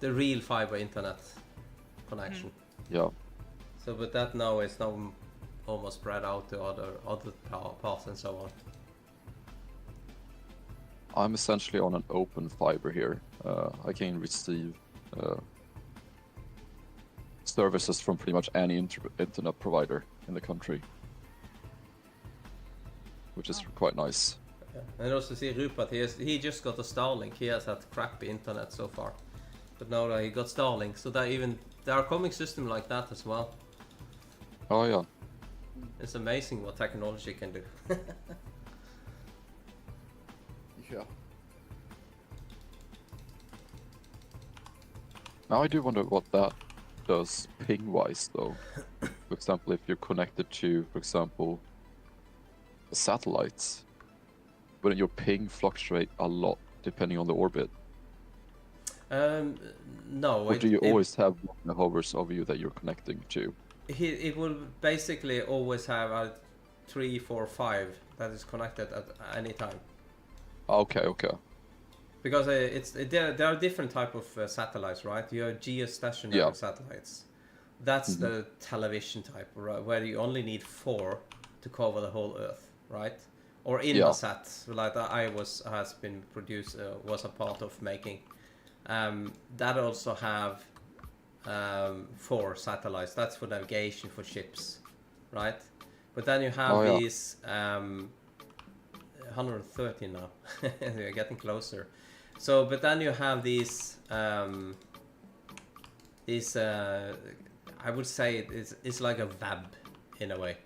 the real fiber internet connection. Yeah. So, but that now is almost spread out to other parts and so on. I'm essentially on an open fiber here. I can receive services from pretty much any internet provider in the country, which is quite nice. Yeah. And also see Rupert, he just got a Starlink. He has had crappy internet so far, but now that he got Starlink, so there are coming systems like that as well. Oh yeah. It's amazing what technology can do. Yeah. Now I do wonder what that does ping-wise though. For example, if you're connected to, for example, satellites, wouldn't your ping fluctuate a lot depending on the orbit? No. Or do you always have one that hovers over you that you're connecting to? It will basically always have a 3, 4, 5 that is connected at any time. Okay. Because there are different type of satellites, right? You have geostationary satellites. That's the television type, right? Where you only need 4 to cover the whole Earth, right? Or Inmarsat, like that has been produced, was a part of making. That also have 4 satellites. That's for navigation for ships, right? But then you have these 130 now. We're getting closer. So, but then you have these I would say it's like a web in a way.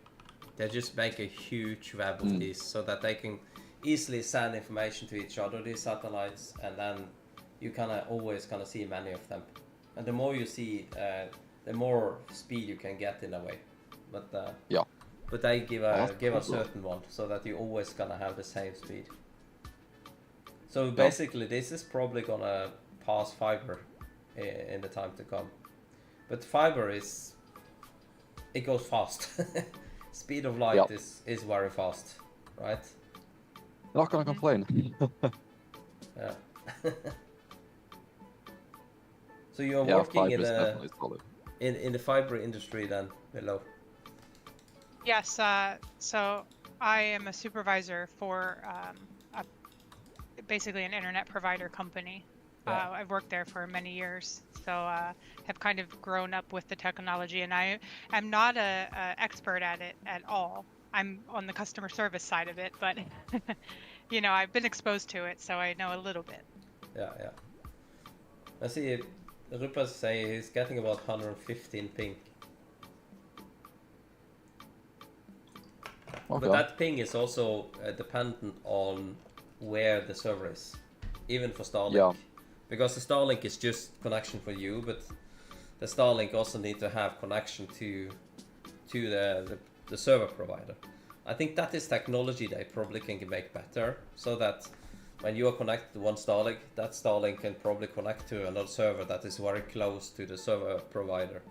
They just make a huge web of these so that they can easily send information to each other, these satellites, and then you always see many of them. And the more you see, the more speed you can get in a way. But but they give a certain one so that you always gonna have the same speed. So basically, this is probably gonna pass fiber in the time to come. But fiber it goes fast. Speed of light is very fast, right? Not gonna complain. Yeah. So you're working in the fiber industry then, below? Yes. So I am a supervisor for basically an internet provider company. I've worked there for many years, so have kind of grown up with the technology, and I am not a expert at it at all. I'm on the customer service side of it, but you know, I've been exposed to it, so I know a little bit. Yeah, yeah. I see Rupert say he's getting about 115 ping. Okay. But that ping is also dependent on where the server is, even for Starlink. Yeah. Because the Starlink is just connection for you, but the Starlink also need to have connection to the server provider. I think that is technology they probably can make better, so that when you are connected to one Starlink, that Starlink can probably connect to another server that is very close to the server provider.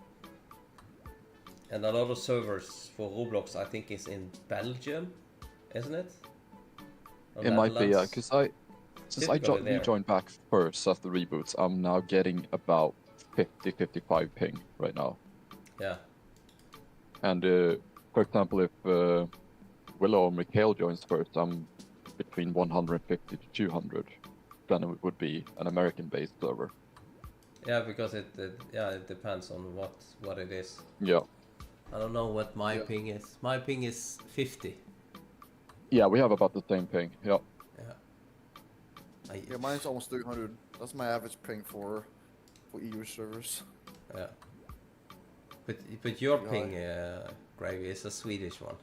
And a lot of servers for Roblox, I think, is in Belgium, isn't it? Or It might be, yeah, Netherlands? because since I Typically there. rejoined back first after reboots, I'm now getting about 50-55 ping right now. Yeah. And for example, if Willow or Mikhail joins first, I'm between 150 to 200. Then it would be an American-based server. Yeah, because it depends on what it is. Yeah. I don't know what my ping is. My ping is 50. Yeah, we have about the same ping. Yeah. Yeah, mine's almost 300. That's my average ping for EU servers. Yeah. But your ping, Gravy, is a Swedish one.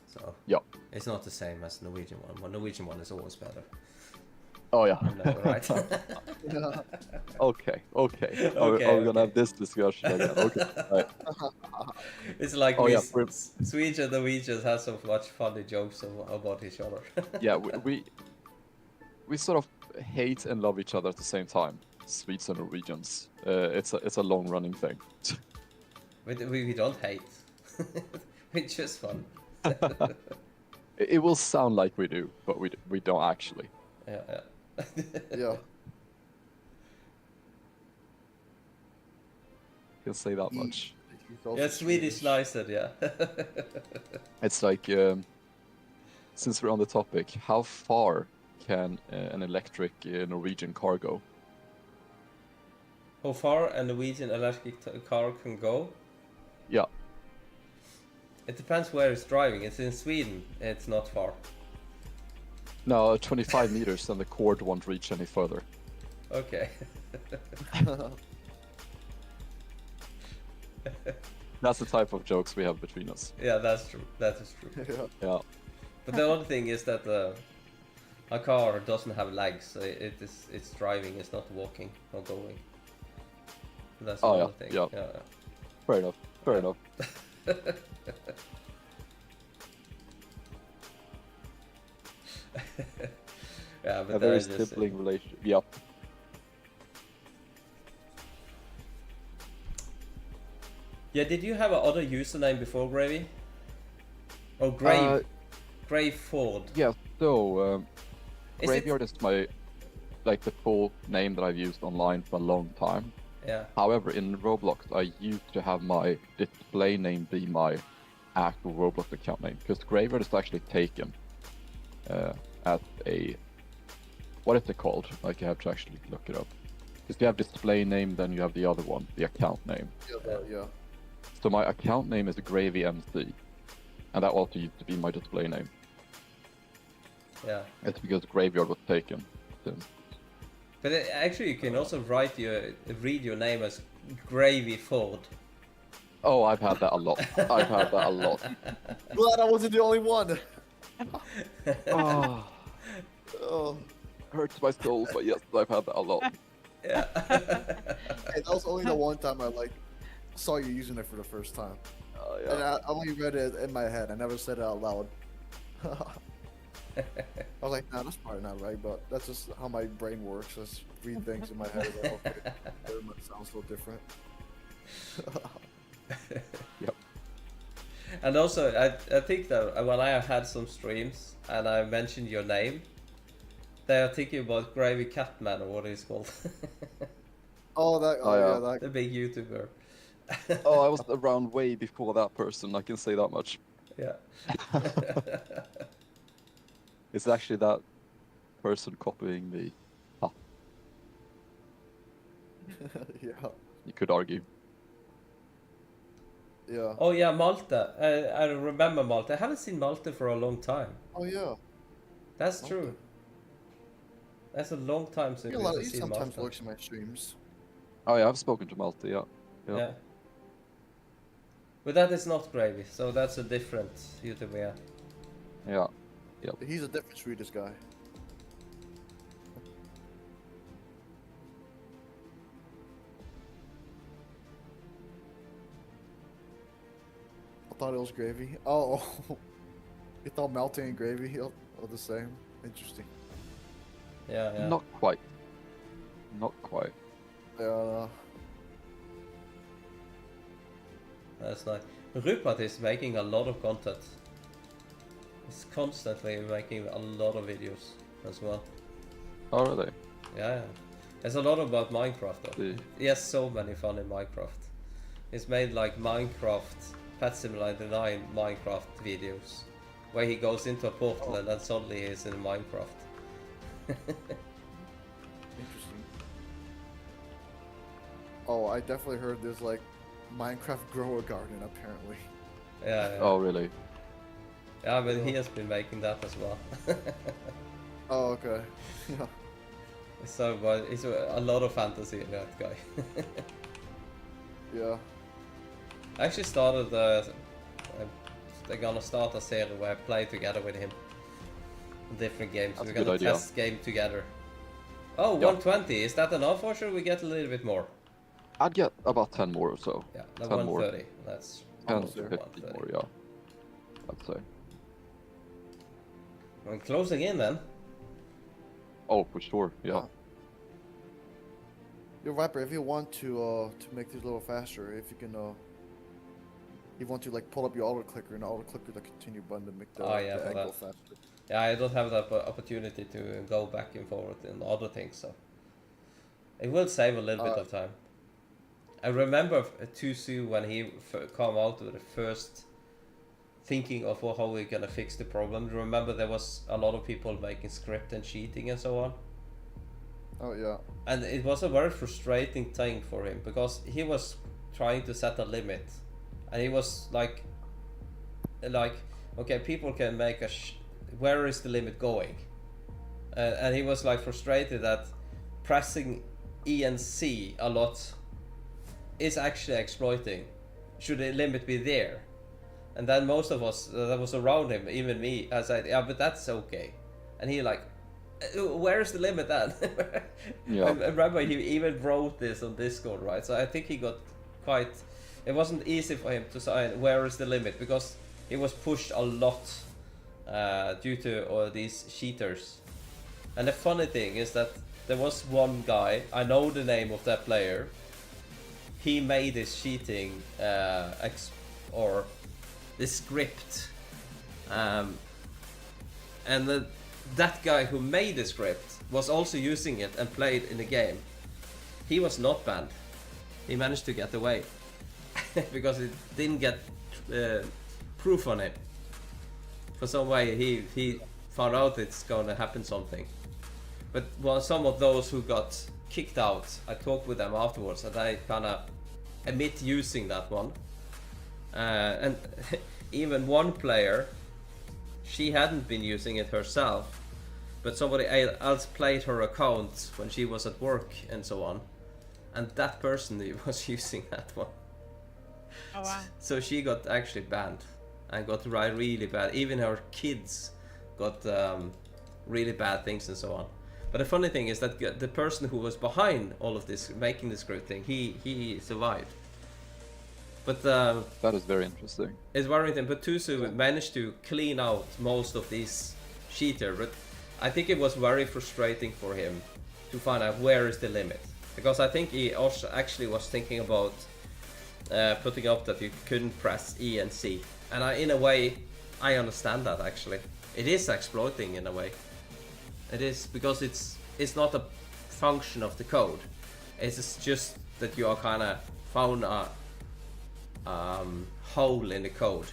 So yeah, it's not the same as Norwegian one. Well, Norwegian one is always better. Oh yeah. No, right. Okay. We're gonna have this discussion again. Okay. Right. It's like Swedes and Norwegians have so much funny jokes about each other. Yeah, we sort of hate and love each other at the same time. Swedes and Norwegians. It's a long running thing. We don't hate. It's just fun. It will sound like we do, but we don't actually. Yeah. Yeah. Can say that much. Yeah, Swedish nicer, yeah. It's like, since we're on the topic, how far can an electric Norwegian car go? How far a Norwegian electric car can go? Yeah. It depends where it's driving. It's in Sweden. It's not far. No, 25 meters, and the cord won't reach any further. Okay. That's the type of jokes we have between us. Yeah, that's true. That is true. Yeah. But the other thing is that a car doesn't have legs. So it's driving. It's not walking or going. That's another thing. Yeah. Fair enough. Yeah, but a very sibling relationship. Yep. Yeah, did you have another username before Gravy? Oh, Grave Ford. Yeah, so Is Graveyard is my the full name that I've used online for a long time. Yeah. However, in Roblox, I used to have my display name be my actual Roblox account name, because Graveyard is actually taken as a, what is it called? Like, you have to actually look it up. Because you have display name, then you have the other one, the account name. Yeah. So my account name is Gravy MC, and that also used to be my display name. Yeah. It's because Graveyard was taken. But actually, you can also read your name as Gravy Ford. Oh, I've had that a lot. Glad I wasn't the only one. Oh, hurts my soul, but yes, I've had that a lot. Yeah. Hey, that was only the one time I saw you using it for the first time. Yeah. And I only read it in my head. I never said it out loud. I was like, nah, that's probably not right, but that's just how my brain works. I just read things in my head. Like, okay, it sounds so different. Yep. And also, I think that when I have had some streams and I mentioned your name, they are thinking about Gravy Catman, or what it's called. That. The big YouTuber. Oh, I was around way before that person, I can say that much. Yeah. It's actually that person copying me. Yeah. You could argue. Yeah. Oh yeah, Malta. I remember Malta. I haven't seen Malta for a long time. Oh yeah. That's Malta. true. That's a long time since He we've seen sometimes Malta. looks in my streams. Oh yeah, I've spoken to Malta. Yeah. Yeah. But that is not Gravy, so that's a different YouTuber. Yeah. Yeah. Yep. He's a different Swedish guy. I thought it was Gravy. Oh, you thought Malta and Gravy are the same? Interesting. Yeah, yeah. Not quite. Not quite. Yeah. That's nice. Rupert is making a lot of content. He's constantly making a lot of videos as well. Oh really? Yeah, yeah. There's a lot about Minecraft though. Yeah. He has so many fun in Minecraft. He's made like Minecraft, Pet Simulator 9 Minecraft videos, where he goes into a portal and then suddenly he's in Minecraft. Interesting. Oh, I definitely heard there's like Minecraft grower garden apparently. Yeah, yeah. Oh really? Yeah, but he has been making that as well. Oh, okay. Yeah. So, but it's a lot of fantasy in that guy. Yeah. I actually started they're gonna start a series where I play together with him. Different games. That's We're a good gonna idea. test game together. Oh, Yep. 120. Is that enough or should we get a little bit more? I'd get about 10 more or so. Yeah, 10 no, more. 130. That's 10 almost to 50 130. more, yeah. I'd say. I'm closing in then. Oh, for sure, yeah. Yo, Viper, if you want to make this a little faster, if you can you want to like pull up your auto clicker and auto clicker the continue button to make the, Oh, yeah, the for egg go that. faster. Yeah, I don't have that opportunity to go back and forward in other things, so it will save a little bit of time. I remember Tusu when he came out with the first thinking of how we're gonna fix the problem. Remember there was a lot of people making script and cheating and so on. Oh yeah. And it was a very frustrating thing for him because he was trying to set a limit, and he was like, okay, people can make where is the limit going? And he was like frustrated that pressing E and C a lot is actually exploiting. Should the limit be there? And then most of us that was around him, even me, I said, yeah, but that's okay. And he like, where's the limit then? Yeah. I remember he even wrote this on Discord, right? So I think he got quite, it wasn't easy for him to say where is the limit because he was pushed a lot due to all these cheaters. And the funny thing is that there was one guy, I know the name of that player, he made this cheating or this script, and that guy who made the script was also using it and played in the game. He was not banned. He managed to get away because it didn't get proof on it. For some way he found out it's gonna happen something. But some of those who got kicked out, I talked with them afterwards and I kinda admit using that one. And even one player, she hadn't been using it herself, but somebody else played her account when she was at work and so on. And that person was using that one. Oh wow. So she got actually banned and got really bad. Even her kids got really bad things and so on. But the funny thing is that the person who was behind all of this, making the script thing, he survived. But That is very interesting. it's very interesting. But Tusu managed to clean out most of these cheaters. But I think it was very frustrating for him to find out where is the limit. Because I think he also actually was thinking about putting up that you couldn't press E and C. And in a way, I understand that actually. It is exploiting in a way. It is, because it's not a function of the code. It's just that you are kind of found a hole in the code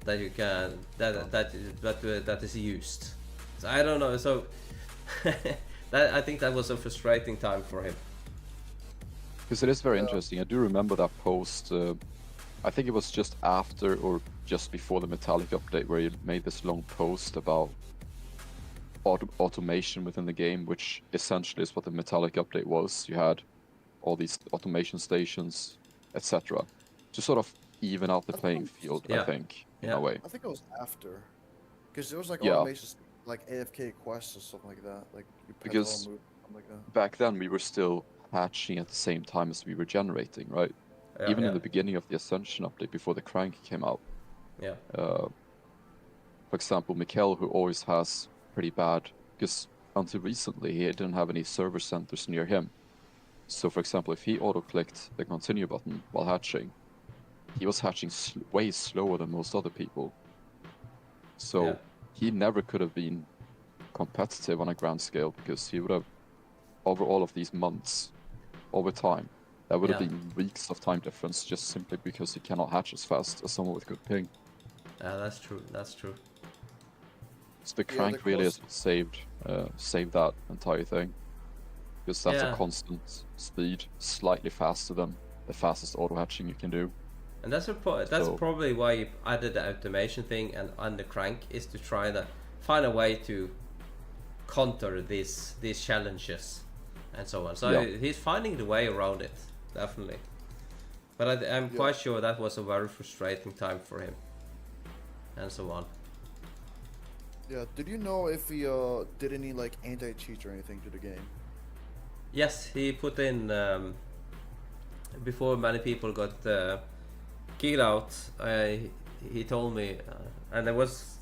that you can that is used. So I don't know. So I think that was a frustrating time for him. Because it is very interesting. I do remember that post I think it was just after or just before the Metallic update where you made this long post about automation within the game, which essentially is what the Metallic update was. You had all these automation stations, etc., to sort of even out the playing field, I think, in a way. I think it was after, because there was like Yeah. automations, like AFK quests or something like that, like your pet Because move, something like that. back then we were still hatching at the same time as we were generating, right? Even in the beginning of the Ascension update before the crank came out. Yeah. For example, Mikkel, who always has pretty bad, because until recently he didn't have any server centers near him. So for example, if he auto-clicked the continue button while hatching, he was hatching way slower than most other people. So he never could have been competitive on a grand scale, because he would have, over all of these months, over time, that would have been weeks of time difference just simply because he cannot hatch as fast as someone with good ping. That's true. That's true. So the crank really has saved that entire thing, because that's a constant speed, slightly faster than the fastest auto hatching you can do. And that's probably why you added the automation thing and the crank, is to try to find a way to counter these challenges and so on. So he's finding the way around it, definitely. But I'm quite sure that was a very frustrating time for him, and so on. Yeah. Did you know if he did any like anti-cheat or anything to the game? Yes, he put in before many people got kicked out. He told me, and there was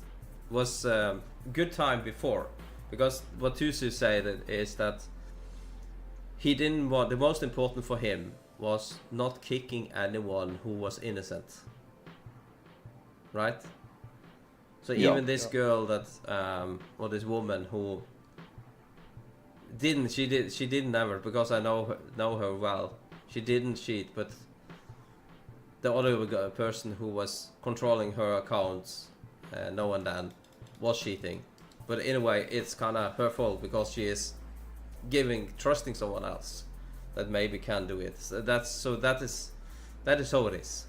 good time before, because what Tusu said is that he didn't want, the most important for him was not kicking anyone who was innocent, right? So even this girl that or this woman who she didn't ever, because I know her well, she didn't cheat, but the other person who was controlling her accounts now and then was cheating. But in a way it's kind of her fault, because she is trusting someone else that maybe can do it. So that is how it is,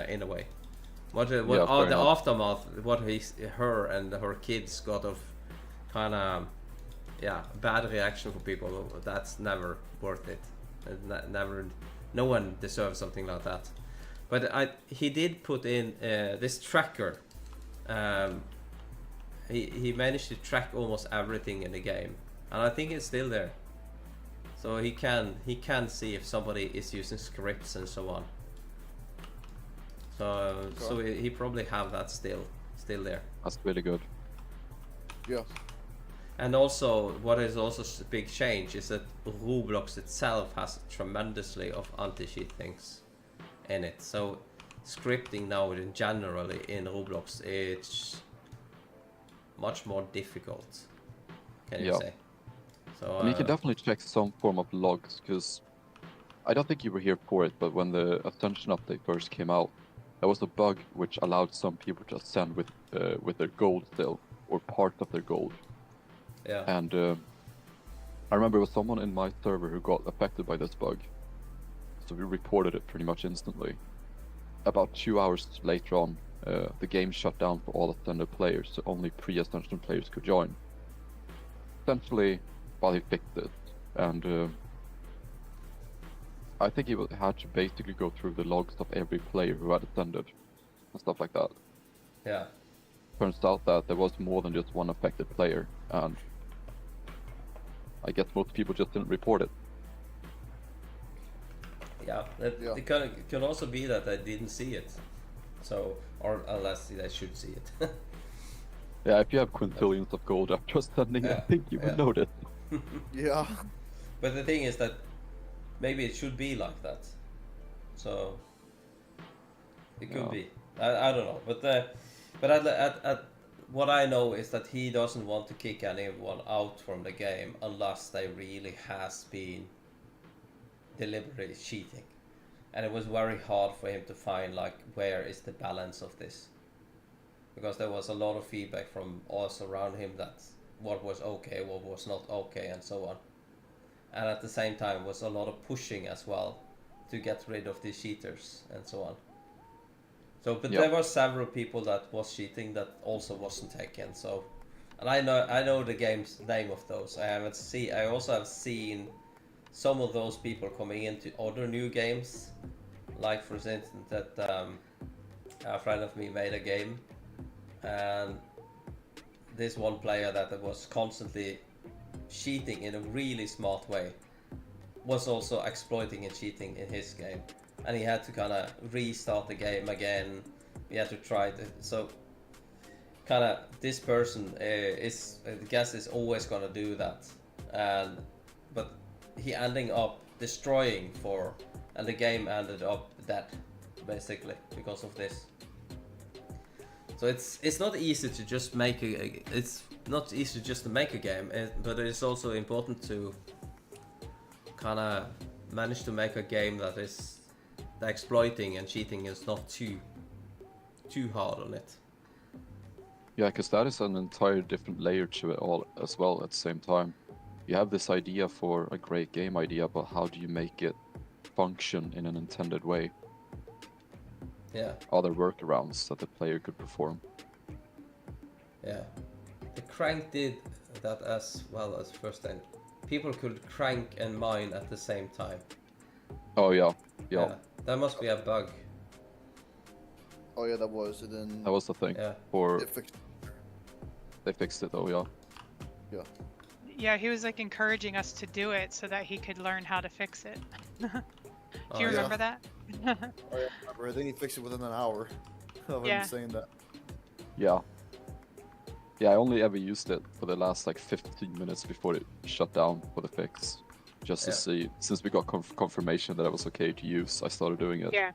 in a way. What the aftermath, what her and her kids got of kind of bad reaction from people, that's never worth it. Never, no one deserves something like that. But he did put in this tracker. He managed to track almost everything in the game, and I think it's still there. So he can see if somebody is using scripts and so on. So he probably have that still there. That's really good. Yeah. And also, what is also a big change is that Roblox itself has tremendously of anti-cheat things in it. So scripting now in generally in Roblox, it's much more difficult, can you say? So and you can definitely check some form of logs, because I don't think you were here for it, but when the Ascension update first came out, there was a bug which allowed some people to ascend with their gold still, or part of their gold. Yeah. And I remember there was someone in my server who got affected by this bug, so we reported it pretty much instantly. About 2 hours later on, the game shut down for all Ascended players, so only pre-Ascension players could join. Essentially, while he fixed it, and I think he had to basically go through the logs of every player who had Ascended, and stuff like that. Yeah. Turns out that there was more than just one affected player, and I guess most people just didn't report it. Yeah, it can also be that I didn't see it, so, or unless I should see it. Yeah, if you have quintillions of gold after ascending, I think you would notice. Yeah. But the thing is that maybe it should be like that, so it could be. I don't know, but at what I know is that he doesn't want to kick anyone out from the game unless they really has been deliberately cheating, and it was very hard for him to find like where is the balance of this, because there was a lot of feedback from us around him that what was okay, what was not okay, and so on. And at the same time was a lot of pushing as well to get rid of these cheaters and so on. So, but there were several people that was cheating that also wasn't taken. So, and I know the game's name of those. I also have seen some of those people coming into other new games, like for instance that a friend of me made a game, and this one player that was constantly cheating in a really smart way was also exploiting and cheating in his game, and he had to kind of restart the game again. He had to try it. So kind of this person is always gonna do that, but he ending up destroying and the game ended up dead basically because of this. So it's not easy to just make it's not easy just to make a game, but it's also important to kind of manage to make a game that is the exploiting and cheating is not too hard on it. Yeah, because that is an entire different layer to it all as well at the same time. You have this idea for a great game idea, but how do you make it function in an intended way? Yeah. Other workarounds that the player could perform. Yeah. The crank did that as well as first thing. People could crank and mine at the same time. Oh yeah. That must be a bug. Oh yeah, that was. And then That was the thing. Yeah. They fixed it though, yeah. Yeah. Yeah, he was like encouraging us to do it so that he could learn how to fix it. Do Oh, you yeah. remember that? Oh, yeah, I think he fixed it within an hour of Yeah. him saying that. Yeah. Yeah, I only ever used it for the last like 15 minutes before it shut down for the fix. Just to see, since we got confirmation that it was okay to use, I started doing it. Yeah.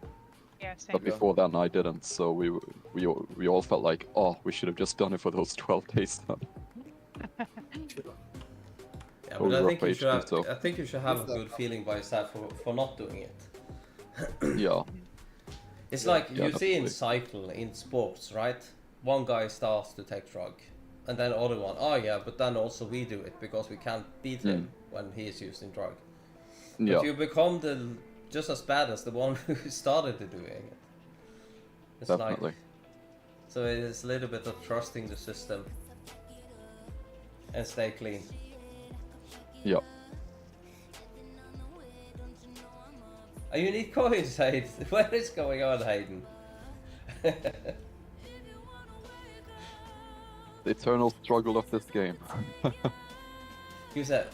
Yeah, same. But before then I didn't, so we all felt like, oh, we should have just done it for those 12 days then. Yeah, Oh, but I rough think you age should have, stuff. I think you should have a good feeling by yourself for not doing it. Yeah. It's like Yeah, you see in definitely. cycle, in sports, right? One guy starts to take drug, and then the other one, oh yeah, but then also we do it because we can't beat him when he is using drug. Yeah. But you become just as bad as the one who started to doing it. It's Definitely. like, so it is a little bit of trusting the system and stay clean. Yeah. A unique coins, Hayden. What is going on, Hayden? The eternal struggle of this game. You said,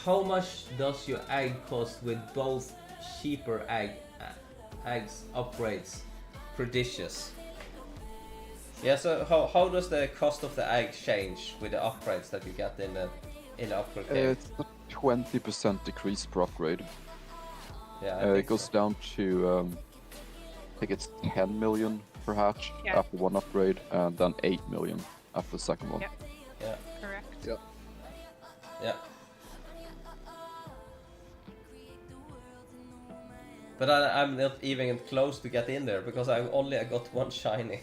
how much does your egg cost with both cheaper eggs upgrades? Prodigious. Yeah, so how does the cost of the egg change with the upgrades that you get in the upgrade game? It's a 20% decrease per upgrade. Yeah, I think it goes so. down to, I think it's 10 million per hatch Yeah. after one upgrade, and then 8 million after the second one. Yep. Yeah, Correct. Yep. yeah. But I'm not even close to get in there because I got one shiny.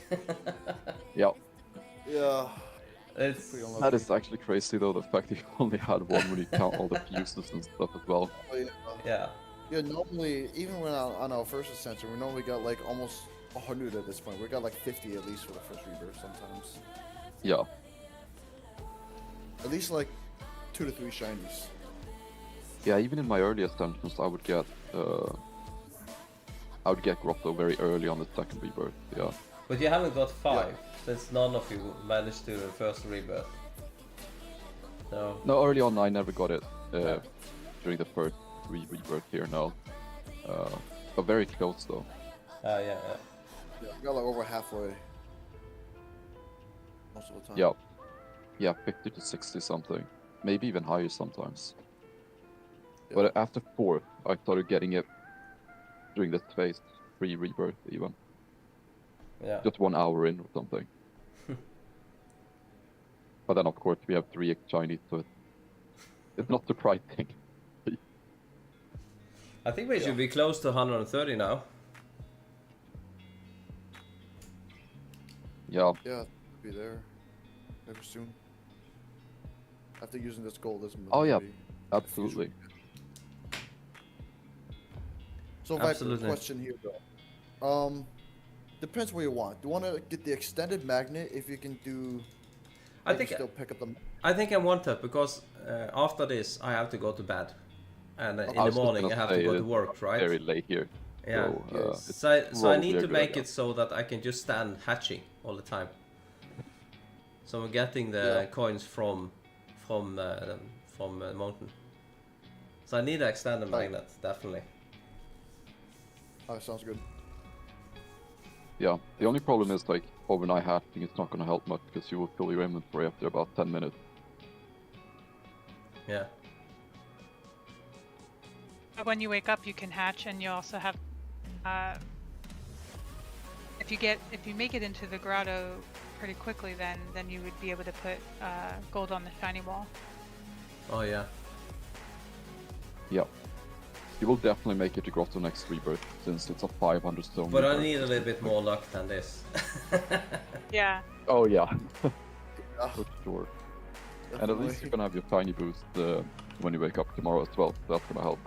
Yeah. Yeah. It's Pretty That unlucky. is actually crazy though, the fact that you only had one when you count all the fuses and stuff as well. Oh, yeah. yeah. Yeah, normally, even when on our first ascension, we normally got like almost 100 at this point. We got like 50 at least for the first rebirth sometimes. Yeah. At least like 2 to 3 shinies. Yeah, even in my early ascensions, I would get Grotto very early on the second rebirth. Yeah. But you haven't got 5 since none of you managed to the first rebirth. No. No, early on I never got it during the first rebirth here. No. But very close though. Yeah. Yeah, we got like over halfway. Most of the time. Yeah. Yeah, 50 to 60 something. Maybe even higher sometimes. Yeah. But after 4th, I started getting it during this phase, rebirth even. Yeah. Just 1 hour in or something. But then of course we have 3 shinies, so it's not surprising. I think we should be close to 130 now. Yeah. Yeah, be there. Very soon. After using this goldism. Oh, yeah. maybe. Absolutely. So, Viper, Absolutely. question here though. depends what you want. Do you want to get the extended magnet if you can do? I think still pick up the. I think I want that because after this I have to go to bed, and in the was just morning I gonna have to say go to it's work, right? Very late here. Yeah. So, So I need probably a to good make idea. it so that I can just stand hatching all the time. So I'm getting the coins from the mountain. So I need to extend the magnet, definitely. Oh, sounds good. Yeah, the only problem is like overnight hatching is not going to help much because you will fill your inventory after about 10 minutes. Yeah. But when you wake up, you can hatch, and you also have. If you make it into the grotto pretty quickly, then you would be able to put gold on the shiny wall. Oh yeah. Yeah. You will definitely make it to Grotto next rebirth since it's a 500 stone. But I rebirth. need a little bit more luck than this. Yeah. Oh yeah, Yeah, for sure. And at definitely. least you're gonna have your tiny boost when you wake up tomorrow as well. So that's gonna help.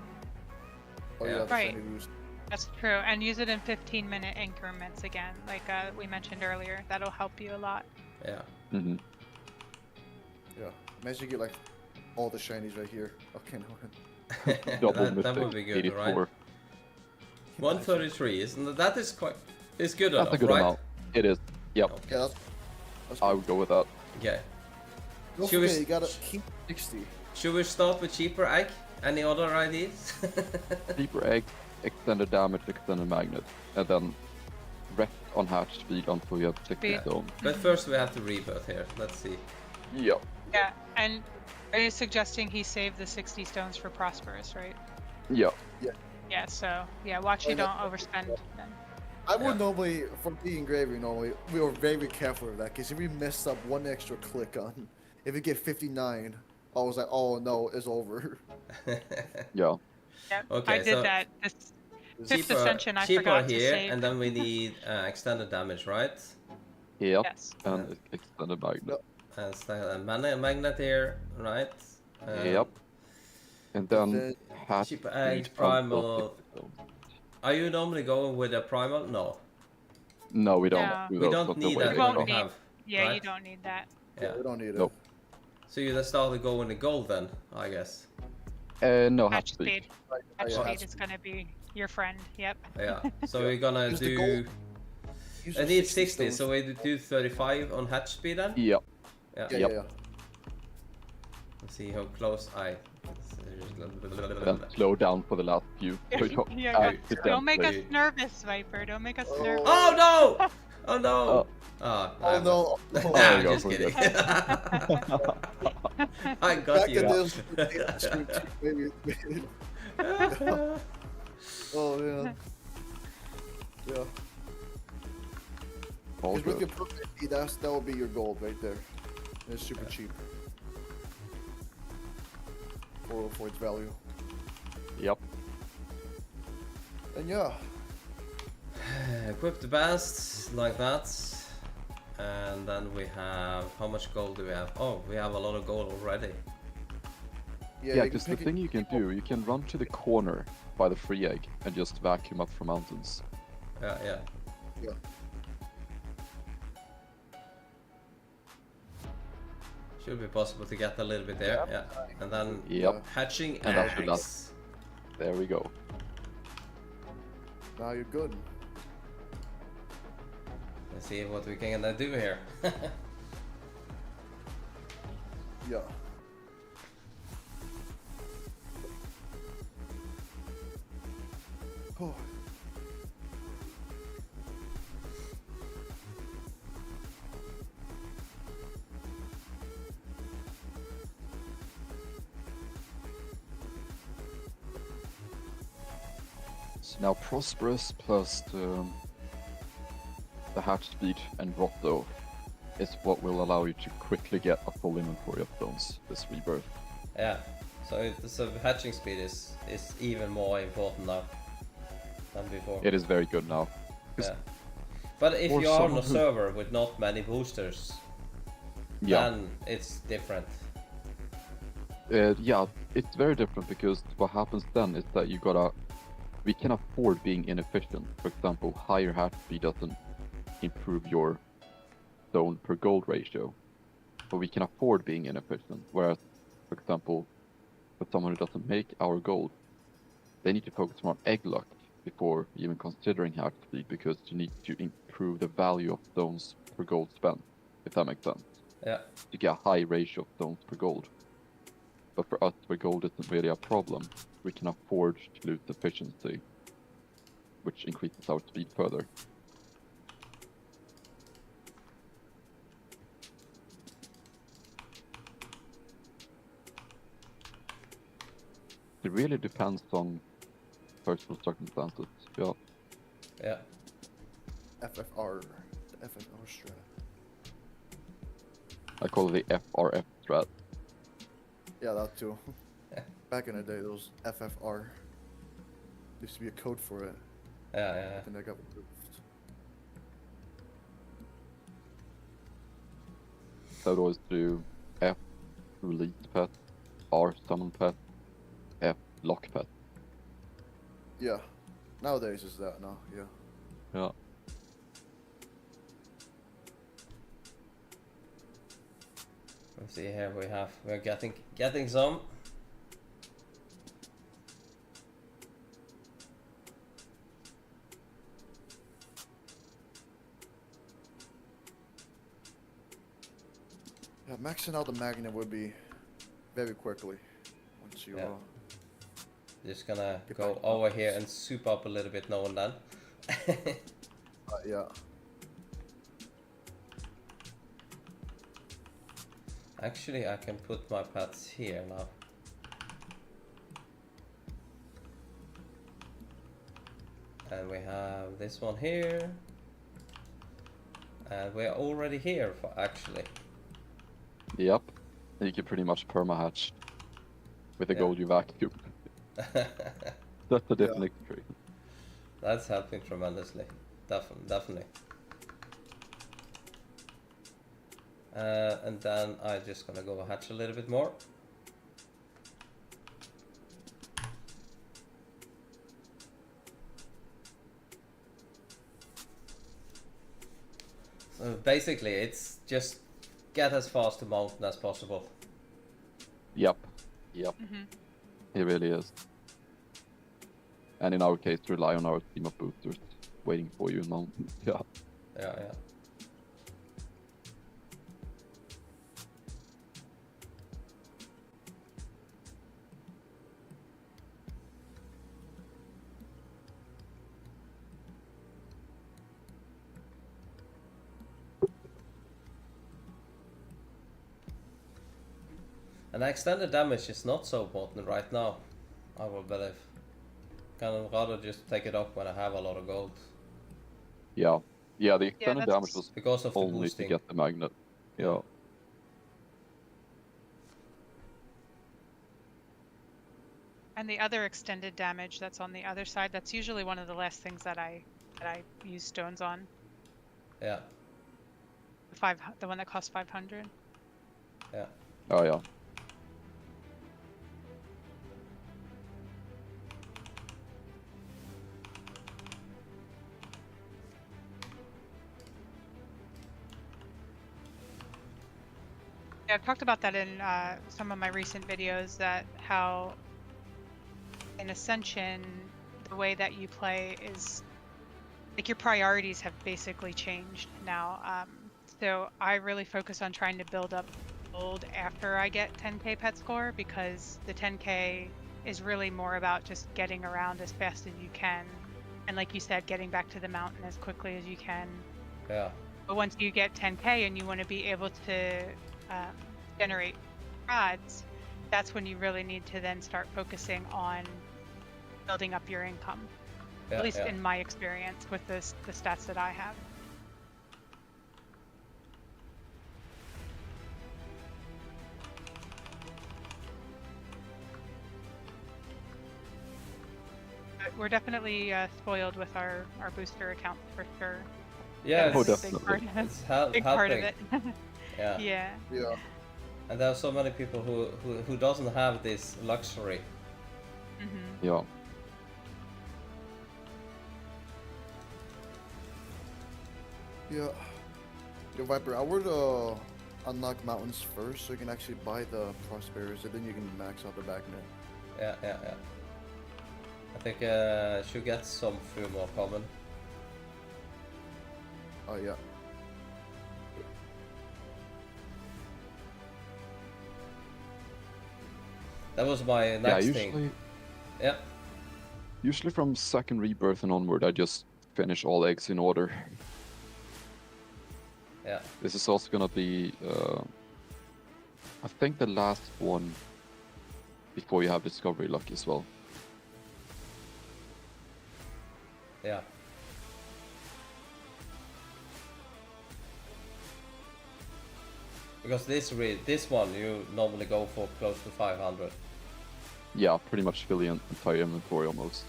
Oh Yeah. yeah, the Right. shiny boost. That's true, and use it in 15-minute increments again, like we mentioned earlier. That'll help you a lot. Yeah. Mm-hmm. Yeah. Imagine you get like all the shinies right here. Okay, no. Double that would mystic, be good, 84. right? 133, isn't it? That is quite. It's good That's enough, a good right? amount. It is. Yep. Okay. Yeah, that's I good. would go with that. Okay. Don't Should we forget, s- you gotta keep 60. Should we start with cheaper egg? Any other ideas? Deeper egg, extended damage, extended magnet, and then rest on hatch speed until you have 60 Speed. stone. But first we have to rebirth here. Let's see. Yep. Yeah, and are you suggesting he save the 60 stones for Prosperous, right? Yep. Yeah, so, yeah, watch you Oh, yeah. don't overspend then. I would Yeah. normally, for the engraving, normally, we were very careful of that, because if we mess up one extra click on, if we get 59, I was like, oh no, it's over. Yeah. Yeah, Okay, I did so- that. Fifth Ascension, I cheaper forgot to here, save. and then we need extended damage, right? Yep. Yes. And extended magnet. And magnet here, right? Yep. And then Then hatch cheaper speed eggs, until primal. 60 stone. Are you normally going with a primal? No. No, we don't. No. do We those, don't but need they're that way won't when better. we need- have. Yeah, right? you don't need that. Yeah. we don't need it. Nope. So you just start to go in the gold then, I guess. No, Hatch hatch speed. speed. Hatch yeah, speed is gonna be your friend. Yep. Yeah. So we're gonna Use the do. gold. Use I the need 60, stones. so we do 35 on hatch speed then. Yep. Yeah. Yeah, Yep. yeah, Let's see how close I. Then slow down for the last few. So you don't Yeah, accidentally- don't make us nervous, Viper. Don't make us Oh. nervous. Oh no! Oh no! Oh. Oh no. Nah, Oh, There I'm you go, just we're kidding. good. I got Back you. in this. Maybe. Oh man. Yeah. All Because with good. your perfect, that would be your gold right there. It's super cheap. For its value. Yep. And yeah. Equip the best, like that. And then we have, how much gold do we have? Oh, we have a lot of gold already. Yeah, you because can the pick thing you can do, you can run to the corner by the free egg and just vacuum up from mountains. Yeah, yeah. Yeah. Should be possible to get a little bit there, yeah. And then Yep. hatching And that should eggs. There we go. Now you're good. Let's see what we can do here. Yeah. Oh. So now Prosperous plus the hatch speed and Grotto is what will allow you to quickly get a full inventory of stones this rebirth. Yeah. So hatching speed is even more important now than before. It is very good now. Yeah. But if For you are on a someone who- server with not many boosters, Yeah. then it's different. Yeah, it's very different because what happens then is that we can afford being inefficient. For example, higher hatch speed doesn't improve your stone per gold ratio. But we can afford being inefficient. Whereas, for example, for someone who doesn't make our gold, they need to focus more on egg luck before even considering hack speed, because you need to improve the value of stones per gold spent, if that makes sense. Yeah. To get a high ratio of stones per gold. But for us, where gold isn't really a problem, we can afford to lose efficiency, which increases our speed further. It really depends on personal circumstances. Yeah. Yeah. FFR. The FFR strat. I call it the FRF strat. Yeah, that too. Back in the day, those FFR used to be a code for it. Yeah, yeah. And that got removed. I would always do F release pet, R summon pet, F lock pet. Yeah. Nowadays is that now, yeah. Yeah. Let's see here. We're getting some. Yeah, maxing out the magnet would be very quickly once you Just gonna go over here and soup up a little bit now and then. yeah. Actually, I can put my pets here now. And we have this one here. And we're already here, actually. Yep. And you can pretty much perma-hatch with the gold you vacuum. That's a different experience. That's helping tremendously. Definitely. And then I'm just gonna go hatch a little bit more. So basically, it's just get as fast to mountain as possible. Yep. Yep. It really is. And in our case, rely on our team of boosters waiting for you in mountain. Yeah. Yeah. And extended damage is not so important right now, I will believe. Kind of rather just take it up when I have a lot of gold. Yeah. Yeah, the extended damage was because of the only boosting. to get the magnet. Yeah. And the other extended damage that's on the other side, that's usually one of the last things that I use stones on. Yeah. The one that costs 500. Yeah. Oh yeah. Yeah, I've talked about that in some of my recent videos, that how in Ascension, the way that you play is, like, your priorities have basically changed now. So I really focus on trying to build up gold after I get 10k pet score, because the 10k is really more about just getting around as fast as you can. And like you said, getting back to the mountain as quickly as you can. Yeah. But once you get 10k and you want to be able to generate rods, that's when you really need to then start focusing on building up your income. Yeah, at least in my experience with the stats that I have. But we're definitely spoiled with our booster accounts for sure. Yeah, That's it's, a big part of it. it's Big helping. part of it. Yeah. Yeah. And there are so many people who doesn't have this luxury. Yeah. Yeah. Yo, Viper, I would unlock mountains first so you can actually buy the prosperous, and then you can max out the back net. Yeah. I think should get some few more common. Oh yeah. That was my next usually, thing. Yeah. Usually from second rebirth and onward, I just finish all eggs in order. Yeah. This is also gonna be, I think, the last one before you have discovery luck as well. Yeah. Because this one you normally go for close to 500. Yeah, pretty much fill the entire inventory almost.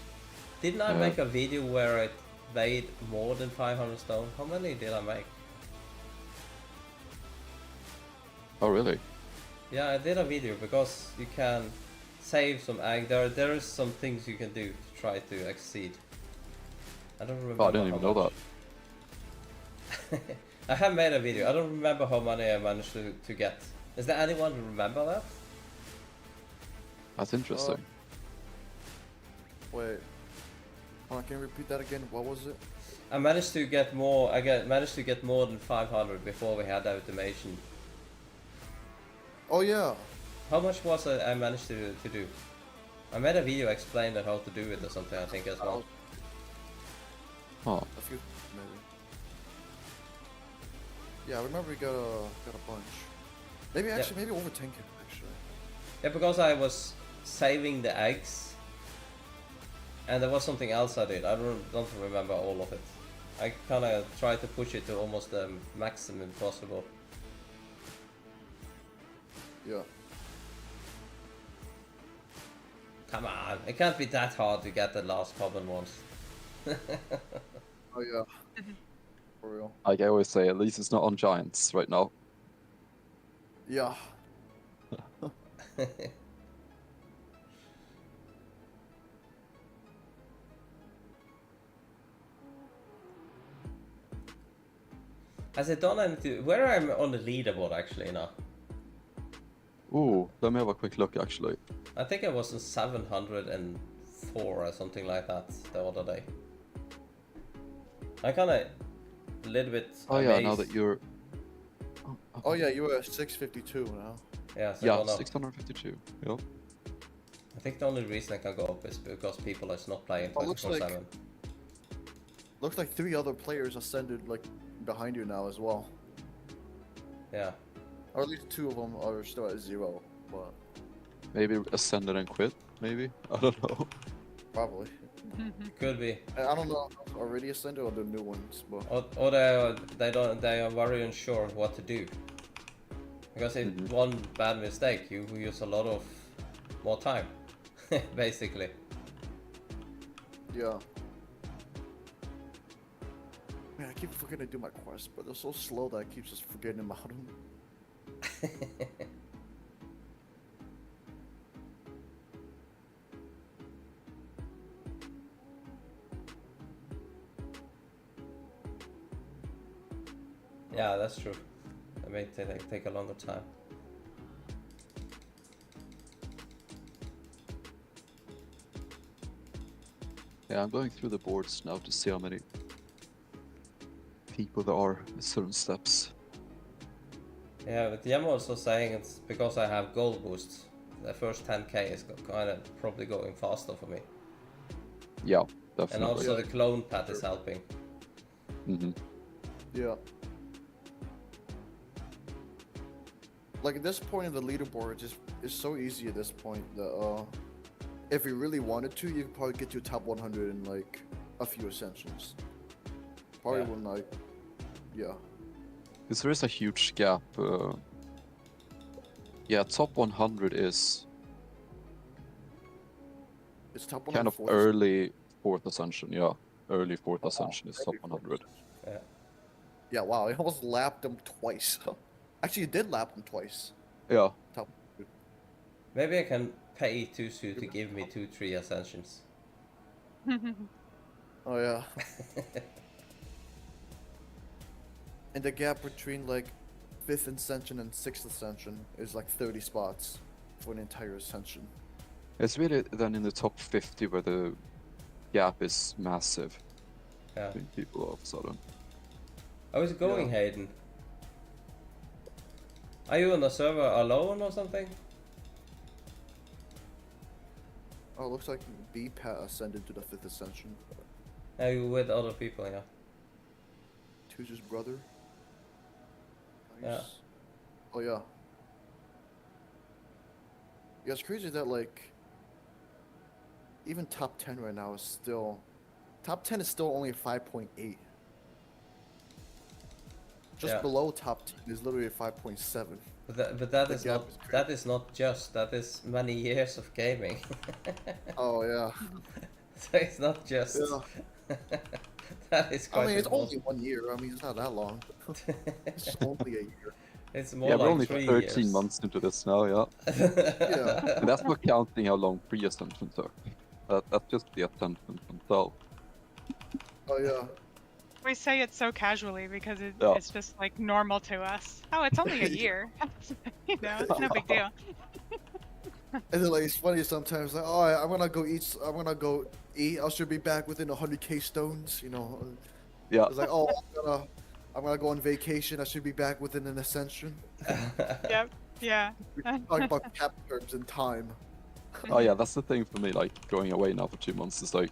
Didn't I make a video where it weighed more than 500 stone? How many did I make? Oh really? Yeah, I did a video because you can save some egg. There is some things you can do to try to exceed. I don't remember. Oh, I didn't even know that. I have made a video. I don't remember how many I managed to get. Is there anyone who remember that? That's interesting. Wait. Hold on, can you repeat that again? What was it? I managed to get more. Managed to get more than 500 before we had automation. Oh yeah. How much was it I managed to do? I made a video explaining how to do it or something, I think, as well. Oh. A few, maybe. Yeah, I remember we got a bunch. Maybe actually, maybe over 10k actually. Yeah, because I was saving the eggs, and there was something else I did. I don't remember all of it. I kind of tried to push it to almost the maximum possible. Yeah. Come on, it can't be that hard to get the last common ones. Oh yeah. For real. Like I always say, at least it's not on giants right now. Yeah. Has it done anything? Where I'm on the leaderboard actually now? Ooh, let me have a quick look actually. I think I was in 704 or something like that the other day. I kind of a little bit. Oh amazed. yeah, now that you're. Oh yeah, you were at 652 now. Yeah, so Yeah, 652. Yep. I think the only reason I can go up is because people is not playing Oh, 24/7. Looks like 3 other players ascended like behind you now as well. Yeah. Or at least 2 of them are still at 0, but Maybe ascended and quit. Maybe I don't know. probably. Could be. I don't know if they're already ascended or the new ones, but Or they are very unsure what to do. Because if one bad mistake, you use a lot of more time, basically. yeah. Man, I keep forgetting to do my quests, but they're so slow that I keep just forgetting about them. Yeah, that's true. It may take a longer time. Yeah, I'm going through the boards now to see how many people there are at certain steps. Yeah, but I'm also saying it's because I have gold boosts. The first 10k is kind of probably going faster for me. Yeah, definitely. And also the clone pad is helping. Yeah. Like at this point in the leaderboard, it's so easy at this point that if you really wanted to, you could probably get to top 100 in like a few ascensions. Probably Yeah. when like, yeah. Because there is a huge gap. Yeah, top 100 is It's top 100. kind of early 4th ascension. Yeah, early 4th ascension is top 100. Yeah. Yeah, wow, I almost lapped them twice. Actually, you did lap them twice. Yeah. Top. Maybe I can pay Tusu to give me 2-3 ascensions. Oh yeah. And the gap between like 5th ascension and 6th ascension is like 30 spots for an entire ascension. It's really then in the top 50 where the gap is massive. Yeah. Between people all of a sudden. How's it going, Hayden? Are you on the server alone or something? Oh, looks like B-Pat ascended to the 5th ascension. Are you with other people, yeah? Who's his brother? Yeah. Nice. Oh yeah. Yeah, it's crazy that like even top 10 right now is still top 10 is still only 5.8. Just Yeah. below top 10 is literally 5.7. But that The is gap not is crazy. that is not just, that is many years of gaming. Oh yeah. So it's not just. Yeah. That is quite I mean, it's only impossible. 1 year. I mean, it's not that long. It's only a year. It's more Yeah, like we're only 3 13 years. months into this now, yeah. Yeah. And that's not counting how long pre-ascension took. That's just the ascension themselves. Oh yeah. We say it so casually because Yeah. it's just like normal to us. Oh, it's only a year. You know, it's no big deal. And then like it's funny sometimes like, oh, I'm gonna go eat. I should be back within 100k stones. You know. Yeah. It's like, oh, I'm gonna go on vacation. I should be back within an ascension. Yep. Yeah. We're talking about cap terms and time. Oh yeah, that's the thing for me, like going away now for 2 months is like,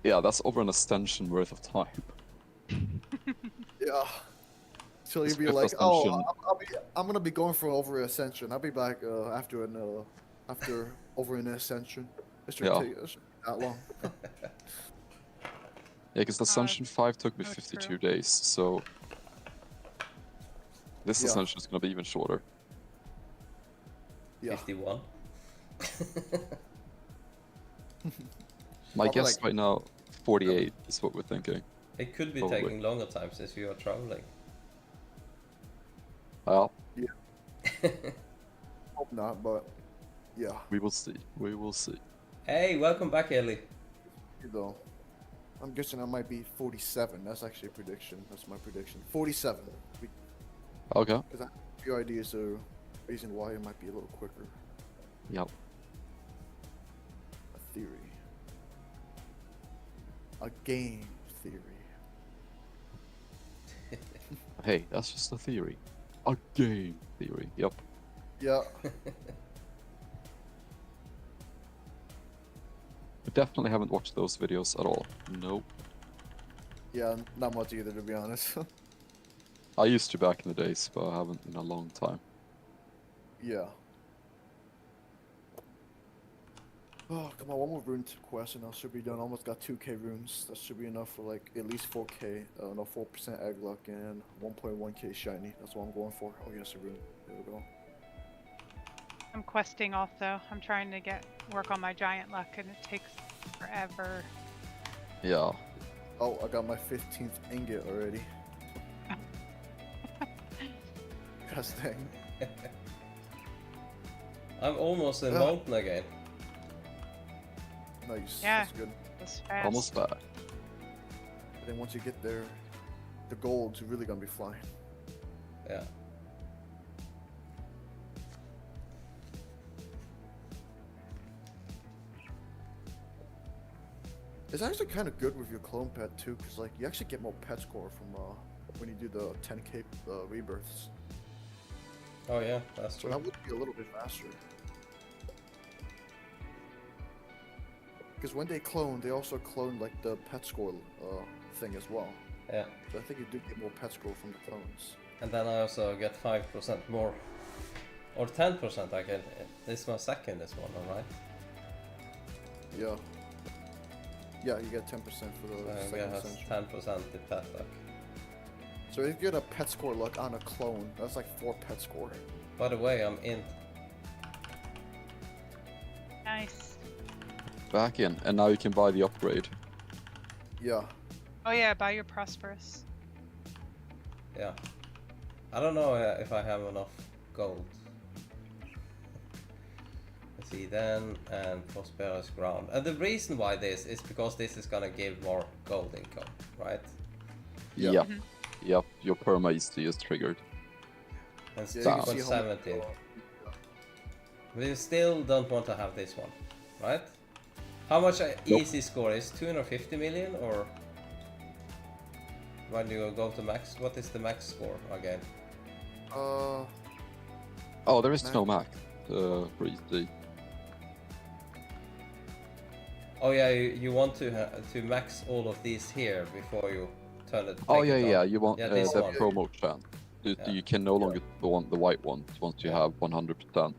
yeah, that's over an ascension worth of time. Yeah. So This you'd be fifth like, ascension. I'm gonna be going for over an ascension. I'll be back after over an ascension. It shouldn't Yeah. take it shouldn't be that long. Yeah, because Ascension 5 took me that's 52 true. days, so this Yeah. Ascension is gonna be even shorter. Yeah. 51. My Probably guess like- right now, 48 is what we're thinking. It could be Probably. taking longer time since you are traveling. Well, Hope not, but yeah. we will see. We will see. Hey, welcome back, Ellie. Though, I'm guessing I might be 47. That's actually a prediction. That's my prediction. 47. Okay. Because I have a few ideas of reason why it might be a little quicker. Yep. A theory. A game theory. Hey, that's just a theory. A game theory. Yep. Yeah. I definitely haven't watched those videos at all. Nope. Yeah, not much either, to be honest. I used to back in the days, but I haven't in a long time. Yeah. Oh, come on, one more rune quest and I should be done. Almost got 2k runes. That should be enough for like at least 4k, no, 4% egg luck and 1.1k shiny. That's what I'm going for. Oh yes, a rune. There we go. I'm questing also. I'm trying to work on my giant luck and it takes forever. Yeah. Oh, I got my 15th ingot already. Gosh dang. I'm almost in mountain again. Nice. Yeah. That's good. It's fast. Almost back. But then once you get there, the gold's really gonna be flying. Yeah. It's actually kind of good with your clone pet too, because like you actually get more pet score from when you do the 10k rebirths. Oh yeah, that's So true. that would be a little bit faster. Because when they clone, they also clone like the pet score thing as well. Yeah. So I think you do get more pet score from the clones. And then I also get 5% more. Or 10% I get. This is my second this one, alright? Yeah. Yeah, you get 10% for the So second yeah, ascension. that's 10% the pet luck. So if you get a pet score luck on a clone, that's like 4 pet score. By the way, I'm in. Nice. Back in, and now you can buy the upgrade. Yeah. Oh yeah, buy your prosperous. Yeah. I don't know if I have enough gold. Let's see then, and prosperous ground. And the reason why this is because this is gonna give more gold income, right? Yeah. Yep, your perma EC is triggered. And Yeah, you can see how 2.17. We still don't want to have this one, right? How much easy score is 250 million, or when you go to max? What is the max score again? Oh, there is no max for EC. Oh yeah, you want to max all of these here before you turn it. Oh take yeah, it yeah. on. You want Yeah, the this one. promo chance. Yeah. You can no longer want the white one once you have 100%.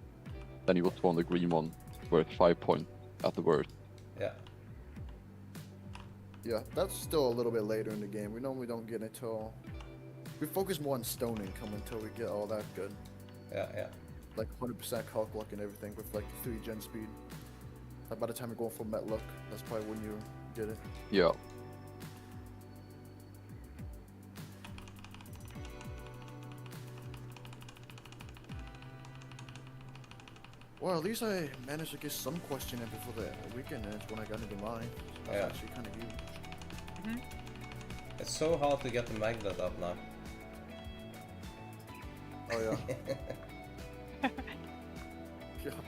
Then you will spawn the green one, where it's 5 points at the worst. Yeah. Yeah, that's still a little bit later in the game. We normally don't get until... We focus more on stoning until we get all that good. Yeah, yeah. Like 100% calc luck and everything with like 3 gen speed. Like by the time you're going for met luck, that's probably when you get it. Yeah. Well, at least I managed to get some question in before the weekend ends when I got into mine. That's Yeah. actually kind of huge. It's so hard to get the magnet up now. Oh yeah. Yeah.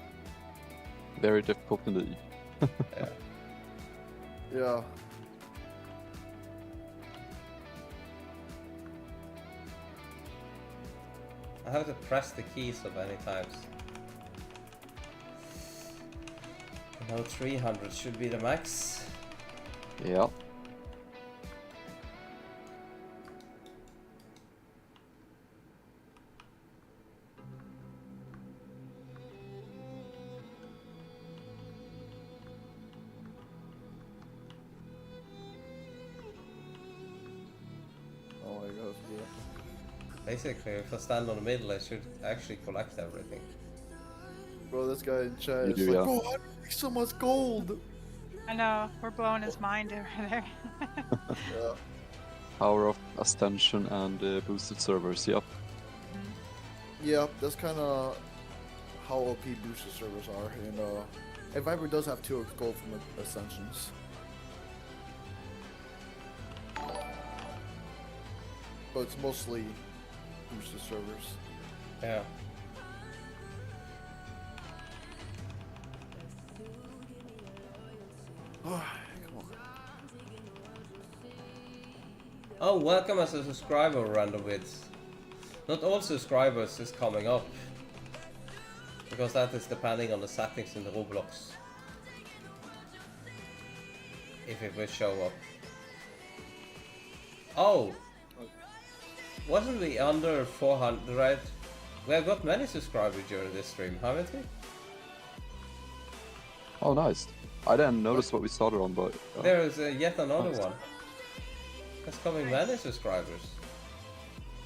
Very difficult indeed. Yeah. Yeah. I have to press the key so many times. Now 300 should be the max. Yeah. Oh my god. Yeah. Basically, if I stand on the middle, I should actually collect everything. Bro, this guy in chat You is do, like, yeah. bro, how do you make so much gold? I know, we're blowing his mind over there. Yeah. Power of Ascension and boosted servers, yep. Yeah, that's kind of how OP boosted servers are. And Viper does have 2 gold from Ascensions. But it's mostly boosted servers. Yeah. Come on. Oh, welcome as a subscriber, Random Vids. Not all subscribers is coming up. Because that is depending on the settings in the Roblox. If it will show up. Oh! Wasn't we under 400, right? We have got many subscribers during this stream, haven't we? Oh, nice. I didn't notice what we started on, but... There is yet another one. There's coming many subscribers.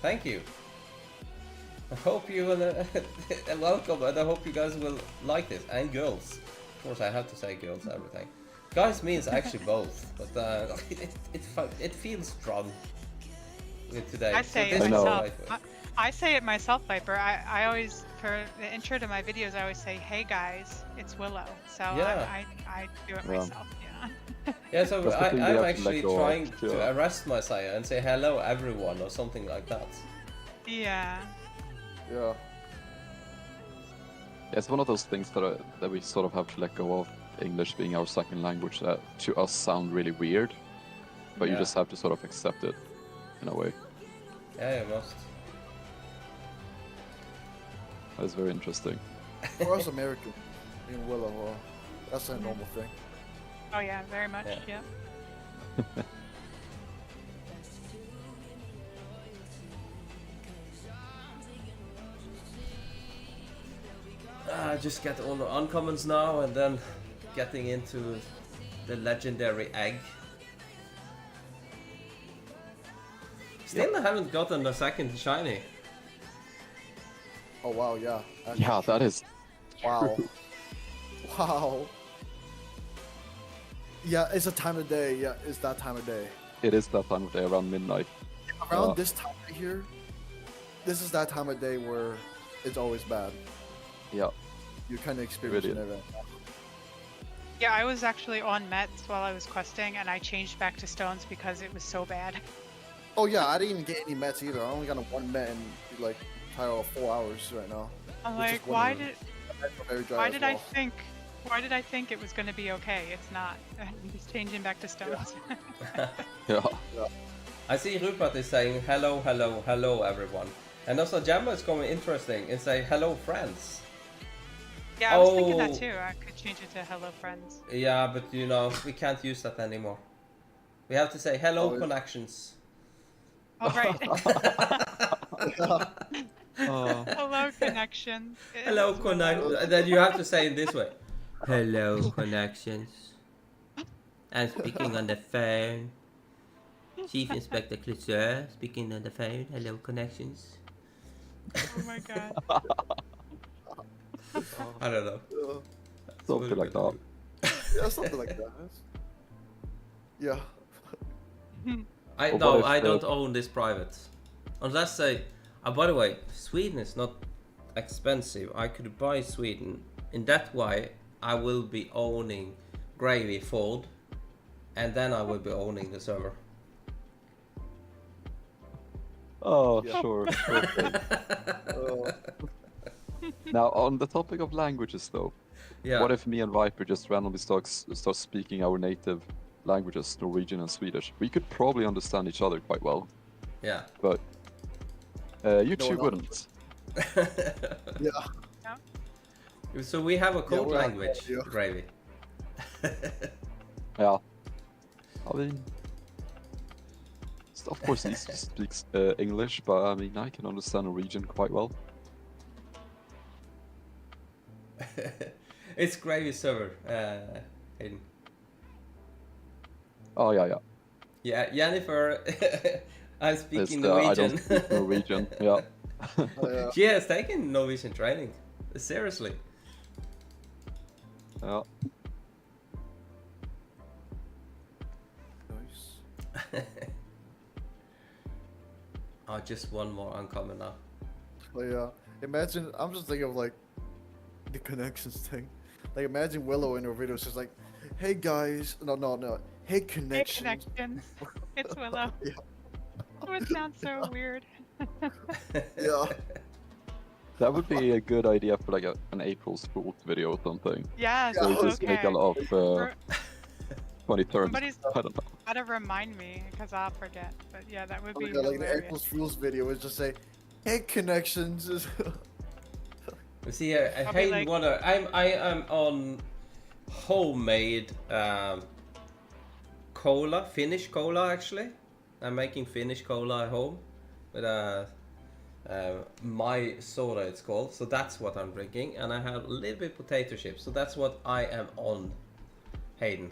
Thank you. I hope you will welcome, and I hope you guys will like this. And girls. Of course, I have to say girls, everything. Guys means actually both, but it feels strong with today. I say So it this is the myself. right way. I say it myself, Viper. I always, for the intro to my videos, I always say, "Hey guys, it's Willow." So Yeah. I do it Yeah. myself. Yeah. Yeah, so That's the thing we I'm have to actually let go of, trying to yeah. arrest myself and say hello everyone or something like that. Yeah. Yeah. Yeah, it's one of those things that we sort of have to let go of, English being our second language, that to us sound really weird, but you Yeah. just have to sort of accept it, in a way. Yeah, you must. That's very interesting. For us American, in Willow, that's a normal thing. Oh yeah, very much. Yeah. Yeah. Just get all the uncommons now and then getting into the legendary egg. Still I haven't gotten the second shiny. Oh wow, yeah. Yeah, that is... Wow. Wow. Yeah, it's a time of day. Yeah, it's that time of day. It is that time of day, around midnight. Around this time of year, this is that time of day where it's always bad. Yeah. You're kind of experiencing Really? it right now. Yeah, I was actually on Mets while I was questing, and I changed back to stones because it was so bad. Oh yeah, I didn't even get any mets either. I only got a 1 met in like of 4 hours right now. I'm which is like, one of the- why did I think it was gonna be okay? It's not. He's changing back to stones. Yeah. I see Rupert is saying hello, hello, hello everyone. And also Jammer is going interesting and say hello friends. Yeah, I was thinking that too. I could change it to hello friends. Yeah, but you know, we can't use that anymore. We have to say hello connections. Oh, right. Oh. Hello connection. Hello connect. Then you have to say it this way. Hello connections. I'm speaking on the phone. Chief Inspector Clouseau speaking on the phone. Hello connections. Oh my god. I don't know. Something like that. Yeah, something like that. Yeah. I don't own this private. Unless by the way, Sweden is not expensive. I could buy Sweden. In that way, I will be owning Gravy Fold, and then I will be owning the server. Oh, Yeah. sure. Okay. Now, on the topic of languages, though, Yeah. what if me and Viper just randomly start speaking our native languages, Norwegian and Swedish? We could probably understand each other quite well, Yeah. but you No two one wouldn't. Yeah. So we have a code we're on language, audio. Gravy. Yeah. I mean, of course he speaks English, but I mean, I can understand Norwegian quite well. It's Gravy server, Hayden. Oh, yeah, yeah. Yeah, Jennifer, I'm speaking I Norwegian. don't speak Norwegian, yeah. Yeah. She has taken Norwegian training. Seriously. Yeah. Nice. Oh, just one more uncommon now. But yeah, imagine. I'm just thinking of like the connections thing. Like imagine Willow in her videos just like, "Hey guys, no, hey Hey connections." connection. It's Willow. Yeah. Oh, it sounds so weird. Yeah. That would be a good idea for like an April Fool's video or something. Yes, Yeah, So it's we just make a okay. lot of funny terms. Somebody's I don't know. gotta remind me because I'll forget. But yeah, that would Oh be my God, like the hilarious. April Fool's video is just say, "Hey connections." You see here, I'll be Hayden like- Water. I am on homemade cola, Finnish cola actually. I'm making Finnish cola at home with my soda it's called. So that's what I'm drinking, and I have a little bit potato chips. So that's what I am on, Hayden.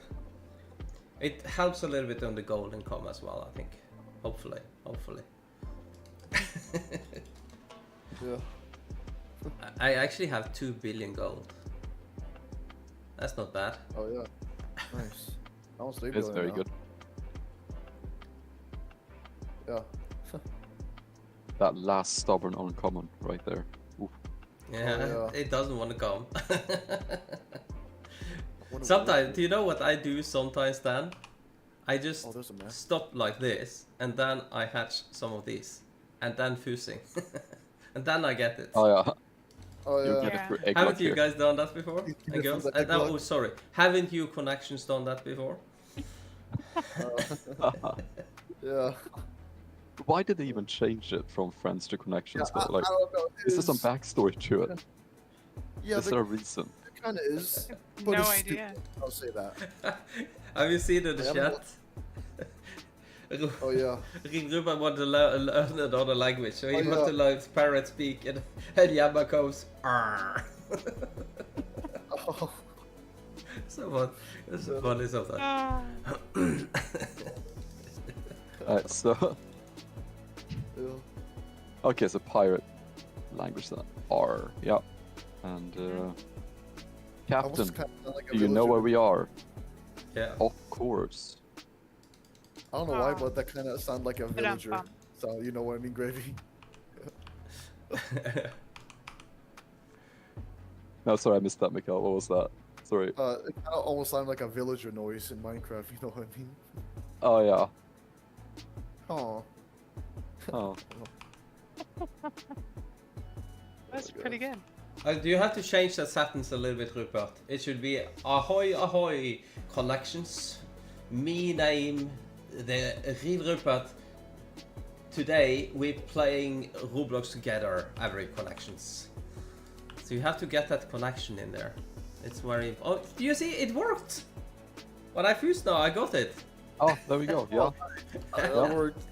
It helps a little bit on the gold income as well, I think. Hopefully. Yeah. I actually have 2 billion gold. That's not bad. Oh yeah. Nice. Almost 3 It's billion very now. good. Yeah. That last stubborn uncommon right there. Oof. Yeah, yeah. it doesn't want to come. What a Sometimes, weird- do you know what I do sometimes, Dan? I just Oh, there's a mess. stop like this, and then I hatch some of these, and then fusing, and then I get it. Oh yeah. Oh You yeah. get Yeah. it for egg Haven't luck you here. guys done that before? You And get girls? some egg luck. Oh, sorry. Haven't you connections done that before? Yeah. Why did they even change it from friends to Yeah, connections? I though? Like, don't know. is there some backstory to it? Yeah, Is there there a reason? kind of is. But No it's idea. stupid. I'll say that. Have you seen in the I haven't chat? Oh yeah. Ruben want to learn another language, so he Oh, wants yeah. to learn parrot speak, and Yamma goes, "Arr." Oh, So what? It's so funny sometimes. Oh, Alright, so yeah. okay, so pirate language then R, yeah, and captain. Almost kind of like a Do you know villager. where we are? Yeah. Of course. I don't know why, Oh. but that kind of sound like a villager. Ba-dum-bum. So you know what I mean, Gravy? No, sorry, I missed that, Mikael. What was that? Sorry. It kind of almost sounds like a villager noise in Minecraft. You know what I mean? Oh yeah. Oh. Oh. That's pretty good. Do you have to change the sentence a little bit, Rupert? It should be ahoy ahoy connections. Me name the real Rupert. Today we're playing Roblox together. Every connections. So you have to get that connection in there. It's very. Oh, do you see? It worked. When I fused now, I got it. Oh, there we go. Yeah. That worked.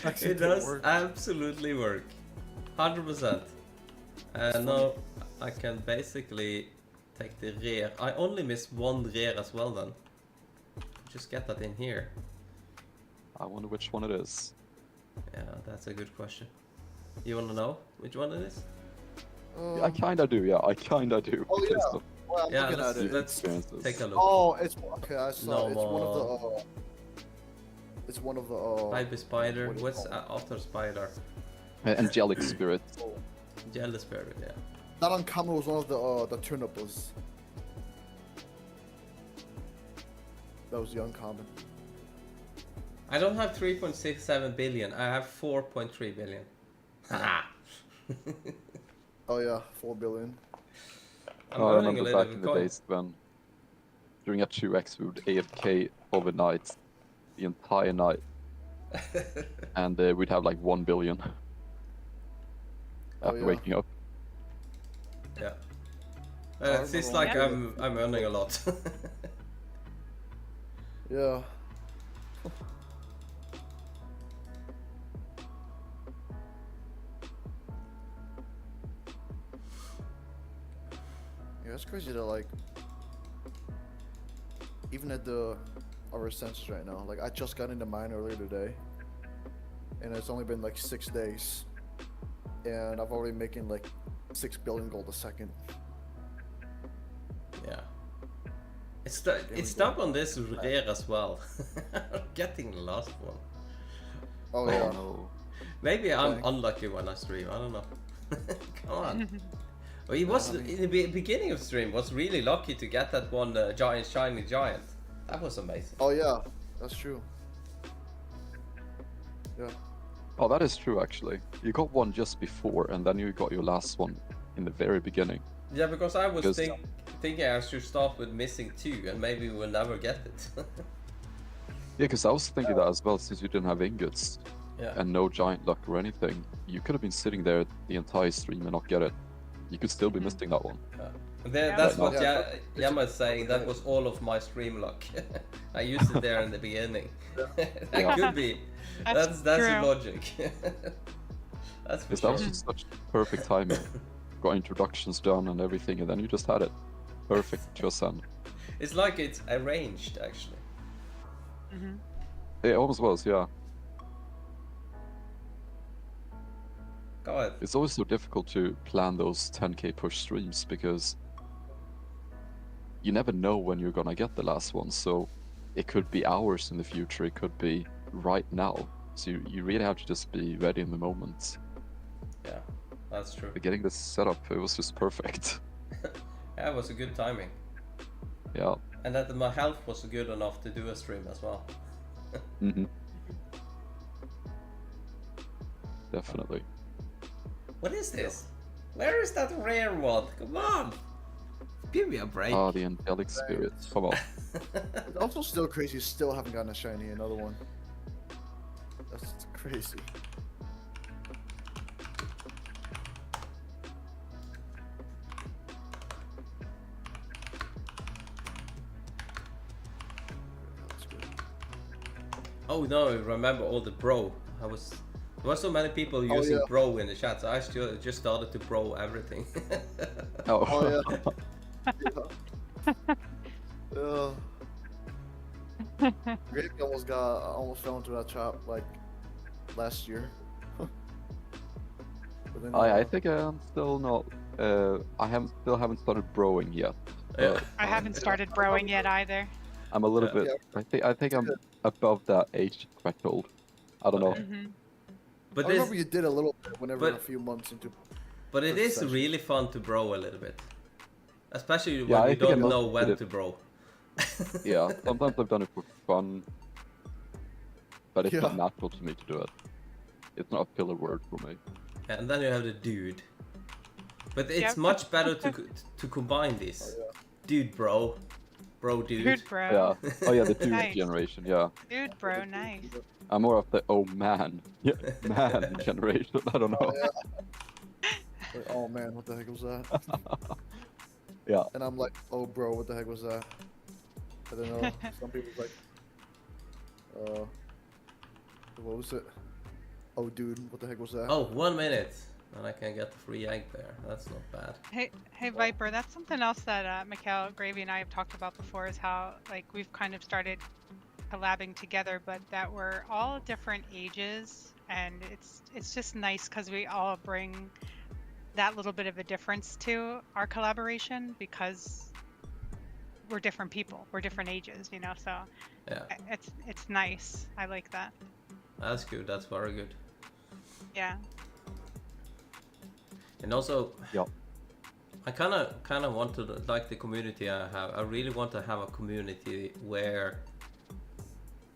It does absolutely work. 100%. And now I can basically take the rear. I only missed one rear as well then. Just get that in here. I wonder which one it is. Yeah, that's a good question. You wanna know which one it is? I kinda do, yeah. I kinda do. Oh, yeah. Based on Well, I'm Yeah, looking at it. let's experiences. take a look. Oh, it's okay. I saw. No It's one of the. It's one of the. Baby spider. what do you What's call it? after spider? Angelic spirit. Jealous spirit, yeah. That on camera was one of the turnips. That was the uncommon. I don't have 3.67 billion. I have 4.3 billion. Haha. Oh yeah, 4 billion. I'm Oh, I earning a remember little back bit in of the coin. days when during a 2x we would AFK overnight the entire night. And we'd have like 1 billion Oh, after yeah. waking up. Yeah. I It seems remember like one. I'm earning a lot. Yeah. Yeah, it's crazy that like even at our census right now, like I just got into mine earlier today, and it's only been like 6 days, and I've already making like 6 billion gold a second. Yeah. It's stuck on this rear as well. Getting the last one. Oh yeah. no. Maybe I'm Thanks. unlucky when I stream. I don't know. Come on. Well, he was in the beginning of stream was really lucky to get that one giant shiny giant. That was amazing. Oh yeah, that's true. Yeah. Oh, that is true actually. You got one just before, and then you got your last one in the very beginning. Yeah, because I was Because- thinking I should start with missing 2, and maybe we'll never get it. Yeah, because I was thinking that as well, since you didn't have ingots Yeah. and no giant luck or anything. You could have been sitting there the entire stream and not get it. You could still be missing that one. That's what Yeah. Yama is saying. That was all of my stream luck. I used it there in the beginning. That Yeah. could be. That's That's true. logic. That's for Because that sure. was just such perfect timing. Got introductions done and everything, and then you just had it. Perfect to ascend. It's like it's arranged, actually. It almost was, yeah. Go ahead. It's always so difficult to plan those 10k push streams because you never know when you're gonna get the last one. So it could be hours in the future, it could be right now. So you really have to just be ready in the moment. Yeah, that's true. But getting this set up, it was just perfect. Yeah, it was a good timing. Yeah. And that my health was good enough to do a stream as well. Definitely. What is this? Where is that rare one? Come on! Give me a break. Ah, the angelic spirit. Come on. It's also still crazy. Still haven't gotten a shiny. Another one. That's crazy. That's good. Oh no, I remember all the bro. There were so many people using yeah. bro in the chat, so I just started to bro everything. Oh, Oh yeah. Grape almost fell into that trap like last year. But then, I think I'm still not. Still haven't started broing yet. Yeah. I haven't started broing yet either. I'm a little Yeah. bit. I think I'm above that age threshold. I don't know. Hmm. But I this, remember you did a little bit whenever but- a few months into. but it is Post-ascension. really fun to bro a little bit, especially when Yeah, I you think I don't know must when did it. to bro. Yeah, sometimes I've done it for fun, but it's not Yeah. natural to me to do it. it's not a filler word for me. Yeah, and then you have the dude. But it's much better to combine these. Oh, yeah. Dude, bro. Bro, dude. Dude, bro. Yeah. Oh yeah, the dude Nice. generation. Yeah. Dude, bro, nice. I'm more of the oh man, yeah, man generation. I don't know. Oh, yeah. Like, oh man, what the heck was that? Yeah. And I'm like, oh bro, what the heck was that? I don't know. Some people's like, what was it? Oh dude, what the heck was that? Oh, 1 minute. And I can get the free egg there. That's not bad. Hey, Viper, that's something else that Mikhail, Gravy, and I have talked about before is how, like, we've kind of started collabing together, but that we're all different ages, and it's just nice because we all bring that little bit of a difference to our collaboration because we're different people, we're different ages, you know, so Yeah. it's nice. I like that. That's good. That's very good. Yeah. And also, Yep. I kind of want to, like the community I have. I really want to have a community where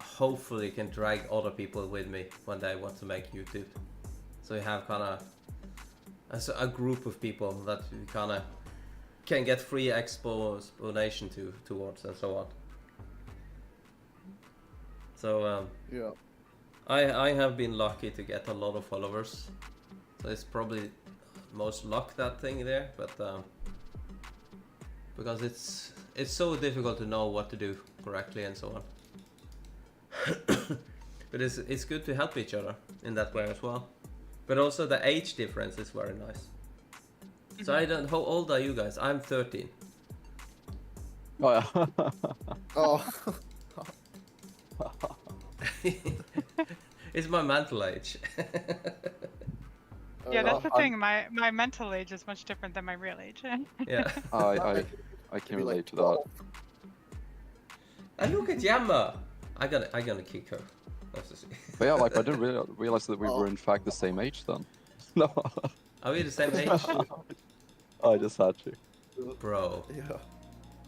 hopefully can drag other people with me when they want to make YouTube. So you have kind of a group of people that you kind of can get free explanation towards and so on. So Yeah. I have been lucky to get a lot of followers. So it's probably most luck that thing there, but because it's so difficult to know what to do correctly and so on. But it's good to help each other in that way as well. But also the age difference is very nice. So I don't. How old are you guys? I'm 13. Oh yeah. Oh. It's my mental age. Yeah, that's the thing. My mental age is much different than my real age. Yeah. I can relate to that. And look at Yamma. I gonna kick her. But yeah, like I didn't realize that we were in fact the same age then. No. Are we the same age? I just had to. Bro. Yeah.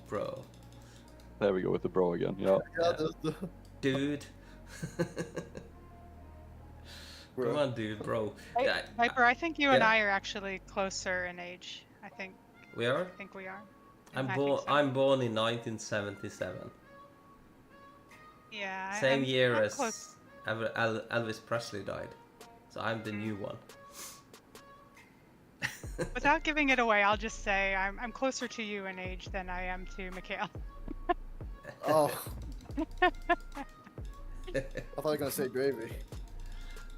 Bro. There we go with the bro again. Yeah. Yeah. The, Dude. bro. Come on, dude, bro. Hey, Yeah, Viper, I think you and yeah. I are actually closer in age. I think we are. we are. I'm I born. think so. I'm born in 1977. Yeah. Same I'm year as close. Elvis Presley died. So I'm the new one. Without giving it away, I'll just say I'm closer to you in age than I am to Mikhail. Oh. I thought you were gonna say gravy.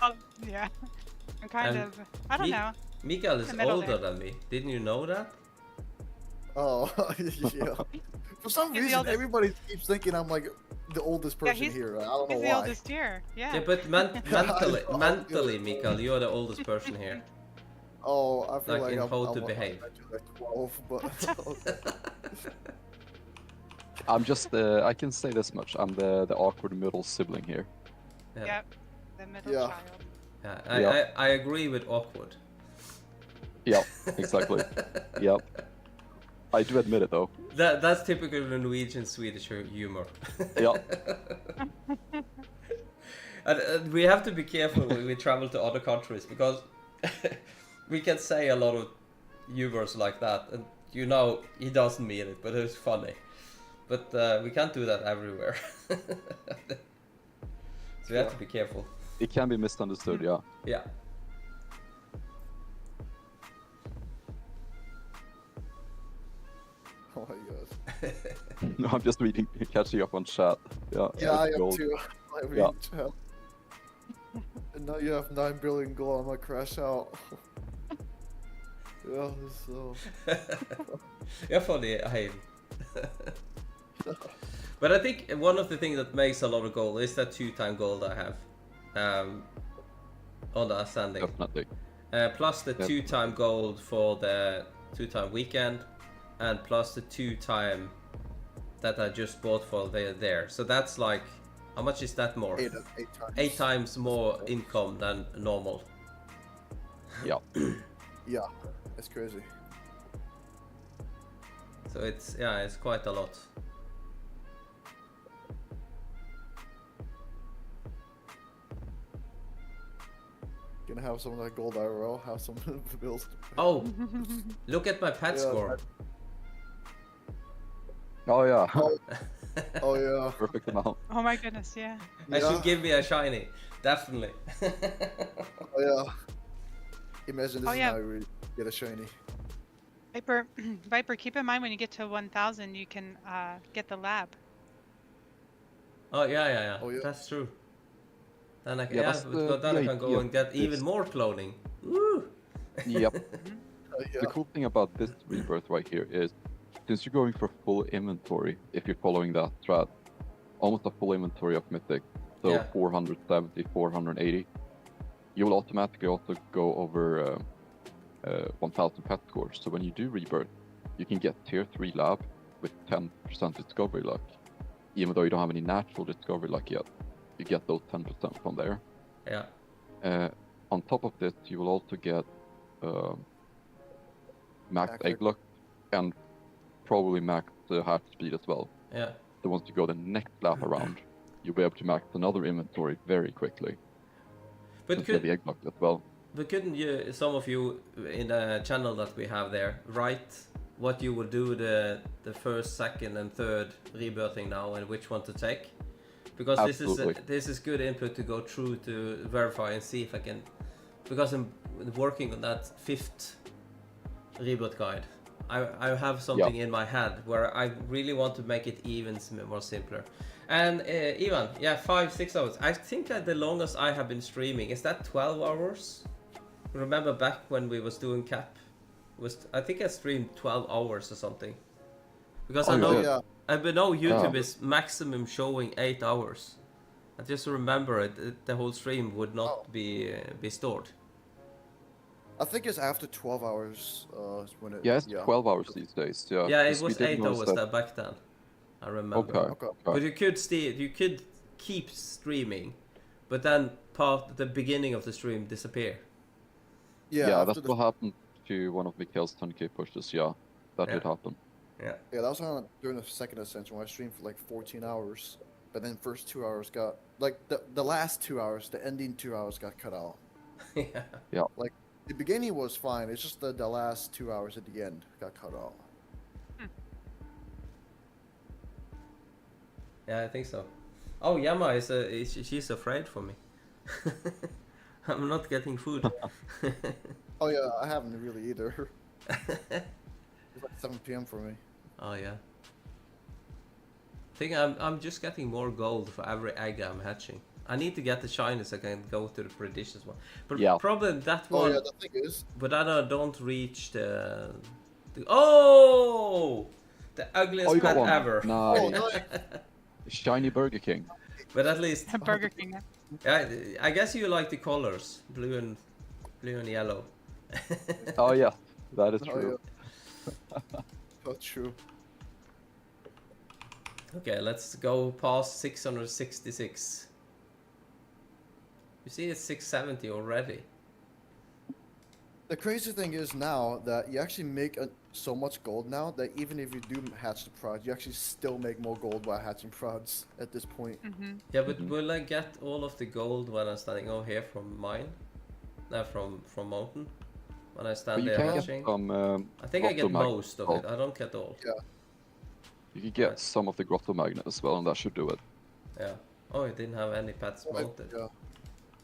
Oh, yeah. I'm kind of. I don't know. Mikael is The middle older there. than me. Didn't you know that? Oh, yeah. For some He's the reason, oldest. everybody keeps thinking I'm like the oldest Yeah, person here. I don't know He's the why. oldest here. Yeah. Yeah, but know. mentally, Mikael, you're the oldest person here. Oh, I feel Like like in I'm, how I'm, to I'm behave. actually like 12, but I'm just I can say this much. I'm the awkward middle sibling here. Yeah. Yep. The middle Yeah. child. Yeah, Yeah. I agree with awkward. Yep, exactly. Yep. I do admit it though. That's typical Norwegian Swedish humor. Yep. And we have to be careful when we travel to other countries because we can say a lot of humors like that, and you know he doesn't mean it, but it's funny. But we can't do that everywhere. So we have to be careful. It can be misunderstood, yeah. Yeah. oh my god. No, I'm just reading, catching up on chat. Yeah, Yeah, I it's am gold. too. I mean, Yeah. And now you have 9 billion gold. I'm gonna crash out. Yeah, so. You're funny, I But I think one of the things that makes a lot of gold is that 2-time gold I have on the ascending. Definitely. Plus the Yep. 2-time gold for the 2-time weekend, and plus the 2-time that I just bought for there. So that's like, how much is that more? 8 times. 8 times more income than normal. Yeah. Yeah, it's crazy. So it's quite a lot. can have some like gold IRL, have some build. Oh, look at my pet score. Oh yeah. Oh yeah. Perfect amount. Oh my goodness, yeah. I should give me a shiny, definitely. Oh yeah. Imagine this is how you really get a shiny. Viper, keep in mind when you get to 1,000, you can get the lab. Oh yeah. Oh, yeah. That's true. Then I can, Yeah, then I can go and get even more cloning. Woo! Yep. Yeah. The cool thing about this rebirth right here is, since you're going for full inventory, if you're following that thread, almost a full inventory of Mythic, so 470, 480, you will automatically also go over 1000 pet scores. So when you do rebirth, you can get tier 3 lab with 10% discovery luck. Even though you don't have any natural discovery luck yet, you get those 10% from there. Yeah. On top of this, you will also get max egg luck and probably max hatch speed as well. Yeah. So once you go the next lap around, you'll be able to max another inventory very quickly. But the egg luck as well. But couldn't you, some of you in the channel that we have there, write what you will do the first, second, and third rebirthing now, and which one to take? Because this is good input to go through to verify and see if I can. Because I'm working on that 5th rebirth guide. I have something in my head where I really want to make it even more simpler. And Ivan, 5-6 hours. I think that the longest I have been streaming is that 12 hours. Remember back when we was doing cap, I think I streamed 12 hours or something. Because I know YouTube is maximum showing 8 hours. I just remember it, the whole stream would not be stored. I think it's after 12 hours when it. Yeah, it's 12 hours these days. Yeah. Yeah, it was 8 hours back then. I remember. Okay. But you could keep streaming, but then the beginning of the stream disappear. Yeah, that's what happened to one of Mikhail's 10k pushes. Yeah, that did happen. Yeah. Yeah, that was during the second ascension when I streamed for like 14 hours, but then first 2 hours got like the last 2 hours, the ending 2 hours got cut out. Yeah. Like the beginning was fine. It's just the last 2 hours at the end got cut out. Yeah, I think so. Oh, Yama she's afraid for me. I'm not getting food. Oh yeah, I haven't really either. It's like 7 p.m. for me. Oh yeah. I think I'm just getting more gold for every egg I'm hatching. I need to get the shiny so I can go to the prodigious one. But problem that one. Oh yeah, the thing is. But I don't reach the the ugliest pet ever. Nice. Oh, nice. Shiny Burger King. But at least Burger King. Yeah, I guess you like the colors, blue and yellow. Oh yeah, that is true. Oh, yeah. That's true. Okay, let's go past 666. You see, it's 670 already. The crazy thing is now that you actually make so much gold now that even if you do hatch the prod, you actually still make more gold by hatching prods at this point. Yeah, but will I get all of the gold when I'm standing over here from mine? From mountain? When I stand there hatching? I think I get most of it. I don't get all. Yeah. You can get some of the grotto magnet as well, and that should do it. Yeah. Oh, it didn't have any pets mounted. Yeah.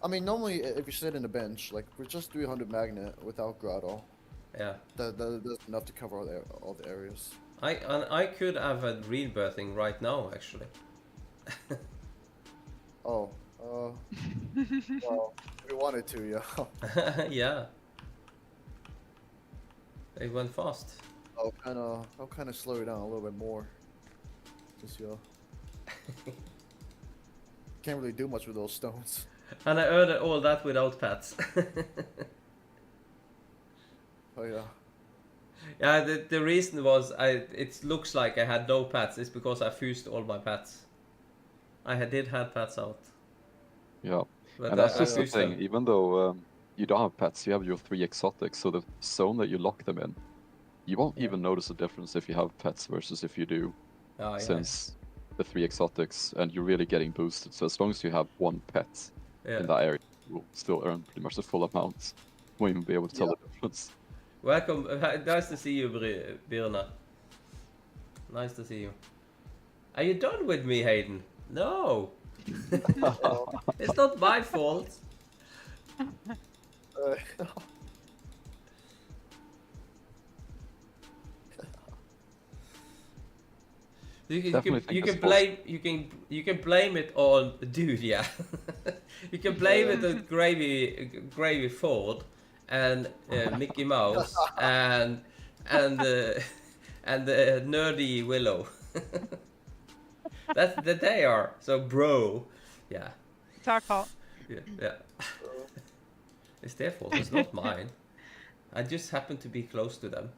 I mean, normally if you sit in a bench, like with just 300 magnet without grotto, yeah, that's enough to cover all the areas. I could have a rebirthing right now, actually. Well, if we wanted to, yeah. Yeah. It went fast. I'll kind of slow it down a little bit more. Just can't really do much with those stones. And I earned all that without pets. Oh yeah. Yeah, the reason was it looks like I had no pets. It's because I fused all my pets. I did have pets out. Yeah, But and that's just the fused thing. them. Even though you don't have pets, you have your 3 exotics. So the zone that you lock them in, you won't even notice a difference if you have pets versus if you do, since the 3 exotics, and you're really getting boosted. So as long as you have 1 pet in that area, will still earn pretty much the full amount. Won't even be able to tell the difference. Welcome. Nice to see you, Birna. Nice to see you. Are you done with me, Hayden? No. It's not my fault. You can blame it on dude, yeah. You can blame it on Gravy Ford and Mickey Mouse and Nerdy Willow. That's that they are. So bro, yeah. It's our fault. Yeah. It's their fault. It's not mine. I just happen to be close to them.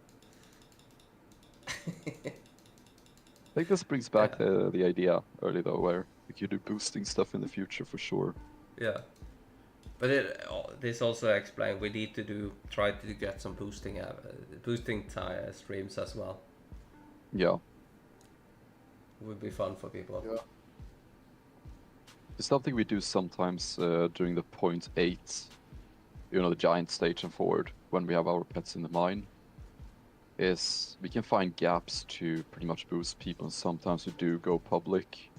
I think this brings back the idea early though, where we could do boosting stuff in the future for sure. Yeah, but this also explains we need to try to get some boosting streams as well. Yeah, it would be fun for people. Yeah. It's something we do sometimes during the 0.8, the giant stage and forward when we have our pets in the mine. Is we can find gaps to pretty much boost people, and sometimes we do go public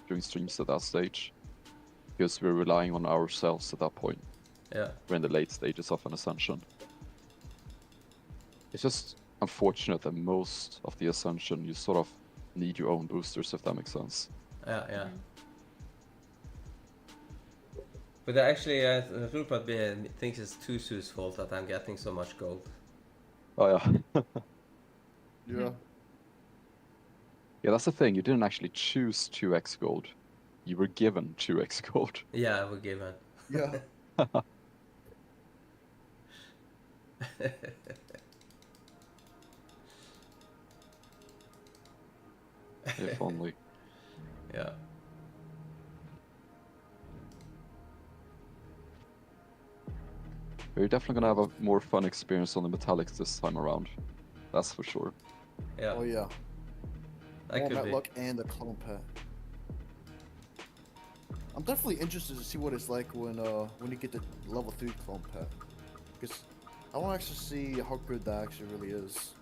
during streams at that stage because we're relying on ourselves at that point. Yeah. We're in the late stages of an ascension. It's just unfortunate that most of the ascension you sort of need your own boosters, if that makes sense. Yeah. But actually, Rupert thinks it's Tusu's fault that I'm getting so much gold. Oh yeah. Yeah. Yeah, that's the thing. You didn't actually choose 2x gold. You were given 2x gold. Yeah, we're given. Yeah. If only. Yeah. We're definitely gonna have a more fun experience on the metallics this time around. That's for sure. Yeah. Oh yeah. That could be. Luck and the clone pet. I'm definitely interested to see what it's like when you get the level 3 clone pet, because I want to actually see how good that actually really is.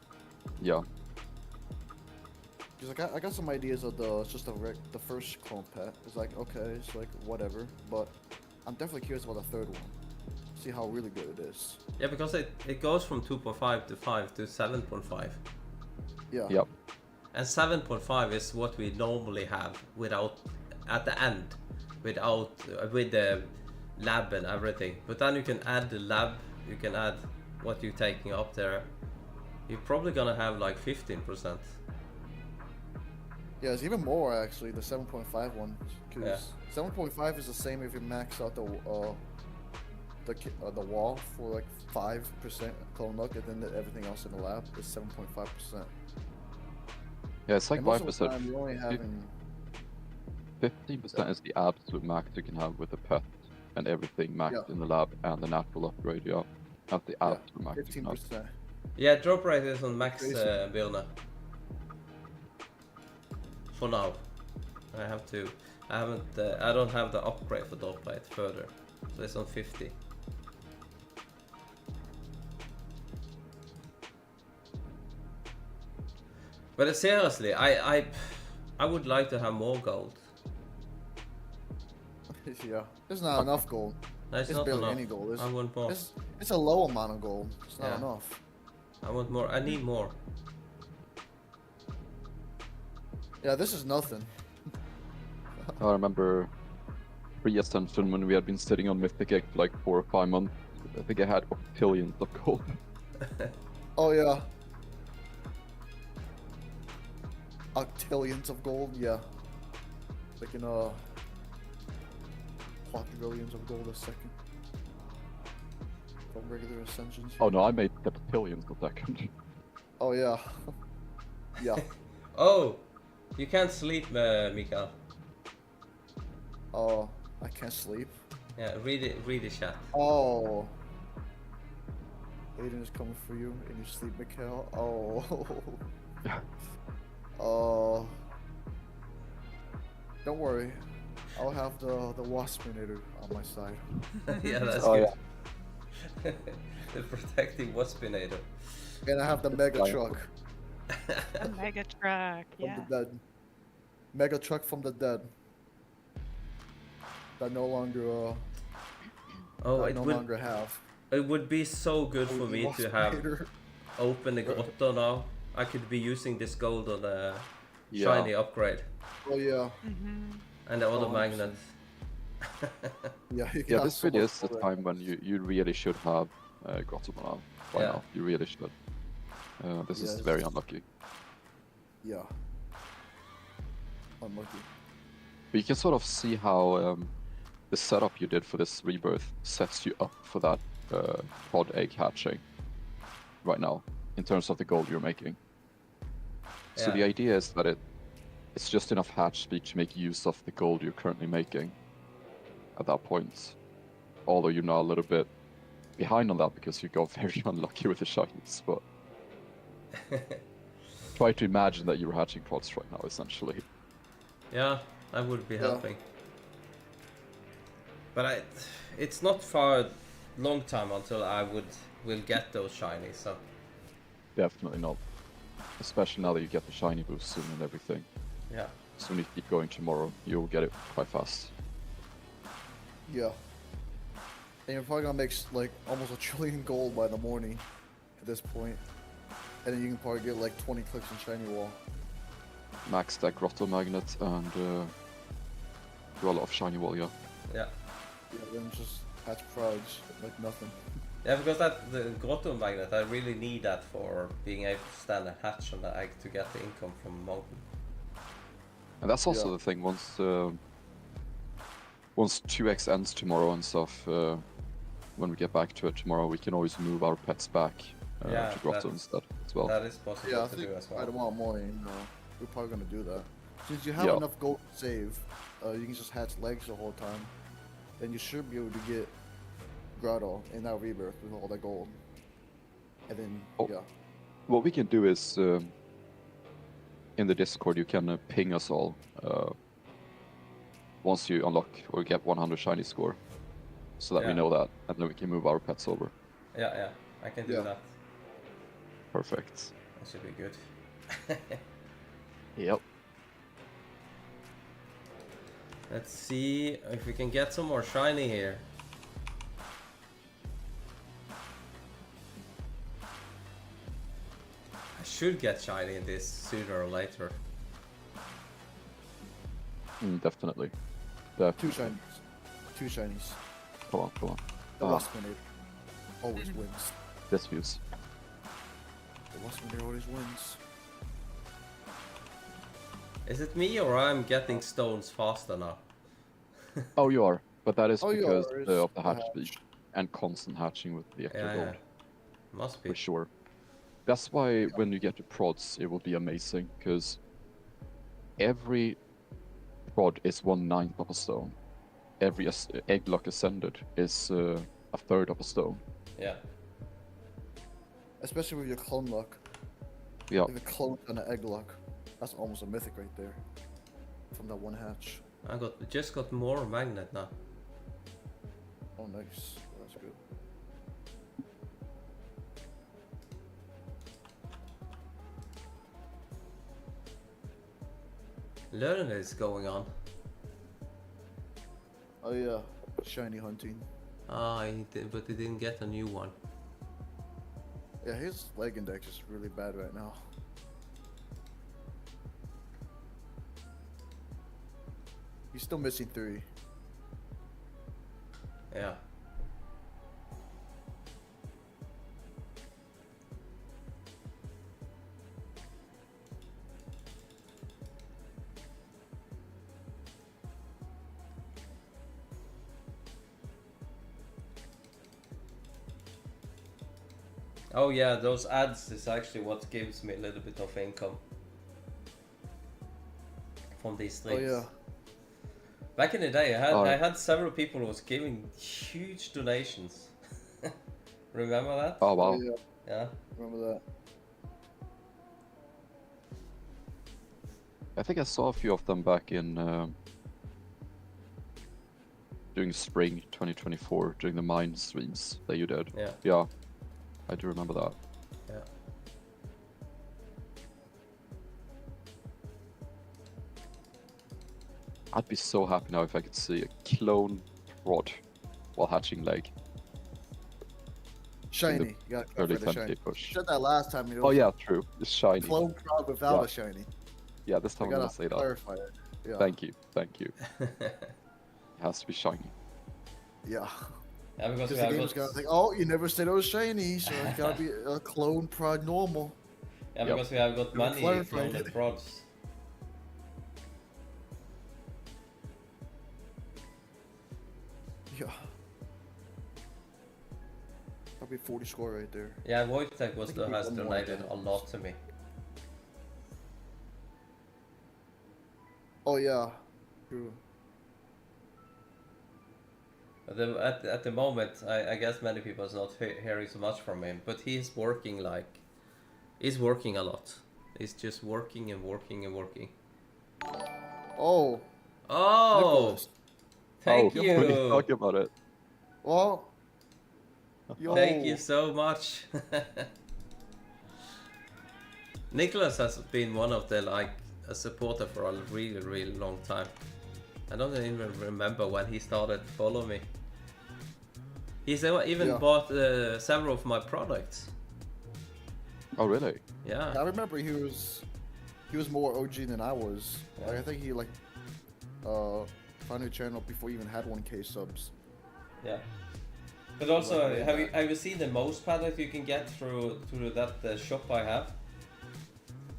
Yeah. Because I got some ideas of the first clone pet. It's like, okay, it's like whatever, but I'm definitely curious about the third one. See how really good it is. Yeah, because it goes from 2.5 to 5 to 7.5. Yeah. Yep. And 7.5 is what we normally have without at the end, with the lab and everything. But then you can add the lab, you can add what you're taking up there. You're probably gonna have like 15%. Yeah, it's even more actually, the 7.5 one. Because 7.5 is the same if you max out the wall for like 5% clone luck, and then everything else in the lab is 7.5%. Yeah, it's like 5%. You're only having 15% is the absolute max you can have with the pet and everything maxed in the lab and the natural upgrade. Yeah, at the absolute max. 15%. Yeah, drop rate is on max, Birna. For now, I don't have the upgrade for drop rate further, so it's on 50. But seriously, I would like to have more gold. Yeah, there's not enough gold. No, it's There's not barely enough. any gold. I want more. It's a low amount of gold. It's not enough. I want more. I need more. Yeah, this is nothing. I remember pre-ascension when we had been sitting on Mythic Egg for like 4 or 5 months. I think I had octillions of gold. Oh yeah. Octillions of gold, yeah. Like in quadrillions of gold a second. From regular ascensions. Oh no, I made septillions a second. Oh yeah. Yeah. Oh, you can't sleep, Mikael. Oh, I can't sleep. Yeah, read the chat. Oh. Aiden is coming for you in your sleep, Mikhail. Oh. Oh. Don't worry. I'll have the Waspinator on my side. Yeah, that's Oh, good. The protecting Waspinator. And I have the Mega Truck A mega truck, from yeah. the dead. Mega Truck from the dead. That no longer longer have. It would be so good for me to have Waspinator. open the grotto now. I could be using this gold on the Yeah. shiny upgrade Oh yeah. and the other 100%. magnet. Yeah, you Yeah, got this so really much is the for that. time when you really should have Grotto now. By Yeah. now, you really should. This is Yes. very unlucky. Yeah. Unlucky. But you can sort of see how the setup you did for this rebirth sets you up for that pod egg hatching right now, in terms of the gold you're making. So the Yeah. idea is that it's just enough hatch speed to make use of the gold you're currently making at that point. Although you're now a little bit behind on that because you got very unlucky with the shinies, but try to imagine that you're hatching pods right now, essentially. Yeah, that would be Yeah. helping. But it's not far long time until I will get those shinies, so Definitely not. Especially now that you get the shiny boost soon and everything. yeah. So when you keep going tomorrow, you'll get it quite fast. Yeah. And you're probably gonna make like almost 1 trillion gold by the morning at this point. And then you can probably get like 20 clicks in shiny wall. Max that grotto magnet and do a lot of shiny wall, yeah. Yeah. Yeah, then just hatch prods like nothing. Yeah, because the grotto magnet, I really need that for being able to stand and hatch on the egg to get the income from mountain. And that's also Yeah. the thing, once 2x ends tomorrow and stuff, when we get back to it tomorrow, we can always move our pets back Yeah, to grotto that's- instead as well. That is possible Yeah, I to think do as by well. tomorrow morning, we're probably gonna do that. Since you have Yeah. enough gold to save, you can just hatch legs the whole time. Then you should be able to get grotto in that rebirth with all that gold. And then, Oh. yeah. What we can do is, in the Discord, you can ping us all once you unlock or get 100 shiny score, so that we Yeah. know that, and then we can move our pets over. Yeah, I can do Yeah. that. Perfect. That should be good. Yep. Let's see if we can get some more shiny here. I should get shiny in this sooner or later. Definitely. Two Definitely. shinies. Two shinies. Come on, come on. The Ah. Waspinator always wins. This views. The Waspinator always wins. Is it me or I'm getting stones faster now? Oh, you are. But that is Oh, you because are. It's of the the hatch hatch. speed and constant hatching with the extra Yeah, gold, must be. for sure. That's why when you get to prods, it will be amazing, because every prod is 1/9 of a stone. Every egg lock ascended is a third of a stone. Yeah. Especially with your clone luck. Yeah. If it clones on an egg luck, that's almost a mythic right there. From that one hatch. I just got more magnet now. Oh, nice. That's good. Learning is going on. Oh yeah, shiny hunting. Ah, but he didn't get a new one. Yeah, his leg index is really bad right now. He's still missing 3. Yeah. Oh yeah, those ads is actually what gives me a little bit of income from these Oh streams. yeah. Back in the day, I Oh. had several people who was giving huge donations. Remember that? Oh wow. Oh yeah. Yeah. Remember that? I think I saw a few of them back in during spring 2024 during the mine streams that you did. Yeah. Yeah, I do remember that. Yeah. I'd be so happy now if I could see a clone prod while hatching leg. Shiny. You got Early the shiny. 10k push. You said that last time. You know, Oh yeah, true. It's shiny. Clone prod without a shiny. Yeah, this time I'm gonna say that. Clarify it. Yeah. Thank you. It has to be shiny. Yeah. Yeah, because Because the game's gonna think, oh, you never said it was shiny, so it's gotta be a clone prod normal. Yeah, because we have got many clarifying cloned it. prods. Yeah. Probably 40 score right there. Yeah, Wojtek was I think the it'd be has one more donated again. a lot to me. Oh yeah. True. But at the moment, I guess many people is not hearing so much from him, but he's working he's working a lot. He's just working and working and working. Oh. Oh, Nicholas. thank What are you you. talking about it? Well. Yo. Thank you so much. Nicholas has been one of the a supporter for a really long time. I don't even remember when he started following me. He's even bought several of my products. Oh really? Yeah. I remember he was more OG than I was. Yeah. Like, I think he found a channel before he even had 1K subs. Yeah. But also, have you seen the mouse pad that you can get through that shop I have?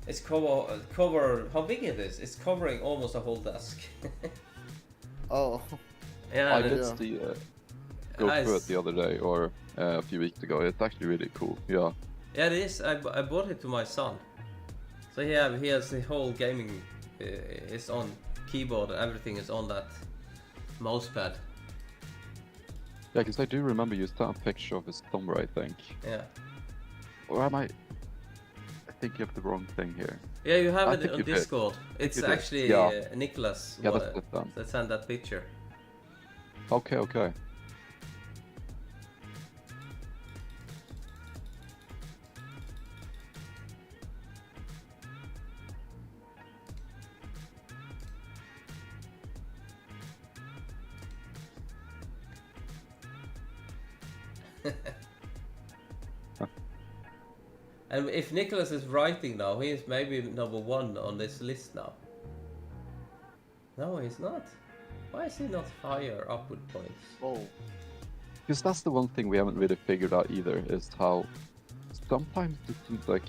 It's cover. How big it is? It's covering almost a whole desk. Oh. Yeah. I did see go Nice. through it the other day or a few weeks ago. It's actually really cool. Yeah. Yeah, it is. I bought it to my son. So he has the whole gaming. It's on keyboard. Everything is on that mouse pad. Yeah, because I do remember you sent a picture of his thumb, I think. Yeah. Or am I think you have the wrong thing here. Yeah, you have I it think on you did. Discord. It's You did. actually Yeah. Nicholas Yeah, that's it then. that sent that picture. Okay, okay. And if Nicholas is writing now, he is maybe number 1 on this list now. No, he's not. Why is he not higher upward points? Oh. Because that's the one thing we haven't really figured out either, is how sometimes it seems like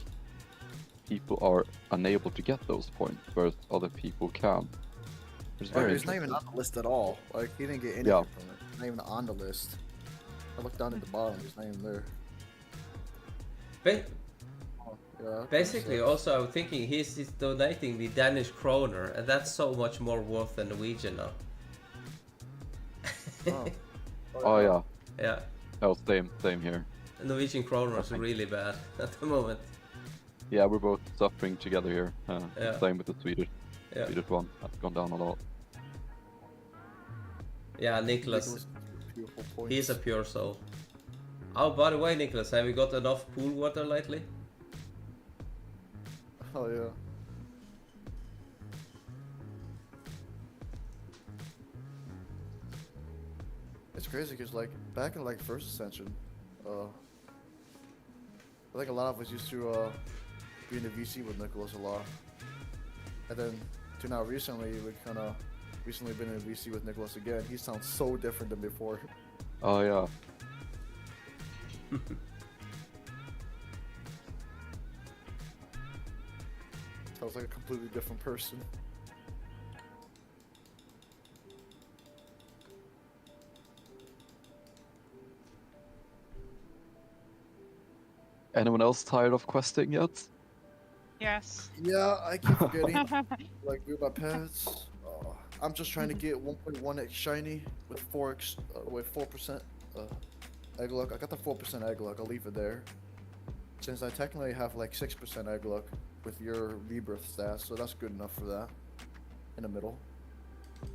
people are unable to get those points, whereas other people can. It's very He's not even on the list at all. Like, he didn't get anything Yeah. from it. Not even on the list. I looked down at the bottom, he's not even there. Yeah, Basically, also I'm thinking he's donating the Danish kroner, and that's so much more worth than Norwegian now. Oh. Oh yeah. Yeah, Oh, same here. Norwegian kroner is really bad at the moment. Yeah, we're both suffering together here. Yeah. Same with the Swedish one. That's gone down a lot. Yeah, Nicholas, Beautiful points. he's a pure soul. Oh, by the way, Nicholas, have you got enough pool water lately? Oh yeah. It's crazy because like back in like first ascension, I think a lot of us used to be in the VC with Nicholas a lot, and then to now recently we kind of been in the VC with Nicholas again. He sounds so different than before. Oh yeah. Sounds like a completely different person. Anyone else tired of questing yet? Yes. Yeah, I keep forgetting. Like do my pets. I'm just trying to get 1.1x shiny with 4% egg luck. I got the 4% egg luck. I'll leave it there. Since I technically have like 6% egg luck with your rebirth stats, so that's good enough for that. In the middle.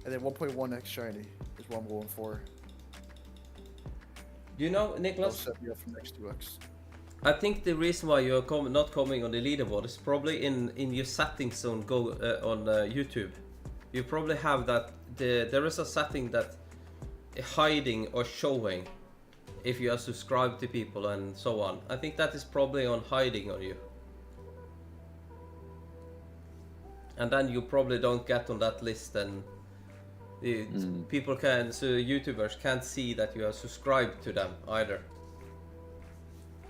And then 1.1x shiny is what I'm going for. You know, That'll Nicholas, set me up for next 2x. I think the reason why you're not coming on the leaderboard is probably in your settings zone on YouTube. You probably have that there is a setting that hiding or showing if you are subscribed to people and so on. I think that is probably on hiding on you. And then you probably don't get on that list, and people so YouTubers can't see that you are subscribed to them either.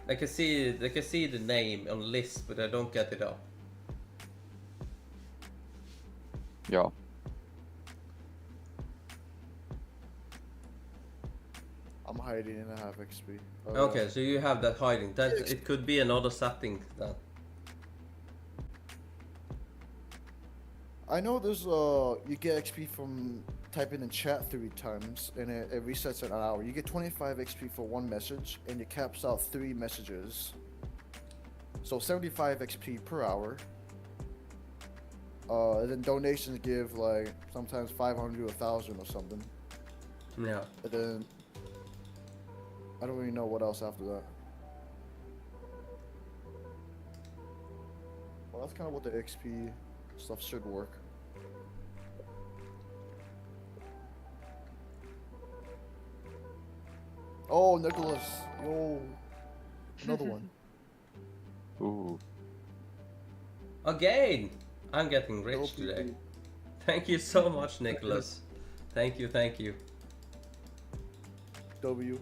They can see the name on list, but they don't get it up. Yeah. I'm hiding and I have XP. Okay, so you have that hiding. That it could be another setting that. I know there's you get XP from typing in chat 3 times and it resets in an hour. You get 25 XP for 1 message and it caps out 3 messages. So 75 XP per hour. And then donations give like sometimes 500 or 1,000 or something. Yeah. And then I don't really know what else after that. Well, that's kind of what the XP stuff should work. Oh, Nicholas! Yo, another one. Ooh. Again, I'm getting rich today. Thank you so much, Nicholas. Thank you, thank you. W.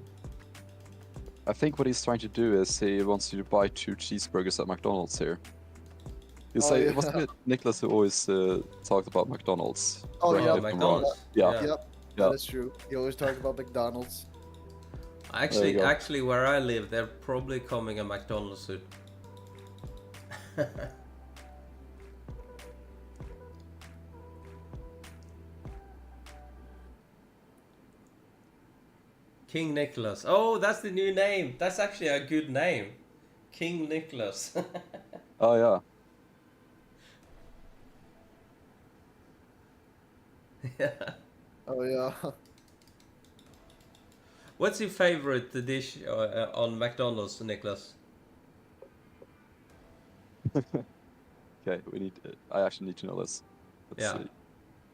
I think what he's trying to do is he wants you to buy 2 cheeseburgers at McDonald's here. You say, yeah. wasn't it Nicholas who always talked about McDonald's? Oh, Correct yeah, me if I'm wrong. McDonald's. Yeah. Yeah. Yep, that is true. He always talks about McDonald's. Actually, where I live, they're probably coming a McDonald's soon. King Nicholas. Oh, that's the new name. That's actually a good name. King Nicholas. Oh yeah. Yeah. Oh yeah. What's your favorite dish on McDonald's, Nicholas? Okay, I actually need to know this. Let's see.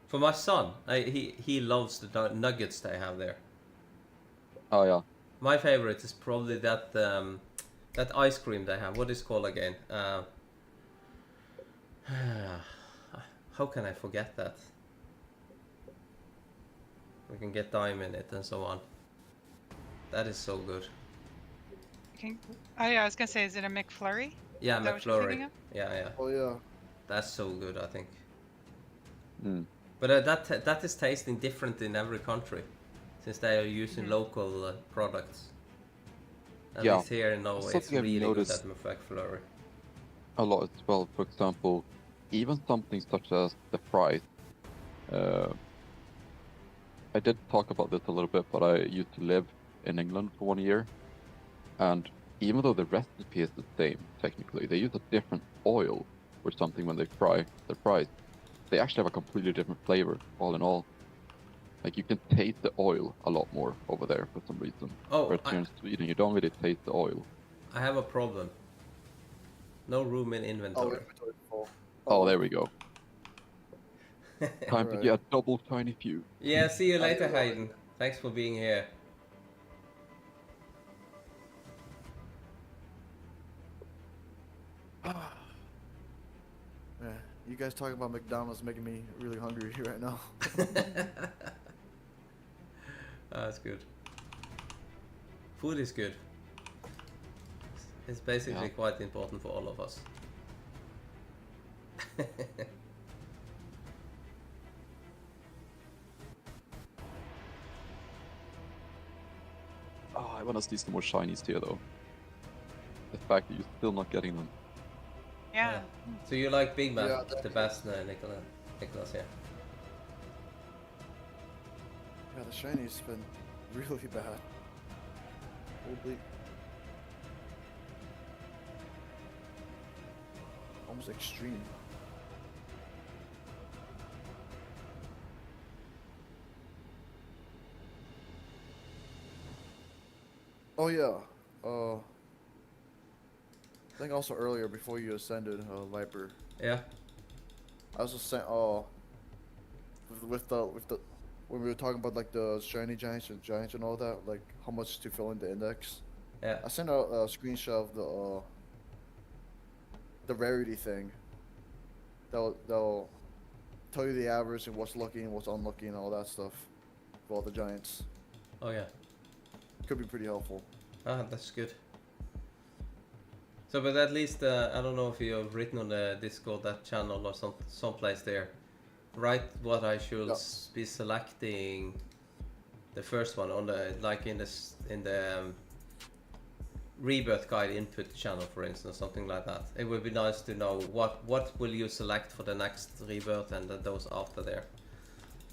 For my son, he loves the nuggets they have there. Oh yeah. My favorite is probably that that ice cream they have. What is it called again? How can I forget that? We can get dime in it and so on. That is so good. Oh yeah, I was gonna say, is it a McFlurry? Yeah, Is that what you're thinking McFlurry. of? Yeah. Oh yeah. That's so good, I think. Hmm. But that is tasting different in every country, since they are using local products. At Yeah. least here in Norway, it's Something I've really good noticed- at McFlurry. A lot as well. For example, even something such as the fries. I did talk about this a little bit, but I used to live in England for 1 year, and even though the recipe is the same, technically, they use a different oil or something when they fry the fries. They actually have a completely different flavor, all in all. Like, you can taste the oil a lot more over there for some reason. Oh, Whereas here in Sweden, you don't really taste the oil. I have a problem. No room in Oh, inventory. inventory full. Oh, there we go. Time to Right. get a double tiny few. Yeah, see you later, Hayden. Thanks for being here. Yeah, you guys talking about McDonald's making me really hungry right now. That's good. Food is good. It's basically quite important for all of us. Oh, I want to see some more shinies here, though. The fact that you're still not getting them. Yeah. So you like Big Mac Yeah, the best, Nicholas? Yeah. Yeah, the shiny's been really bad. Holy. Almost extreme. Oh yeah. I think also earlier before you ascended, Viper. Yeah. I was just saying, with the when we were talking about like the shiny giants and all that, like how much to fill in the index. Yeah. I sent out a screenshot of the rarity thing. They'll tell you the average and what's lucky and what's unlucky and all that stuff for all the giants. Oh yeah. Could be pretty helpful. Ah, that's good. So, but at least I don't know if you have written on the Discord that channel or someplace there. Write what I should be selecting. The first one on the in the rebirth guide input channel, for instance, something like that. It would be nice to know what will you select for the next rebirth and those after there.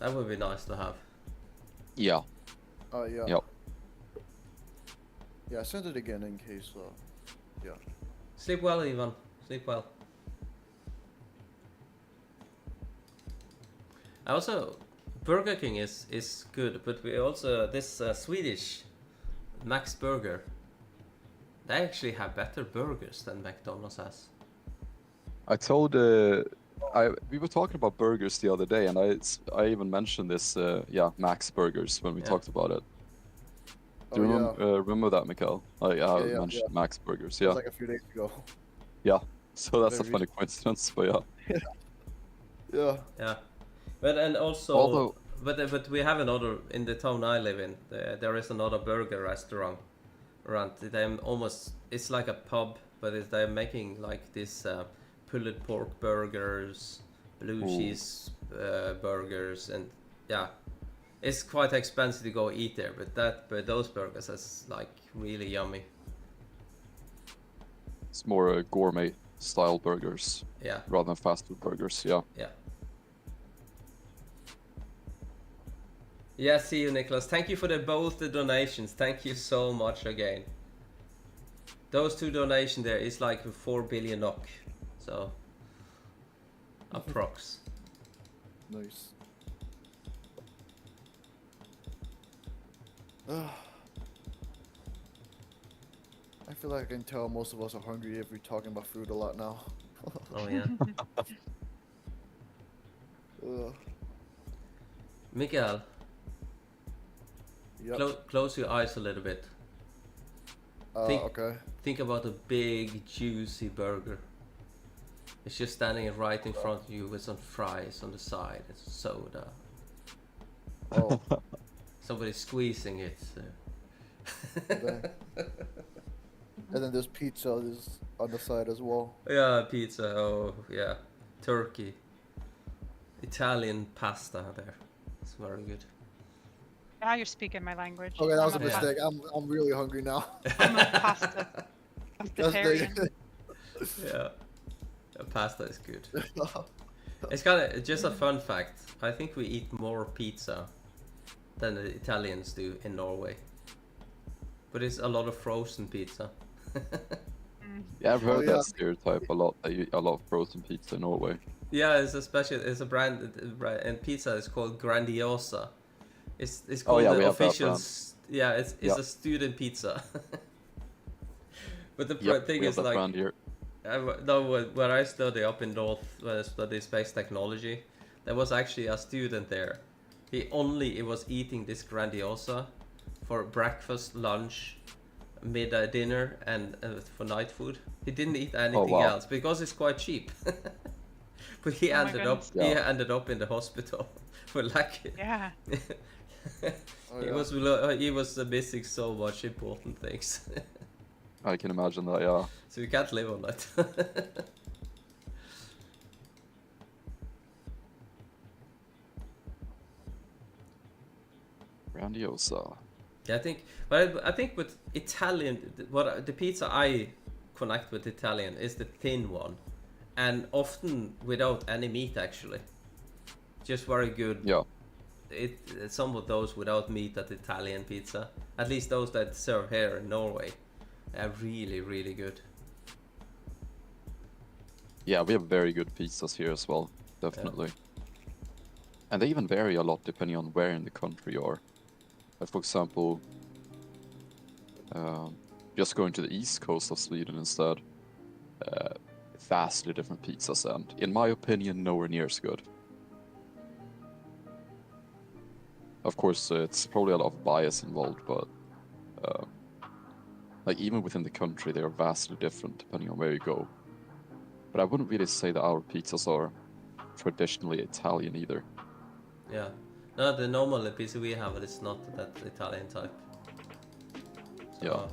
That would be nice to have. Yeah. Yeah. Yep. Yeah, I sent it again in case. Yeah. Sleep well, Ivan. Sleep well. Also, Burger King is good, but we also this Swedish Max Burger. They actually have better burgers than McDonald's has. I told we were talking about burgers the other day, and I even mentioned this Max Burgers when we talked about it. Do you remember that, Mikael? I mentioned Max Burgers. Yeah. It was like a few days ago. Yeah. So that's a funny coincidence, but yeah. Yeah. Yeah. But and also, but we have another in the town I live in. There is another burger restaurant. It's like a pub, but they're making like this pulled pork burgers, blue cheese burgers, and yeah, it's quite expensive to go eat there. But those burgers is like really yummy. It's more gourmet style burgers. Yeah. Rather than fast food burgers. Yeah. Yeah. Yeah, see you, Nicholas. Thank you for both the donations. Thank you so much again. Those two donations there is like 4 billion NOK. So, approx. Nice. I feel like I can tell most of us are hungry if we're talking about food a lot now. Oh yeah. Mikael. Yep. Close your eyes a little bit. Okay. Think about a big, juicy burger. It's just standing right in front of you with some fries on the side and soda. Oh. Somebody's squeezing it. So. And then there's pizza on the side as well. Yeah, pizza. Oh, yeah. Turkey. Italian pasta there. It's very good. Now you're speaking my language. Okay, that was a mistake. I'm really hungry now. I'm a pasta vegetarian. Yeah. Pasta is good. It's kind of just a fun fact. I think we eat more pizza than the Italians do in Norway. But it's a lot of frozen pizza. Yeah, I've heard that stereotype a lot. They eat a lot of frozen pizza in Norway. Yeah, it's a brand, and pizza is called Grandiosa. It's called the official. Yeah, it's a student pizza. But the thing is like, when I study up in North, when I studied space technology, there was actually a student there. He was eating this Grandiosa for breakfast, lunch, midday dinner, and for night food. He didn't eat anything else because it's quite cheap. But he ended up in the hospital for lack. Yeah. He was missing so much important things. I can imagine that, yeah. So you can't live on that. Grandiosa. Yeah, I think with Italian, the pizza I connect with Italian is the thin one, and often without any meat actually. Just very good. Yeah. Some of those without meat at Italian pizza, at least those that serve here in Norway, are really, really good. Yeah, we have very good pizzas here as well, definitely. Yeah. And they even vary a lot depending on where in the country you are. Like for example, Just going to the east coast of Sweden instead. Vastly different pizzas, and in my opinion, nowhere near as good. Of course, it's probably a lot of bias involved, but like even within the country, they are vastly different depending on where you go. But I wouldn't really say that our pizzas are traditionally Italian either. Yeah. No, the normal pizza we have is not that Italian type. So, Yeah.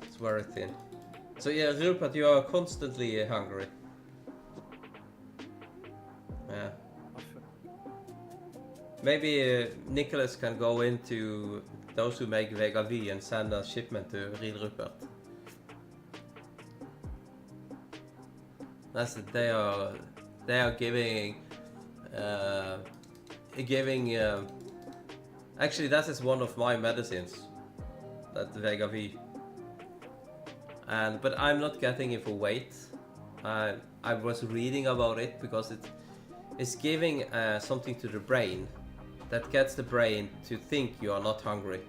It's very thin. So yeah, Rupert, you are constantly hungry. Yeah. Maybe Nicholas can go into those who make Vega V and send a shipment to Real Rupert. They are giving actually that is one of my medicines, that Vega V. But I'm not getting it for weight. I was reading about it because it's giving something to the brain that gets the brain to think you are not hungry.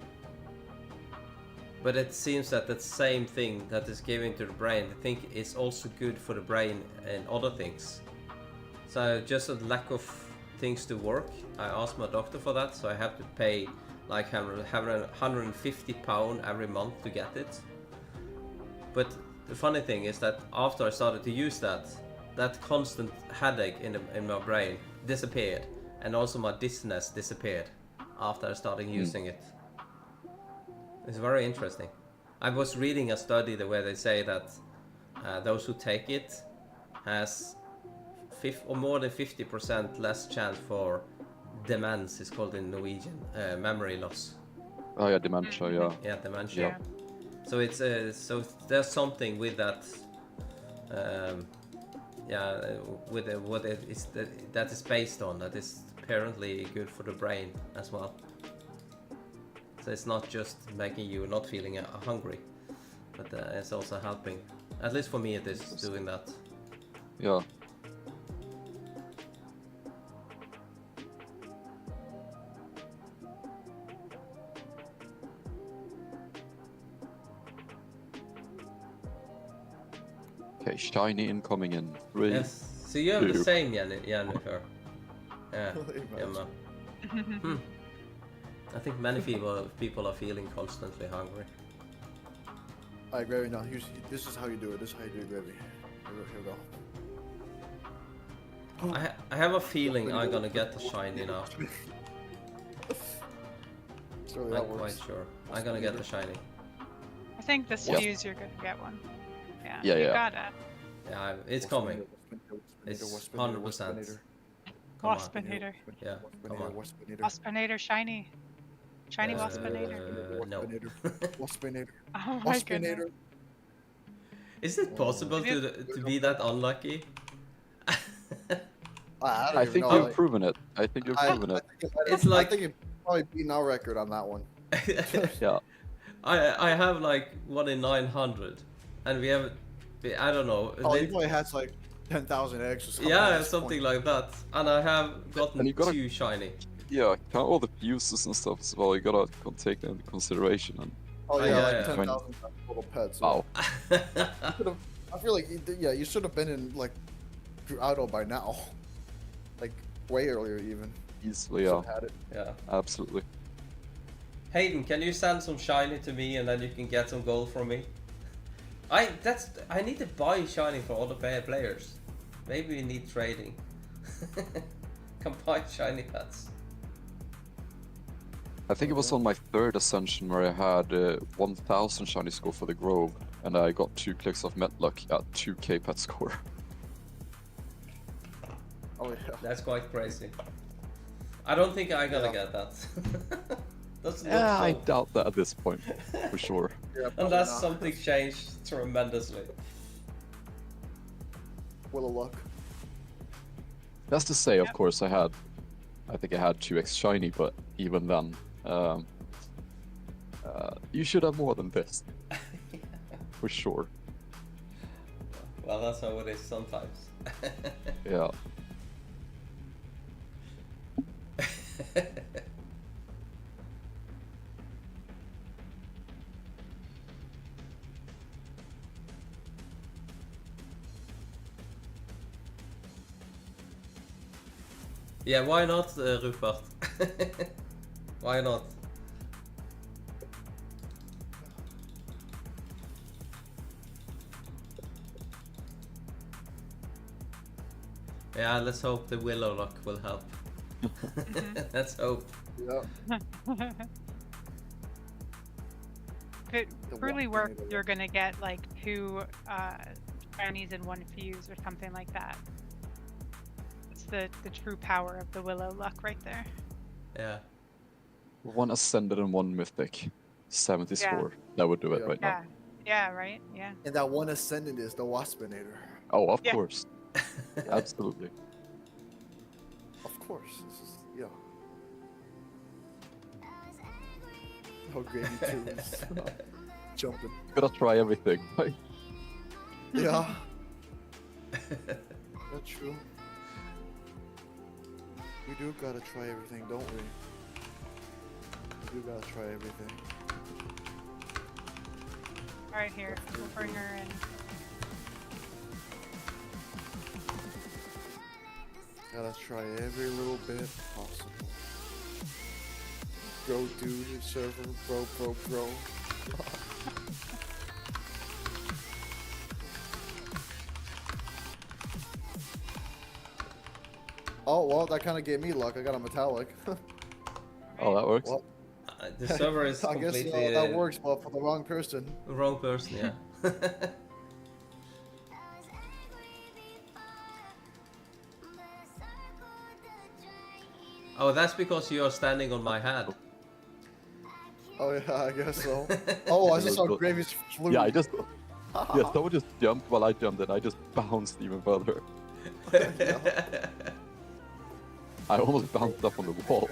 But it seems that that same thing that is given to the brain, I think, is also good for the brain and other things. So just a lack of things to work. I asked my doctor for that, so I have to pay like £150 every month to get it. But the funny thing is that after I started to use that constant headache in my brain disappeared, and also my dizziness disappeared after I started using it. It's very interesting. I was reading a study where they say that those who take it has more than 50% less chance for demence, is called in Norwegian, memory loss. Oh yeah, dementia, yeah. Yeah, dementia. Yeah. So it's so there's something with that. With what it is that is based on, that is apparently good for the brain as well. So it's not just making you not feeling hungry, but it's also helping. At least for me, it is doing that. Yeah. Okay, shiny incoming in 3. Yes. So you have the same, Jennifer. Yeah. Emma. I think many people are feeling constantly hungry. Alright, Gravy, now this is how you do it. This is how you do it, Gravy. Here we go. I have a feeling I'm gonna get the shiny now. Really I'm quite sure. I'm gonna get the shiny. I think this fuse you're gonna get one. Yeah. Yeah, You yeah. got it. Yeah, it's coming. It's 100%. Waspinator. Yeah, come on. Waspinator shiny. Shiny Waspinator. No. Waspinator. Oh my goodness. Is it possible to be that unlucky? I think you've proven it. I think you've proven it. It's like I think you've probably beaten our record on that one. Yeah. I have like 1 in 900, and we have, I don't know. Oh, you probably had like 10,000 eggs or something. Yeah, something like that. And I have gotten 2 shiny. Yeah, count all the fuses and stuff as well. You gotta take that into consideration. And Oh yeah, yeah, like yeah. 10,000 total pets. wow. I feel like you should have been in like auto by now, like way earlier even. Easily, You yeah. should have had it. Yeah. Absolutely. Hayden, can you send some shiny to me, and then you can get some gold from me? I need to buy shiny for other players. Maybe we need trading. Can buy shiny pets. I think it was on my 3rd ascension where I had 1,000 shiny score for the Grove, and I got 2 clicks of Metluck at 2k pet score. Oh yeah. That's quite crazy. I don't think I'm gonna get that. Doesn't look Yeah, I so. doubt that at this point, for sure. Yeah, probably Unless not. something changed tremendously. Will of luck. That's to say, of course, I think I had 2x shiny, but even then, you should have more than this, for sure. Well, that's how it is sometimes. Yeah. Yeah, why not, Rupert? Why not? Yeah, let's hope the willow lock will help. Let's hope. Yeah. If it really works, you're gonna get like 2 trannies and 1 fuse or something like that. It's the true power of the willow luck right there. Yeah. 1 ascended and 1 mythic. 74. Yeah. That would do it right Yeah. now. Yeah, right? Yeah. And that 1 ascendant is the Waspinator. Oh, of Yeah. course. Absolutely. Of course. This is, yeah. Oh, Gravy 2 is jumping. Gotta try everything, right? Yeah. That's true. We do gotta try everything, don't we? We do gotta try everything. Alright, here. We'll bring her in. Gotta try every little bit possible. Bro, dude, server, bro. Oh, well, that kind of gave me luck. I got a metallic. Oh, that works. Well, The server is I guess completely that works, but for the wrong person. wrong person, yeah. Oh, that's because you are standing on my head. Oh, yeah, I guess so. Oh, I just saw Gravy's flew. Yeah, I just... Yeah, someone just jumped while I jumped and I just bounced even further. I almost bounced up on the wall.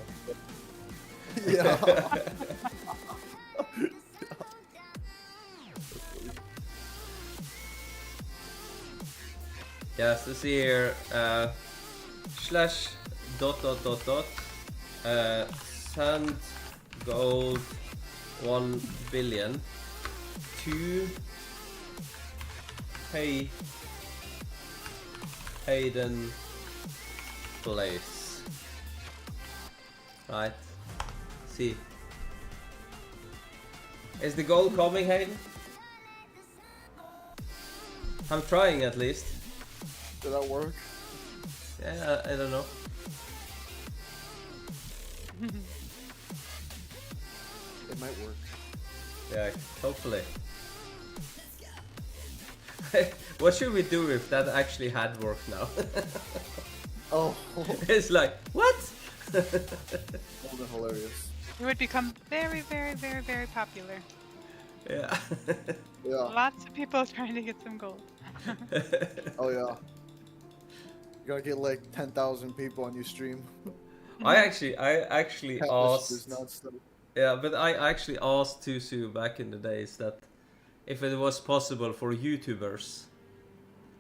Yeah. Yes, you see here, slash ... send gold 1 billion to Hayden Place. Right. See. Is the gold coming, Hayden? I'm trying at least. Did that work? Yeah, I don't know. It might work. Yeah, hopefully. What should we do if that actually had worked now? Oh, It's like, what? that was hilarious. You would become very, very, very, very popular. Yeah. Yeah. Lots of people trying to get some gold. Oh, yeah. You gotta get like 10,000 people on your stream. I actually Countless is asked. non-stop. Yeah, but I actually asked Tusu back in the days that if it was possible for YouTubers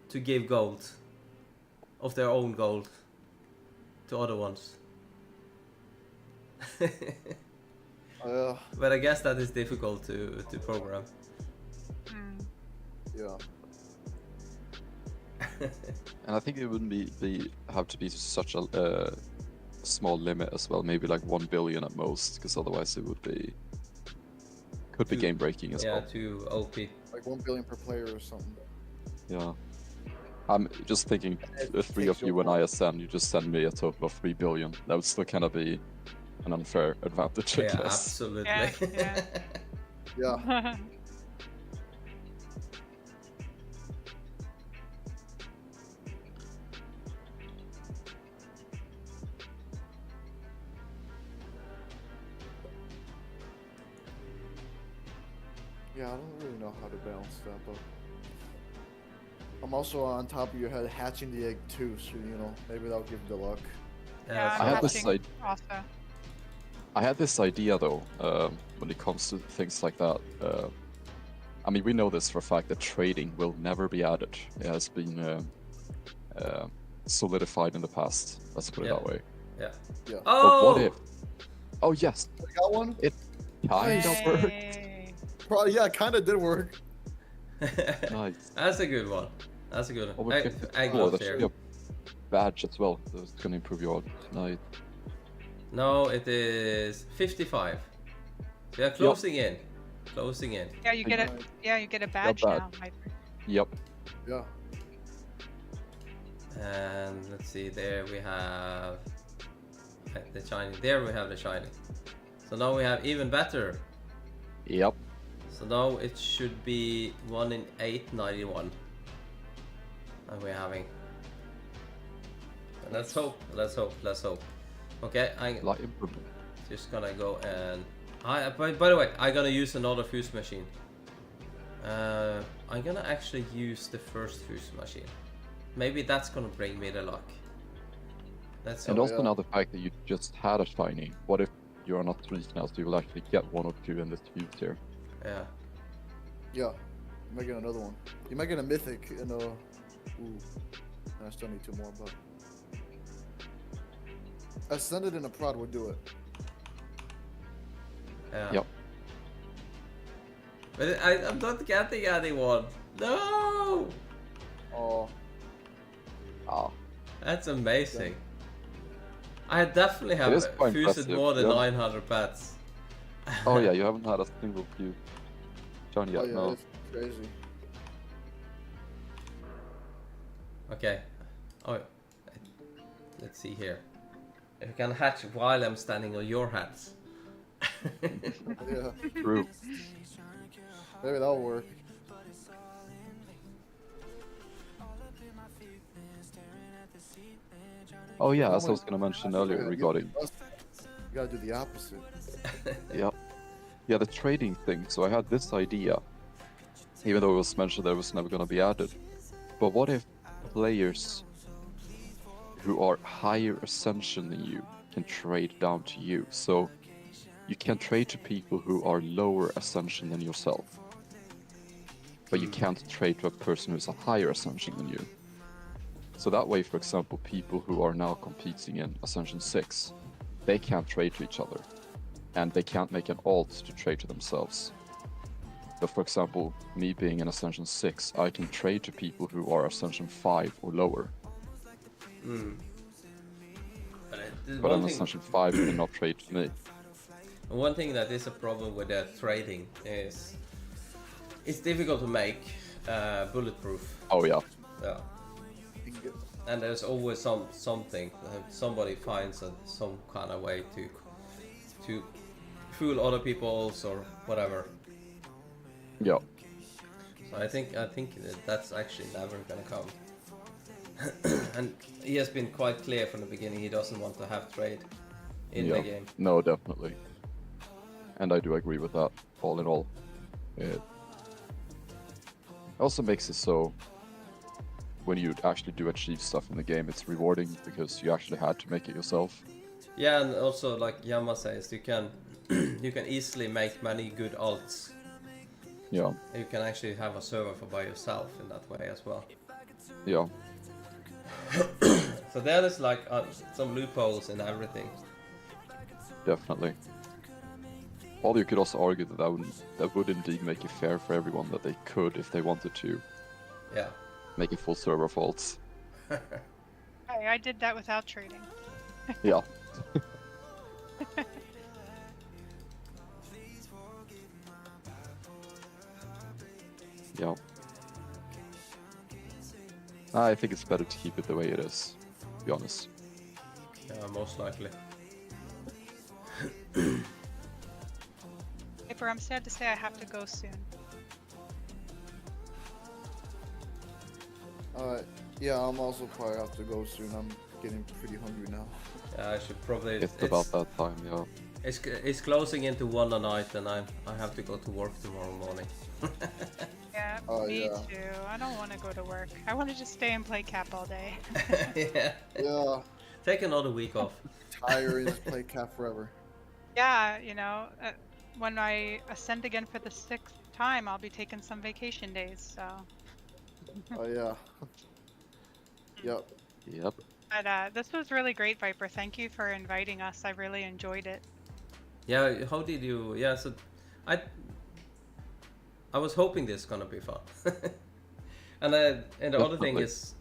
to give gold of their own gold to other ones. Yeah. But I guess that is difficult to program. Yeah. And I think it wouldn't have to be such a small limit as well, maybe like 1 billion at most, because otherwise it could be game breaking as Yeah, well. to OP. Like 1 billion per player or something. Yeah. I'm just thinking the 3 of you when I ascend, you just send me a total of 3 billion. That would still kind of be an unfair advantage, I Yeah, guess. absolutely. Yeah, Yeah. Yeah, I don't really know how to balance that, but I'm also on top of your head hatching the egg too, so you know, maybe that'll give you the luck. Yeah, I I'm have this hatching also. I had this idea though, when it comes to things like that. I mean, we know this for a fact that trading will never be added. It has been solidified in the past. Let's put it Yeah. that way. Yeah. Yeah. But Oh! what if? Oh yes, I got one? it kind of worked. Yay. Probably, yeah, kind of did work. Nice. That's a good one. That's a good Oh, one. we Egg oh, left that's here. yep. badge as well, so it's gonna improve your odds tonight. No, it is 55. We are closing in. Closing in. Yeah, you get a badge now, Viper. Yep. Yeah. And let's see, there we have the shiny. There we have the shiny. So now we have even better. Yep. So now it should be 1 in 891. And we're having. Let's hope. Let's hope. Let's hope. Okay, I'm Light improvement. just gonna go and. By the way, I'm gonna use another fuse machine. I'm gonna actually use the first fuse machine. Maybe that's gonna bring me the luck. That's And also now the fact that you just had a shiny. What if you're not 3 now, so you will actually get 1 or 2 in this fuse here? Yeah. Yeah. You might get another one. You might get a mythic and ooh. I still need 2 more, but Ascended in a prod would do it. Yeah. Yep. But I'm not getting anyone. No! Oh. Ah. That's amazing. I definitely have is quite fused impressive, more than yeah. 900 bats. Oh yeah, you haven't had a single fuse shiny yet, Oh yeah, no. it's crazy. Okay. Oh, let's see here. If you can hatch while I'm standing on your hats. Yeah. True. Maybe that'll work. Oh yeah, as I was gonna mention earlier Yeah, regarding You gotta do the opposite. yeah, the trading thing. So I had this idea, even though it was mentioned that it was never gonna be added. But what if players who are higher ascension than you can trade down to you? So you can trade to people who are lower ascension than yourself, but you can't trade to a person who's a higher ascension than you. So that way, for example, people who are now competing in Ascension 6, they can't trade to each other, and they can't make an alt to trade to themselves. But for example, me being in Ascension 6, I can trade to people who are Ascension 5 or lower. But in Ascension 5, you cannot trade to me. One thing that is a problem with that trading is it's difficult to make bulletproof. Oh yeah. Yeah. And there's always something somebody finds some kind of way to fool other people or whatever. Yeah. So I think that's actually never gonna come. And he has been quite clear from the beginning he doesn't want to have trade in the game. No, definitely. And I do agree with that, all in all. It also makes it so when you actually do achieve stuff in the game, it's rewarding because you actually had to make it yourself. Yeah, and also like Yama says, you can you can easily make many good alts. Yeah. You can actually have a server for by yourself in that way as well. Yeah. So there is like some loopholes in everything. Definitely. Although you could also argue that would indeed make it fair for everyone, that they could, if they wanted to, Yeah. make a full server of alts. I did that without trading. Yeah. Yeah. I think it's better to keep it the way it is, to be honest. Yeah, most likely. Paper, I'm sad to say I have to go soon. Yeah, I'm also probably have to go soon. I'm getting pretty hungry now. Yeah, I should probably. It's about that time, yeah. It's closing into 1 a night, and I have to go to work tomorrow morning. Yeah, me too. I don't want to go to work. I want to just stay and play Cap all day. Yeah. Yeah. Take another week off. Retire and just play Cat forever. Yeah, you know, when I ascend again for the 6th time, I'll be taking some vacation days, so. Oh yeah. Yep. Yep. But this was really great, Viper. Thank you for inviting us. I really enjoyed it. Yeah, how did you? Yeah, so I was hoping this is gonna be fun. And the other thing is,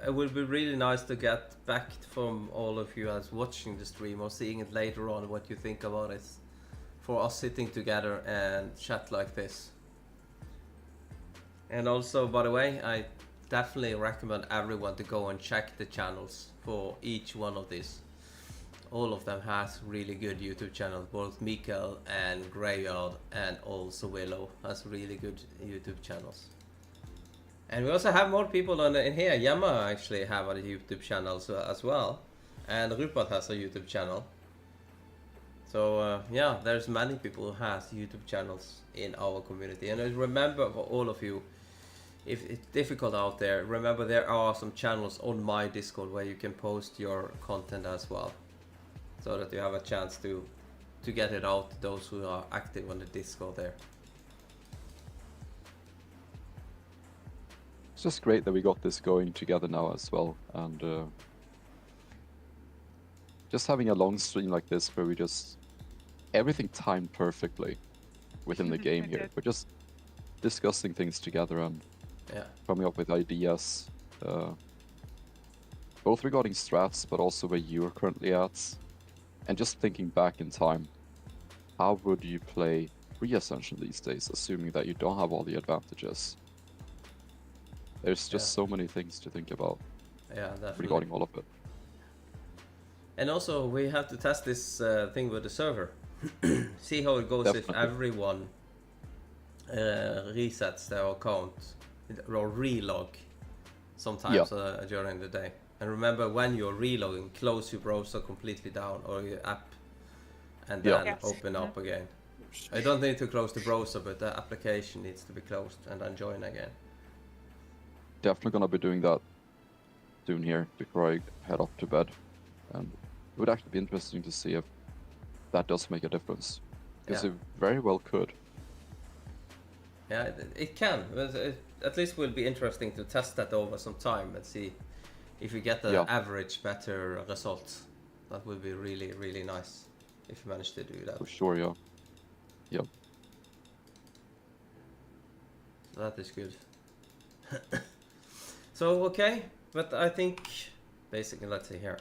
it would be really nice to get back from all of you as watching the stream or seeing it later on what you think about it. For us sitting together and chat like this. And also, by the way, I definitely recommend everyone to go and check the channels for each one of these. All of them has really good YouTube channels. Both Mikael and Graveyard and also Willow has really good YouTube channels. And we also have more people in here. Yama actually have a YouTube channel as well. And Rupert has a YouTube channel. So yeah, there's many people who has YouTube channels in our community. And remember, for all of you, if it's difficult out there, remember there are some channels on my Discord where you can post your content as well, so that you have a chance to get it out to those who are active on the Discord there. It's just great that we got this going together now as well, and just having a long stream like this where we just everything timed perfectly within the game here. We're just discussing things together and coming up with ideas, both regarding strats, but also where you're currently at, and just thinking back in time. How would you play Pre-Ascension these days, assuming that you don't have all the advantages? There's just so many things to think about regarding all of it. And also, we have to test this thing with the server. See how it goes if everyone resets their account or relog sometimes during the day. And remember, when you're relogging, close your browser completely down or your app and then open up again. I don't need to close the browser, but the application needs to be closed and then join again. Definitely gonna be doing that soon here before I head off to bed. And it would actually be interesting to see if that does make a difference, because it very well could. Yeah, it can. It at least will be interesting to test that over some time and see if we get the average better results. That would be really, really nice if you manage to do that. For sure, yeah. Yep. So that is good. So okay, but I think basically, let's see here.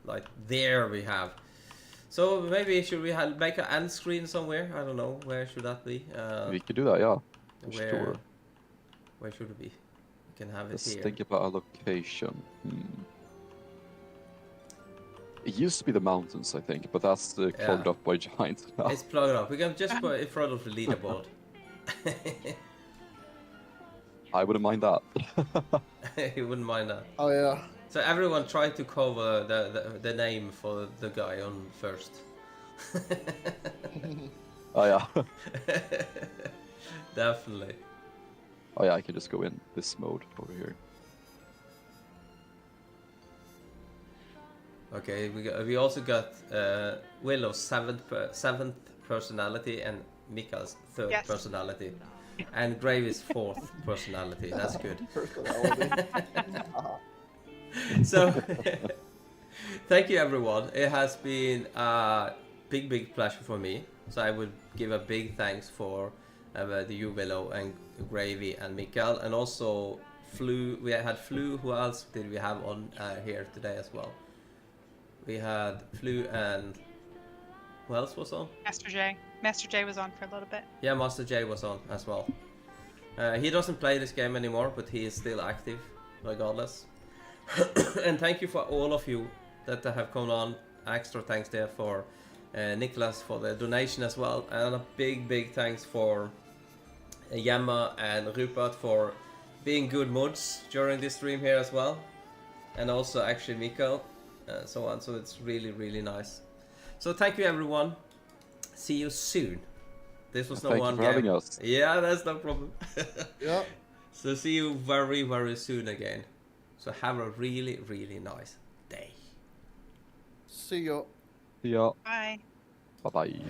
Like there we have. So maybe should we make an end screen somewhere? I don't know. Where should that be? We could do that, yeah. Sure. Where should it be? We can have Let's it here. think about a location. It used to be the mountains, I think, but that's clogged up by giants now. It's plugged up. We can just put it in front of the leaderboard. I wouldn't mind that. You wouldn't mind that. Oh yeah. So everyone try to cover the name for the guy on first. Oh yeah. Definitely. Oh yeah, I can just go in this mode over here. Okay, we also got Willow's seventh personality and Mikael's third personality. And Gravy's fourth personality. That's good. So, thank you everyone. It has been a big pleasure for me. So I would give a big thanks for you, Willow, and Gravy, and Mikael, and also Flu. We had Flu. Who else did we have on here today as well? We had Flu and who else was on? Master J. Master J was on for a little bit. Yeah, Master J was on as well. He doesn't play this game anymore, but he is still active regardless. And thank you for all of you that have come on. Extra thanks there for Nicholas for the donation as well, and a big thanks for Yama and Rupert for being good mods during this stream here as well, and also actually Mikael and so on. So it's really nice. So thank you everyone. See you soon. This was no one game. Thank you for having us. Yeah, that's no problem. Yeah. So see you very soon again. So have a really nice day. See ya. See ya. Bye. Bye-bye.